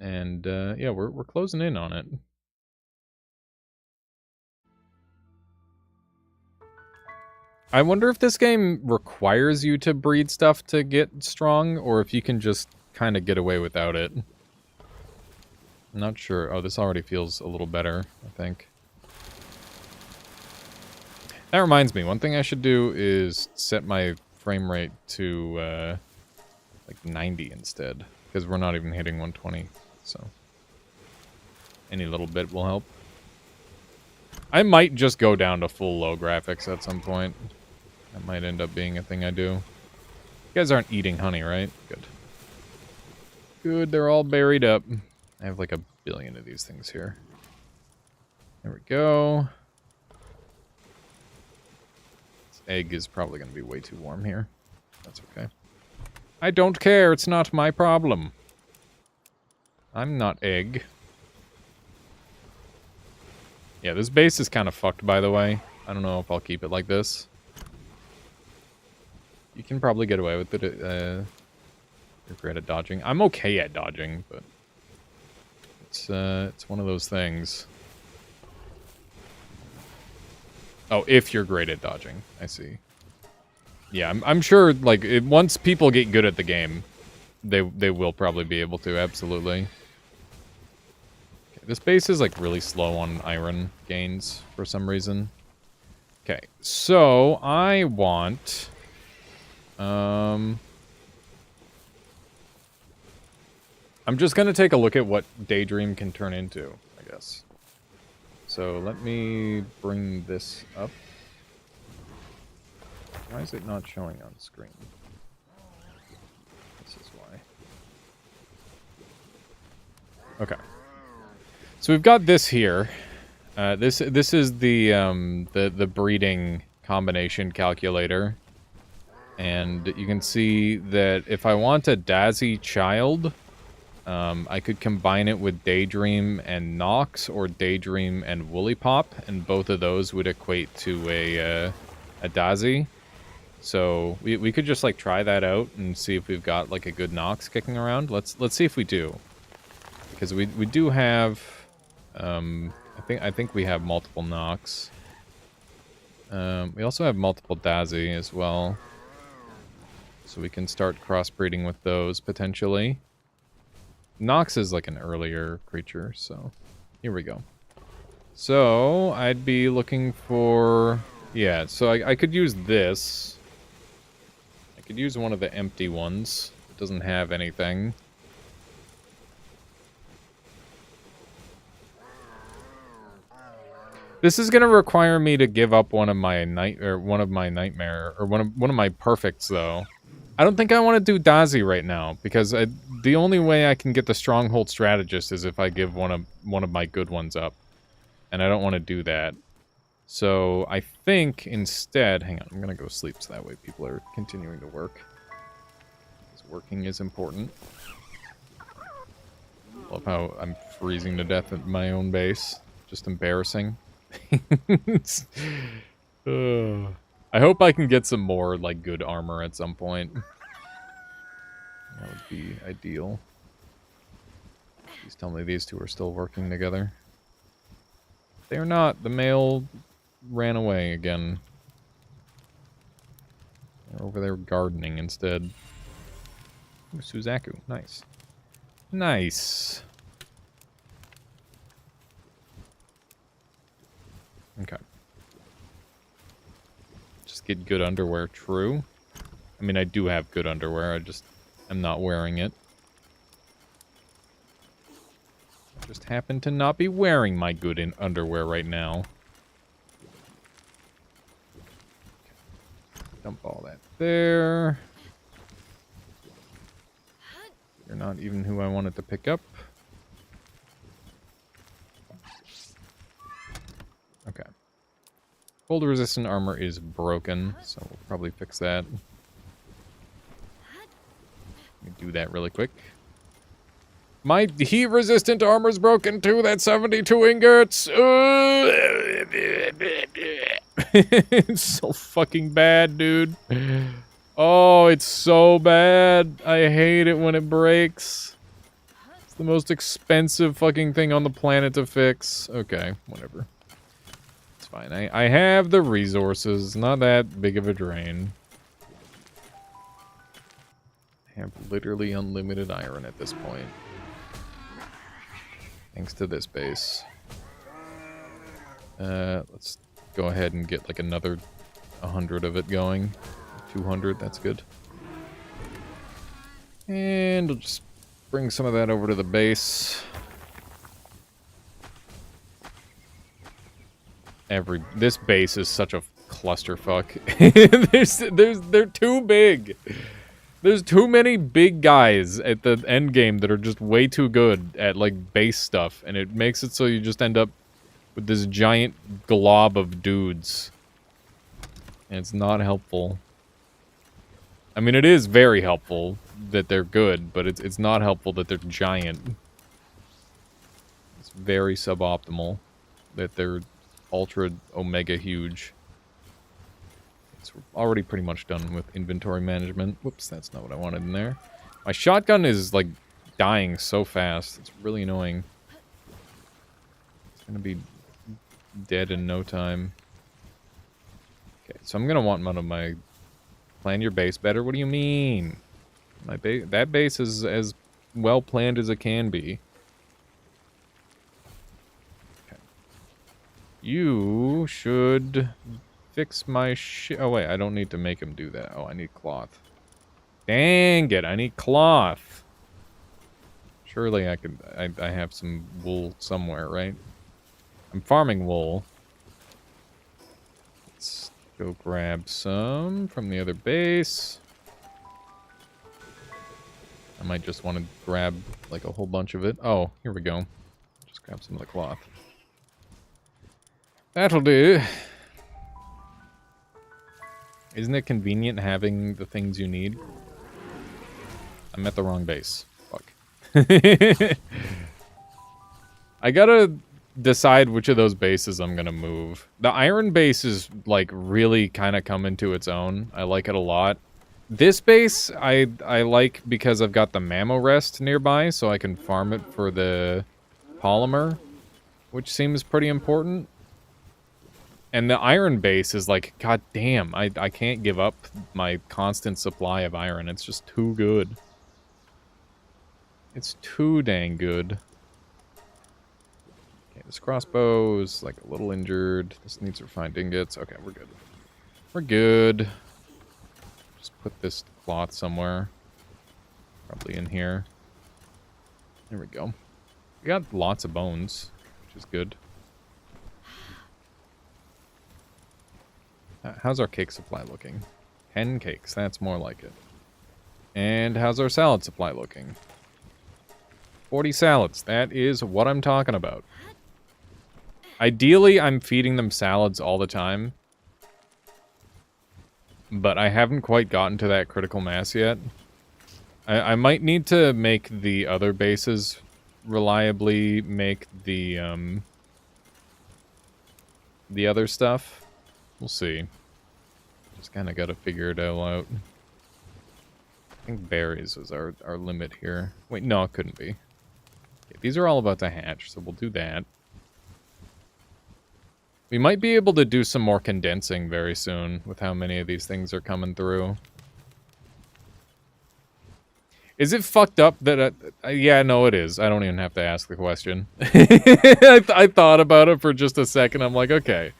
And yeah, we're closing in on it. I wonder if this game requires you to breed stuff to get strong, or if you can just kind of get away without it. I'm not sure. Oh, this already feels a little better, I think. That reminds me, one thing I should do is set my frame rate to like 90 instead, because we're not even hitting 120, so any little bit will help. I might just go down to full low graphics at some point. That might end up being a thing I do. You guys aren't eating honey, right? Good. Good, they're all buried up. I have like a billion of these things here. There we go. This egg is probably going to be way too warm here. That's okay. I don't care, it's not my problem. I'm not egg. Yeah, this base is kind of fucked, by the way. I don't know if I'll keep it like this. You can probably get away with it. You're great at dodging. I'm okay at dodging, but it's one of those things. Oh, if you're great at dodging, I see. Yeah, I'm sure. Like once people get good at the game, they will probably be able to. Absolutely. Okay, this base is like really slow on iron gains for some reason. Okay, so I want. I'm just gonna take a look at what Daydream can turn into, I guess. So let me bring this up. Why is it not showing on screen? This is why. Okay. So we've got this here. This is the breeding combination calculator. And you can see that if I want a Dazzy child, I could combine it with Daydream and Nox, or Daydream and Woollypop, and both of those would equate to a Dazzy. So we could just like try that out and see if we've got like a good Nox kicking around. Let's see if we do, because we do have I think we have multiple Nox. We also have multiple Dazi as well. So we can start crossbreeding with those, potentially. Nox is like an earlier creature, so... Here we go. So, I'd be looking for... Yeah, so I could use this. I could use one of the empty ones. It doesn't have anything. This is gonna require me to give up one of my nightmare or one of my perfects though. I don't think I want to do Dazi right now because the only way I can get the Stronghold Strategist is if I give one of my good ones up, and I don't want to do that. So I think instead, hang on, I'm gonna go sleep so that way people are continuing to work. Because working is important. Love how I'm freezing to death at my own base. Just embarrassing. I hope I can get some more, like, good armor at some point. That would be ideal. Please tell me these two are still working together. They're not. The male ran away again. They're over there gardening instead. Ooh, Suzaku. Nice. Nice. Okay. Just get good underwear, true. I mean, I do have good underwear, I'm not wearing it. I just happen to not be wearing my good underwear right now. Okay. Dump all that there. You're not even who I wanted to pick up. Okay. Cold resistant armor is broken, so we'll probably fix that. Let me do that really quick. My heat resistant armor is broken too. That's 72 ingots. It's so fucking bad, dude. Oh, it's so bad. I hate it when it breaks. It's the most expensive fucking thing on the planet to fix. Okay, whatever. Fine. I have the resources. Not that big of a drain. I have literally unlimited iron at this point. Thanks to this base. Let's go ahead and get like another 100 of it going. 200, that's good. And we'll just bring some of that over to the base. This base is such a clusterfuck. They're too big. There's too many big guys at the end game that are just way too good at like base stuff, and it makes it so you just end up with this giant glob of dudes. And it's not helpful. I mean, it is very helpful that they're good, but it's not helpful that they're giant. It's very suboptimal that they're ultra omega huge. It's already pretty much done with inventory management. Whoops, that's not what I wanted in there. My shotgun is like dying so fast. It's really annoying. It's gonna be dead in no time. Okay, so I'm gonna want one of my... Plan your base better? What do you mean? That base is as well planned as it can be. You should fix my shit. Oh, wait, I don't need to make him do that. Oh, I need cloth. Dang it, I need cloth. Surely I could... I have some wool somewhere, right? I'm farming wool. Let's go grab some from the other base. I might just want to grab, like, a whole bunch of it. Oh, here we go. Just grab some of the cloth. That'll do. Isn't it convenient having the things you need? I'm at the wrong base. Fuck. I gotta decide which of those bases I'm gonna move. The iron base is, like, really kind of come into its own. I like it a lot. This base, I like because I've got the Mammo Rest nearby, so I can farm it for the polymer. which seems pretty important. And the iron base is like, god damn, I can't give up my constant supply of iron. It's just too good. It's too dang good. Okay, this crossbow is like a little injured. This needs refined ingots. Okay, we're good. We're good. Just put this cloth somewhere. Probably in here. There we go. We got lots of bones, which is good. How's our cake supply looking? 10 cakes, that's more like it. And how's our salad supply looking? 40 salads, that is what I'm talking about. Ideally, I'm feeding them salads all the time. But I haven't quite gotten to that critical mass yet. I might need to make the other bases reliably make the other stuff. We'll see. Just kind of got to figure it all out. I think berries was our limit here. Wait, no, it couldn't be. Okay, these are all about to hatch, so we'll do that. We might be able to do some more condensing very soon with how many of these things are coming through. Is it fucked up that... yeah, no, it is. I don't even have to ask the question. I thought about it for just a second. I'm like, okay.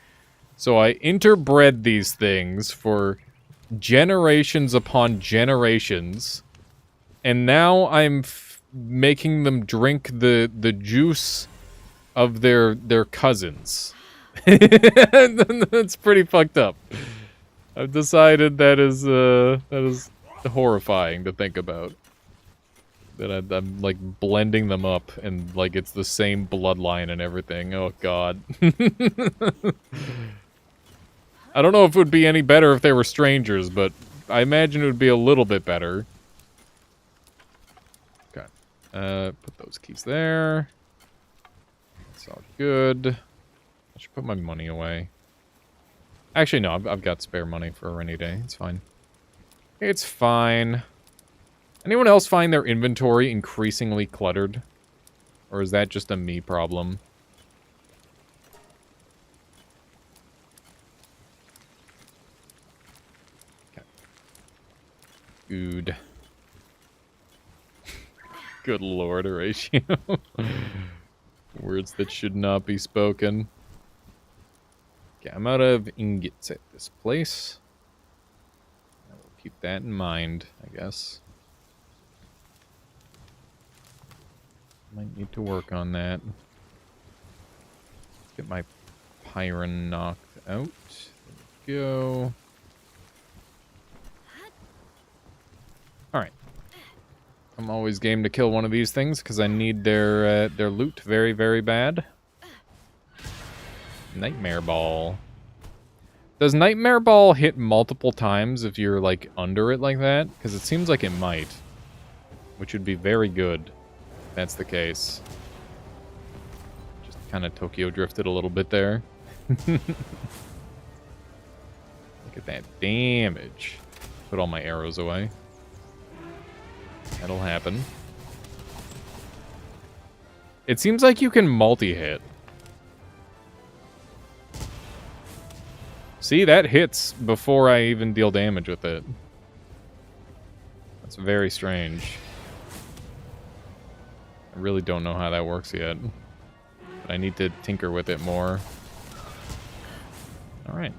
So I interbred these things for generations upon generations. And now I'm making them drink the juice of their cousins. That's pretty fucked up. I've decided that is horrifying to think about. That I'm like blending them up and like it's the same bloodline and everything. Oh god. I don't know if it would be any better if they were strangers, but I imagine it would be a little bit better. Okay. Put those keys there. That's all good. I should put my money away. Actually, no, I've got spare money for a rainy day. It's fine. It's fine. Anyone else find their inventory increasingly cluttered? Or is that just a me problem? Okay. Good. Good lord, Horatio. Words that should not be spoken. Okay, I'm out of ingots at this place. I will keep that in mind, I guess. Might need to work on that. Get my Pyron knocked out. There we go. Alright. I'm always game to kill one of these things because I need their loot very, very bad. Nightmare Ball. Does Nightmare Ball hit multiple times if you're, like, under it like that? Because it seems like it might. Which would be very good. That's the case. Just kind of Tokyo drifted a little bit there. Look at that damage. Put all my arrows away. That'll happen. It seems like you can multi-hit. See, that hits before I even deal damage with it. That's very strange. I really don't know how that works yet. But I need to tinker with it more. Alright.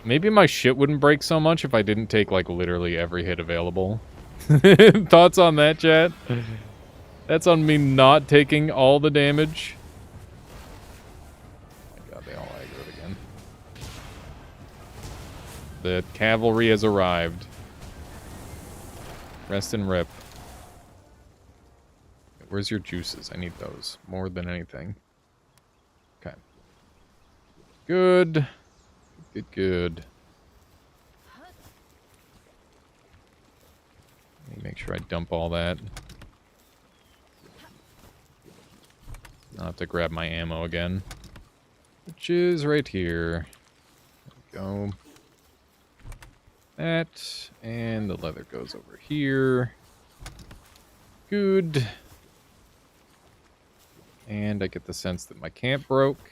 Maybe my shit wouldn't break so much if I didn't take, like, literally every hit available. Thoughts on that, chat? That's on me not taking all the damage. Oh my god, they all aggroed again. The cavalry has arrived. Rest and rip. Where's your juices? I need those more than anything. Okay. Good. Good, good. Let me make sure I dump all that. I'll have to grab my ammo again. Which is right here. There we go. That. And the leather goes over here. Good. And I get the sense that my camp broke.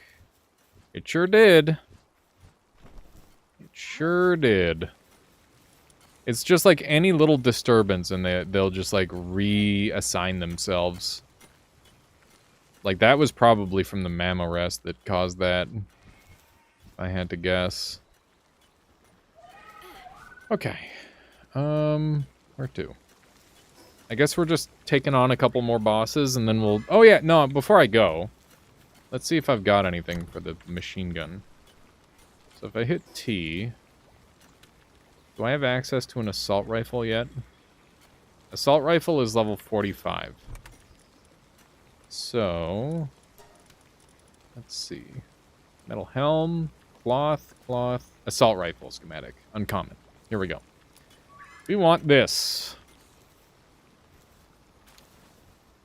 It sure did. It sure did. It's just like any little disturbance and they'll just like reassign themselves. Like that was probably from the mammo rest that caused that. I had to guess. Okay. Where to? I guess we're just taking on a couple more bosses and then we'll... Oh yeah, no, before I go, let's see if I've got anything for the machine gun. So if I hit T... Do I have access to an assault rifle yet? Assault rifle is level 45. So... Let's see. Metal helm, cloth, assault rifle schematic. Uncommon. Here we go. We want this.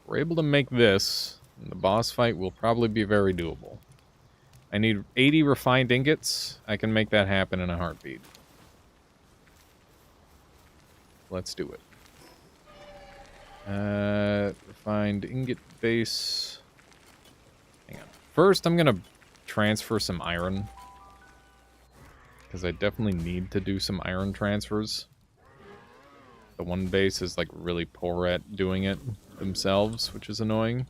We're able to make this, and the boss fight will probably be very doable. I need 80 refined ingots. I can make that happen in a heartbeat. Let's do it. Refined ingot base. Hang on. First, I'm going to transfer some iron. Because I definitely need to do some iron transfers. The one base is like really poor at doing it themselves, which is annoying.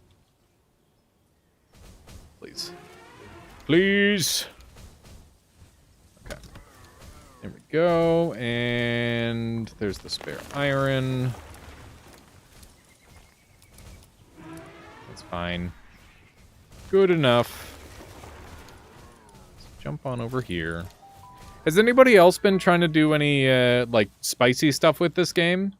Please. Please! Okay. There we go, and there's the spare iron. That's fine. Good enough. Let's jump on over here. Has anybody else been trying to do any, like, spicy stuff with this game?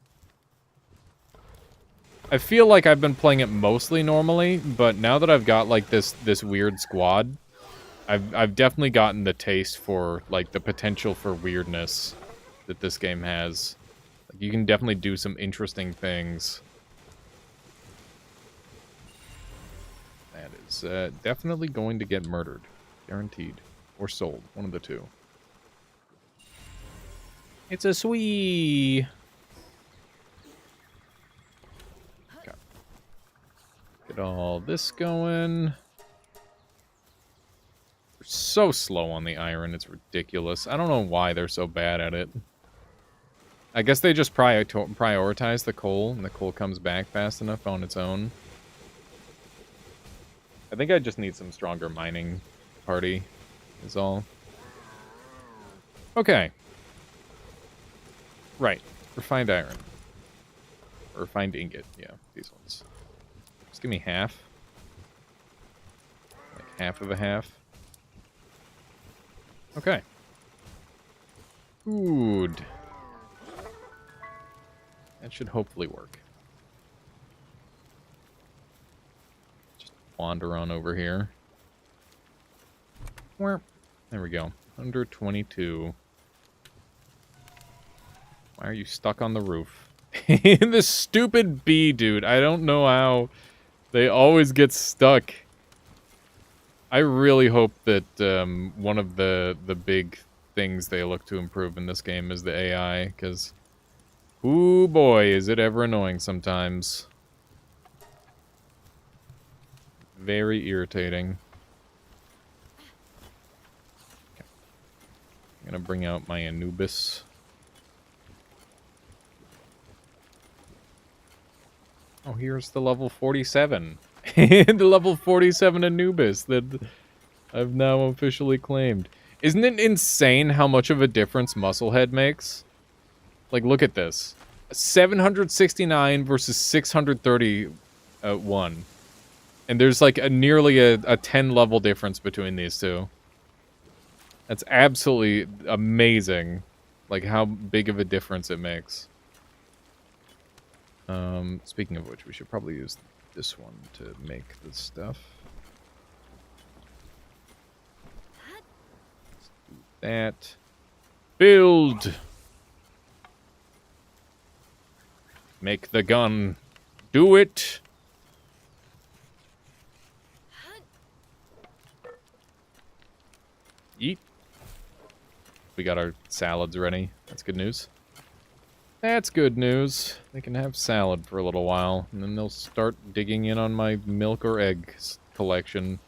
I feel like I've been playing it mostly normally, but now that I've got, like, this weird squad, I've definitely gotten the taste for, like, the potential for weirdness that this game has. Like, you can definitely do some interesting things. That is definitely going to get murdered. Guaranteed. Or sold. One of the two. It's a sweet. Okay. Get all this going. We're so slow on the iron, it's ridiculous. I don't know why they're so bad at it. I guess they just prioritize the coal, and the coal comes back fast enough on its own. I think I just need some stronger mining party, is all. Okay. Right. Refined iron. Or refined ingot. Yeah, these ones. Just give me half. Like half of a half. Okay. Good. That should hopefully work. Just wander on over here. There we go. 122. Why are you stuck on the roof? This stupid bee, dude. I don't know how they always get stuck. I really hope that one of the big things they look to improve in this game is the AI, because, ooh boy, is it ever annoying sometimes. Very irritating. Okay. I'm gonna bring out my Anubis. Oh, here's the level 47. The level 47 Anubis that I've now officially claimed. Isn't it insane how much of a difference Musclehead makes? Like, look at this. 769 versus 631. And there's like nearly a 10 level difference between these two. That's absolutely amazing. Like, how big of a difference it makes. Speaking of which, we should probably use this one to make the stuff. Let's do that. Build! Make the gun. Do it! Eat. We got our salads ready. That's good news. That's good news. They can have salad for a little while, and then they'll start digging in on my milk or egg collection.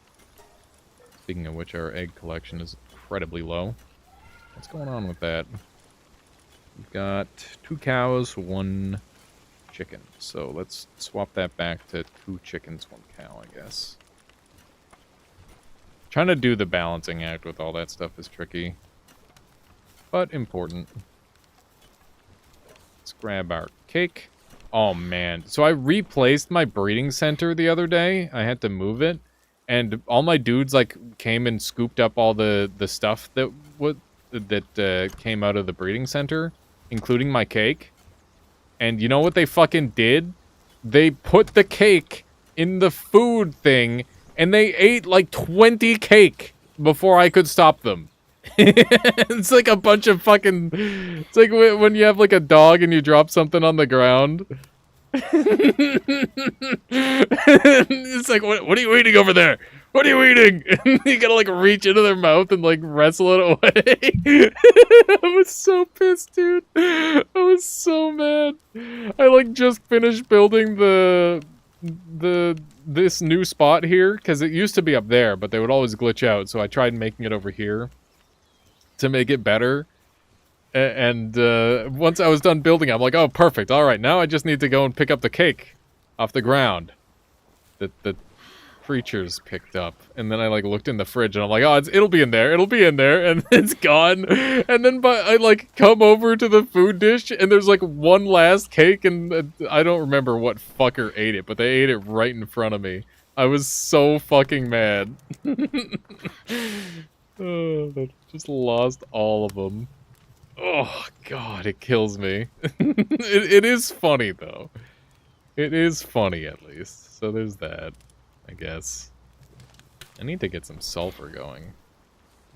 Speaking of which, our egg collection is incredibly low. What's going on with that? We've got 2 cows, 1 chicken. So let's swap that back to 2 chickens, 1 cow, I guess. Trying to do the balancing act with all that stuff is tricky. But important. Let's grab our cake. Oh, man. So I replaced my breeding center the other day. I had to move it. And all my dudes, like, came and scooped up all the stuff that came out of the breeding center, including my cake. And you know what they fucking did? They put the cake in the food thing, and they ate like 20 cake before I could stop them. It's like a bunch of fucking... It's like when you have like a dog and you drop something on the ground. It's like, what are you eating over there? What are you eating? And you gotta like reach into their mouth and like wrestle it away. I was so pissed, dude. I was so mad. I like just finished building this new spot here because it used to be up there, but they would always glitch out. So I tried making it over here to make it better. And once I was done building, I'm like, oh, perfect. All right, now I just need to go and pick up the cake off the ground that the creatures picked up. And then I like looked in the fridge, and I'm like, oh, it'll be in there. It'll be in there. And it's gone. And then I like come over to the food dish, and there's like one last cake, and I don't remember what fucker ate it, but they ate it right in front of me. I was so fucking mad. Oh, just lost all of them. Oh, God, it kills me. It is funny, though. It is funny, at least. So there's that, I guess. I need to get some sulfur going.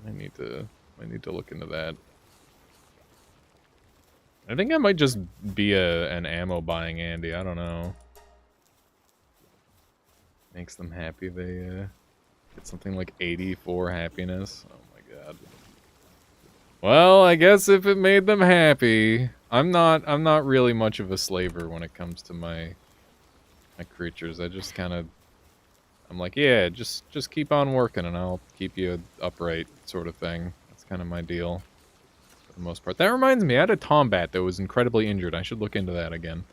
I need to look into that. I think I might just be an ammo buying Andy. I don't know. Makes them happy. They get something like 84 happiness. Oh my god. Well, I guess if it made them happy, I'm not really much of a slaver when it comes to my creatures. I just kind of, I'm like, yeah, just keep on working and I'll keep you upright, sort of thing. That's kind of my deal, for the most part. That reminds me, I had a Tombat that was incredibly injured. I should look into that again.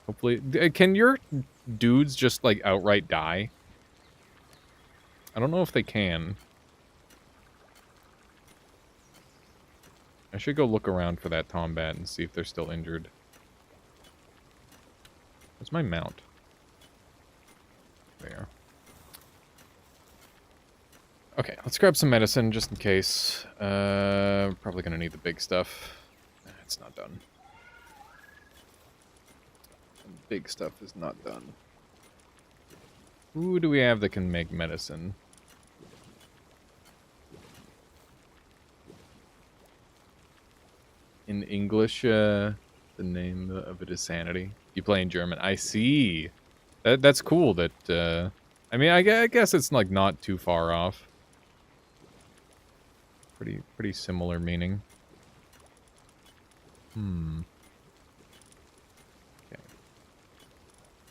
Hopefully, can your dudes just like outright die? I don't know if they can. I should go look around for that Tombat and see if they're still injured. Where's my mount? There. Okay, let's grab some medicine just in case. Probably gonna need the big stuff. Nah, it's not done. The big stuff is not done. Who do we have that can make medicine? In English, the name of it is Sanity. You play in German. I see. That's cool that, I mean, I guess it's, like, not too far off. Pretty similar meaning. Okay.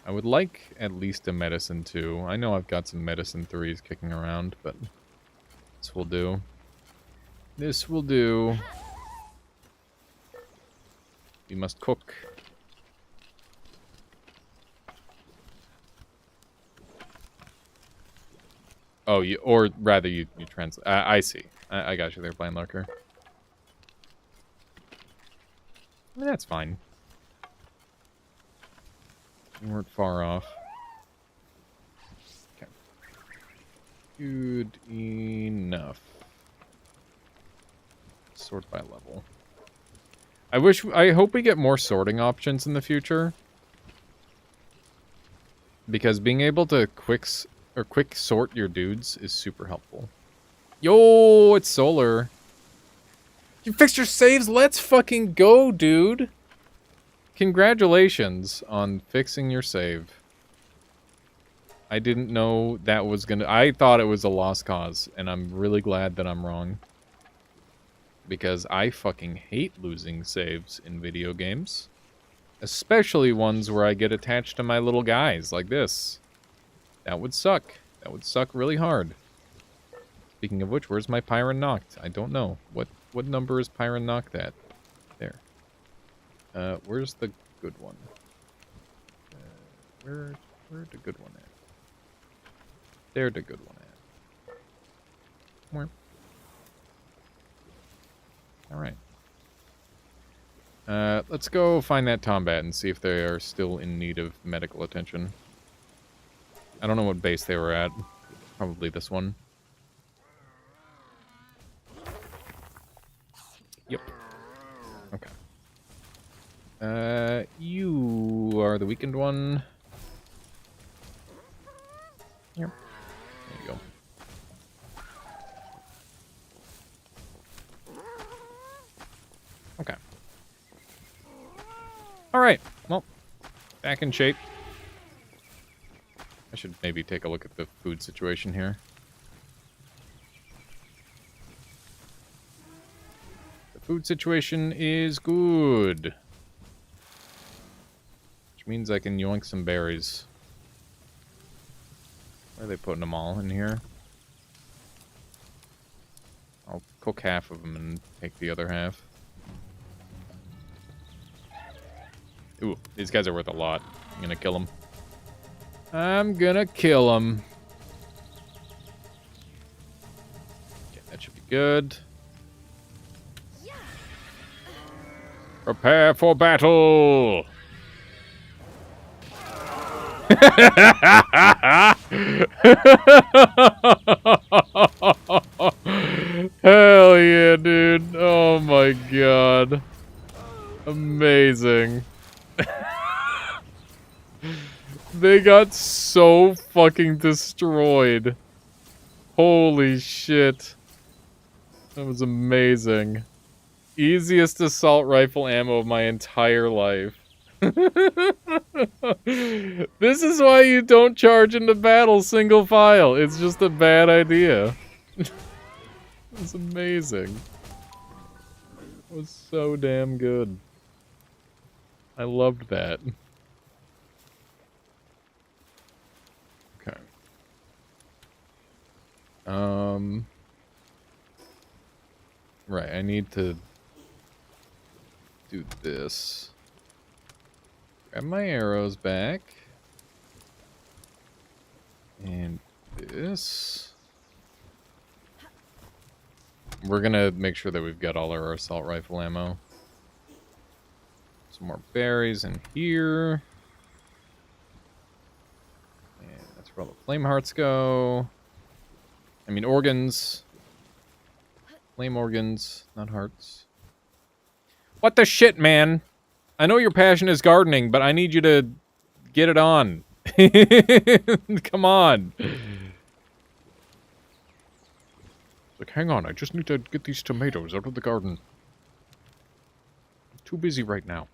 I would like at least a medicine 2. I know I've got some medicine 3s kicking around, but this will do. This will do. We must cook. Oh, or rather, you translate. I see. I got you there, Blind Lurker. I mean, that's fine. We weren't far off. Okay. Good enough. Sort by level. I hope we get more sorting options in the future. Because being able to quick sort your dudes is super helpful. Yo, it's Solar. You fixed your saves? Let's fucking go, dude. Congratulations on fixing your save. I didn't know that was gonna... I thought it was a lost cause, and I'm really glad that I'm wrong. Because I fucking hate losing saves in video games. Especially ones where I get attached to my little guys, like this. That would suck. That would suck really hard. Speaking of which, where's my Pyron Noct? I don't know. What number is Pyron Noct at? There. Where's the good one? Where's the good one at? There's the good one at. Where? Alright. Let's go find that Tombat and see if they are still in need of medical attention. I don't know what base they were at. Probably this one. Yep. Okay. You are the weakened one. Yep. There you go. Okay. Alright. Well, back in shape. I should maybe take a look at the food situation here. The food situation is good. Which means I can yoink some berries. Where are they putting them all? In here? I'll cook half of them and take the other half. Ooh, these guys are worth a lot. I'm gonna kill them. I'm gonna kill them. Okay, that should be good. Prepare for battle! Hell yeah, dude. Oh my god. Amazing. They got so fucking destroyed. Holy shit. That was amazing. Easiest assault rifle ammo of my entire life. This is why you don't charge into battle single file. It's just a bad idea. It's amazing. It was so damn good. I loved that. Okay. Right, I need to do this. Grab my arrows back. And this. We're gonna make sure that we've got all our assault rifle ammo. Some more berries in here. And that's where all the flame hearts go. I mean organs. Flame organs, not hearts. What the shit, man? I know your passion is gardening, but I need you to get it on. Come on. It's like, hang on, I just need to get these tomatoes out of the garden. I'm too busy right now.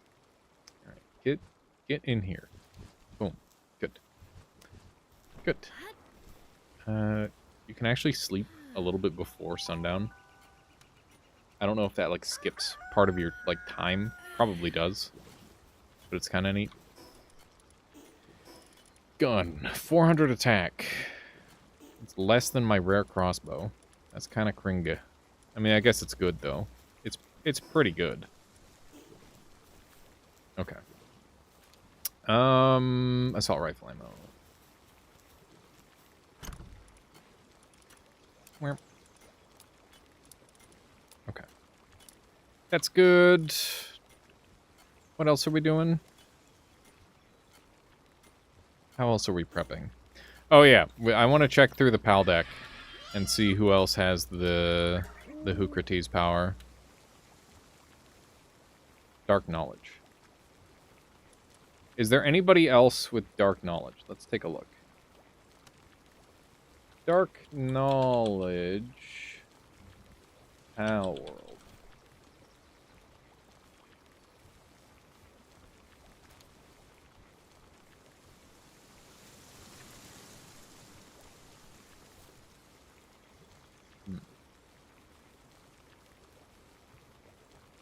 Alright, get in here. Boom. Good. Good. You can actually sleep a little bit before sundown. I don't know if that, like, skips part of your, like, time. Probably does. But it's kind of neat. Gun. 400 attack. It's less than my rare crossbow. That's kind of cringy. I mean, I guess it's good, though. It's pretty good. Okay. Assault rifle ammo. Where? Okay. That's good. What else are we doing? How else are we prepping? Oh yeah, I want to check through the PAL deck and see who else has the Hucrates power. Dark Knowledge. Is there anybody else with Dark Knowledge? Let's take a look. Dark Knowledge. Palworld.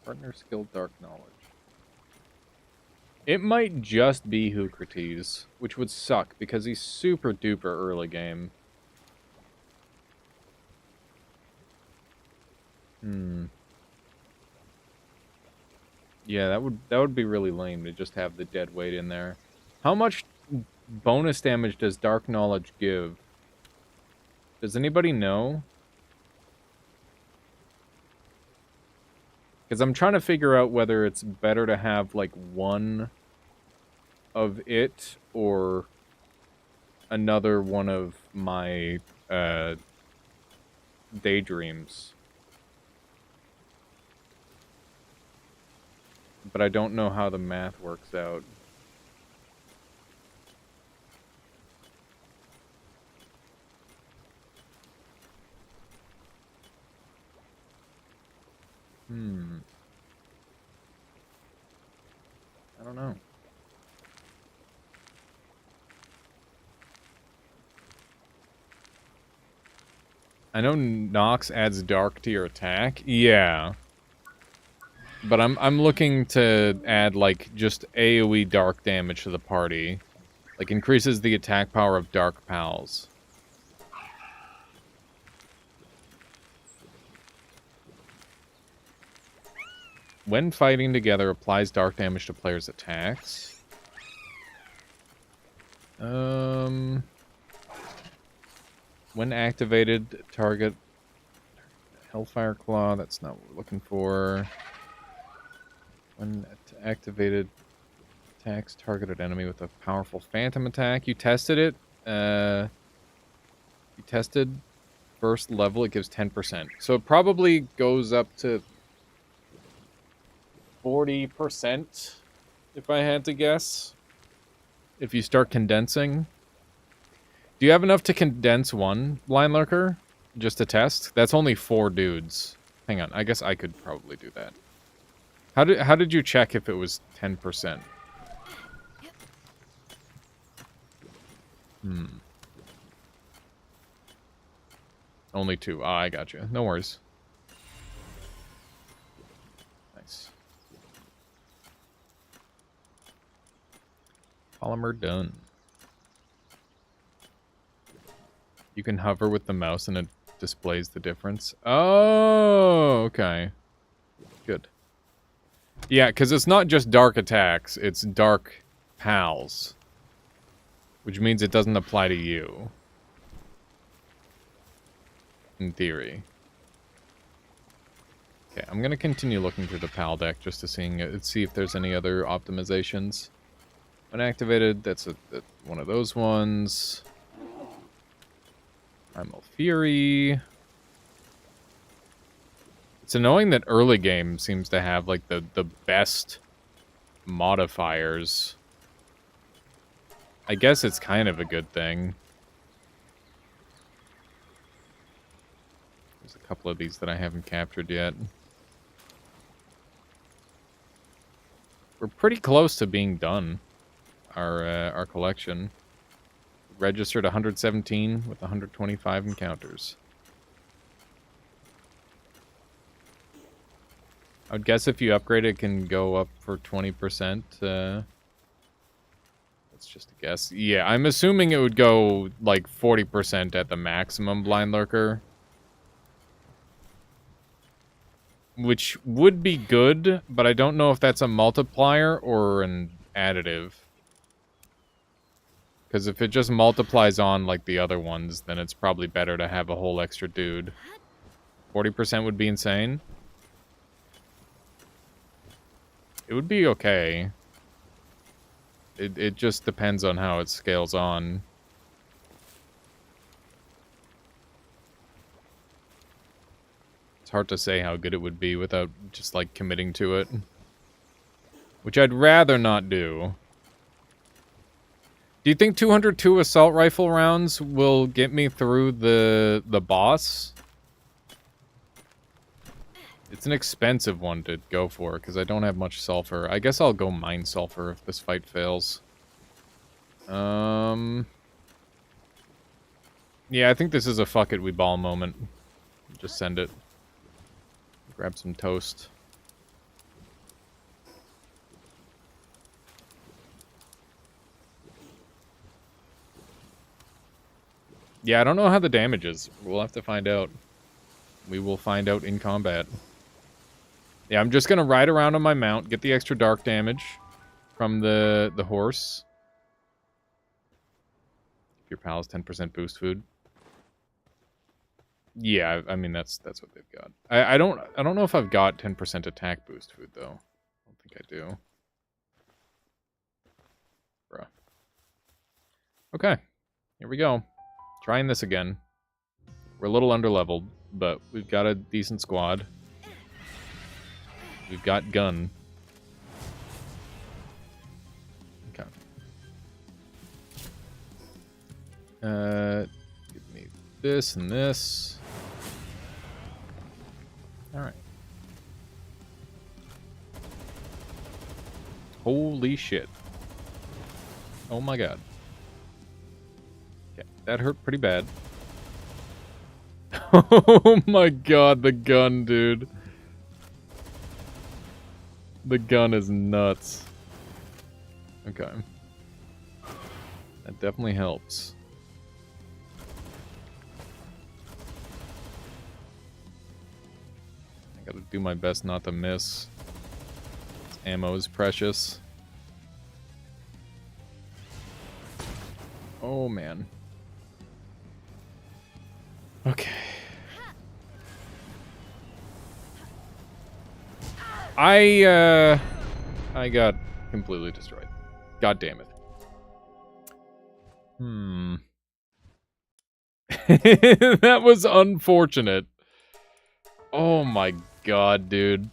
Partner skill, Dark Knowledge. It might just be Hucrates, which would suck because he's super duper early game. Yeah, that would be really lame to just have the dead weight in there. How much bonus damage does Dark Knowledge give? Does anybody know? Because I'm trying to figure out whether it's better to have, like, one of it or another one of my daydreams. But I don't know how the math works out. I don't know. I know Nox adds dark to your attack. Yeah. But I'm looking to add, like, just AoE dark damage to the party. Like, increases the attack power of dark pals. When fighting together, applies dark damage to players' attacks. When activated, target Hellfire Claw. That's not what we're looking for. When activated, attacks targeted enemy with a powerful phantom attack. You tested it. You tested first level. It gives 10%. So it probably goes up to 40%, if I had to guess. If you start condensing. Do you have enough to condense one Blind Lurker? Just to test? That's only 4 dudes. Hang on, I guess I could probably do that. How did you check if it was 10%? Only 2. Ah, I got you. No worries. Nice. Polymer done. You can hover with the mouse and it displays the difference. Oh, okay. Good. Yeah, because it's not just dark attacks, it's dark pals. Which means it doesn't apply to you. In theory. Okay, I'm going to continue looking through the PAL deck just to see if there's any other optimizations. When activated, that's one of those ones. Primal Fury. It's annoying that early game seems to have like the best modifiers. I guess it's kind of a good thing. There's a couple of these that I haven't captured yet. We're pretty close to being done. Our collection. Registered 117 with 125 encounters. I would guess if you upgrade it can go up for 20%. That's just a guess. Yeah, I'm assuming it would go like 40% at the maximum Blind Lurker. Which would be good, but I don't know if that's a multiplier or an additive. Because if it just multiplies on like the other ones, then it's probably better to have a whole extra dude. 40% would be insane. It would be okay. It just depends on how it scales on. It's hard to say how good it would be without just like committing to it. Which I'd rather not do. Do you think 202 assault rifle rounds will get me through the boss? It's an expensive one to go for, because I don't have much sulfur. I guess I'll go mine sulfur if this fight fails. Yeah, I think this is a fuck it we ball moment. Just send it. Grab some toast. Yeah, I don't know how the damage is. We'll have to find out. We will find out in combat. Yeah, I'm just gonna ride around on my mount, get the extra dark damage from the horse. If your pal is 10% boost food. Yeah, I mean that's what they've got. I don't know if I've got 10% attack boost food though. I don't think I do. Bruh. Okay, here we go. Trying this again. We're a little underleveled, but we've got a decent squad. We've got gun. Okay. Give me this and this. Alright. Holy shit. Oh my god. Okay, that hurt pretty bad. Oh my god, the gun, dude. The gun is nuts. Okay. That definitely helps. I gotta do my best not to miss. This ammo is precious. Oh man. Okay. I got completely destroyed. God damn it. That was unfortunate. Oh my god, dude.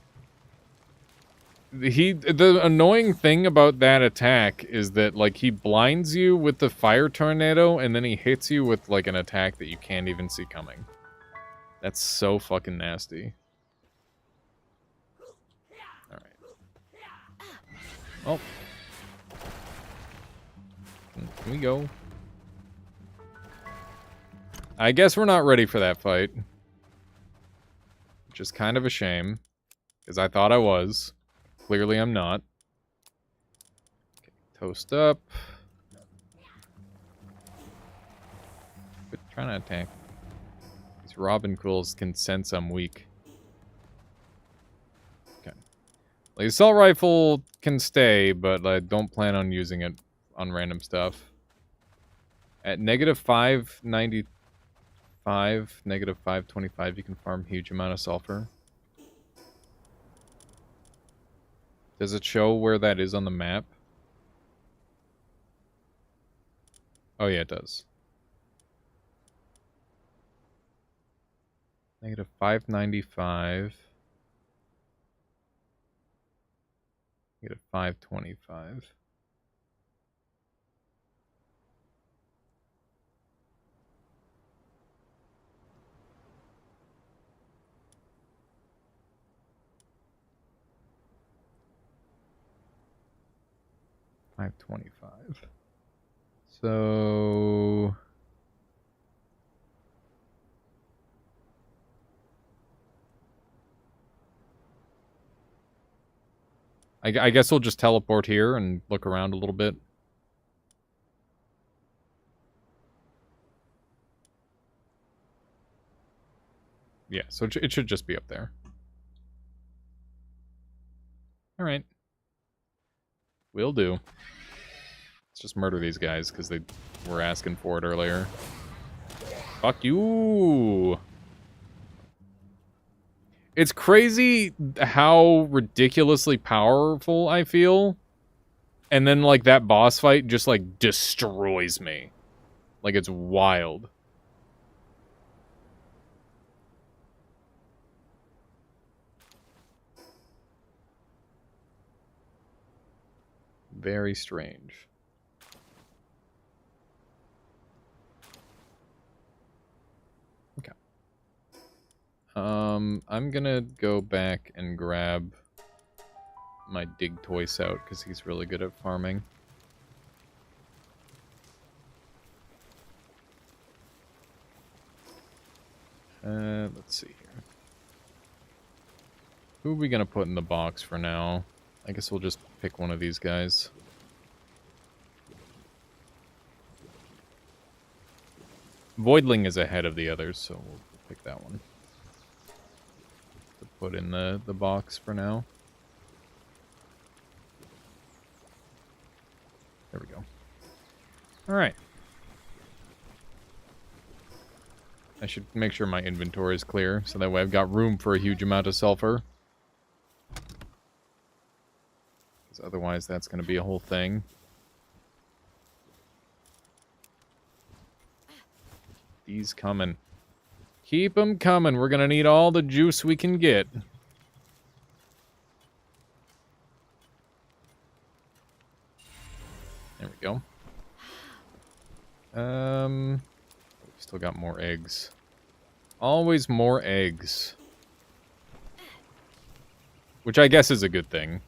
The annoying thing about that attack is that, like, he blinds you with the fire tornado, and then he hits you with, like, an attack that you can't even see coming. That's so fucking nasty. Alright. Oh. Can we go? I guess we're not ready for that fight. Which is kind of a shame. Because I thought I was. Clearly I'm not. Okay, toast up. Quit trying to attack. These Robin Quills can sense I'm weak. Okay. The assault rifle can stay, but I don't plan on using it on random stuff. At negative 595, negative 525, you can farm huge amount of sulfur. Does it show where that is on the map? Oh yeah, it does. Negative 595. Negative 525. $525. So I guess we'll just teleport here and look around a little bit. Yeah, so it should just be up there. All right. Will do. Let's just murder these guys because they were asking for it earlier. Fuck you! It's crazy how ridiculously powerful I feel. And then, like, that boss fight just, like, destroys me. Like, it's wild. Very strange. Okay. I'm gonna go back and grab my Dig Toys out because he's really good at farming. Let's see here. Who are we gonna put in the box for now? I guess we'll just pick one of these guys. Voidling is ahead of the others, so we'll pick that one. put in the box for now. There we go. Alright. I should make sure my inventory is clear, so that way I've got room for a huge amount of sulfur. Because otherwise that's going to be a whole thing. These coming. Keep them coming. We're going to need all the juice we can get. There we go. Still got more eggs. Always more eggs. Which I guess is a good thing.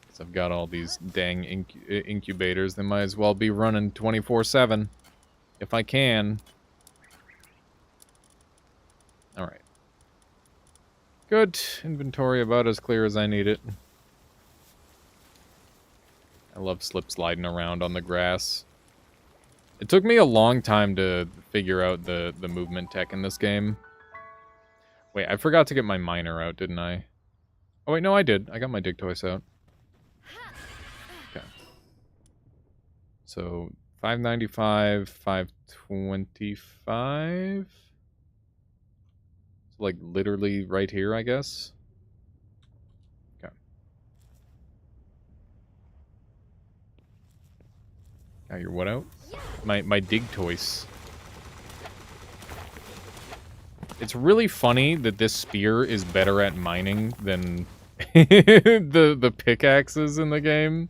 Because I've got all these dang incubators. They might as well be running 24/7. If I can. Alright. Good. Inventory about as clear as I need it. I love slip sliding around on the grass. It took me a long time to figure out the movement tech in this game. Wait, I forgot to get my miner out, didn't I? Oh wait, no I did. I got my Dictois out. Okay. So, 595, 525? So, like, literally right here, I guess? Okay. Got your what out? My Dictois. It's really funny that this spear is better at mining than the pickaxes in the game.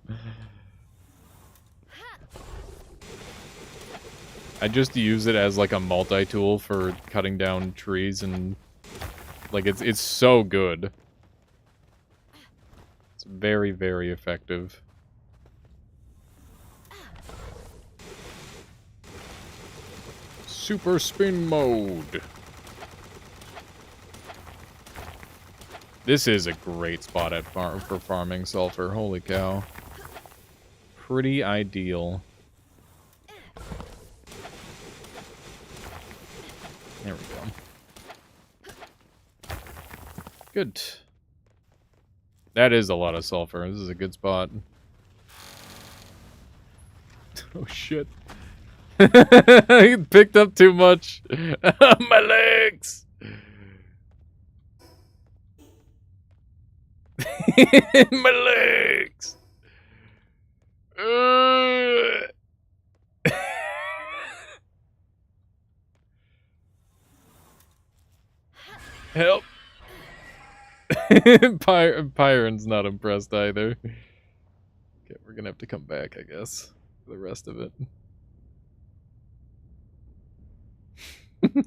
I just use it as like a multi-tool for cutting down trees and like it's so good. It's very, very effective. Super spin mode. This is a great spot for farming sulfur. Holy cow. Pretty ideal. There we go. Good. That is a lot of sulfur. This is a good spot. Oh shit. He picked up too much. My legs. My legs. Help. Pyron's not impressed either. Okay, we're gonna have to come back, I guess, for the rest of it.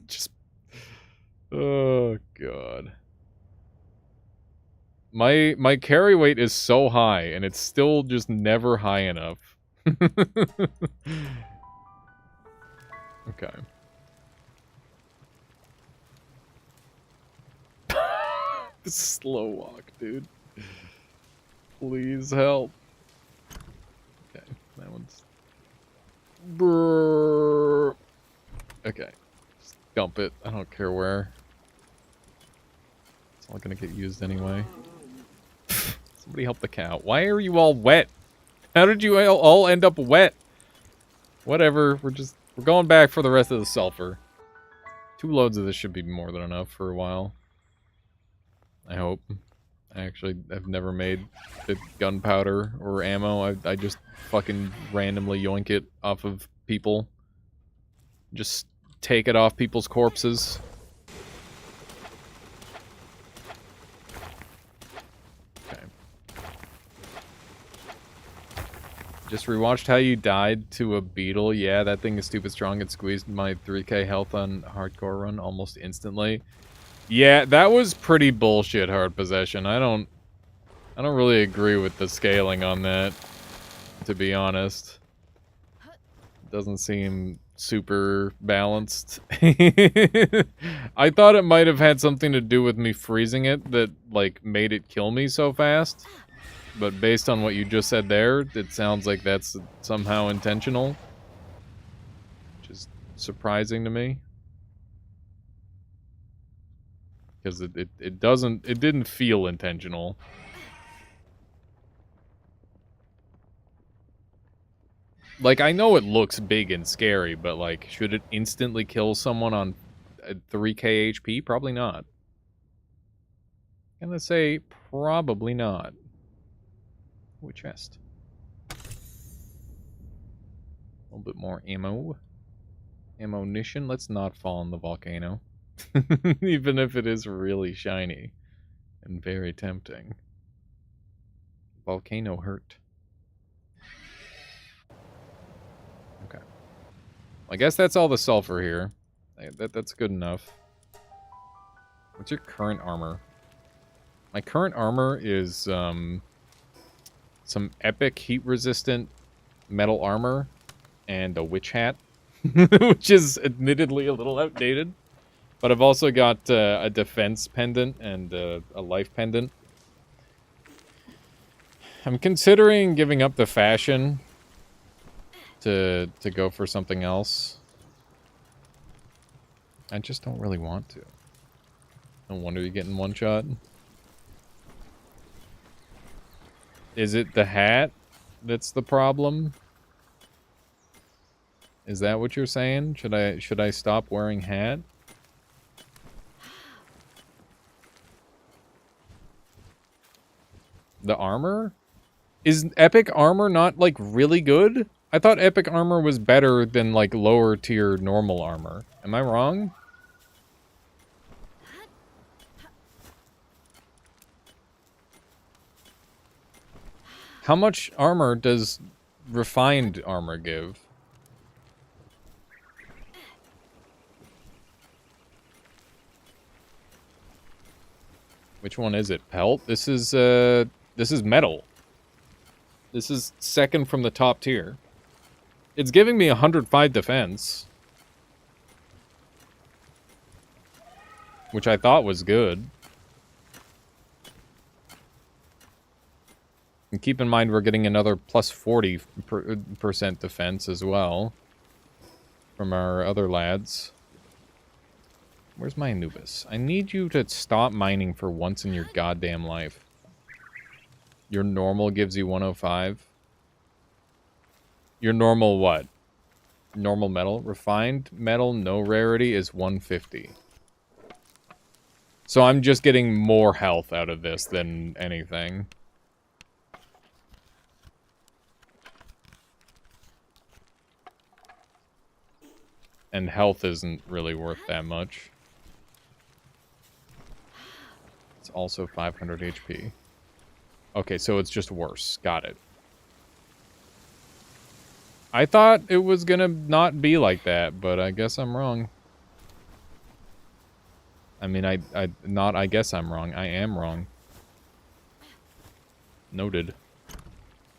Just, oh god. My carry weight is so high, and it's still just never high enough. Okay. Slow walk, dude. Please help. Okay, that one's... Brrr. Okay. Just dump it. I don't care where. It's all gonna get used anyway. Somebody help the cow. Why are you all wet? How did you all end up wet? Whatever, we're going back for the rest of the sulfur. 2 loads of this should be more than enough for a while. I hope. I actually have never made the gunpowder or ammo. I just fucking randomly yoink it off of people. Just take it off people's corpses. Okay. Just rewatched how you died to a beetle. Yeah, that thing is stupid strong. It squeezed my 3k health on hardcore run almost instantly. Yeah, that was pretty bullshit, Hard Possession. I don't really agree with the scaling on that, to be honest. It doesn't seem super balanced. I thought it might have had something to do with me freezing it that, like, made it kill me so fast. But based on what you just said there, it sounds like that's somehow intentional. Which is surprising to me. Because it doesn't... It didn't feel intentional. Like, I know it looks big and scary, but, like, should it instantly kill someone on 3k HP? Probably not. I'm gonna say probably not. Ooh, chest. A little bit more ammo. Ammunition. Let's not fall in the volcano. Even if it is really shiny. And very tempting. Volcano hurt. Okay. I guess that's all the sulfur here. That's good enough. What's your current armor? My current armor is some epic heat-resistant metal armor and a witch hat, which is admittedly a little outdated. But I've also got a defense pendant and a life pendant. I'm considering giving up the fashion to go for something else. I just don't really want to. No wonder you're getting one shot. Is it the hat that's the problem? Is that what you're saying? Should I stop wearing hat? The armor? Is epic armor not, like, really good? I thought epic armor was better than, like, lower tier normal armor. Am I wrong? How much armor does refined armor give? Which one is it? Pelt? This is metal. This is second from the top tier. It's giving me 105 defense. Which I thought was good. And keep in mind we're getting another plus 40% defense as well. From our other lads. Where's my Anubis? I need you to stop mining for once in your goddamn life. Your normal gives you 105. Your normal what? Normal metal? Refined metal, no rarity, is 150. So I'm just getting more health out of this than anything. And health isn't really worth that much. It's also 500 HP. Okay, so it's just worse. Got it. I thought it was gonna not be like that, but I guess I'm wrong. I mean, I guess I'm wrong. I am wrong. Noted.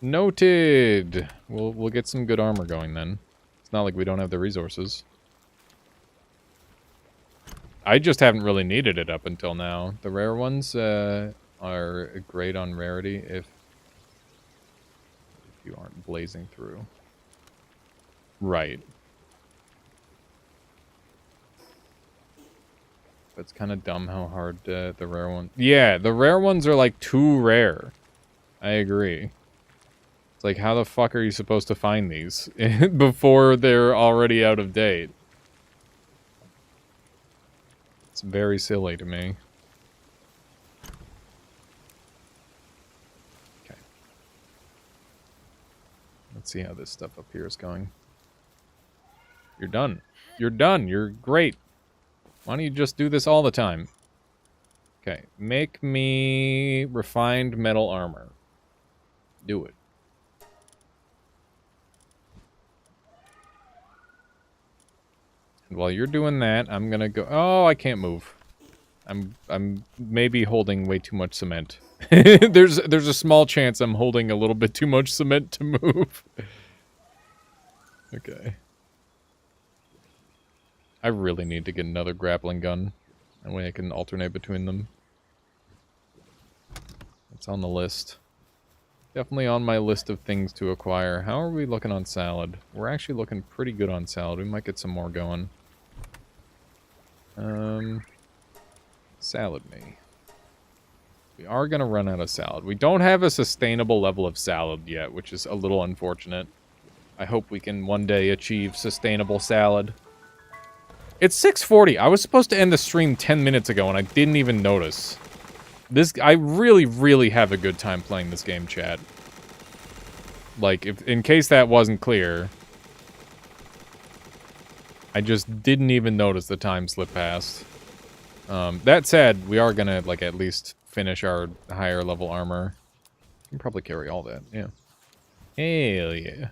Noted! We'll get some good armor going then. It's not like we don't have the resources. I just haven't really needed it up until now. The rare ones are great on rarity if you aren't blazing through. Right. It's kind of dumb how hard the rare one... Yeah, the rare ones are like too rare. I agree. It's like, how the fuck are you supposed to find these before they're already out of date? It's very silly to me. Okay. Let's see how this stuff up here is going. You're done. You're done. You're great. Why don't you just do this all the time? Okay. Make me refined metal armor. Do it. And while you're doing that, I'm gonna go... Oh, I can't move. I'm maybe holding way too much cement. There's a small chance I'm holding a little bit too much cement to move. Okay. I really need to get another grappling gun. That way I can alternate between them. It's on the list. Definitely on my list of things to acquire. How are we looking on salad? We're actually looking pretty good on salad. We might get some more going. Salad me. We are going to run out of salad. We don't have a sustainable level of salad yet, which is a little unfortunate. I hope we can one day achieve sustainable salad. It's 6:40. I was supposed to end the stream 10 minutes ago, and I didn't even notice. I really, really have a good time playing this game, chat. Like, in case that wasn't clear, I just didn't even notice the time slip past. That said, we are gonna, like, at least finish our higher level armor. We can probably carry all that, yeah. Hell yeah.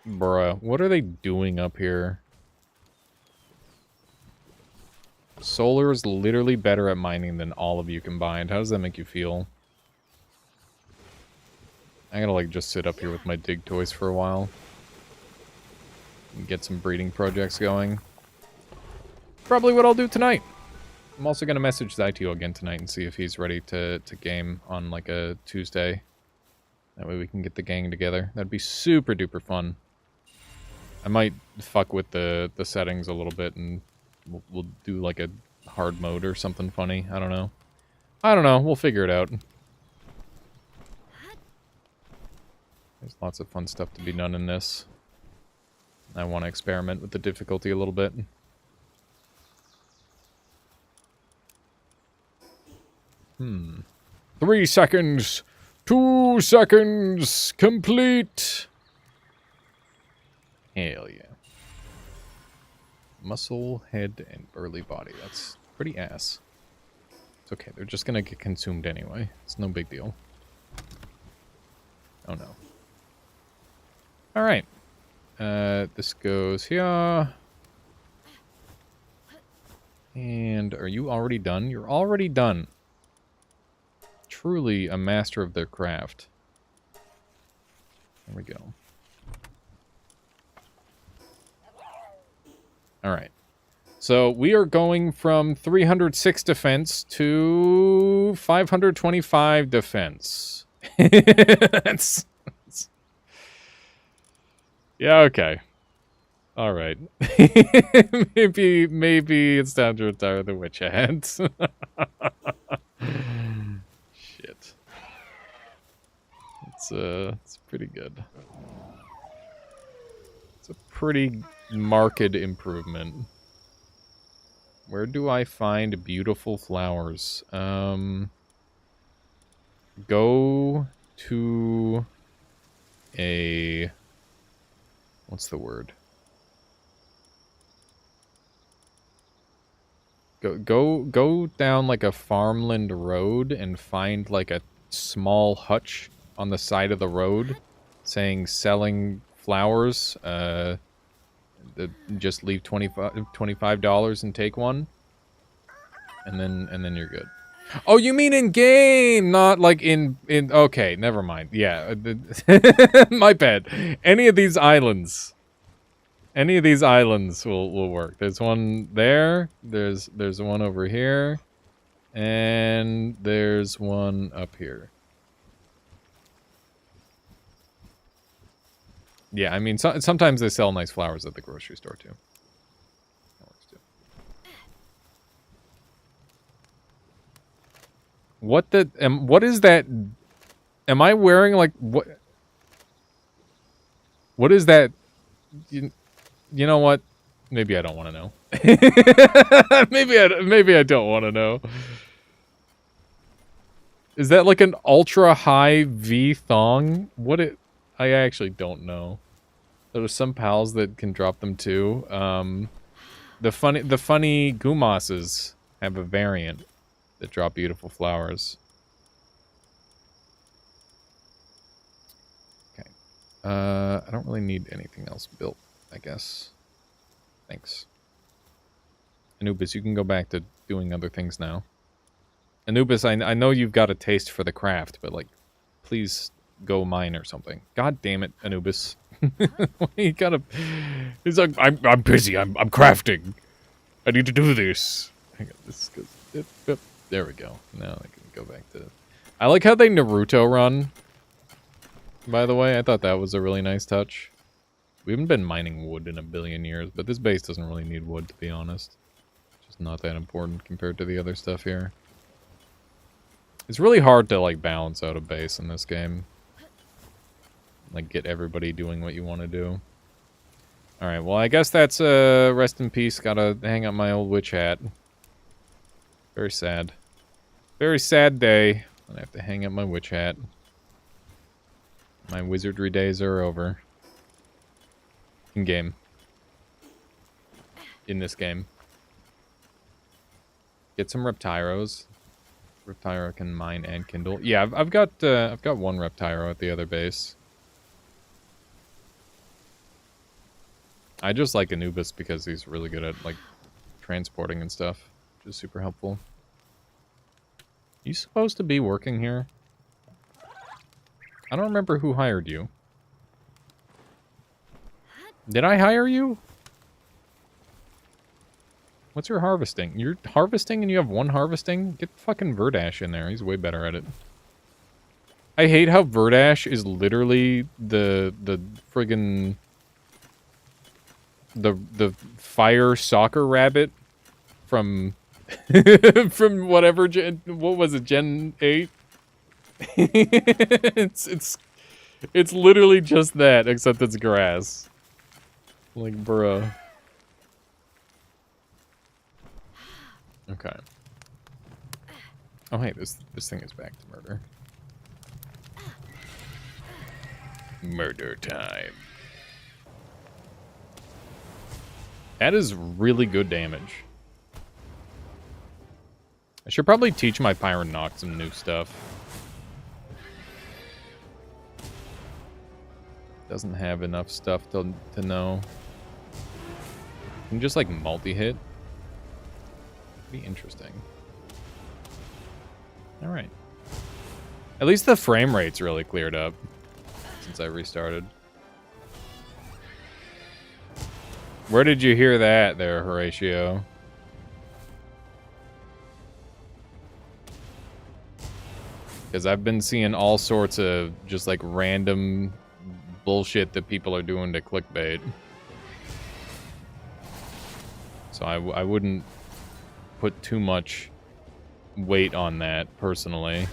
Bruh, what are they doing up here? Solar is literally better at mining than all of you combined. How does that make you feel? I gotta, like, just sit up here with my dig toys for a while. And get some breeding projects going. Probably what I'll do tonight. I'm also gonna message Zaitio again tonight and see if he's ready to game on, like, a Tuesday. That way we can get the gang together. That'd be super duper fun. I might fuck with the settings a little bit and we'll do like a hard mode or something funny. I don't know. We'll figure it out. There's lots of fun stuff to be done in this. I want to experiment with the difficulty a little bit. 3 seconds. 2 seconds. Complete. Hell yeah. Muscle, head, and burly body. That's pretty ass. It's okay. They're just gonna get consumed anyway. It's no big deal. Oh no. Alright. This goes here. And are you already done? You're already done. Truly a master of their craft. There we go. Alright. So we are going from 306 defense to 525 defense. that's... Yeah, okay. Alright. maybe it's time to retire the witch hat. Shit. It's pretty good. It's a pretty marked improvement. Where do I find beautiful flowers? Go to a... What's the word? Go down like a farmland road and find like a small hutch on the side of the road saying selling flowers. Just leave $25 and take one. And then you're good. Oh, you mean in game, not like in okay, never mind. Yeah. My bad. Any of these islands will work. There's one there, there's one over here, and there's one up here. Yeah, I mean, sometimes they sell nice flowers at the grocery store, too. That works, too. What is that? Am I wearing, like, what? What is that? You know what? Maybe I don't want to know. maybe I don't want to know. Is that, like, an ultra-high V thong? I actually don't know. There are some pals that can drop them too. The funny Gumosses have a variant that drop beautiful flowers. Okay. I don't really need anything else built, I guess. Thanks. Anubis, you can go back to doing other things now. Anubis, I know you've got a taste for the craft, but, like, please go mine or something. God damn it, Anubis. You gotta... He's like, I'm busy, I'm crafting. I need to do this. Hang on, this goes... There we go. Now I can go back to... I like how they Naruto run. By the way, I thought that was a really nice touch. We haven't been mining wood in a billion years, but this base doesn't really need wood, to be honest. Just not that important compared to the other stuff here. It's really hard to, like, balance out a base in this game. Like, get everybody doing what you want to do. Alright, well, I guess that's, rest in peace. Gotta hang up my old witch hat. Very sad. Very sad day. I have to hang up my witch hat. My wizardry days are over. In-game. In this game. Get some Reptyros. Reptyro can mine and kindle. Yeah, I've got one Reptyro at the other base. I just like Anubis because he's really good at, like, transporting and stuff, which is super helpful. You supposed to be working here? I don't remember who hired you. Did I hire you? What's your harvesting? You're harvesting and you have one harvesting? Get fucking Verdash in there. He's way better at it. I hate how Verdash is literally the friggin' the fire soccer rabbit from from whatever what was it, Gen 8? it's literally just that, except it's grass. Like, bruh. Okay. Oh hey, this thing is back to murder. Murder time. That is really good damage. I should probably teach my Pyron Noct some new stuff. Doesn't have enough stuff to know. Can just like multi-hit. Be interesting. Alright. At least the frame rate's really cleared up since I restarted. Where did you hear that there, Horatio? Because I've been seeing all sorts of just like random bullshit that people are doing to clickbait. So I wouldn't put too much weight on that, personally.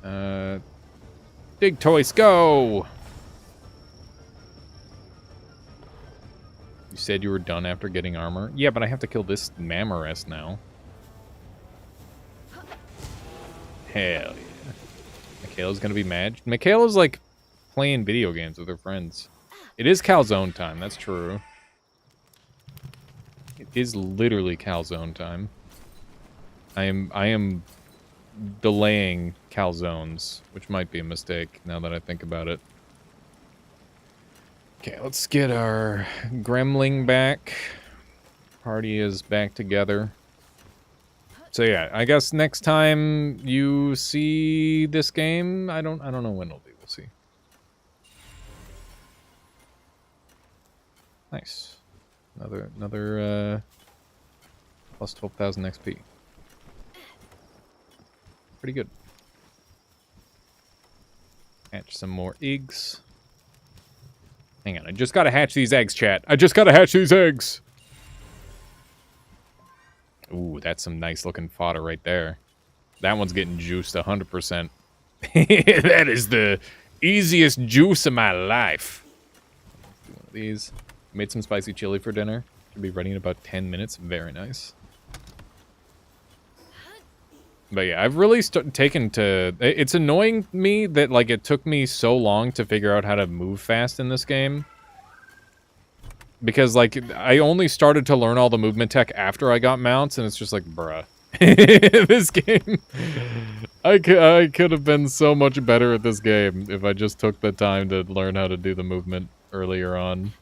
Okay. Dig Toys, go! You said you were done after getting armor? Yeah, but I have to kill this Mamorest now. Hell yeah. Michaela's gonna be mad. Michaela's like playing video games with her friends. It is calzone time, that's true. It is literally calzone time. I am delaying calzones, which might be a mistake now that I think about it. Okay, let's get our gremling back. Party is back together. So yeah, I guess next time you see this game, I don't know when it'll be. We'll see. Nice. Another plus 12,000 XP. Pretty good. Hatch some more eggs. Hang on, I just gotta hatch these eggs, chat. I just gotta hatch these eggs! Ooh, that's some nice looking fodder right there. That one's getting juiced 100%. That is the easiest juice of my life. Let's do one of these. Made some spicy chili for dinner. Should be ready in about 10 minutes. Very nice. But yeah, I've really taken to... It's annoying me that, like, it took me so long to figure out how to move fast in this game. Because, like, I only started to learn all the movement tech after I got mounts, and it's just like, bruh. This game... I could have been so much better at this game if I just took the time to learn how to do the movement earlier on.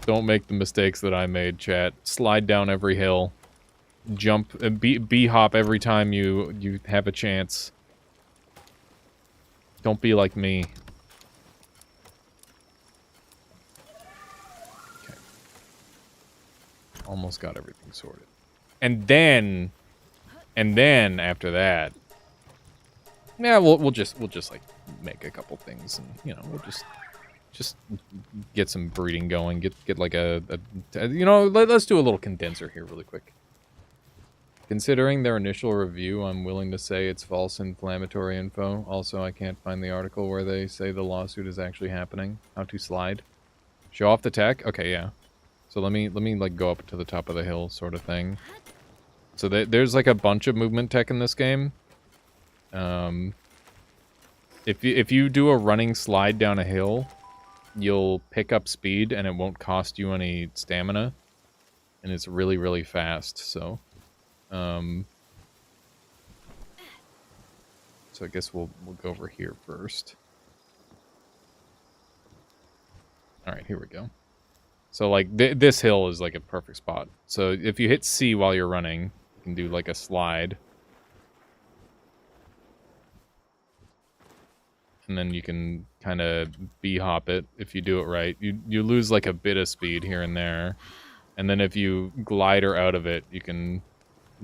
Don't make the mistakes that I made, chat. Slide down every hill. Jump, B-hop every time you have a chance. Don't be like me. Okay. Almost got everything sorted. And then after that, yeah, we'll just like make a couple things, and you know we'll just just get some breeding going. Get like you know, let's do a little condenser here really quick. Considering their initial review, I'm willing to say it's false inflammatory info. Also, I can't find the article where they say the lawsuit is actually happening. How to slide. Show off the tech? Okay, yeah. So let me like go up to the top of the hill sort of thing. So there's like a bunch of movement tech in this game. If you do a running slide down a hill, you'll pick up speed and it won't cost you any stamina. And it's really, really fast, so... So I guess we'll go over here first. Alright, here we go. So, like, this hill is, like, a perfect spot. So, if you hit C while you're running, you can do, like, a slide. And then you can kind of B-hop it if you do it right. You lose, like, a bit of speed here and there. And then if you glide her out of it, you can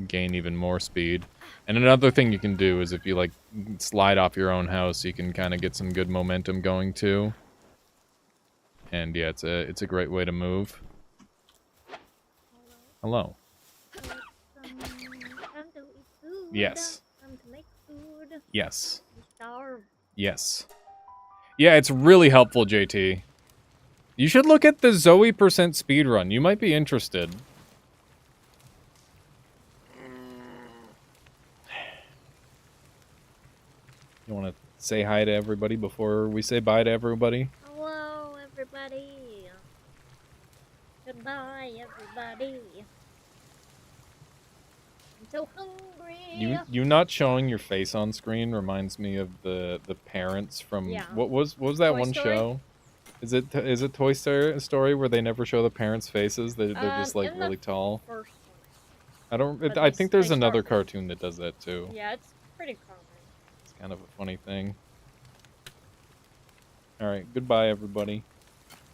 gain even more speed. And another thing you can do is if you, like, slide off your own house, you can kind of get some good momentum going, too. And yeah, it's a great way to move. Hello. Time to eat food. Yes. Time to make food. Yes. We starve. Yes. Yeah, it's really helpful, JT. You should look at the Zoe % speedrun. You might be interested. You want to say hi to everybody before we say bye to everybody? Hello, everybody. Goodbye, everybody. I'm so hungry. You not showing your face on screen reminds me of the parents from what was that Toy one Story? show? Is it Toy Story where they never show the parents' faces? They're just like in the really tall. First one. I don't. But I they- think there's they another start- cartoon that does that too. Yeah, it's pretty common. It's kind of a funny thing. All right, goodbye everybody.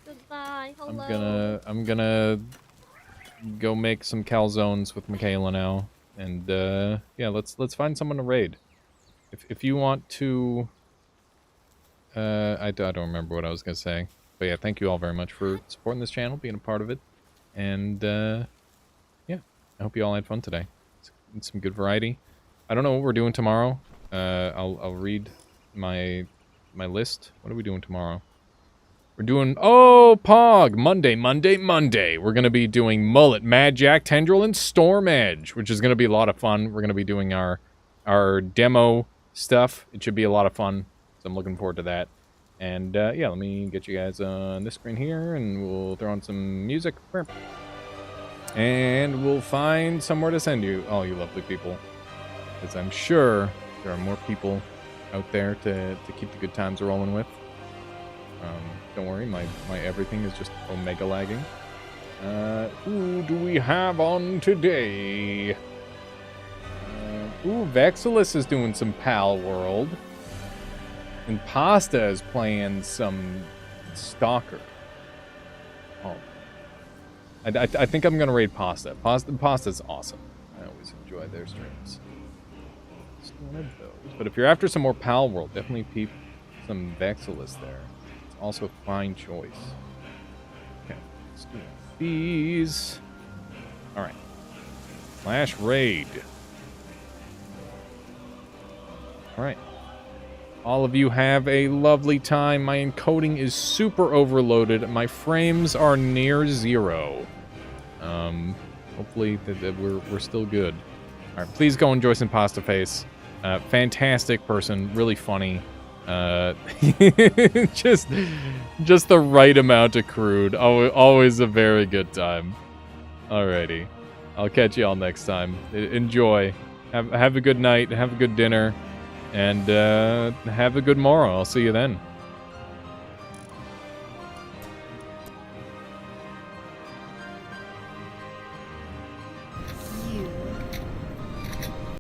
Goodbye. Hello. I'm gonna go make some calzones with Michaela now, and yeah, let's find someone to raid. If you want to, I don't remember what I was gonna say, but yeah, thank you all very much for supporting this channel, being a part of it, and yeah, I hope you all had fun today. It's some good variety. I don't know what we're doing tomorrow. I'll read my list. What are we doing tomorrow? We're doing, Pog! Monday. We're going to be doing Mullet, Mad Jack, Tendril, and Storm Edge, which is going to be a lot of fun. We're going to be doing our demo stuff. It should be a lot of fun, so I'm looking forward to that. And, yeah, let me get you guys on this screen here, and we'll throw on some music. And we'll find somewhere to send you, all you lovely people. Because I'm sure there are more people out there to keep the good times rolling with. Don't worry, my everything is just omega lagging. Who do we have on today? Vexilus is doing some palworld. And Pasta is playing some Stalker. Oh. I think I'm going to raid Pasta. Pasta's awesome. I always enjoy their streams. Just one of those. But if you're after some more palworld, definitely peep some Vexilus there. Also a fine choice. Okay, let's do these. Alright. Flash raid. Alright. All of you have a lovely time. My encoding is super overloaded. My frames are near 0. Hopefully that we're still good. Alright, please go enjoy some Pasta Face. Fantastic person, really funny. Just the right amount of crude. Always a very good time. Alrighty. I'll catch you all next time. Enjoy. Have a good night. Have a good dinner. And have a good morrow. I'll see you then.